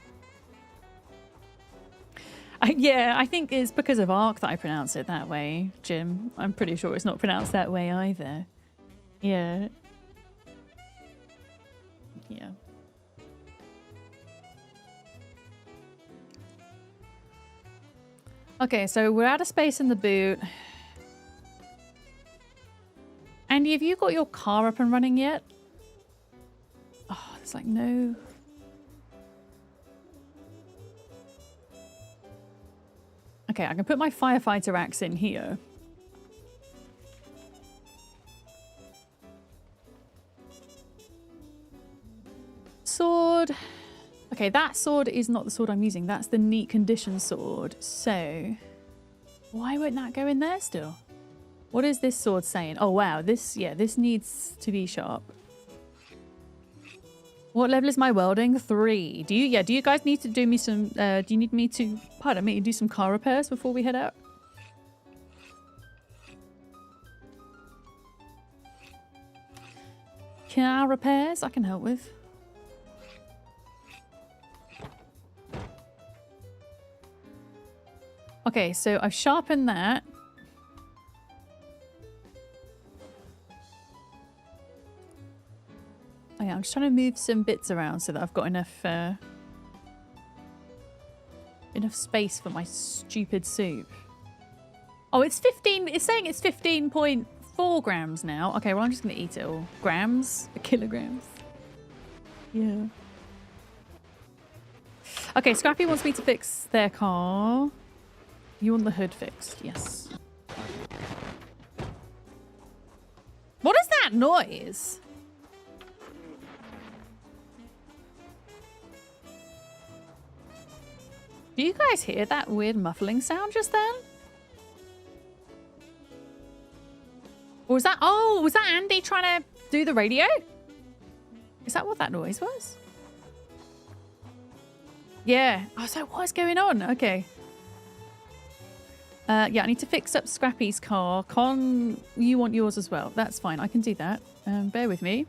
Yeah, I think it's because of Ark that I pronounce it that way, Jim. I'm pretty sure it's not pronounced that way either. Yeah. Yeah. Okay, so we're out of space in the boot. Andy, have you got your car up and running yet? Oh, there's like no... Okay, I can put my firefighter axe in here. Sword. Okay, that sword is not the sword I'm using. That's the neat condition sword. So, why won't that go in there still? What is this sword saying? Oh, wow. This needs to be sharp. What level is my welding? 3. Do you guys need to do me some, do you need me to, pardon me, do some car repairs before we head out? Car repairs I can help with. Okay, so I've sharpened that. Oh yeah, I'm just trying to move some bits around so that I've got enough space for my stupid soup. Oh, it's 15. It's saying it's 15.4 grams now. Okay, well I'm just gonna eat it all. Grams, kilograms. Yeah. Okay, Scrappy wants me to fix their car. You want the hood fixed? Yes. that noise? Do you guys hear that weird muffling sound just then? Or was that... Oh, was that Andy trying to do the radio? Is that what that noise was? Yeah. I was like, what is going on? Okay. Yeah, I need to fix up Scrappy's car. Con, you want yours as well. That's fine. I can do that. Bear with me.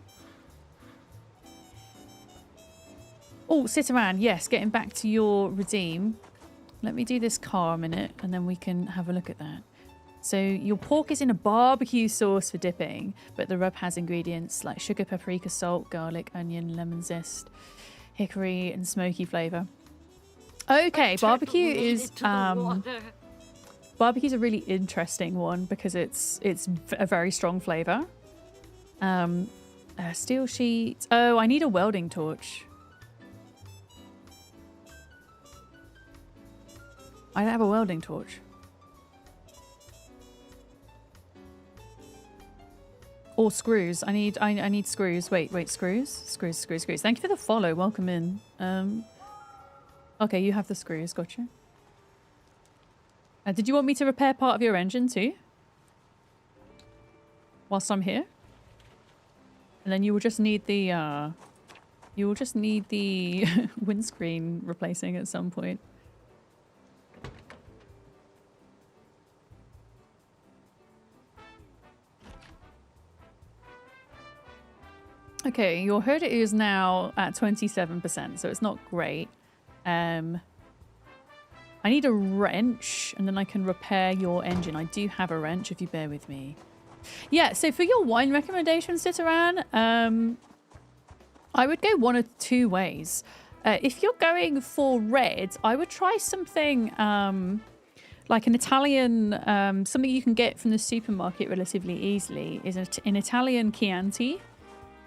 Oh, sit around. Yes, getting back to your redeem. Let me do this car a minute and then we can have a look at that. So your pork is in a barbecue sauce for dipping, but the rub has ingredients like sugar, paprika, salt, garlic, onion, lemon zest, hickory and smoky flavour. Okay, barbecue is... Barbecue's a really interesting one because it's a very strong flavour. Steel sheet. Oh, I need a welding torch. I don't have a welding torch. Or screws. I need screws. Wait, screws? Screws. Thank you for the follow. Welcome in. Okay, you have the screws. Gotcha. Did you want me to repair part of your engine too? Whilst I'm here? And then you will just need the windscreen replacing at some point. Okay, your hood is now at 27%, so it's not great. I need a wrench, and then I can repair your engine. I do have a wrench, if you bear with me. Yeah, so for your wine recommendations, Citaran, I would go one of two ways. If you're going for red, I would try something like an Italian, something you can get from the supermarket relatively easily, is an Italian Chianti,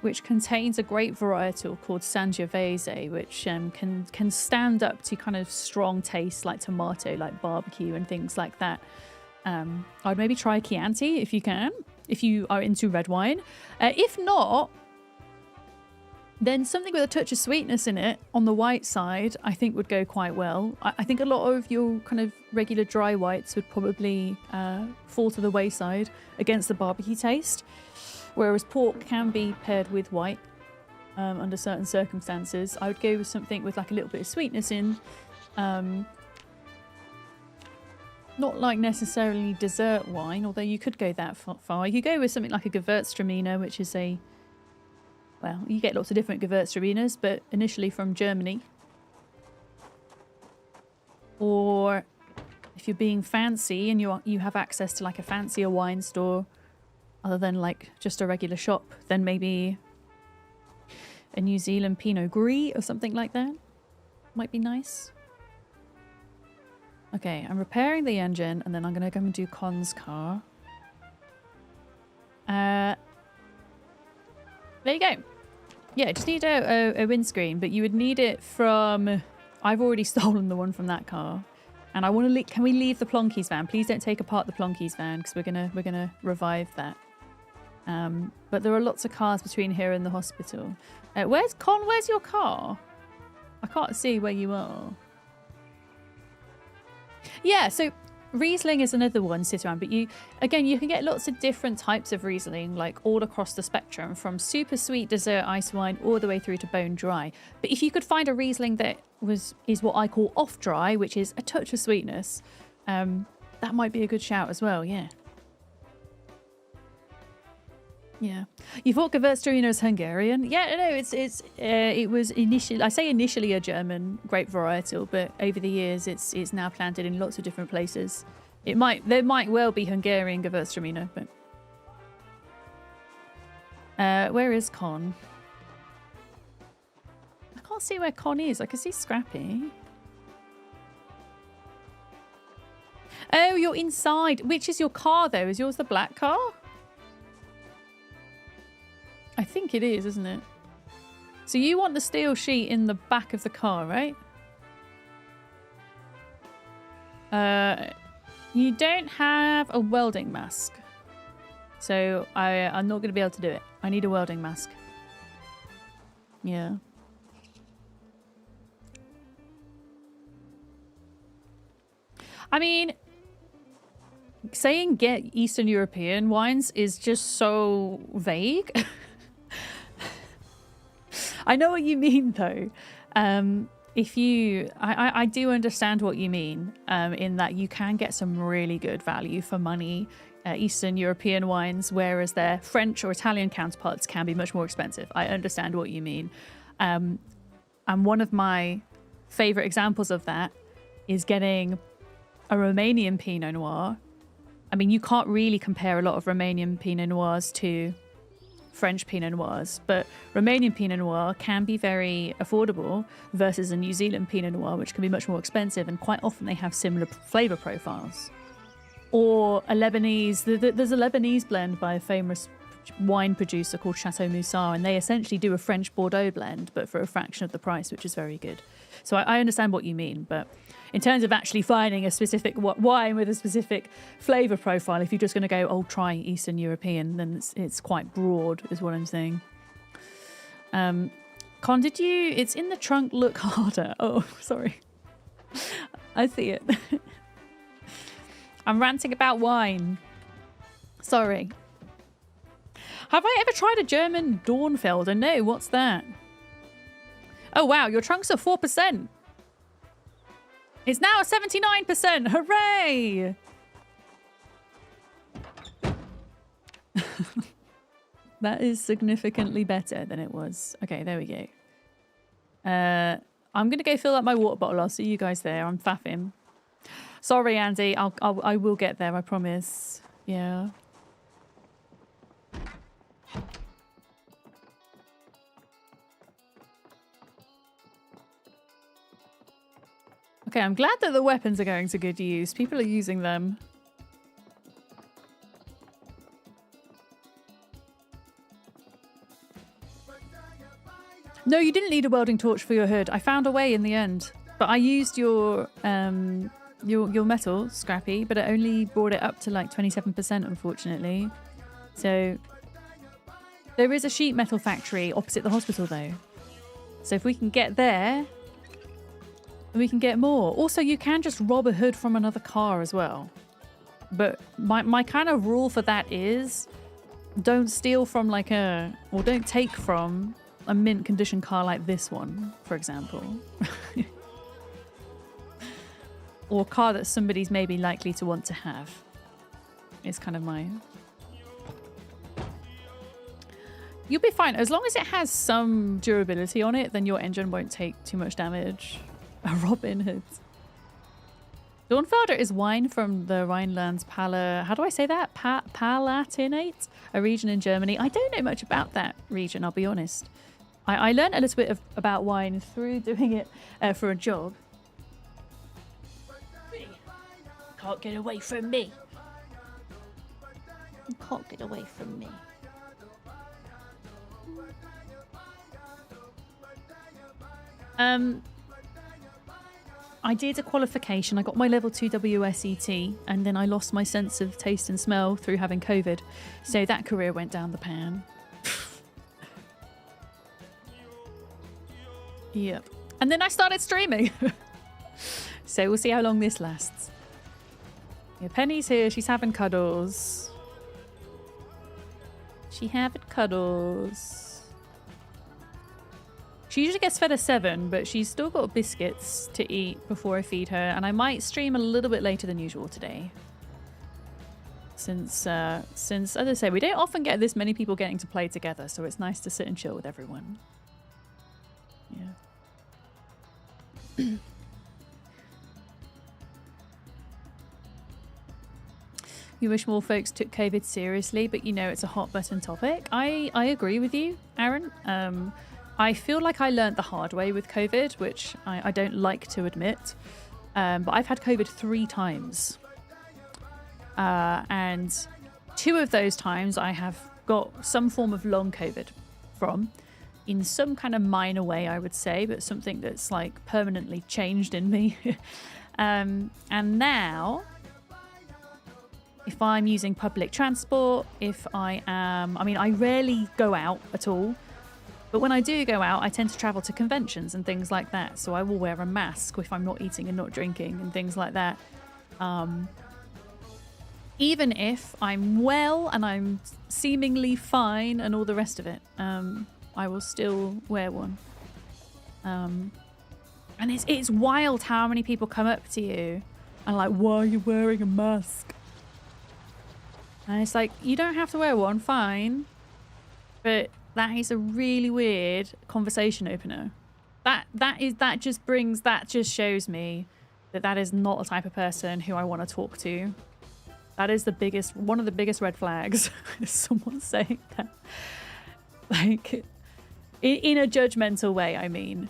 which contains a grape varietal called Sangiovese, which can stand up to kind of strong tastes like tomato, like barbecue and things like that. I'd maybe try Chianti if you can, if you are into red wine. If not, then something with a touch of sweetness in it on the white side, I think would go quite well. I think a lot of your kind of regular dry whites would probably fall to the wayside against the barbecue taste. Whereas pork can be paired with white under certain circumstances. I would go with something with like a little bit of sweetness in. Not like necessarily dessert wine, although you could go that far. You could go with something like a Gewürztraminer, which is a... Well, you get lots of different Gewürztraminers, but initially from Germany. Or if you're being fancy and you have access to like a fancier wine store, other than like just a regular shop, then maybe a New Zealand Pinot Gris or something like that might be nice. Okay, I'm repairing the engine and then I'm going to go and do Con's car. There you go. Yeah, just need a windscreen, but you would need it from... I've already stolen the one from that car. And I want to... Can we leave the Plonkies van? Please don't take apart the Plonkies van because we're gonna revive that. But there are lots of cars between here and the hospital. Where's Con? Where's your car? I can't see where you are. Yeah, so Riesling is another one, Citaran, but you can get lots of different types of Riesling, like all across the spectrum, from super sweet dessert ice wine all the way through to bone dry. But if you could find a Riesling that is what I call off dry, which is a touch of sweetness, that might be a good shout as well, yeah. Yeah, you thought Gewürztraminer is Hungarian? Yeah, no, it was initially a German grape varietal, but over the years it's now planted in lots of different places. There might well be Hungarian Gewürztraminer, but where is Con? I can't see where Con is. I can see Scrappy. Oh, you're inside. Which is your car though? Is yours the black car? I think it is, isn't it? So you want the steel sheet in the back of the car, right? You don't have a welding mask. So I'm not going to be able to do it. I need a welding mask. Yeah. I mean, saying get Eastern European wines is just so vague. I know what you mean, though. I do understand what you mean, in that you can get some really good value for money Eastern European wines, whereas their French or Italian counterparts can be much more expensive. I understand what you mean. And one of my favorite examples of that is getting a Romanian Pinot Noir. I mean, you can't really compare a lot of Romanian Pinot Noirs to French Pinot Noirs, but Romanian Pinot Noir can be very affordable versus a New Zealand Pinot Noir, which can be much more expensive, and quite often they have similar flavor profiles. Or a Lebanese, there's a Lebanese blend by a famous wine producer called Chateau Moussard, and they essentially do a French Bordeaux blend, but for a fraction of the price, which is very good. So I understand what you mean, but in terms of actually finding a specific wine with a specific flavour profile, if you're just going to go, oh, try Eastern European, then it's quite broad, is what I'm saying. Con, did you... It's in the trunk, look harder. Oh, sorry. I see it. I'm ranting about wine. Sorry. Have I ever tried a German Dornfelder? No, what's that? Oh, wow, your trunks are 4%. It's now 79%. Hooray! That is significantly better than it was. Okay, there we go. I'm going to go fill up my water bottle. I'll see you guys there. I'm faffing. Sorry, Andy. I will get there, I promise. Yeah. Okay, I'm glad that the weapons are going to good use. People are using them. No, you didn't need a welding torch for your hood. I found a way in the end. But I used your metal, Scrappy, but it only brought it up to like 27%, unfortunately. So there is a sheet metal factory opposite the hospital, though. So if we can get there, we can get more. Also, you can just rob a hood from another car as well. But my kind of rule for that is don't steal from or don't take from a mint condition car like this one, for example. Or a car that somebody's maybe likely to want to have. It's kind of my... You'll be fine. As long as it has some durability on it, then your engine won't take too much damage. A Robin Hood. Dornfelder is wine from the Rhineland's how do I say that? Palatinate? A region in Germany. I don't know much about that region, I'll be honest. I learned a little bit about wine through doing it for a job. Can't get away from me. You can't get away from me. I did a qualification. I got my level 2 WSET, and then I lost my sense of taste and smell through having COVID. So that career went down the pan. Yep. And then I started streaming. So we'll see how long this lasts. Yeah, Penny's here. She's having cuddles. She having cuddles. She usually gets fed at 7, but she's still got biscuits to eat before I feed her, and I might stream a little bit later than usual today. Since as I say, we don't often get this many people getting to play together, so it's nice to sit and chill with everyone. Yeah. You wish more folks took COVID seriously, but you know it's a hot button topic. I agree with you, Aaron. I feel like I learned the hard way with COVID, which I don't like to admit. But I've had COVID 3 times. And 2 of those times I have got some form of long COVID from, in some kind of minor way, I would say, but something that's like permanently changed in me. And now if I'm using public transport, if I am... I mean, I rarely go out at all. But when I do go out, I tend to travel to conventions and things like that. So I will wear a mask if I'm not eating and not drinking and things like that. Even if I'm well and I'm seemingly fine and all the rest of it, I will still wear one. And it's wild how many people come up to you and like, why are you wearing a mask? And it's like, you don't have to wear one, fine. But that is a really weird conversation opener. That just shows me that is not the type of person who I want to talk to. That is one of the biggest red flags. Is someone saying that, like, in a judgmental way. I mean,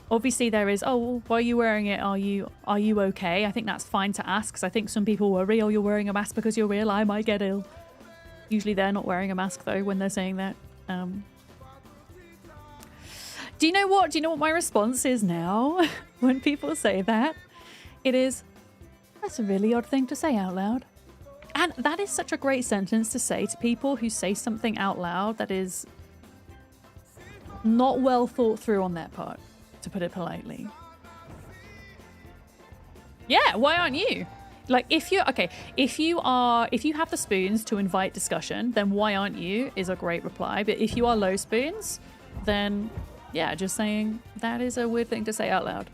obviously there is. Oh, well, why are you wearing it? Are you okay? I think that's fine to ask, because I think some people worry. Oh, you're wearing a mask because you're ill. I might get ill. Usually they're not wearing a mask though when they're saying that. Do you know what my response is now when people say that? It is, that's a really odd thing to say out loud. And that is such a great sentence to say to people who say something out loud that is not well thought through on their part, to put it politely. Yeah, why aren't you? Like, if you have the spoons to invite discussion, then why aren't you is a great reply. But if you are low spoons, then yeah, just saying that is a weird thing to say out loud.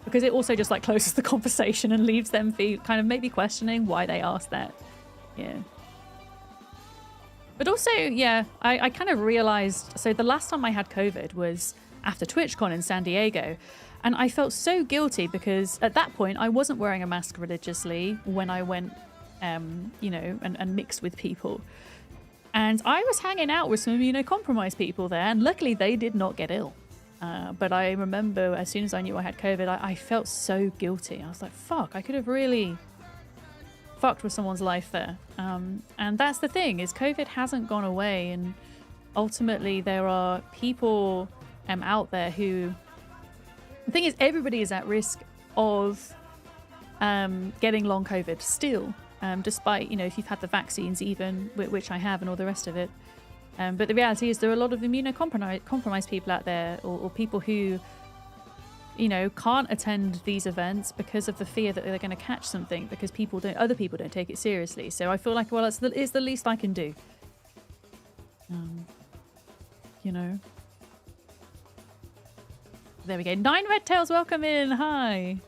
Because it also just like closes the conversation and leaves them kind of maybe questioning why they asked that. Yeah. But also, yeah, I kind of realized, so the last time I had COVID was after TwitchCon in San Diego. And I felt so guilty because at that point I wasn't wearing a mask religiously when I went, you know, and mixed with people. And I was hanging out with some immunocompromised people there, and luckily they did not get ill. But I remember as soon as I knew I had COVID, I felt so guilty. I was like, fuck, I could have really fucked with someone's life there. And that's the thing, is COVID hasn't gone away. And ultimately there are people out there who... The thing is, everybody is at risk of getting long COVID still, despite, you know, if you've had the vaccines even, which I have, and all the rest of it. But the reality is there are a lot of immunocompromised people out there, or people who, you know, can't attend these events because of the fear that they're going to catch something because other people don't take it seriously. So I feel like, well, it's the least I can do. You know. There we go. 9 Red Tails, welcome in. Hi.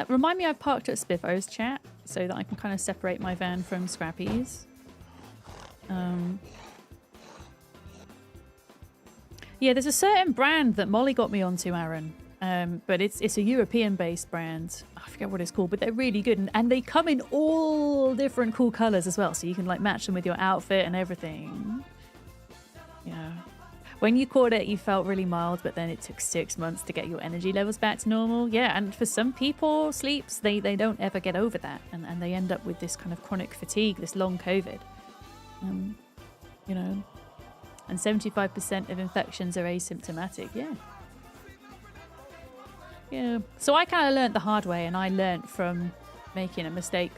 Remind me I parked at Spiffo's chat so that I can kind of separate my van from Scrappy's. Yeah, there's a certain brand that Molly got me onto, Aaron. But it's a European-based brand. I forget what it's called, but they're really good. And they come in all different cool colors as well, so you can like match them with your outfit and everything. Yeah. When you caught it, you felt really mild, but then it took 6 months to get your energy levels back to normal. Yeah, and for some people, sleeps, they don't ever get over that. And they end up with this kind of chronic fatigue, this long COVID. You know, and 75% of infections are asymptomatic. Yeah. Yeah. So I kind of learned the hard way, and I learned from making a mistake,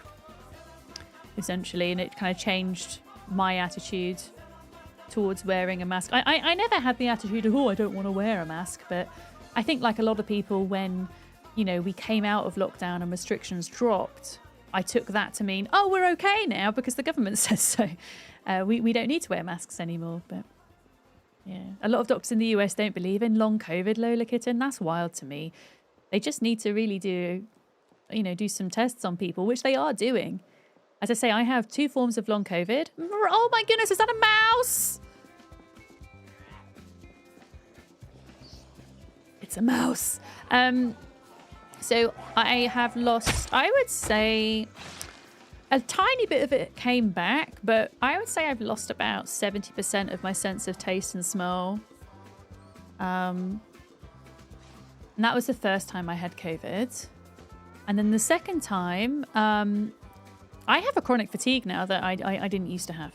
essentially, and it kind of changed my attitude towards wearing a mask. I never had the attitude of, oh, I don't want to wear a mask, but I think like a lot of people, when, you know, we came out of lockdown and restrictions dropped, I took that to mean, oh, we're okay now because the government says so. We don't need to wear masks anymore. But yeah, a lot of doctors in the US don't believe in long COVID, Lola Kitten. That's wild to me. They just need to really do some tests on people, which they are doing. As I say, I have 2 forms of long COVID. Oh my goodness, is that a mouse? It's a mouse. So I have lost, I would say, a tiny bit of it came back, but I would say I've lost about 70% of my sense of taste and smell. And that was the first time I had COVID. And then the second time, I have a chronic fatigue now that I didn't used to have.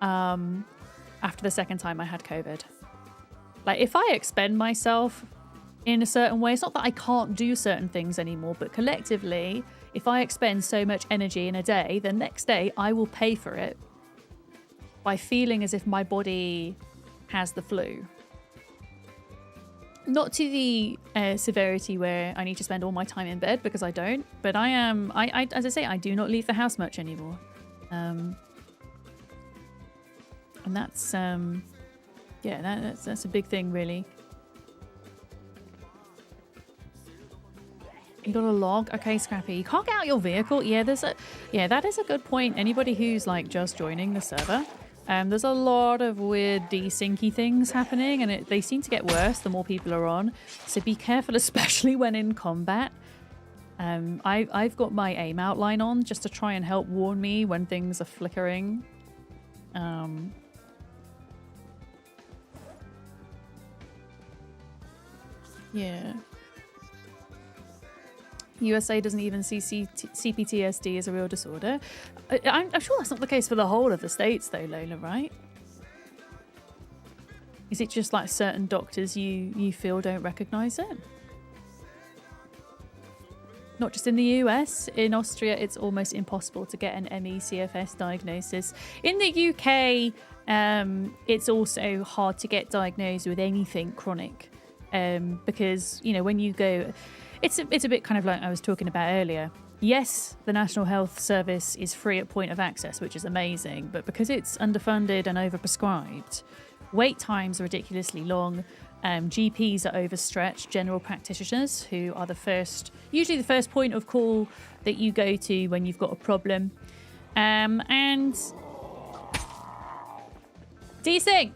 After the second time I had COVID. Like, if I expend myself in a certain way, it's not that I can't do certain things anymore, but collectively, if I expend so much energy in a day, the next day I will pay for it by feeling as if my body has the flu. Not to the severity where I need to spend all my time in bed, because I don't, but I as I say, I do not leave the house much anymore. And that's, yeah, that's a big thing, really. You got a log? Okay, Scrappy. You can't get out your vehicle? Yeah, that is a good point. Anybody who's like just joining the server, there's a lot of weird desyncy things happening, and they seem to get worse the more people are on. So be careful, especially when in combat. I've got my aim outline on just to try and help warn me when things are flickering. Yeah. USA doesn't even see CPTSD as a real disorder. I'm sure that's not the case for the whole of the States, though, Lola, right? Is it just like certain doctors you feel don't recognise it? Not just in the US. In Austria, it's almost impossible to get an ME/CFS diagnosis. In the UK, it's also hard to get diagnosed with anything chronic, because, you know, when you go... It's a bit kind of like I was talking about earlier. Yes, the National Health Service is free at point of access, which is amazing, but because it's underfunded and overprescribed, wait times are ridiculously long. GPs are overstretched, general practitioners, who are usually the first point of call that you go to when you've got a problem. And desync.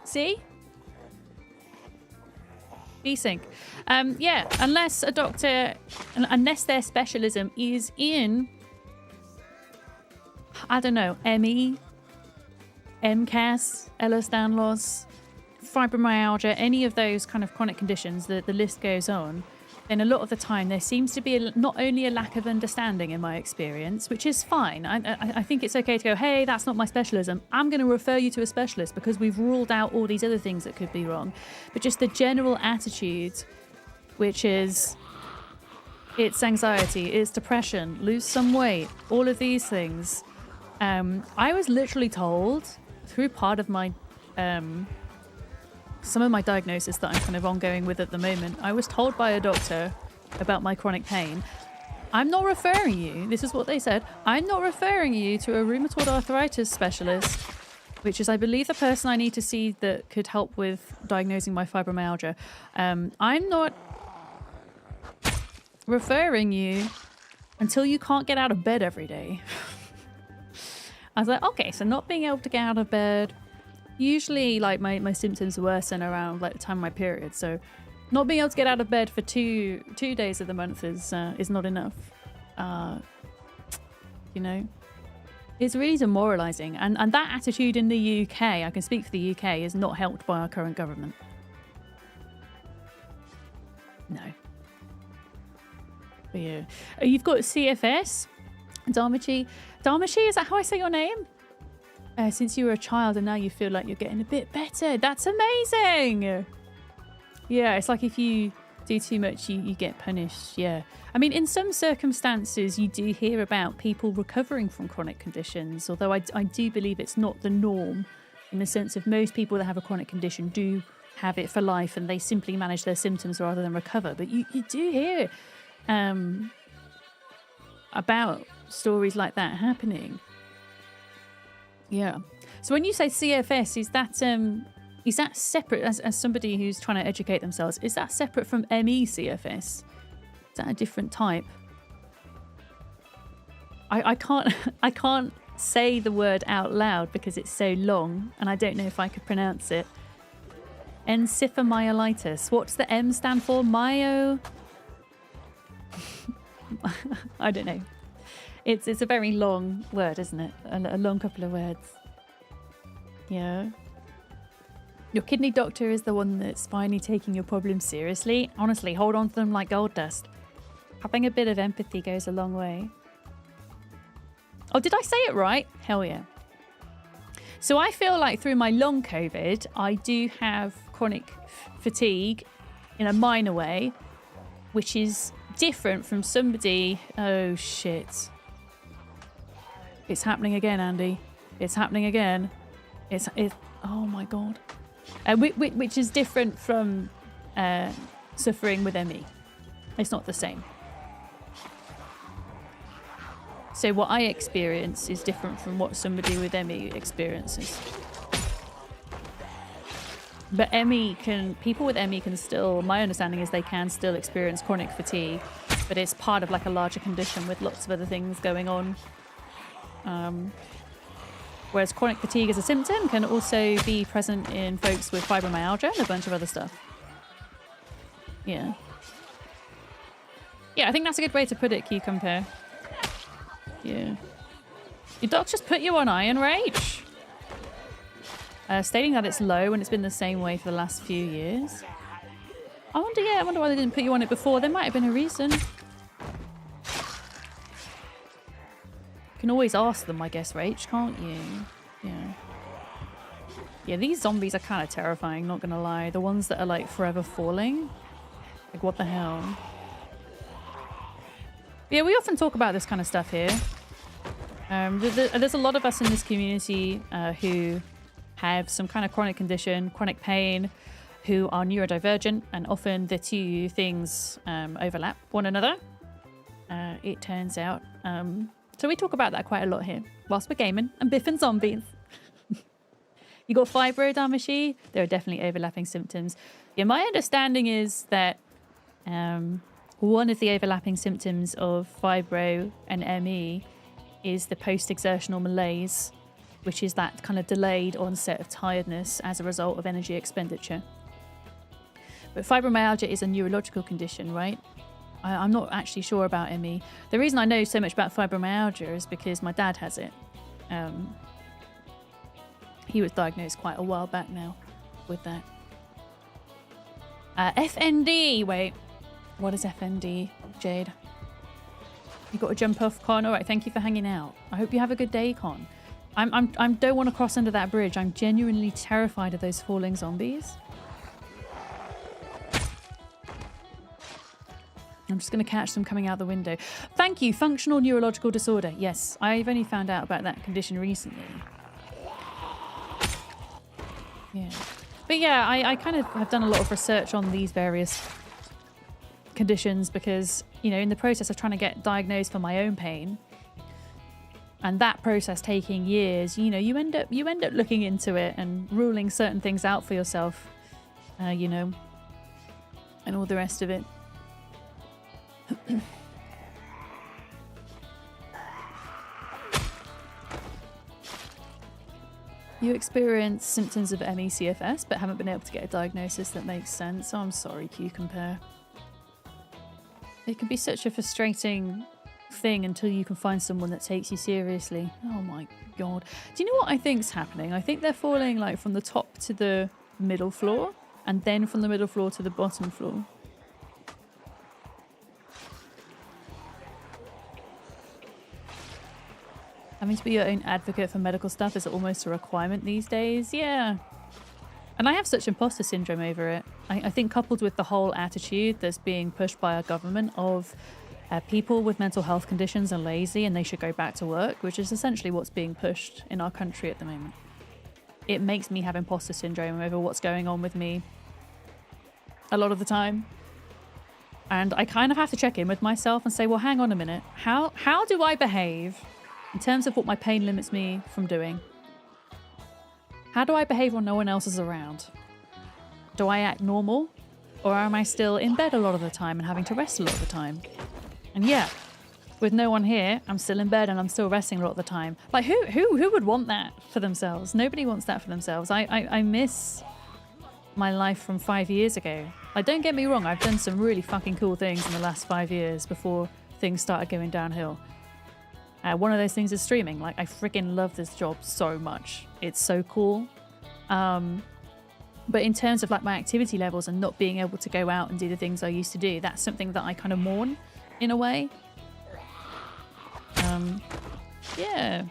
See? Desync. Yeah, unless a doctor, unless their specialism is in, I don't know, ME, MCAS, Ehlers-Danlos, fibromyalgia, any of those kind of chronic conditions, the list goes on, then a lot of the time there seems to be not only a lack of understanding in my experience, which is fine. I think it's okay to go, hey, that's not my specialism. I'm going to refer you to a specialist because we've ruled out all these other things that could be wrong. But just the general attitude, which is it's anxiety, it's depression, lose some weight, all of these things. I was literally told through part of my... some of my diagnosis that I'm kind of ongoing with at the moment, I was told by a doctor about my chronic pain, I'm not referring you, this is what they said, I'm not referring you to a rheumatoid arthritis specialist, which is, I believe, the person I need to see that could help with diagnosing my fibromyalgia. I'm not referring you until you can't get out of bed every day. I was like, okay, so not being able to get out of bed, usually like my symptoms worsen around like the time of my period, so not being able to get out of bed for two days of the month is not enough. You know, it's really demoralizing, and that attitude in the UK, I can speak for the UK, is not helped by our current government. No. But yeah, you've got CFS, Dharmachi, is that how I say your name? Since you were a child and now you feel like you're getting a bit better. That's amazing. Yeah, it's like if you do too much, you get punished. Yeah. I mean, in some circumstances, you do hear about people recovering from chronic conditions, although I do believe it's not the norm, in the sense of most people that have a chronic condition do have it for life and they simply manage their symptoms rather than recover. But you do hear about stories like that happening. Yeah. So when you say CFS, is that separate, as somebody who's trying to educate themselves, is that separate from ME/CFS? Is that a different type? I can't say the word out loud because it's so long and I don't know if I could pronounce it. Encephalomyelitis. What's the M stand for? I don't know. It's a very long word, isn't it? A long couple of words. Yeah. Your kidney doctor is the one that's finally taking your problems seriously. Honestly, hold on to them like gold dust. Having a bit of empathy goes a long way. Oh, did I say it right? Hell yeah. So I feel like through my long COVID, I do have chronic fatigue in a minor way, which is different from somebody... Oh, shit. It's happening again, Andy. It's happening again. It's oh, my God. Which is different from suffering with ME. It's not the same. So what I experience is different from what somebody with ME experiences. But people with ME can still, my understanding is they can still experience chronic fatigue, but it's part of like a larger condition with lots of other things going on. Whereas chronic fatigue as a symptom can also be present in folks with fibromyalgia and a bunch of other stuff. Yeah. Yeah, I think that's a good way to put it, Cucumber. Yeah. Your doc just put you on Iron Rage? Stating that it's low and it's been the same way for the last few years. I wonder why they didn't put you on it before. There might have been a reason. You can always ask them, I guess, Rach, can't you? Yeah. Yeah, these zombies are kind of terrifying, not gonna lie. The ones that are like forever falling. Like, what the hell? Yeah, we often talk about this kind of stuff here. There's a lot of us in this community who have some kind of chronic condition, chronic pain, who are neurodivergent, and often the two things overlap one another, it turns out. So we talk about that quite a lot here, whilst we're gaming and biffing zombies. You got fibro, Damashi? There are definitely overlapping symptoms. Yeah, my understanding is that one of the overlapping symptoms of fibro and ME is the post-exertional malaise, which is that kind of delayed onset of tiredness as a result of energy expenditure. But fibromyalgia is a neurological condition, right? I'm not actually sure about ME. The reason I know so much about fibromyalgia is because my dad has it. He was diagnosed quite a while back now with that. FND, wait. What is FND, Jade? You got to jump off, Con? All right, thank you for hanging out. I hope you have a good day, Con. I don't want to cross under that bridge. I'm genuinely terrified of those falling zombies. I'm just going to catch them coming out the window. Thank you. Functional neurological disorder. Yes, I've only found out about that condition recently. Yeah. But yeah, I kind of have done a lot of research on these various conditions because, you know, in the process of trying to get diagnosed for my own pain, and that process taking years, you know, you end up looking into it and ruling certain things out for yourself, you know, and all the rest of it. You experience symptoms of ME/CFS but haven't been able to get a diagnosis that makes sense. Oh, I'm sorry, Cucumber. It can be such a frustrating thing until you can find someone that takes you seriously. Oh my God. Do you know what I think's happening? I think they're falling like from the top to the middle floor and then from the middle floor to the bottom floor. Having to be your own advocate for medical stuff is almost a requirement these days. Yeah. And I have such imposter syndrome over it. I think coupled with the whole attitude that's being pushed by our government of people with mental health conditions are lazy and they should go back to work, which is essentially what's being pushed in our country at the moment. It makes me have imposter syndrome over what's going on with me a lot of the time. And I kind of have to check in with myself and say, well, hang on a minute. How do I behave in terms of what my pain limits me from doing? How do I behave when no one else is around? Do I act normal? Or am I still in bed a lot of the time and having to rest a lot of the time? And yeah, with no one here, I'm still in bed and I'm still resting a lot of the time. Like, who would want that for themselves? Nobody wants that for themselves. I miss my life from 5 years ago. Like, don't get me wrong, I've done some really fucking cool things in the last 5 years before things started going downhill. One of those things is streaming. Like, I freaking love this job so much. It's so cool. But in terms of like my activity levels and not being able to go out and do the things I used to do, that's something that I kind of mourn in a way. Yeah.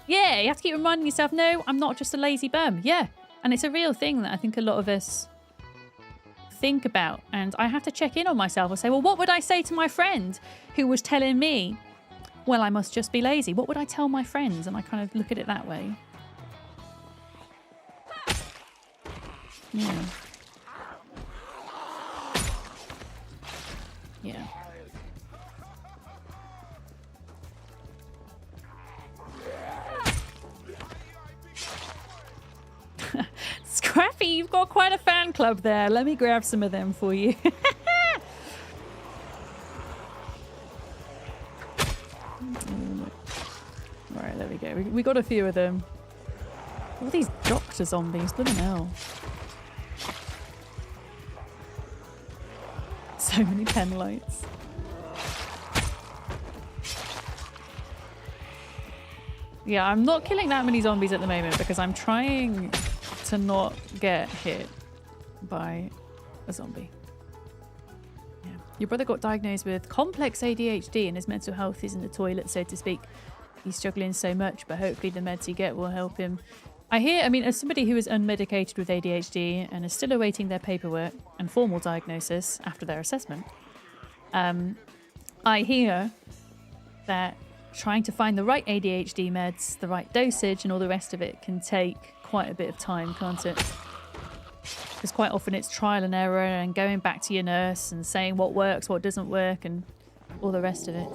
Yeah, you have to keep reminding yourself, no, I'm not just a lazy bum. Yeah. And it's a real thing that I think a lot of us think about, and I have to check in on myself and say, well, what would I say to my friend who was telling me, well, I must just be lazy? What would I tell my friends? And I kind of look at it that way. Yeah. Yeah. Scrappy, you've got quite a fan club there. Let me grab some of them for you. Alright, there we go. We got a few of them. All these doctor zombies, bloody hell. So many pen lights. Yeah, I'm not killing that many zombies at the moment because I'm trying to not get hit by a zombie. Yeah. Your brother got diagnosed with complex ADHD and his mental health is in the toilet, so to speak. He's struggling so much, but hopefully the meds he get will help him. I mean, as somebody who is unmedicated with ADHD and is still awaiting their paperwork and formal diagnosis after their assessment, I hear that trying to find the right ADHD meds, the right dosage, and all the rest of it can take quite a bit of time, can't it? Because quite often it's trial and error and going back to your nurse and saying what works, what doesn't work, and all the rest of it.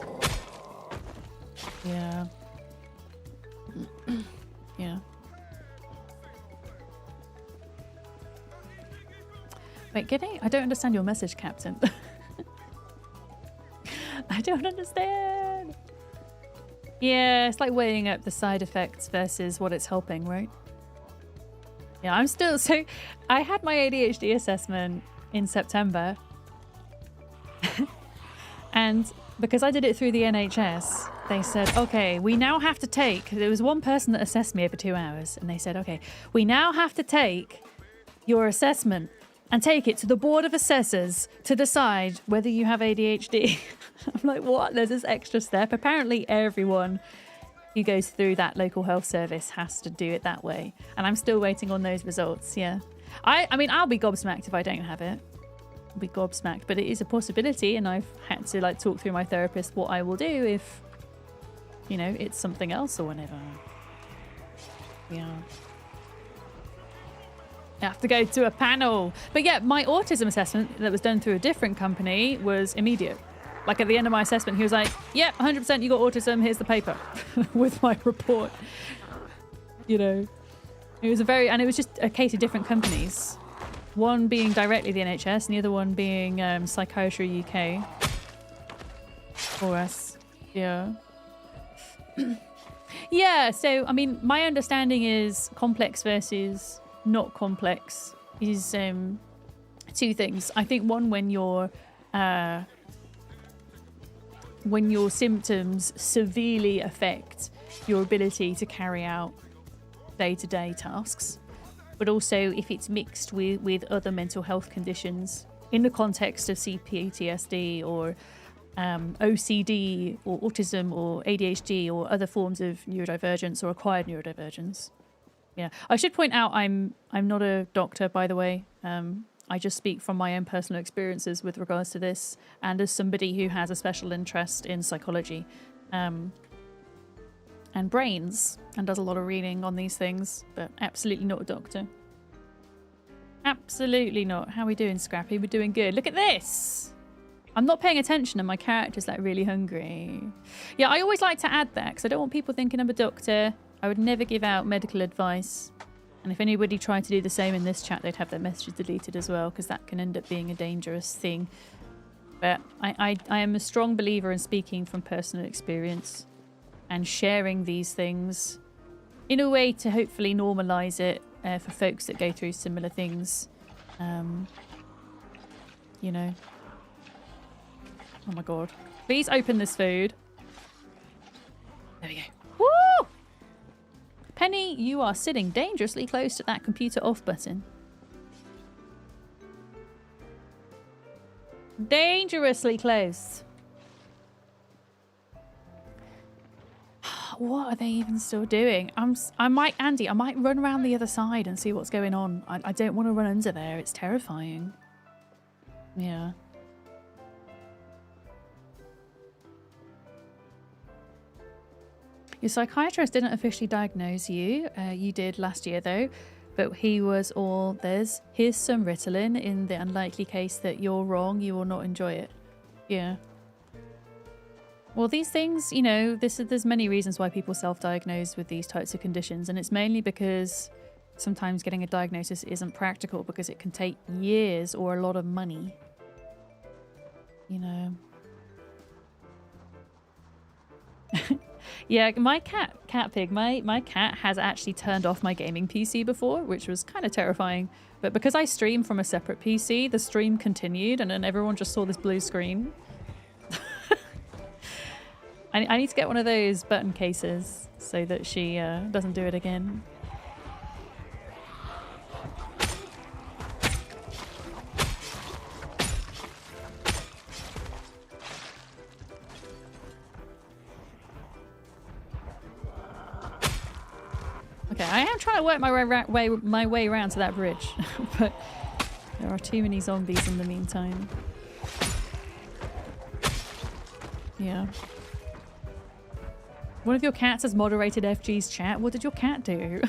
Yeah. Yeah. Wait, I don't understand your message, Captain. I don't understand. Yeah, it's like weighing up the side effects versus what it's helping, right? Yeah, I'm still... So, I had my ADHD assessment in September. And because I did it through the NHS, they said, okay, we now have to take... There was one person that assessed me over 2 hours. And they said, okay, we now have to take your assessment and take it to the Board of Assessors to decide whether you have ADHD. I'm like, what? There's this extra step. Apparently everyone who goes through that local health service has to do it that way. And I'm still waiting on those results, yeah. I mean, I'll be gobsmacked if I don't have it. I'll be gobsmacked, but it is a possibility, and I've had to like talk through my therapist what I will do if, you know, it's something else or whatever. Yeah. I have to go to a panel. But yeah, my autism assessment that was done through a different company was immediate. Like at the end of my assessment, he was like, yep, 100% you got autism, here's the paper with my report. You know, it was and it was just a case of different companies. One being directly the NHS and the other one being Psychiatry UK for us. Yeah. Yeah, so, I mean, my understanding is complex versus not complex is two things. I think one, when your symptoms severely affect your ability to carry out day-to-day tasks, but also if it's mixed with other mental health conditions in the context of CPTSD or OCD or autism or ADHD or other forms of neurodivergence or acquired neurodivergence. Yeah, I should point out I'm not a doctor, by the way. I just speak from my own personal experiences with regards to this, and as somebody who has a special interest in psychology and brains and does a lot of reading on these things, but absolutely not a doctor. Absolutely not. How are we doing, Scrappy? We're doing good. Look at this! I'm not paying attention and my character's like really hungry. Yeah, I always like to add that because I don't want people thinking I'm a doctor. I would never give out medical advice. And if anybody tried to do the same in this chat, they'd have their messages deleted as well, because that can end up being a dangerous thing. But I am a strong believer in speaking from personal experience and sharing these things in a way to hopefully normalise it for folks that go through similar things. You know. Oh my god. Please open this food. There we go. Woo! Penny, you are sitting dangerously close to that computer off button. Dangerously close. What are they even still doing? I might run around the other side and see what's going on. I don't want to run under there. It's terrifying. Yeah. Your psychiatrist didn't officially diagnose you. You did last year, though. But he was all, here's some Ritalin in the unlikely case that you're wrong, you will not enjoy it. Yeah. Well, these things, you know, there's many reasons why people self-diagnose with these types of conditions. And it's mainly because sometimes getting a diagnosis isn't practical because it can take years or a lot of money. You know. Yeah, my cat pig, my cat has actually turned off my gaming PC before, which was kind of terrifying. But because I stream from a separate PC, the stream continued and then everyone just saw this blue screen. I need to get one of those button cases so that she doesn't do it again. Okay, I am trying to work my way around to that bridge, but there are too many zombies in the meantime. Yeah. One of your cats has moderated FG's chat. What did your cat do?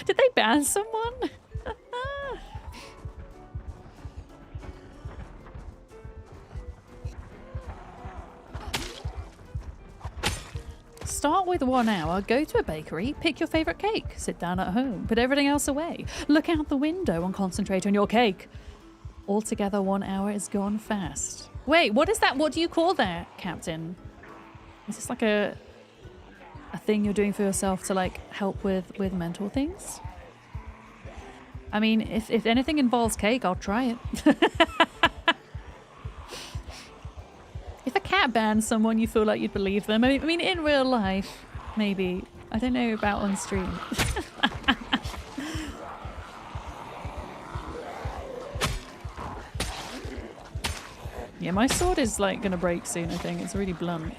Did they ban someone? Start with 1 hour, go to a bakery, pick your favourite cake, sit down at home, put everything else away, look out the window and concentrate on your cake. Altogether 1 hour is gone fast. Wait, what is that? What do you call that, Captain? Is this like a thing you're doing for yourself to like help with mental things? I mean, if anything involves cake, I'll try it. If a cat bans someone, you feel like you'd believe them. I mean, in real life, maybe. I don't know about on stream. Yeah, my sword is like gonna break soon, I think. It's really blunt.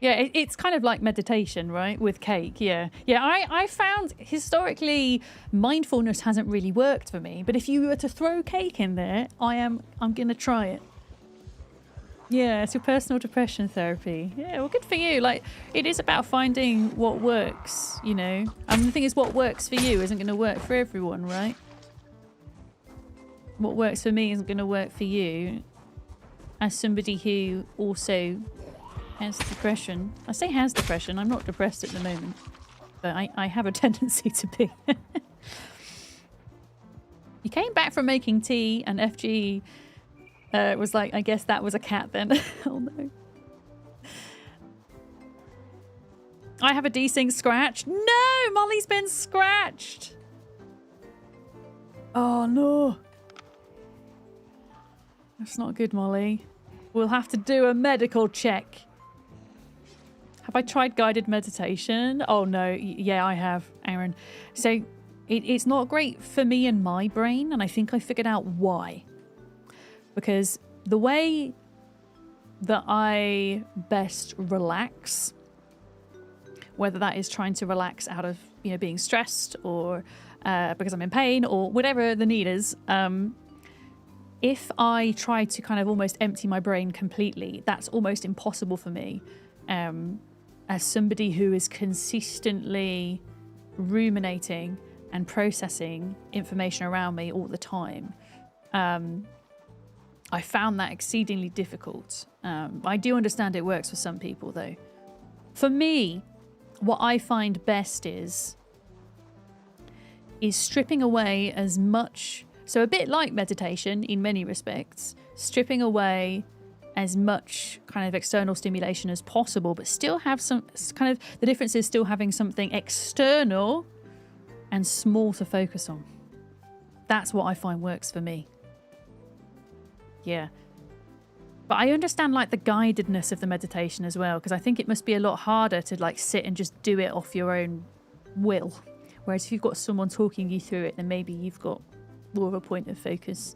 Yeah, it's kind of like meditation, right? With cake, yeah. Yeah, I found historically mindfulness hasn't really worked for me, but if you were to throw cake in there, I'm gonna try it. Yeah, it's your personal depression therapy. Yeah, well, good for you. Like, it is about finding what works, you know? And the thing is, what works for you isn't gonna work for everyone, right? What works for me isn't gonna work for you. As somebody who also has depression. I say has depression, I'm not depressed at the moment. But I have a tendency to be. You came back from making tea and FG was like, I guess that was a cat then. Oh no. I have a desync scratch. No! Molly's been scratched! Oh no. That's not good, Molly. We'll have to do a medical check. Have I tried guided meditation? Oh no, yeah, I have, Aaron. So it's not great for me and my brain, and I think I figured out why. Because the way that I best relax, whether that is trying to relax out of, you know, being stressed or because I'm in pain or whatever the need is, if I try to kind of almost empty my brain completely, that's almost impossible for me. As somebody who is consistently ruminating and processing information around me all the time, I found that exceedingly difficult. I do understand it works for some people, though. For me, what I find best is stripping away as much... So a bit like meditation in many respects, stripping away as much kind of external stimulation as possible, but still have some kind of... The difference is still having something external and small to focus on. That's what I find works for me. Yeah. But I understand like the guidedness of the meditation as well, because I think it must be a lot harder to like sit and just do it off your own will. Whereas if you've got someone talking you through it, then maybe you've got more of a point of focus.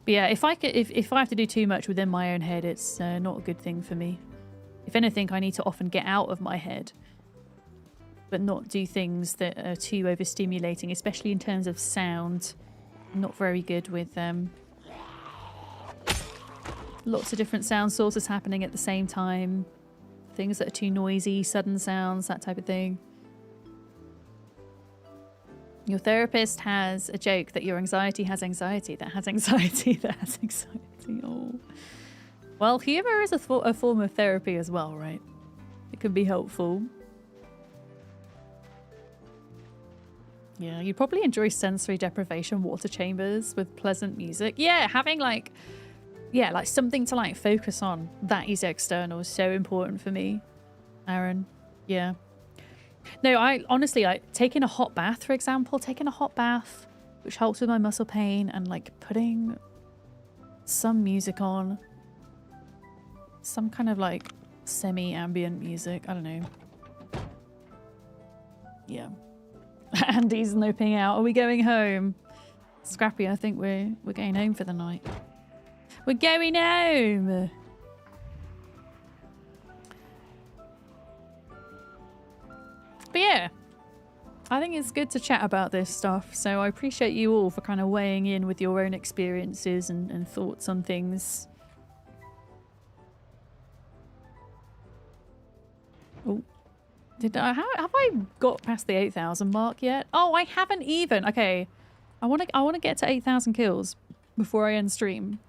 But yeah, if I have to do too much within my own head, it's not a good thing for me. If anything, I need to often get out of my head, but not do things that are too overstimulating, especially in terms of sound. I'm not very good with lots of different sound sources happening at the same time. Things that are too noisy, sudden sounds, that type of thing. Your therapist has a joke that your anxiety has anxiety that has anxiety that has anxiety. Oh. Well, humor is a form of therapy as well, right? It can be helpful. Yeah, you'd probably enjoy sensory deprivation water chambers with pleasant music. Yeah, having like something to like focus on that is external is so important for me, Aaron. Yeah. No, I honestly, like taking a hot bath, for example, which helps with my muscle pain, and like putting some music on, some kind of like semi-ambient music. I don't know. Yeah. Andy's noping out. Are we going home? Scrappy, I think we're going home for the night. We're going home. But yeah, I think it's good to chat about this stuff. So I appreciate you all for kind of weighing in with your own experiences and thoughts on things. Oh, have I got past the 8,000 mark yet? Oh, I haven't even. Okay, I want to get to 8,000 kills before I end stream.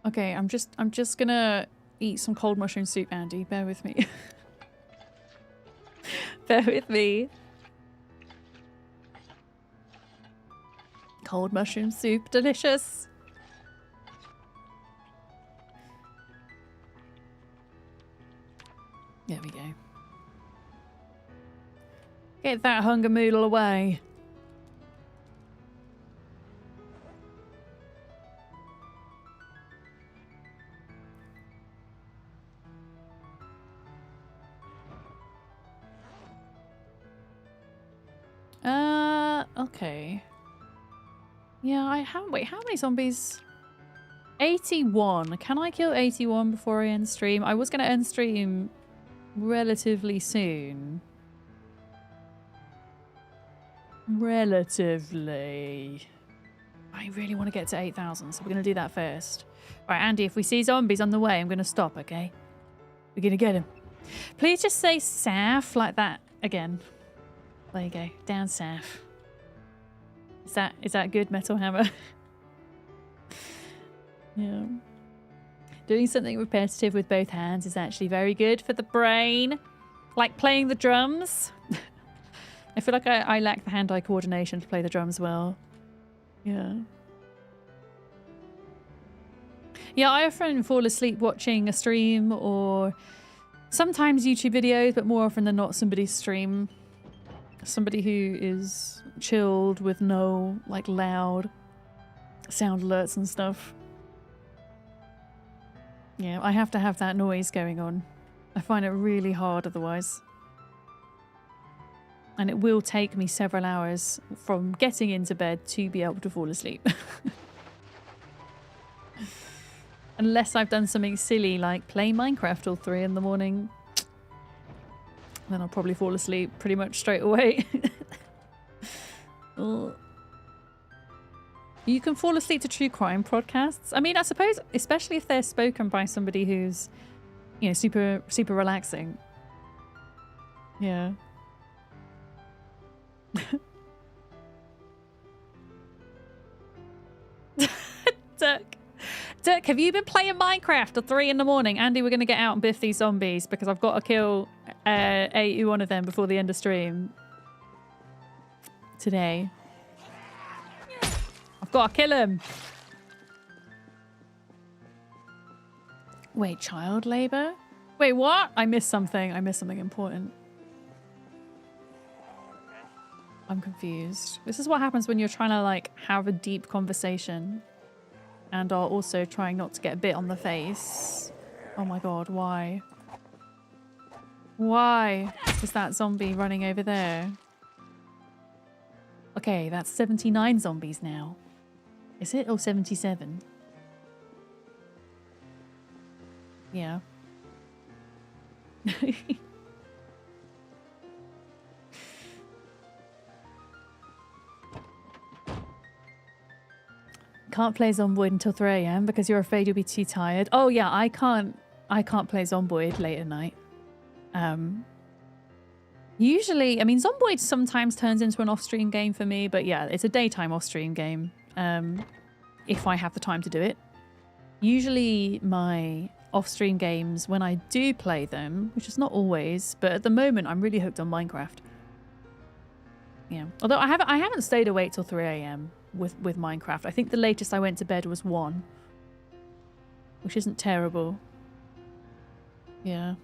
Okay, I'm just gonna eat some cold mushroom soup, Andy. Bear with me. Bear with me. Cold mushroom soup, delicious. There we go. Get that hunger moodle away. Okay. Yeah, I haven't. Wait, how many zombies? 81. Can I kill 81 before I end stream? I was going to end stream relatively soon. Relatively. I really want to get to 8,000, so we're going to do that first. Right, Andy, if we see zombies on the way, I'm going to stop, okay? We're going to get them. Please just say Saf like that again. There you go. Down Saf. Is that good, Metal Hammer? Yeah. Doing something repetitive with both hands is actually very good for the brain. Like playing the drums. I feel like I lack the hand-eye coordination to play the drums well. Yeah. Yeah, I often fall asleep watching a stream or sometimes YouTube videos, but more often than not somebody's stream. Somebody who is chilled with no like loud sound alerts and stuff. Yeah, I have to have that noise going on. I find it really hard otherwise. And it will take me several hours from getting into bed to be able to fall asleep. Unless I've done something silly like play Minecraft till 3 in the morning. Then I'll probably fall asleep pretty much straight away. You can fall asleep to true crime podcasts. I mean, I suppose, especially if they're spoken by somebody who's, you know, super relaxing. Yeah. Dirk, have you been playing Minecraft at 3 in the morning? Andy, we're going to get out and biff these zombies because I've got to kill 81 of them before the end of stream today. I've got to kill him. Wait, child labor? Wait, what? I missed something. I missed something important. I'm confused. This is what happens when you're trying to like have a deep conversation and are also trying not to get bit on the face. Oh my god, why? Why is that zombie running over there? Okay, that's 79 zombies now. Is it? Or 77? Yeah. Can't play Zomboid until 3 a.m. because you're afraid you'll be too tired. Oh yeah, I can't play Zomboid late at night. Usually, I mean, Zomboid sometimes turns into an off-stream game for me, but yeah, it's a daytime off-stream game. If I have the time to do it. Usually my off-stream games, when I do play them, which is not always, but at the moment I'm really hooked on Minecraft. Yeah. Although I haven't stayed awake till 3 a.m. with Minecraft. I think the latest I went to bed was 1. Which isn't terrible. Yeah.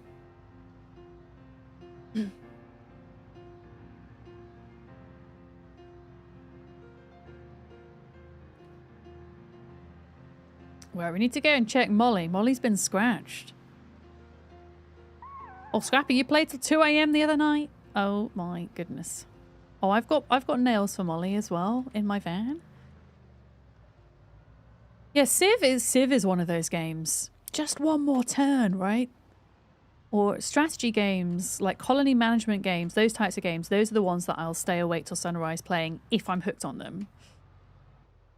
Well, we need to go and check Molly. Molly's been scratched. Oh, Scrappy, you played till 2 a.m. the other night? Oh my goodness. Oh, I've got nails for Molly as well in my van. Yeah, Civ is one of those games. Just one more turn, right? Or strategy games, like colony management games, those types of games, those are the ones that I'll stay awake till sunrise playing if I'm hooked on them.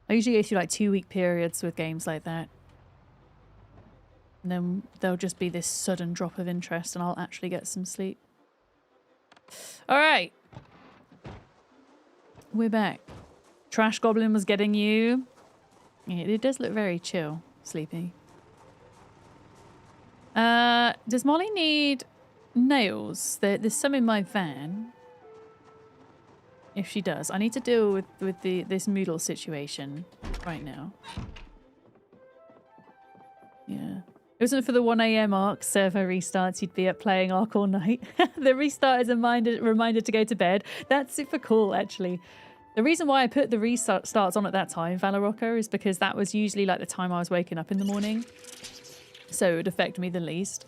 I usually go through like 2-week periods with games like that. And then there'll just be this sudden drop of interest and I'll actually get some sleep. Alright. We're back. Trash Goblin was getting you. Yeah, it does look very chill, sleepy. Does Molly need nails? There's some in my van. If she does, I need to deal with this Moodle situation right now. Yeah. If it wasn't for the 1 a.m. Ark server restarts, you'd be up playing Ark all night. The restart is a reminder to go to bed. That's super cool, actually. The reason why I put the restarts on at that time, Valorocker, is because that was usually like the time I was waking up in the morning. So it would affect me the least.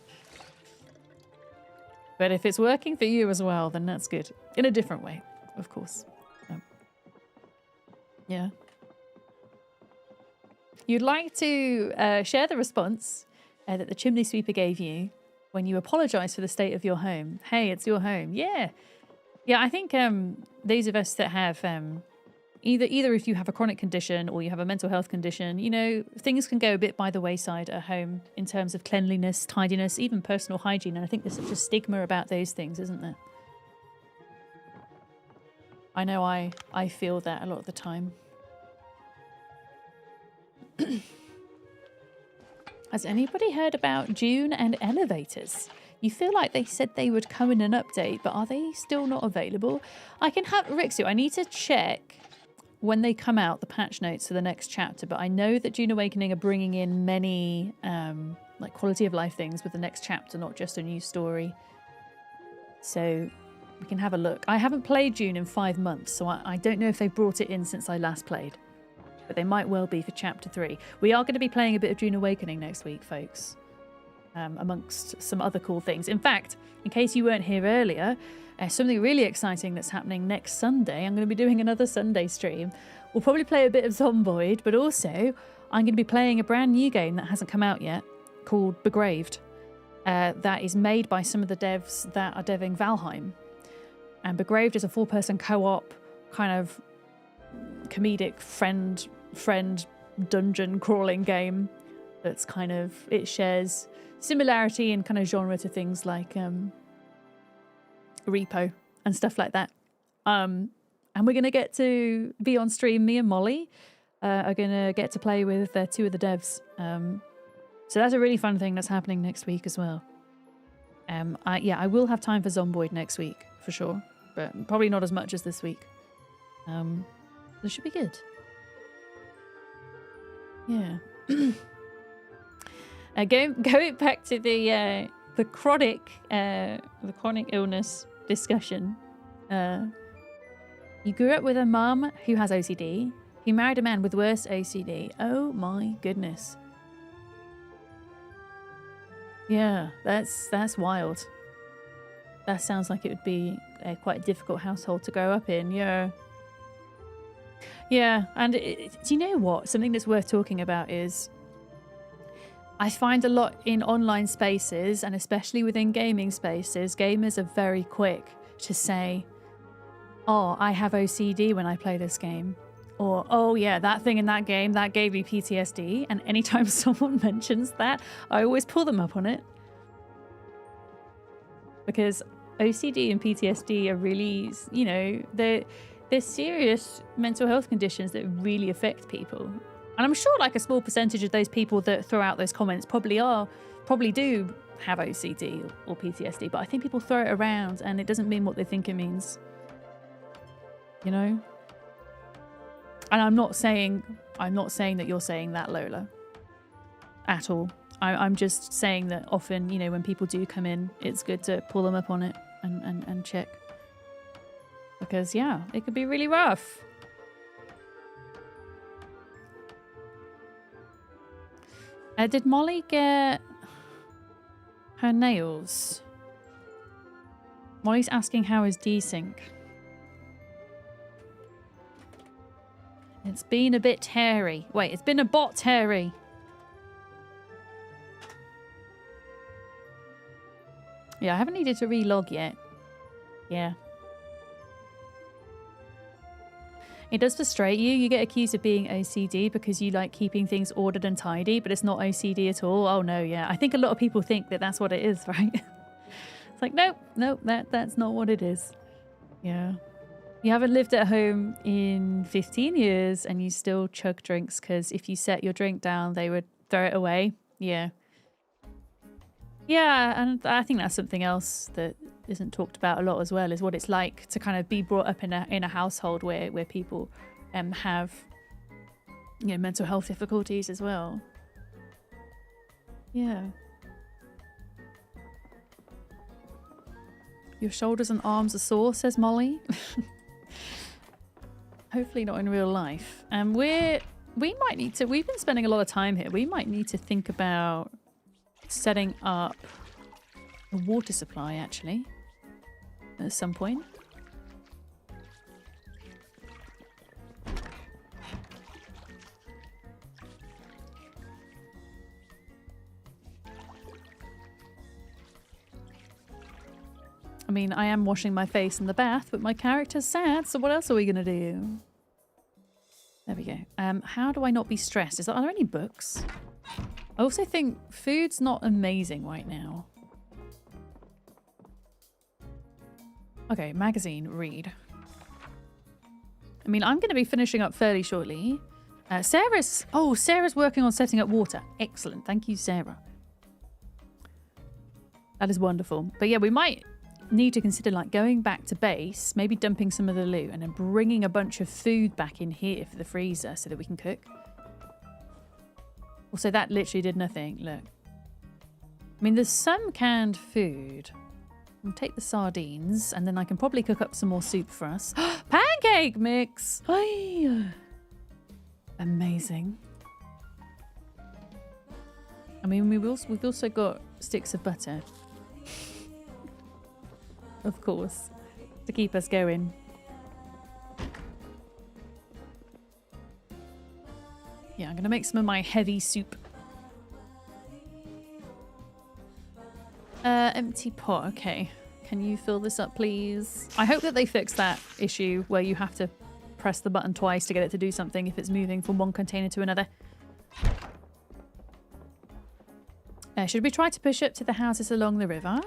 But if it's working for you as well, then that's good. In a different way. Of course. Yeah. You'd like to share the response that the chimney sweeper gave you when you apologise for the state of your home. Hey, it's your home. Yeah. Yeah, I think those of us that have either if you have a chronic condition or you have a mental health condition, you know, things can go a bit by the wayside at home in terms of cleanliness, tidiness, even personal hygiene. And I think there's such a stigma about those things, isn't there? I know I feel that a lot of the time. Has anybody heard about June and elevators? You feel like they said they would come in an update, but are they still not available? I can have Rixu. I need to check when they come out, the patch notes for the next chapter, but I know that June Awakening are bringing in many like quality of life things with the next chapter, not just a new story. So we can have a look. I haven't played June in 5 months, so I don't know if they brought it in since I last played. But they might well be for Chapter 3. We are going to be playing a bit of June Awakening next week, folks. Amongst some other cool things. In fact, in case you weren't here earlier, something really exciting that's happening next Sunday. I'm going to be doing another Sunday stream. We'll probably play a bit of Zomboid, but also I'm going to be playing a brand new game that hasn't come out yet called Begraved. That is made by some of the devs that are deving Valheim. And Begraved is a 4-person co-op kind of comedic friend dungeon crawling game that's kind of, it shares similarity in kind of genre to things like Repo and stuff like that. And we're going to get to be on stream. Me and Molly are going to get to play with 2 of the devs. So that's a really fun thing that's happening next week as well. I will have time for Zomboid next week for sure, but probably not as much as this week. This should be good. Yeah. Going back to the chronic illness discussion. You grew up with a mum who has OCD. You married a man with worse OCD. Oh my goodness. Yeah, that's wild. That sounds like it would be a quite a difficult household to grow up in. Yeah. Yeah, and do you know what? Something that's worth talking about is I find a lot in online spaces, and especially within gaming spaces, gamers are very quick to say, oh, I have OCD when I play this game. Or, oh yeah, that thing in that game, that gave me PTSD. And anytime someone mentions that, I always pull them up on it. Because OCD and PTSD are really, you know, they're serious mental health conditions that really affect people. And I'm sure like a small percentage of those people that throw out those comments probably do have OCD or PTSD, but I think people throw it around and it doesn't mean what they think it means. You know? And I'm not saying that you're saying that, Lola. At all. I'm just saying that often, you know, when people do come in, it's good to pull them up on it and check. Because, yeah, it could be really rough. Did Molly get her nails? Molly's asking how is desync. It's been a bit hairy. Wait, it's been a bot hairy. Yeah, I haven't needed to relog yet. Yeah. It does frustrate you. You get accused of being OCD because you like keeping things ordered and tidy, but it's not OCD at all. Oh no, yeah. I think a lot of people think that that's what it is, right? It's like, nope, that's not what it is. Yeah. You haven't lived at home in 15 years and you still chug drinks because if you set your drink down, they would throw it away. Yeah. Yeah, and I think that's something else that isn't talked about a lot as well, is what it's like to kind of be brought up in a household where people have, you know, mental health difficulties as well. Yeah. Your shoulders and arms are sore, says Molly. Hopefully not in real life. We might need to, we've been spending a lot of time here. We might need to think about setting up a water supply, actually, at some point. I mean, I am washing my face in the bath, but my character's sad, so what else are we going to do? There we go. How do I not be stressed? Are there any books? I also think food's not amazing right now. Okay, magazine, read. I mean, I'm going to be finishing up fairly shortly. Sarah's working on setting up water. Excellent. Thank you, Sarah. That is wonderful. But yeah, we might need to consider like going back to base, maybe dumping some of the loot and then bringing a bunch of food back in here for the freezer so that we can cook. Also, that literally did nothing. Look. I mean, there's some canned food. I'll take the sardines and then I can probably cook up some more soup for us. Pancake mix! Amazing. I mean, we've also got sticks of butter. Of course, to keep us going. Yeah, I'm going to make some of my heavy soup. Empty pot, okay. Can you fill this up, please? I hope that they fix that issue where you have to press the button twice to get it to do something if it's moving from one container to another. Should we try to push up to the houses along the river?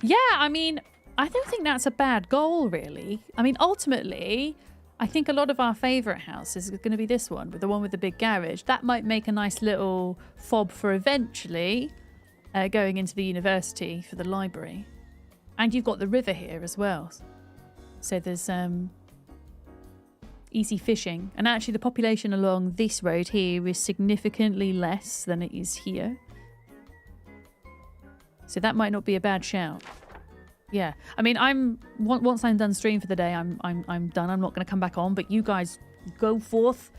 Yeah, I mean, I don't think that's a bad goal, really. I mean, ultimately, I think a lot of our favourite house is going to be this one, with the one with the big garage. That might make a nice little fob for eventually going into the university for the library. And you've got the river here as well. So there's easy fishing. And actually the population along this road here is significantly less than it is here. So that might not be a bad shout. Yeah, I mean, once I'm done stream for the day, I'm done. I'm not going to come back on. But you guys go forth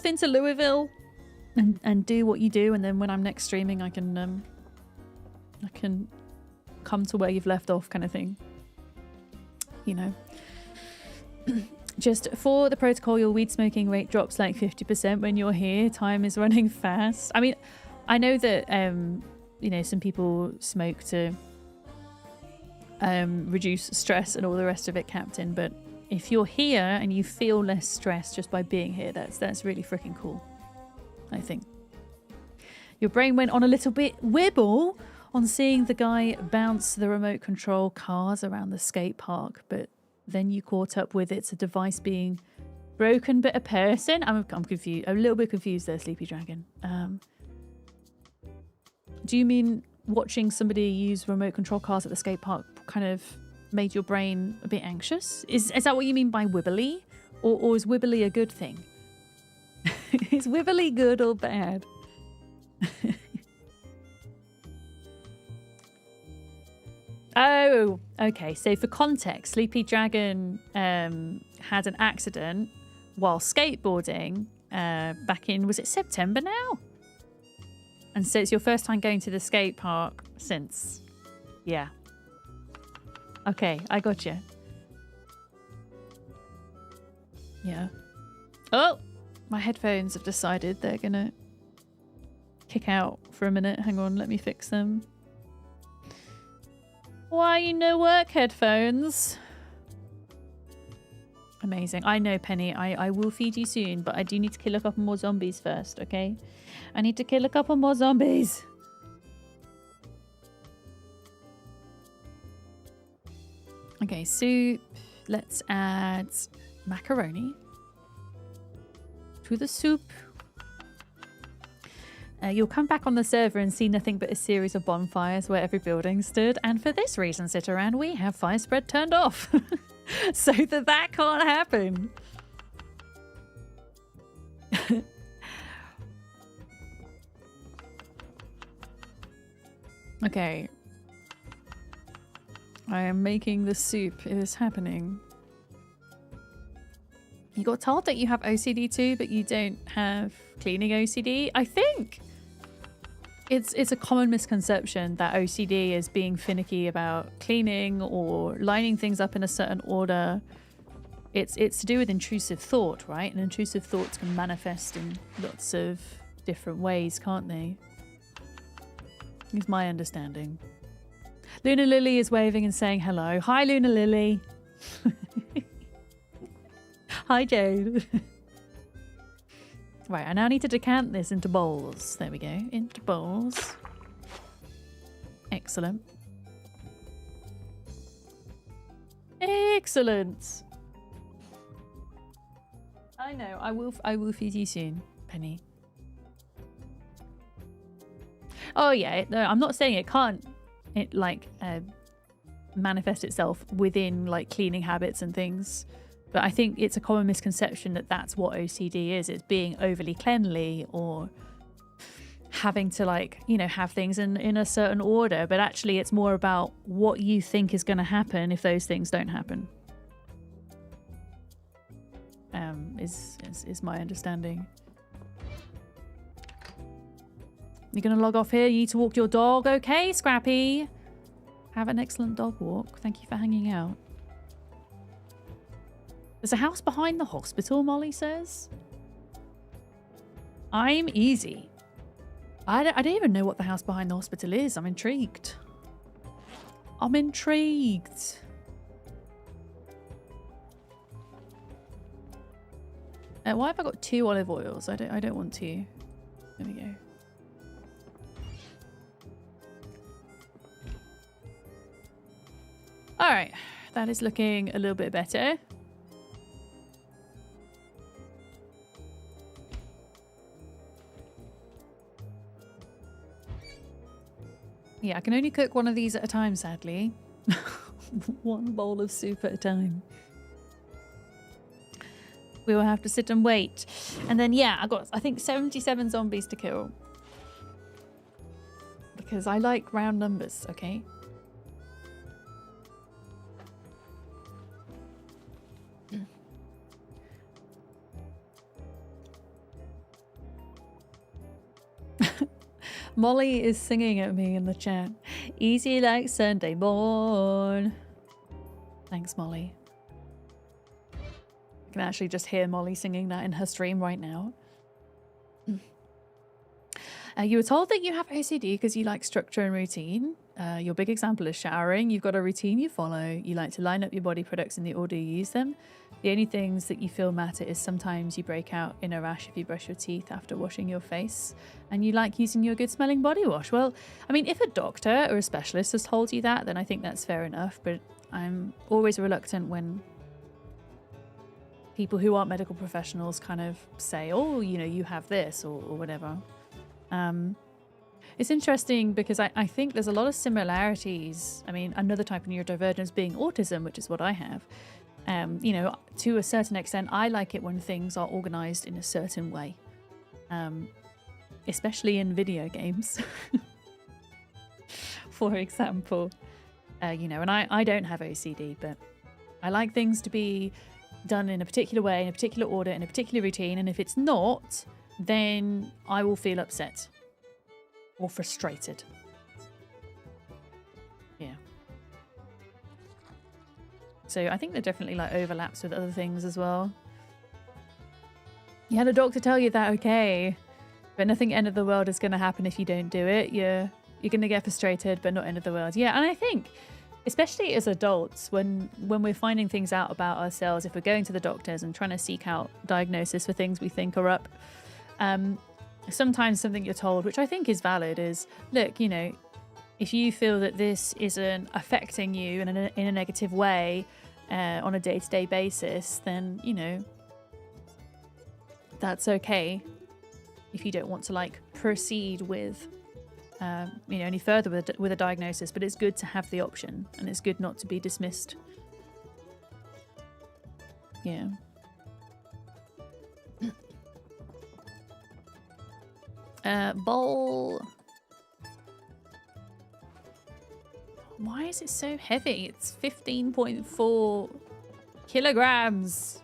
into Louisville, and do what you do. And then when I'm next streaming, I can come to where you've left off kind of thing. You know. Just for the protocol, your weed smoking rate drops like 50% when you're here. Time is running fast. I mean, I know that, you know, some people smoke to reduce stress and all the rest of it, Captain. But if you're here and you feel less stressed just by being here, that's really freaking cool, I think. Your brain went on a little bit wibble on seeing the guy bounce the remote control cars around the skate park, but then you caught up with it's a device being broken but a person. I'm confused. I'm a little bit confused there, Sleepy Dragon. Do you mean watching somebody use remote control cars at the skate park kind of made your brain a bit anxious? Is that what you mean by wibbly? Or is wibbly a good thing? Is wibbly good or bad? Oh, okay. So for context, Sleepy Dragon had an accident while skateboarding back in, was it September now? And so it's your first time going to the skate park since. Yeah. Okay, I got you. Yeah. Oh, my headphones have decided they're gonna kick out for a minute. Hang on, let me fix them. Why you no work headphones? Amazing. I know, Penny. I will feed you soon, but I do need to kill a couple more zombies first, okay? I need to kill a couple more zombies. Okay, soup. Let's add macaroni to the soup. You'll come back on the server and see nothing but a series of bonfires where every building stood. And for this reason, sit around, we have fire spread turned off. So that can't happen. Okay. I am making the soup. It is happening. You got told that you have OCD too, but you don't have cleaning OCD. I think it's a common misconception that OCD is being finicky about cleaning or lining things up in a certain order. It's to do with intrusive thought, right? And intrusive thoughts can manifest in lots of different ways, can't they? Is my understanding. Luna Lily is waving and saying hello. Hi, Luna Lily. Hi, Jade. Right, I now need to decant this into bowls. There we go. Into bowls. Excellent. Excellent. I know. I will feed you soon, Penny. Oh yeah. No, I'm not saying it can't. It like manifest itself within like cleaning habits and things. But I think it's a common misconception that that's what OCD is. It's being overly cleanly or having to like, you know, have things in a certain order. But actually it's more about what you think is going to happen if those things don't happen. Is my understanding. You're going to log off here. You need to walk your dog. Okay, Scrappy. Have an excellent dog walk. Thank you for hanging out. There's a house behind the hospital, Molly says. I'm easy. I don't even know what the house behind the hospital is. I'm intrigued. I'm intrigued. Why have I got 2 olive oils? I don't want to. There we go. All right, that is looking a little bit better. Yeah, I can only cook one of these at a time, sadly. One bowl of soup at a time. We will have to sit and wait. And then, yeah, I got, I think, 77 zombies to kill. Because I like round numbers, okay? Molly is singing at me in the chat. Easy like Sunday morn. Thanks, Molly. I can actually just hear Molly singing that in her stream right now. You were told that you have OCD because you like structure and routine. Your big example is showering. You've got a routine you follow. You like to line up your body products in the order you use them. The only things that you feel matter is sometimes you break out in a rash if you brush your teeth after washing your face. And you like using your good smelling body wash. Well, I mean, if a doctor or a specialist has told you that, then I think that's fair enough. But I'm always reluctant when people who aren't medical professionals kind of say, oh, you know, you have this or whatever. It's interesting because I think there's a lot of similarities. I mean, another type of neurodivergence being autism, which is what I have. You know, to a certain extent, I like it when things are organized in a certain way, especially in video games. For example, you know, and I don't have OCD, but I like things to be done in a particular way, in a particular order, in a particular routine. And if it's not, then I will feel upset or frustrated. Yeah. So I think there definitely like overlaps with other things as well. You had a doctor tell you that, okay, but nothing end of the world is going to happen if you don't do it. You're going to get frustrated, but not end of the world. Yeah, and I think, especially as adults, when we're finding things out about ourselves, if we're going to the doctors and trying to seek out diagnosis for things we think are up, sometimes something you're told, which I think is valid, is, look, you know, if you feel that this isn't affecting you in a negative way on a day-to-day basis, then, you know, that's okay if you don't want to, like, proceed with, you know, any further with a diagnosis. But it's good to have the option, and it's good not to be dismissed. Yeah. Bowl. Why is it so heavy? It's 15.4 kilograms.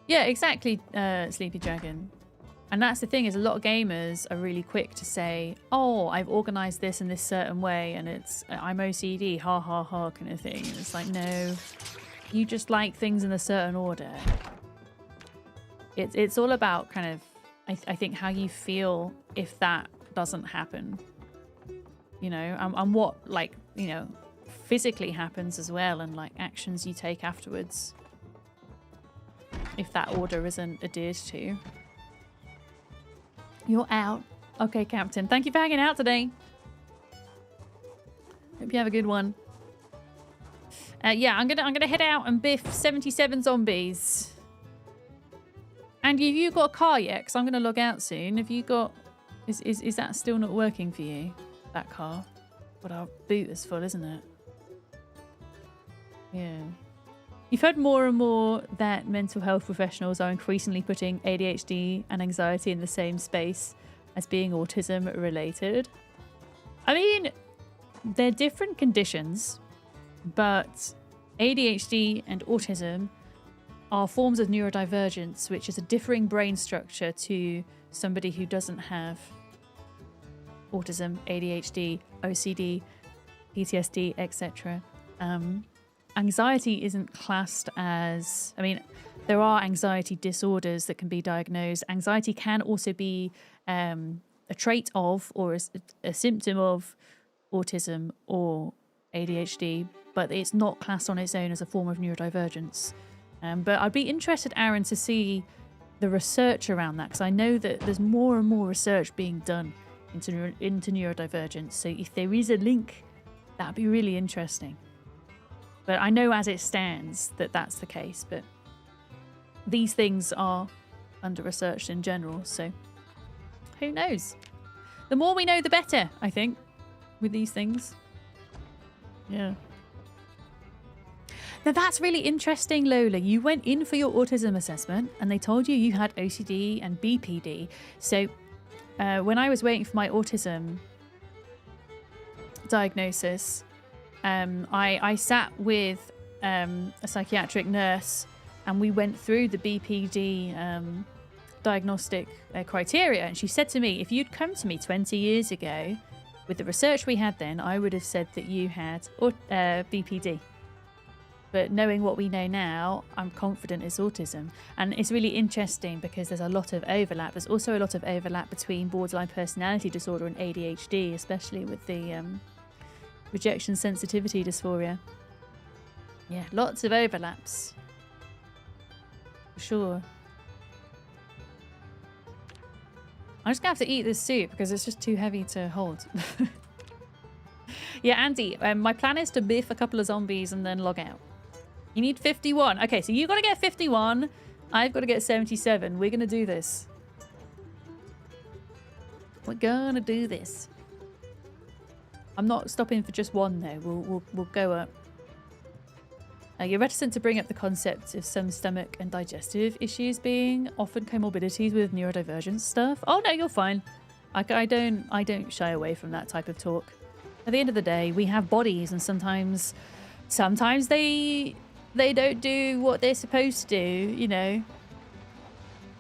Yeah, exactly, Sleepy Dragon. And that's the thing, is a lot of gamers are really quick to say, oh, I've organized this in this certain way and it's I'm OCD, ha ha ha kind of thing. And it's like, no, you just like things in a certain order. It's all about kind of, I think, how you feel if that doesn't happen, you know, and what, like, you know, physically happens as well, and like actions you take afterwards if that order isn't adhered to. You're out. Okay, Captain. Thank you for hanging out today. Hope you have a good one. Yeah, I'm gonna head out and biff 77 zombies. And have you got a car yet? Because I'm going to log out soon. Have you got... Is that still not working for you? That car? But our boot is full, isn't it? Yeah. You've heard more and more that mental health professionals are increasingly putting ADHD and anxiety in the same space as being autism related. I mean, they're different conditions, but ADHD and autism are forms of neurodivergence, which is a differing brain structure to somebody who doesn't have autism, ADHD, OCD, PTSD, etc. Anxiety isn't classed as... I mean, there are anxiety disorders that can be diagnosed. Anxiety can also be a trait of or a symptom of autism or ADHD, but it's not classed on its own as a form of neurodivergence. But I'd be interested, Aaron, to see the research around that, because I know that there's more and more research being done into neurodivergence. So if there is a link, that'd be really interesting. But I know as it stands that that's the case. But these things are under research in general, so who knows? The more we know, the better, I think, with these things. Yeah. Now that's really interesting, Lola. You went in for your autism assessment and they told you you had OCD and BPD. So when I was waiting for my autism diagnosis, I sat with a psychiatric nurse and we went through the BPD diagnostic criteria. And she said to me, if you'd come to me 20 years ago with the research we had then, I would have said that you had BPD. But knowing what we know now, I'm confident it's autism. And it's really interesting because there's a lot of overlap. There's also a lot of overlap between borderline personality disorder and ADHD, especially with the rejection sensitivity dysphoria. Yeah, lots of overlaps. For sure. I'm just going to have to eat this soup because it's just too heavy to hold. Yeah, Andy, my plan is to biff a couple of zombies and then log out. You need 51. Okay, so you got to get 51. I've got to get 77. We're going to do this. We're going to do this. I'm not stopping for just one, though. We'll go up. You're reticent to bring up the concept of some stomach and digestive issues being often comorbidities with neurodivergent stuff. Oh, no, you're fine. I don't shy away from that type of talk. At the end of the day, we have bodies, and sometimes they don't do what they're supposed to do, you know.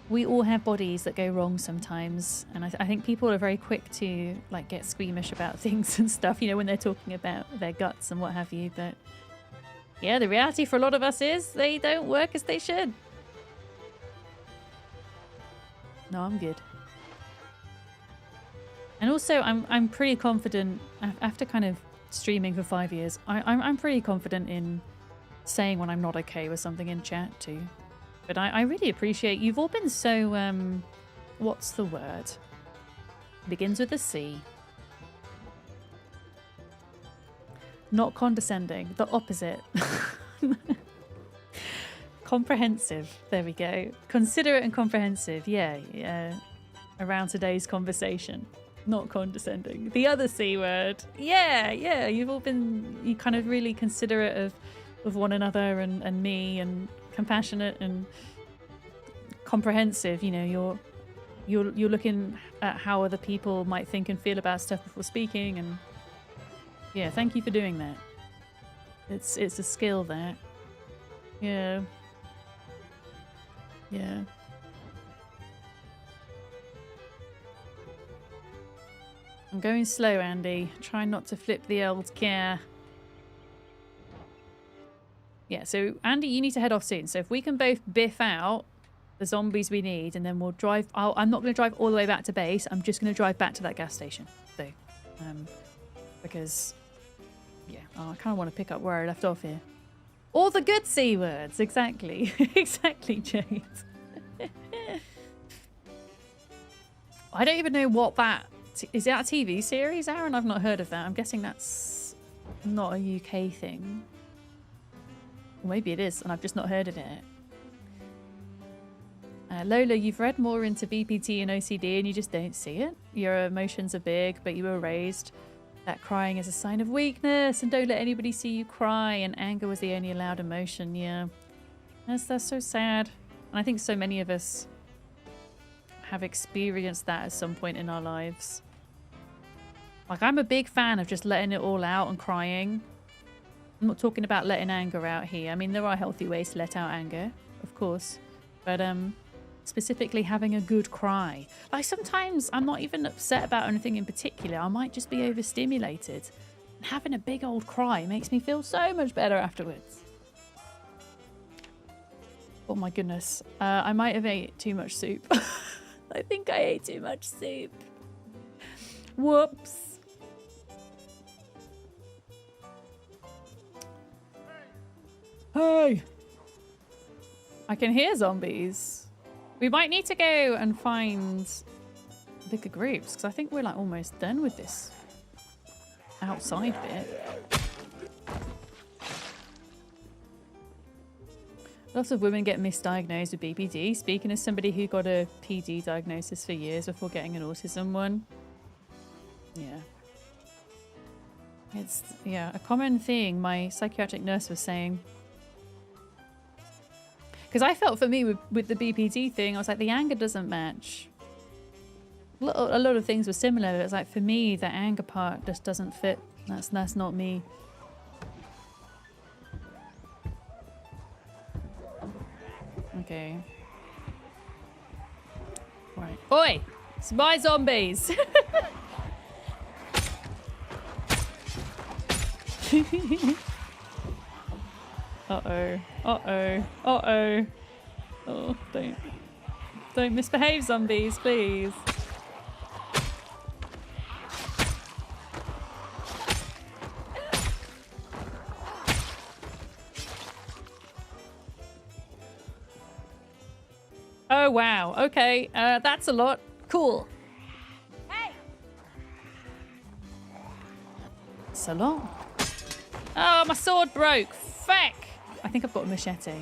We all have bodies that go wrong sometimes, and I think people are very quick to like get squeamish about things and stuff, you know, when they're talking about their guts and what have you. But yeah, the reality for a lot of us is they don't work as they should. No, I'm good. And also, I'm pretty confident after kind of streaming for 5 years. I'm pretty confident in saying when I'm not okay with something in chat too. But I really appreciate you've all been so what's the word? Begins with a C. Not condescending, the opposite. Comprehensive. There we go. Considerate and comprehensive. Yeah. Around today's conversation. Not condescending. The other C word. Yeah. You've all been kind of really considerate of one another and me, and compassionate and comprehensive. You know, you're looking at how other people might think and feel about stuff before speaking, and yeah, thank you for doing that. It's a skill there. Yeah. I'm going slow, Andy. Try not to flip the old gear. Yeah, so Andy, you need to head off soon. So if we can both biff out the zombies we need, and then we'll drive... I'm not going to drive all the way back to base. I'm just going to drive back to that gas station. So, because... yeah, I kind of want to pick up where I left off here. All the good C words, exactly. Exactly, Jade. I don't even know what that... is that a TV series, Aaron? I've not heard of that. I'm guessing that's not a UK thing. Or maybe it is, and I've just not heard of it. Lola, you've read more into BPT and OCD and you just don't see it. Your emotions are big, but you were raised that crying is a sign of weakness and don't let anybody see you cry, and anger was the only allowed emotion. Yeah, that's so sad. And I think so many of us have experienced that at some point in our lives. Like, I'm a big fan of just letting it all out and crying. I'm not talking about letting anger out here. I mean, there are healthy ways to let out anger, of course. But specifically having a good cry. Like, sometimes I'm not even upset about anything in particular. I might just be overstimulated. And having a big old cry makes me feel so much better afterwards. Oh my goodness. I might have ate too much soup. I think I ate too much soup. Whoops. Hey! I can hear zombies. We might need to go and find bigger groups, because I think we're like almost done with this outside bit. Lots of women get misdiagnosed with BPD. Speaking as somebody who got a PD diagnosis for years before getting an autism one. Yeah. It's, yeah, a common thing my psychiatric nurse was saying. Because I felt for me with the BPD thing, I was like, the anger doesn't match. A lot of things were similar. It was like, for me, the anger part just doesn't fit. That's not me. Okay. Right. Oi! It's my zombies! Uh-oh. Uh-oh. Uh-oh. Oh, don't misbehave, zombies, please. Oh, wow. Okay. That's a lot. Cool. Hey! It's a lot. Oh, my sword broke. Feck! I think I've got a machete.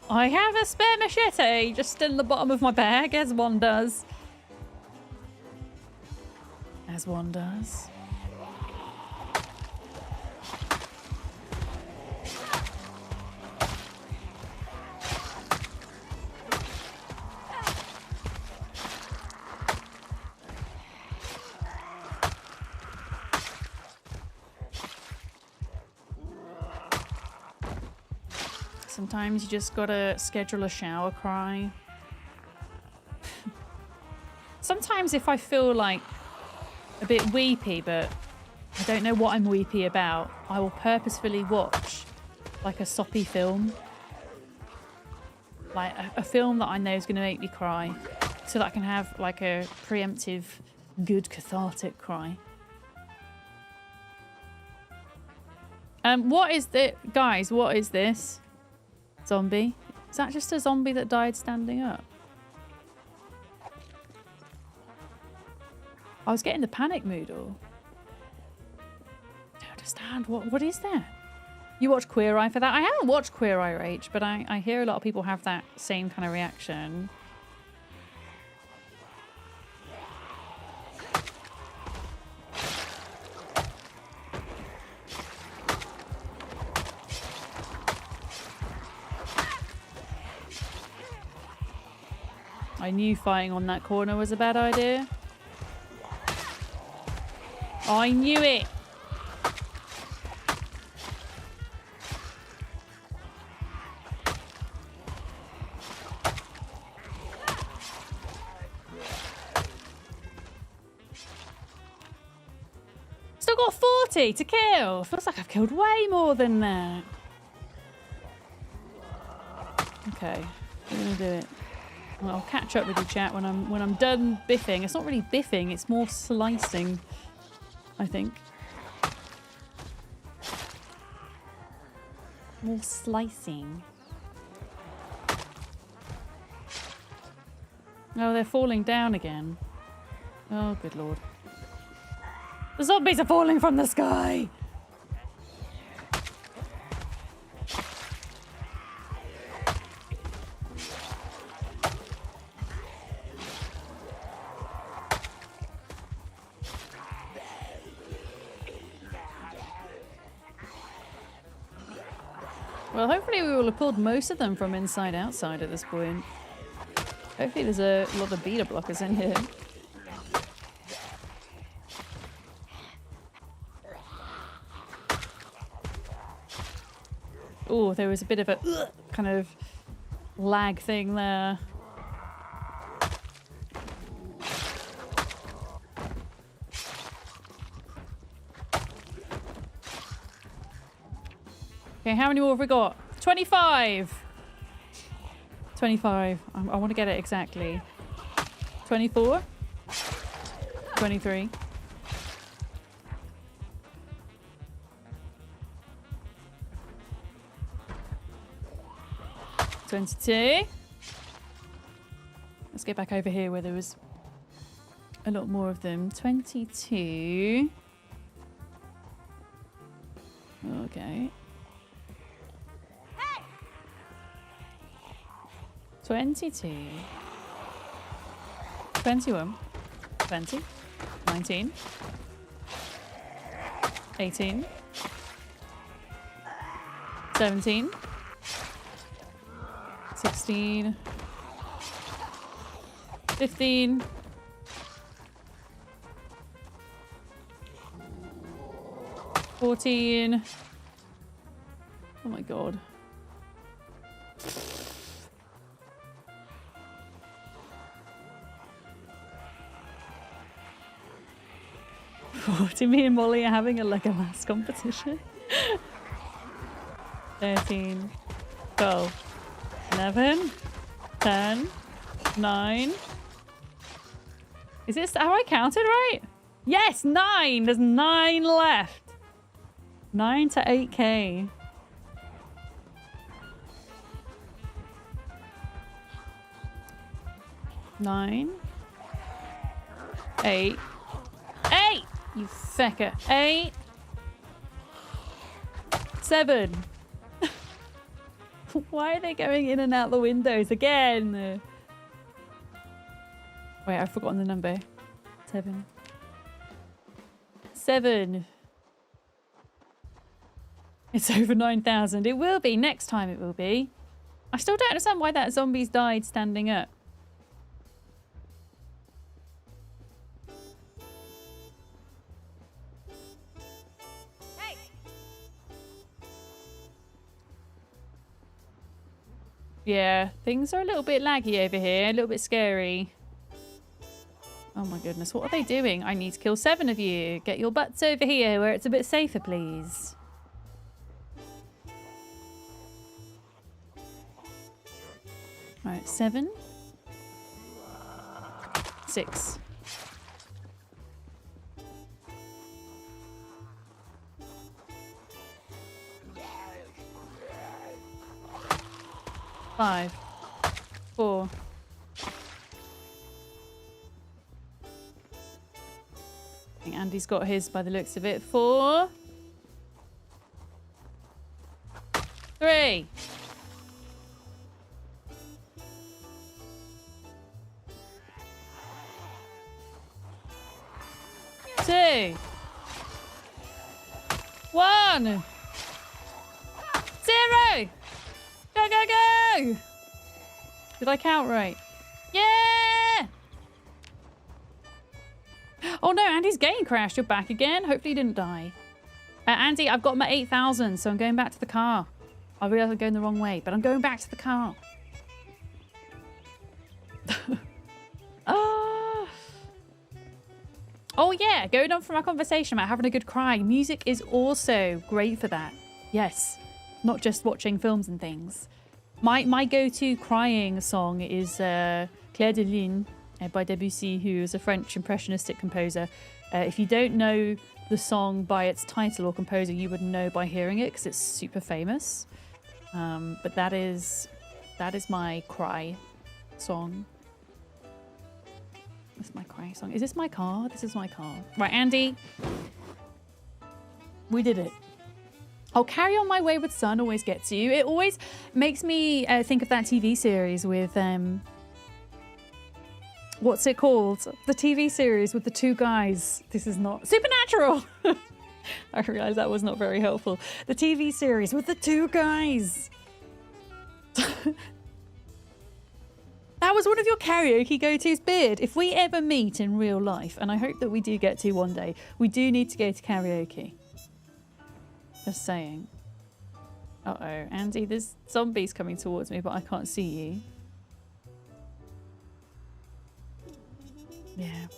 I have a spare machete just in the bottom of my bag, as one does. As one does. Sometimes you just gotta schedule a shower cry. Sometimes if I feel like a bit weepy, but I don't know what I'm weepy about, I will purposefully watch like a soppy film. Like a film that I know is gonna make me cry, so that I can have like a preemptive, good cathartic cry. What is this? Guys, what is this? Zombie? Is that just a zombie that died standing up? I was getting the panic mood or... I don't understand. What is that? You watch Queer Eye for that? I haven't watched Queer Eye Rage, but I hear a lot of people have that same kind of reaction. I knew fighting on that corner was a bad idea. I knew it! Still got 40 to kill! Feels like I've killed way more than that. Okay, we're gonna do it. Well, I'll catch up with you, chat, when I'm done biffing. It's not really biffing, it's more slicing, I think. More slicing. Oh, they're falling down again. Oh, good lord. The zombies are falling from the sky! Well, hopefully we will have pulled most of them from inside outside at this point. Hopefully there's a lot of beta blockers in here. Oh, there was a bit of a kind of lag thing there. Okay, how many more have we got? 25! 25. I want to get it exactly. 24? 23. 22. Let's get back over here where there was a lot more of them. 22. Okay. 22, 21, 20, 19, 18, 17, 16, 15, 14. Oh my god. 40. Me and Molly are having a Legolas competition. 13, 12, 11, 10, 9. Is this how I counted right? Yes, 9. There's 9 left. 9 to 8k. Nine. 8. 8! You fecker. 8. 7. Why are they going in and out the windows again? Wait, I've forgotten the number. 7. 7. It's over 9,000. It will be. Next time it will be. I still don't understand why that zombie's died standing up. Hey! Yeah, things are a little bit laggy over here. A little bit scary. Oh my goodness, what are they doing? I need to kill 7 of you. Get your butts over here where it's a bit safer, please. Right, 7. 6. 5. 4. I think Andy's got his by the looks of it. 4. 3. 2. 1. 0. Go, go, go! Did I count right? Yeah! Oh no, Andy's game crashed. You're back again. Hopefully you didn't die. Andy, I've got my 8,000, so I'm going back to the car. I realize I'm going the wrong way, but I'm going back to the car. Oh yeah, going on from our conversation about having a good cry. Music is also great for that. Yes, not just watching films and things. My go-to crying song is Clair de Lune by Debussy, who is a French impressionistic composer. If you don't know the song by its title or composer, you would know by hearing it because it's super famous. But that is my cry song. That's my cry song. Is this my car? This is my car. Right, Andy. We did it. I'll carry on my wayward son always gets you. It always makes me think of that TV series with what's it called? The TV series with the 2 guys. This is not Supernatural. I realized that was not very helpful. The TV series with the 2 guys. That was one of your karaoke go-tos, Beard. If we ever meet in real life, and I hope that we do get to one day, we do need to go to karaoke. Just saying. Uh-oh, Andy, there's zombies coming towards me, but I can't see you. Yeah.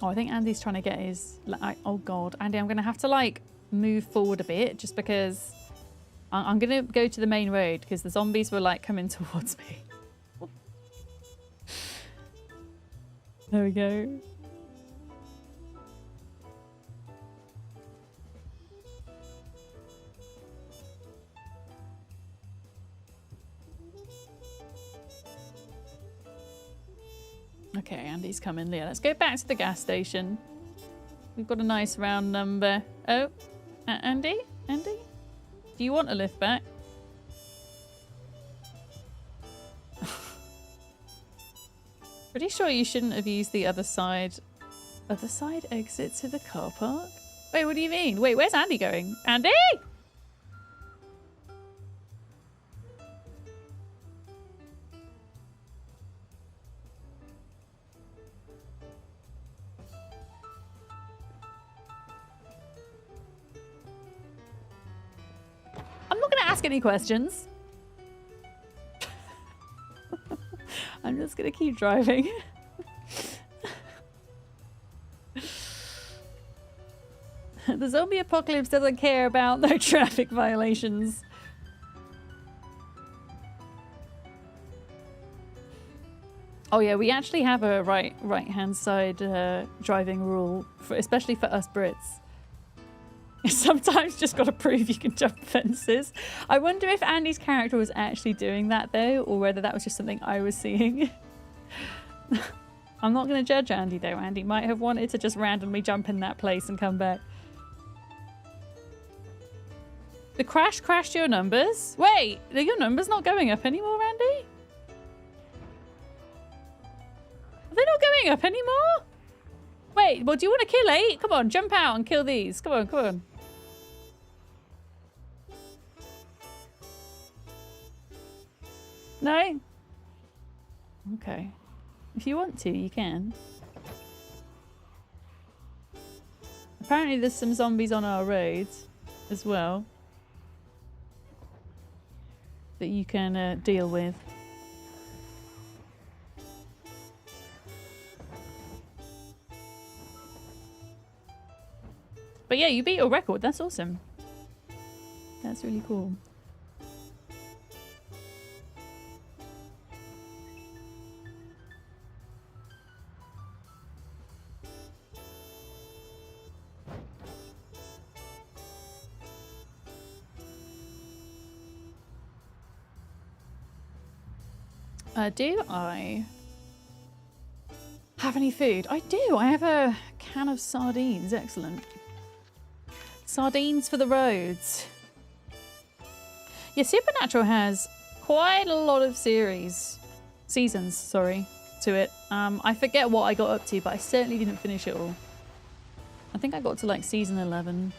Oh, I think Andy's trying to get his... Oh, God. Andy, I'm going to have to, like, move forward a bit just because... I'm going to go to the main road because the zombies were like coming towards me. There we go. Okay, Andy's coming. Yeah, let's go back to the gas station. We've got a nice round number. Oh, Andy? Andy? Do you want a lift back? Pretty sure you shouldn't have used the other side. Other side exit to the car park? Wait, what do you mean? Wait, where's Andy going? Andy! I'm not going to ask any questions. I'm just going to keep driving. The zombie apocalypse doesn't care about no traffic violations. Oh yeah, we actually have a right-hand side driving rule, especially for us Brits. Sometimes just got to prove you can jump fences. I wonder if Andy's character was actually doing that though, or whether that was just something I was seeing. I'm not going to judge Andy though. Andy might have wanted to just randomly jump in that place and come back. The crash crashed your numbers? Wait, are your numbers not going up anymore, Andy? Are they not going up anymore? Wait, well, do you want to kill 8? Come on, jump out and kill these. Come on, come on. No? Okay. If you want to, you can. Apparently there's some zombies on our roads as well that you can deal with. But yeah, you beat your record. That's awesome. That's really cool. Do I have any food? I do. I have a can of sardines. Excellent. Sardines for the roads. Yeah, Supernatural has quite a lot of seasons, sorry, to it. I forget what I got up to, but I certainly didn't finish it all. I think I got to like season 11.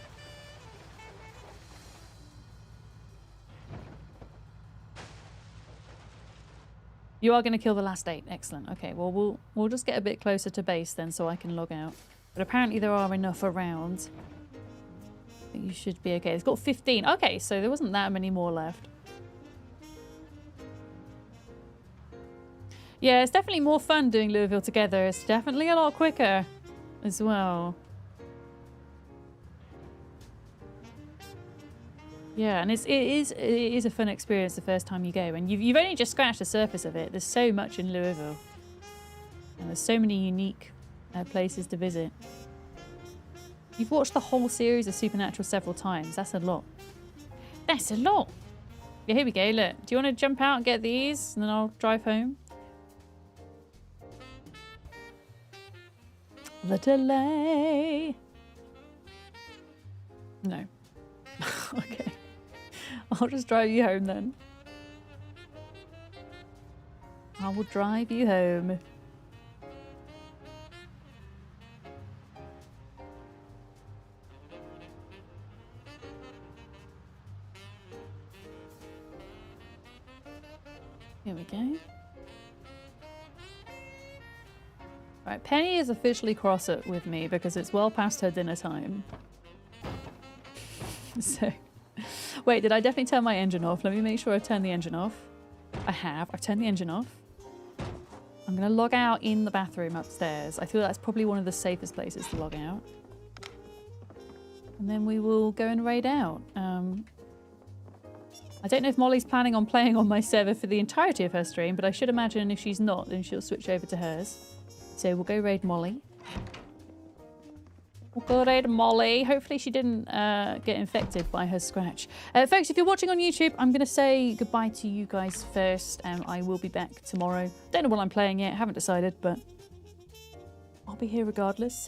You are going to kill the last 8. Excellent. Okay, well, we'll just get a bit closer to base then so I can log out. But apparently there are enough around. You should be okay. It's got 15. Okay, so there wasn't that many more left. Yeah, it's definitely more fun doing Louisville together. It's definitely a lot quicker as well. Yeah, and it is a fun experience the first time you go, and you've only just scratched the surface of it. There's so much in Louisville, and there's so many unique places to visit. You've watched the whole series of Supernatural several times. That's a lot. That's a lot. Yeah, here we go. Look, do you want to jump out and get these, and then I'll drive home? The delay. No. Okay. I'll just drive you home then. I will drive you home. Here we go. Right, Penny is officially cross it with me because it's well past her dinner time. So, wait, did I definitely turn my engine off? Let me make sure I turned the engine off. I have. I've turned the engine off. I'm going to log out in the bathroom upstairs. I feel that's probably one of the safest places to log out. And then we will go and raid out. I don't know if Molly's planning on playing on my server for the entirety of her stream, but I should imagine if she's not, then she'll switch over to hers. So we'll go raid Molly. We'll go raid Molly. Hopefully she didn't get infected by her scratch. Folks, if you're watching on YouTube, I'm going to say goodbye to you guys first. I will be back tomorrow. Don't know what I'm playing yet. Haven't decided, but I'll be here regardless.